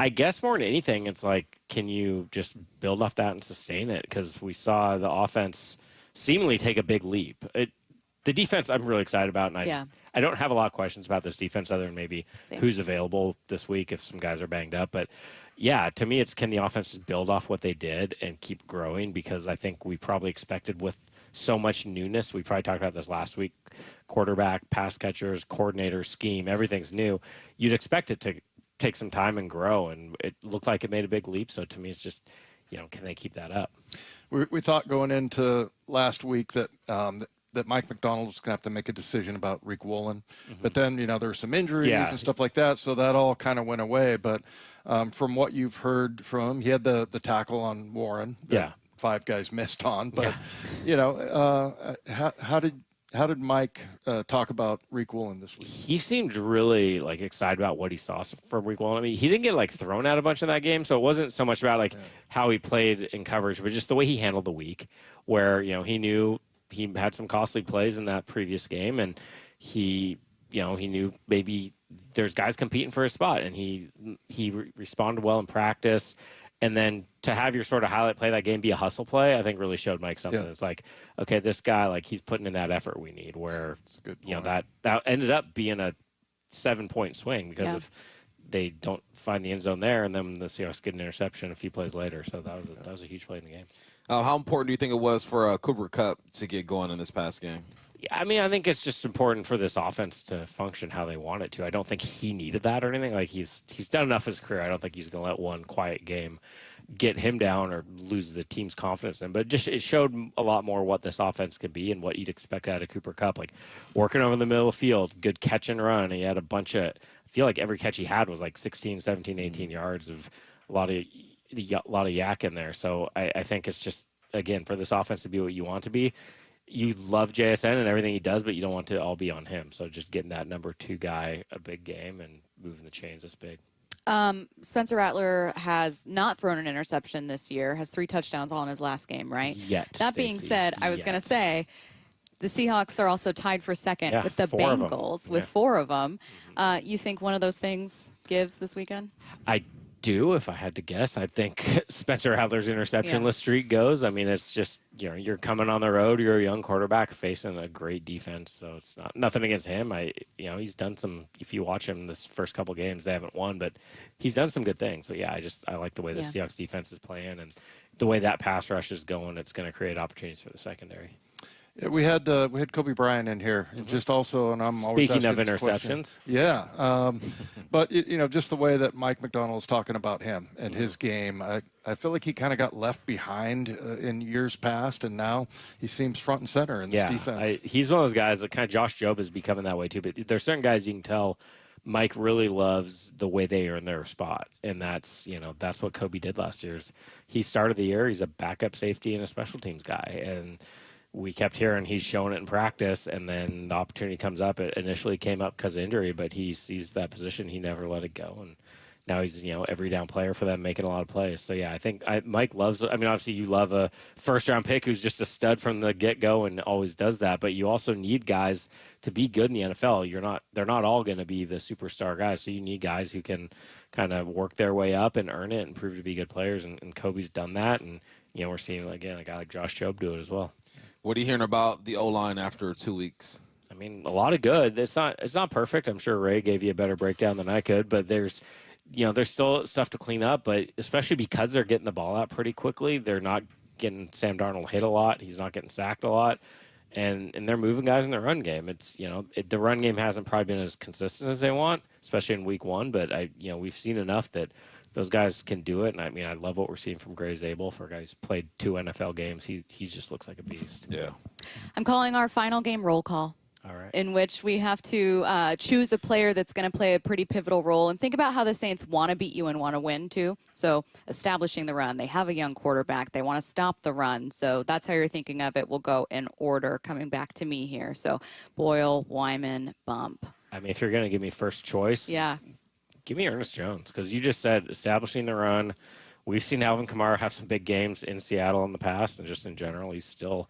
I guess more than anything, it's like, can you just build off that and sustain it? Because we saw the offense seemingly take a big leap. The defense, I'm really excited about, and I don't have a lot of questions about this defense other than maybe who's available this week if some guys are banged up. But, yeah, to me, it's can the offense just build off what they did and keep growing? Because I think we probably expected with so much newness. We probably talked about this last week. Quarterback, pass catchers, coordinator, scheme, everything's new. You'd expect it to take some time and grow, and it looked like it made a big leap. So to me, it's just, can they keep that up? We thought going into last week that that Mike Macdonald was going to have to make a decision about Rick Woolen, but then there were some injuries and stuff like that, so that all kind of went away. But from what you've heard from him, he had the tackle on Warren. That 5 guys missed on, but how did Mike talk about Rick Woolen this week? He seemed really excited about what he saw from Rick Woolen. I mean, he didn't get thrown out a bunch in that game, so it wasn't so much about how he played in coverage, but just the way he handled the week, where he knew he had some costly plays in that previous game, and he knew maybe there's guys competing for his spot, and he responded well in practice. And then to have your sort of highlight play that game be a hustle play, I think really showed Mike something. It's like, okay, this guy, he's putting in that effort we need, where, that ended up being a 7-point swing because of they don't find the end zone there, and then the Seahawks get an interception a few plays later. So that was a huge play in the game. How important do you think it was for Cooper Kupp to get going in this past game? I mean, I think it's just important for this offense to function how they want it to. I don't think he needed that or anything. He's done enough in his career. I don't think he's going to let one quiet game get him down or lose the team's confidence in. But it showed a lot more what this offense could be and what you'd expect out of Cooper Kupp. Working over the middle of the field, good catch and run. He had a bunch of, I feel like every catch he had was 16, 17, 18 yards of a lot of yak in there. So I think it's just, again, for this offense to be what you want to be, you love JSN and everything he does, but you don't want to all be on him. So just getting that number 2 guy a big game and moving the chains this big. Spencer Rattler has not thrown an interception this year, has 3 touchdowns all in his last game, right? That being said, I was going to say the Seahawks are also tied for second with the Bengals with 4 of them. You think one of those things gives this weekend? I do, if I had to guess. I think Spencer Rattler's interceptionless streak goes. I mean, it's just, you're coming on the road, you're a young quarterback facing a great defense, so it's nothing against him. He's done some, if you watch him this first couple games, they haven't won, but he's done some good things. But yeah, I like the way the Seahawks defense is playing, and the way that pass rush is going, it's going to create opportunities for the secondary. Yeah, we had Coby Bryant in here, and just also, and I'm always speaking of interceptions. Question. But just the way that Mike Macdonald was talking about him and his game, I feel like he kind of got left behind in years past, and now he seems front and center in this defense. He's one of those guys that kind of Josh Jobe is becoming that way too. But there's certain guys you can tell Mike really loves the way they earn their spot, and that's what Coby did last year. He started the year, he's a backup safety and a special teams guy, and we kept hearing he's showing it in practice, and then the opportunity comes up. It initially came up because of injury, but he sees that position. He never let it go, and now he's every down player for them, making a lot of plays. So yeah, I think Mike loves. I mean, obviously you love a first-round pick who's just a stud from the get-go and always does that. But you also need guys to be good in the NFL. They're not all going to be the superstar guys. So you need guys who can kind of work their way up and earn it and prove to be good players. And Coby's done that, and we're seeing again a guy like Josh Jobe do it as well. What are you hearing about the O-line after 2 weeks? I mean, a lot of good. It's not perfect. I'm sure Ray gave you a better breakdown than I could, but there's still stuff to clean up, but especially because they're getting the ball out pretty quickly, they're not getting Sam Darnold hit a lot. He's not getting sacked a lot. And they're moving guys in the run game. It's, the run game hasn't probably been as consistent as they want, especially in week 1. But we've seen enough that those guys can do it. And I mean, I love what we're seeing from Raible for a guy who's played 2 NFL games. He just looks like a beast. Yeah. I'm calling our final game roll call. All right. In which we have to choose a player that's going to play a pretty pivotal role. And think about how the Saints want to beat you and want to win, too. So establishing the run. They have a young quarterback. They want to stop the run. So that's how you're thinking of it. We'll go in order coming back to me here. So Boyle, Wyman, Bump. I mean, if you're going to give me first choice, give me Ernest Jones, because you just said establishing the run. We've seen Alvin Kamara have some big games in Seattle in the past, and just in general, he's still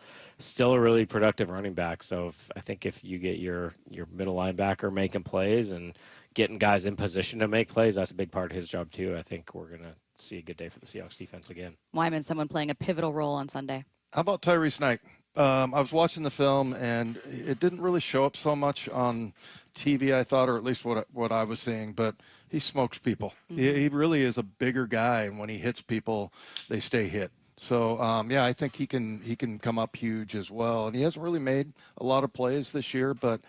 a really productive running back. So I think if you get your middle linebacker making plays and getting guys in position to make plays, that's a big part of his job too. I think we're going to see a good day for the Seahawks defense again. Wyman, someone playing a pivotal role on Sunday. How about Tyrese Knight? I was watching the film, and it didn't really show up so much on TV, I thought, or at least what I was seeing, but he smokes people. Mm-hmm. He really is a bigger guy, and when he hits people, they stay hit. So, I think he can come up huge as well. And he hasn't really made a lot of plays this year, but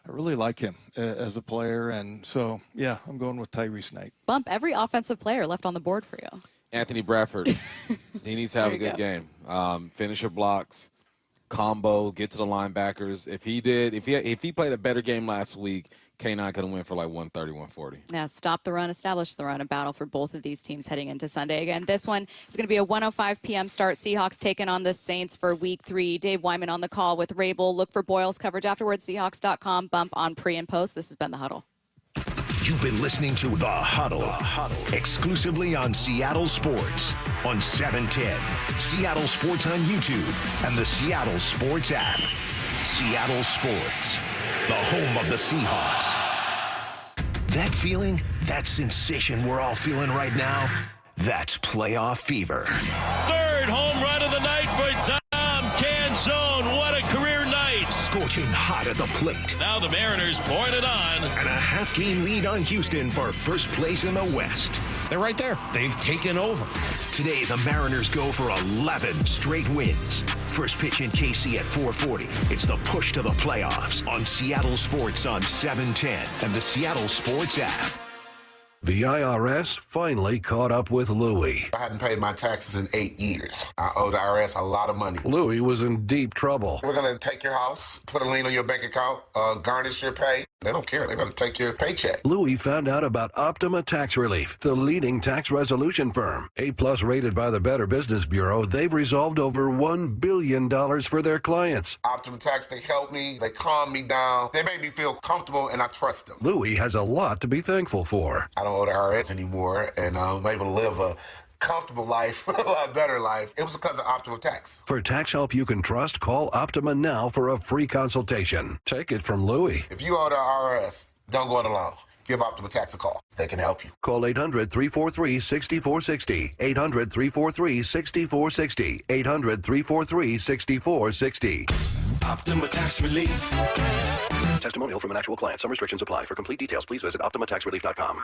I really like him as a player. And so, I'm going with Tyrese Knight. Bump, every offensive player left on the board for you. Anthony Bradford. He needs to have a good game. Finisher blocks, combo, get to the linebackers. If he played a better game last week, K9 could have win for like 130, 140. Yeah, stop the run, establish the run, a battle for both of these teams heading into Sunday. Again, this one is going to be a 1:05 p.m. start. Seahawks taking on the Saints for Week 3. Dave Wyman on the call with Raible. Look for Boyle's coverage afterwards. Seahawks.com. Bump on pre and post. This has been The Huddle. You've been listening to The Huddle. Exclusively on Seattle Sports on 710. Seattle Sports on YouTube and the Seattle Sports app. Seattle Sports, the home of the Seahawks. That feeling, that sensation we're all feeling right now, that's playoff fever. Third home run of the night for Dom Canzone. What a career night. Scorching hot at the plate. Now the Mariners pouring it on. And a half-game lead on Houston for first place in the West. They're right there. They've taken over. Today, the Mariners go for 11 straight wins. First pitch in KC at 4:40. It's the push to the playoffs on Seattle Sports on 710 and the Seattle Sports app. The IRS finally caught up with Louie. I hadn't paid my taxes in 8 years. I owe the IRS a lot of money. Louie was in deep trouble. We're going to take your house, put a lien on your bank account, garnish your pay. They don't care. They're going to take your paycheck. Louie found out about Optima Tax Relief, the leading tax resolution firm. A-plus rated by the Better Business Bureau, they've resolved over $1 billion for their clients. Optima Tax, they help me. They calm me down. They make me feel comfortable, and I trust them. Louie has a lot to be thankful for. I don't owe the IRS anymore, and I'm able to live a comfortable life, a lot better life. It was because of Optima Tax. For tax help you can trust, call Optima now for a free consultation. Take it from Louie. If you owe the IRS, don't go it alone. Give Optima Tax a call. They can help you. Call 800-343-6460. 800-343-6460. 800-343-6460. Optima Tax Relief. Testimonial from an actual client. Some restrictions apply. For complete details, please visit OptimaTaxRelief.com.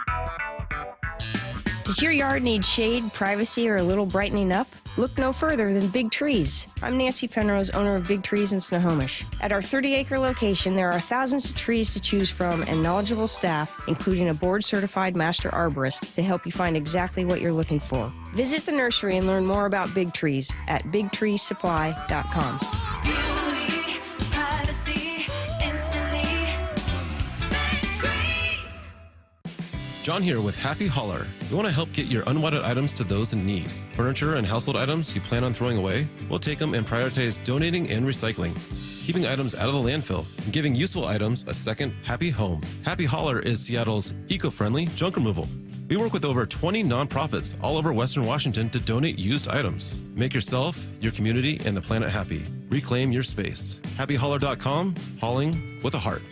Does your yard need shade, privacy, or a little brightening up? Look no further than Big Trees. I'm Nancy Penrose, owner of Big Trees in Snohomish. At our 30-acre location, there are thousands of trees to choose from and knowledgeable staff, including a board-certified master arborist, to help you find exactly what you're looking for. Visit the nursery and learn more about Big Trees at BigTreeSupply.com. John here with Happy Hauler. We want to help get your unwanted items to those in need. Furniture and household items you plan on throwing away? We'll take them and prioritize donating and recycling, keeping items out of the landfill, and giving useful items a second happy home. Happy Hauler is Seattle's eco-friendly junk removal. We work with over 20 nonprofits all over Western Washington to donate used items. Make yourself, your community, and the planet happy. Reclaim your space. HappyHauler.com, hauling with a heart.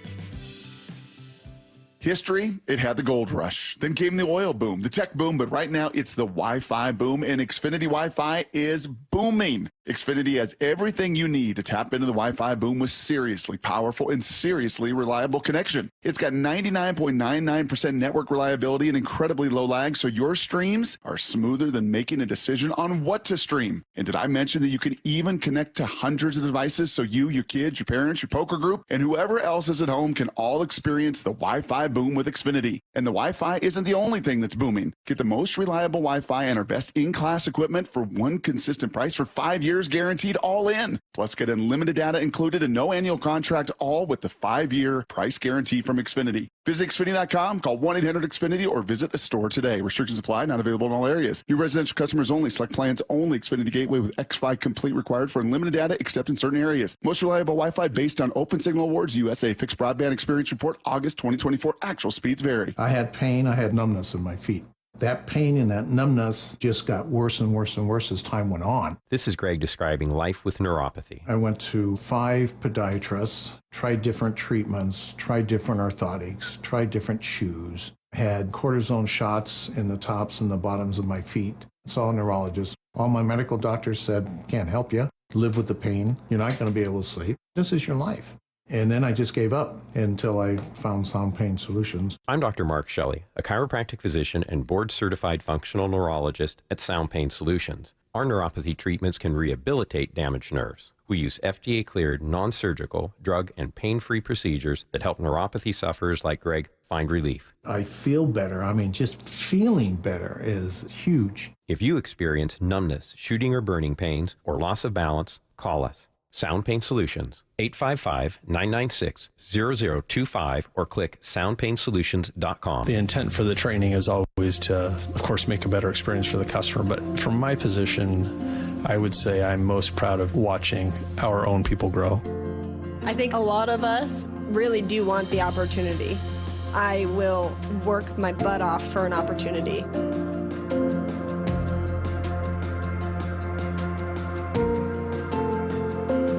History, it had the gold rush. Then came the oil boom, the tech boom, but right now it's the Wi-Fi boom, and Xfinity Wi-Fi is booming. Xfinity has everything you need to tap into the Wi-Fi boom with seriously powerful and seriously reliable connection. It's got 99.99% network reliability and incredibly low lag, so your streams are smoother than making a decision on what to stream. And did I mention that you can even connect to hundreds of devices so you, your kids, your parents, your poker group, and whoever else is at home can all experience the Wi-Fi boom with Xfinity. And the Wi-Fi isn't the only thing that's booming. Get the most reliable Wi-Fi and our best in-class equipment for one consistent price for 5 years guaranteed all in. Plus, get unlimited data included and no annual contract, all with the 5-year price guarantee from Xfinity. Visit Xfinity.com, call 1-800-XFINITY, or visit a store today. Restrictions apply, not available in all areas. New residential customers only. Select plans only. Xfinity Gateway with X5 Complete required for unlimited data except in certain areas. Most reliable Wi-Fi based on Open Signal Awards, USA Fixed Broadband Experience Report, August 2024. Actual speeds vary. I had pain. I had numbness in my feet. That pain and that numbness just got worse and worse and worse as time went on. This is Greg describing life with neuropathy. I went to 5 podiatrists, tried different treatments, tried different orthotics, tried different shoes, had cortisone shots in the tops and the bottoms of my feet. Saw a neurologist. All my medical doctors said, can't help you. Live with the pain. You're not going to be able to sleep. This is your life. And then I just gave up until I found Sound Pain Solutions. I'm Dr. Mark Shelley, a chiropractic physician and board-certified functional neurologist at Sound Pain Solutions. Our neuropathy treatments can rehabilitate damaged nerves. We use FDA-cleared, non-surgical, drug, and pain-free procedures that help neuropathy sufferers like Greg find relief. I feel better. I mean, just feeling better is huge. If you experience numbness, shooting or burning pains, or loss of balance, call us. Sound Pain Solutions, 855-996-0025, or click soundpainsolutions.com. The intent for the training is always to, of course, make a better experience for the customer. But from my position, I would say I'm most proud of watching our own people grow. I think a lot of us really do want the opportunity. I will work my butt off for an opportunity.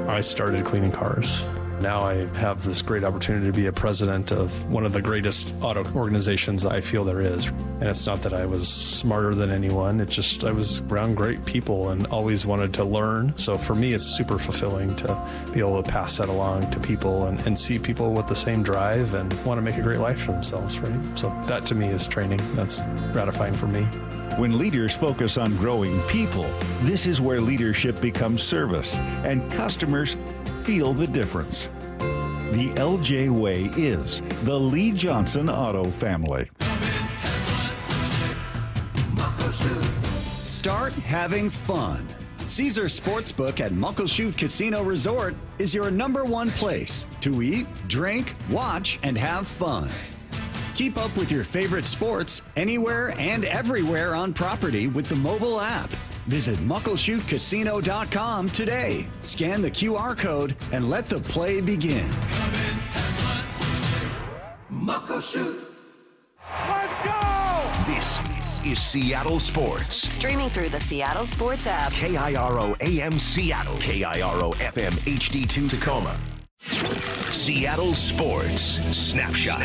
I started cleaning cars. Now I have this great opportunity to be a president of one of the greatest auto organizations I feel there is. And it's not that I was smarter than anyone. It's just I was around great people and always wanted to learn. So for me, it's super fulfilling to be able to pass that along to people and see people with the same drive and want to make a great life for themselves, right? So that to me is training. That's gratifying for me. When leaders focus on growing people, this is where leadership becomes service, and customers feel the difference. The LJ Way is the Lee Johnson Auto family. Start having fun. Caesar Sportsbook at Muckleshoot Casino Resort is your #1 place to eat, drink, watch, and have fun. Keep up with your favorite sports anywhere and everywhere on property with the mobile app. Visit MuckleshootCasino.com today. Scan the QR code and let the play begin. Muckleshoot. Let's go! This is Seattle Sports. Streaming through the Seattle Sports app. KIRO AM Seattle. KIRO FM HD2 Tacoma. Seattle Sports Snapshot.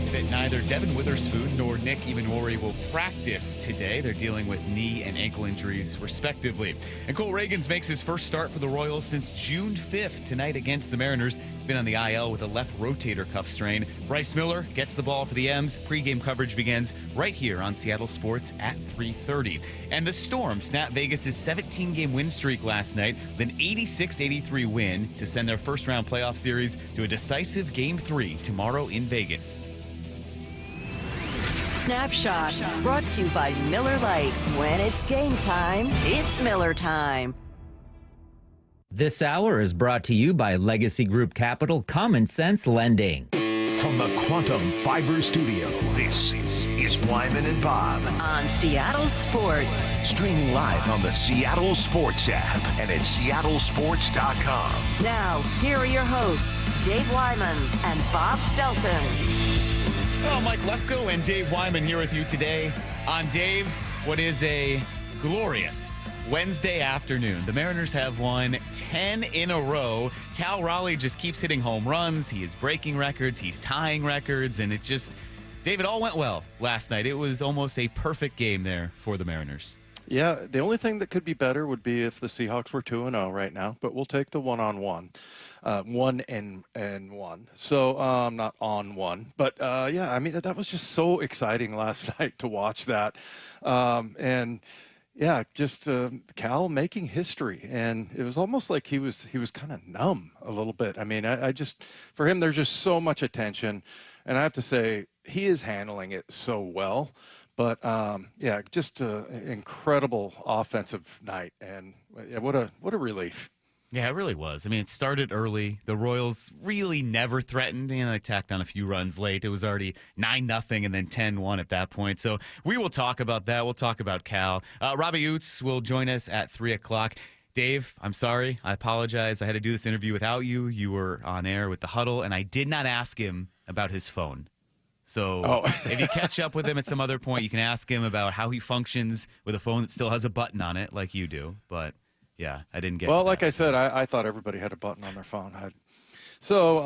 That neither Devin Witherspoon nor Nick Imanori will practice today. They're dealing with knee and ankle injuries, respectively. And Cole Reagans makes his first start for the Royals since June 5th tonight against the Mariners. Been on the IL with a left rotator cuff strain. Bryce Miller gets the ball for the M's. Pre-game coverage begins right here on Seattle Sports at 3:30. And the Storm snapped Vegas' 17-game win streak last night with an 86-83 win to send their first-round playoff series to a decisive Game 3 tomorrow in Vegas. Snapshot, brought to you by Miller Lite. When it's game time, it's Miller time. This hour is brought to you by Legacy Group Capital Common Sense Lending. From the Quantum Fiber Studio, this is Wyman and Bob. On Seattle Sports. Streaming live on the Seattle Sports app and at seattlesports.com. Now, here are your hosts, Dave Wyman and Bob Stelton. Well, Mike Lefko and Dave Wyman here with you today on Dave, what is a glorious Wednesday afternoon. The Mariners have won 10 in a row. Cal Raleigh just keeps hitting home runs. He is breaking records. He's tying records. And it all went well last night. It was almost a perfect game there for the Mariners. Yeah, the only thing that could be better would be if the Seahawks were 2-0 right now, but we'll take the 1-on-1. 1-and-1. So not on one, but yeah, I mean, that was just so exciting last night to watch that. And yeah, just Cal making history, and it was almost like he was kind of numb a little bit. I mean, I just, for him, there's just so much attention, and I have to say he is handling it so well. But yeah, just an incredible offensive night, and yeah, what a relief. Yeah, it really was. I mean, it started early. The Royals really never threatened. You know, they tacked on a few runs late. It was already 9-0 and then 10-1 at that point. So we will talk about that. We'll talk about Cal. Robbie Oots will join us at 3 o'clock. Dave, I'm sorry. I apologize. I had to do this interview without you. You were on air with the huddle, and I did not ask him about his phone. So if you catch up with him at some other point, you can ask him about how he functions with a phone that still has a button on it like you do. But yeah, I didn't get well, to like that. I said, I thought everybody had a button on their phone. So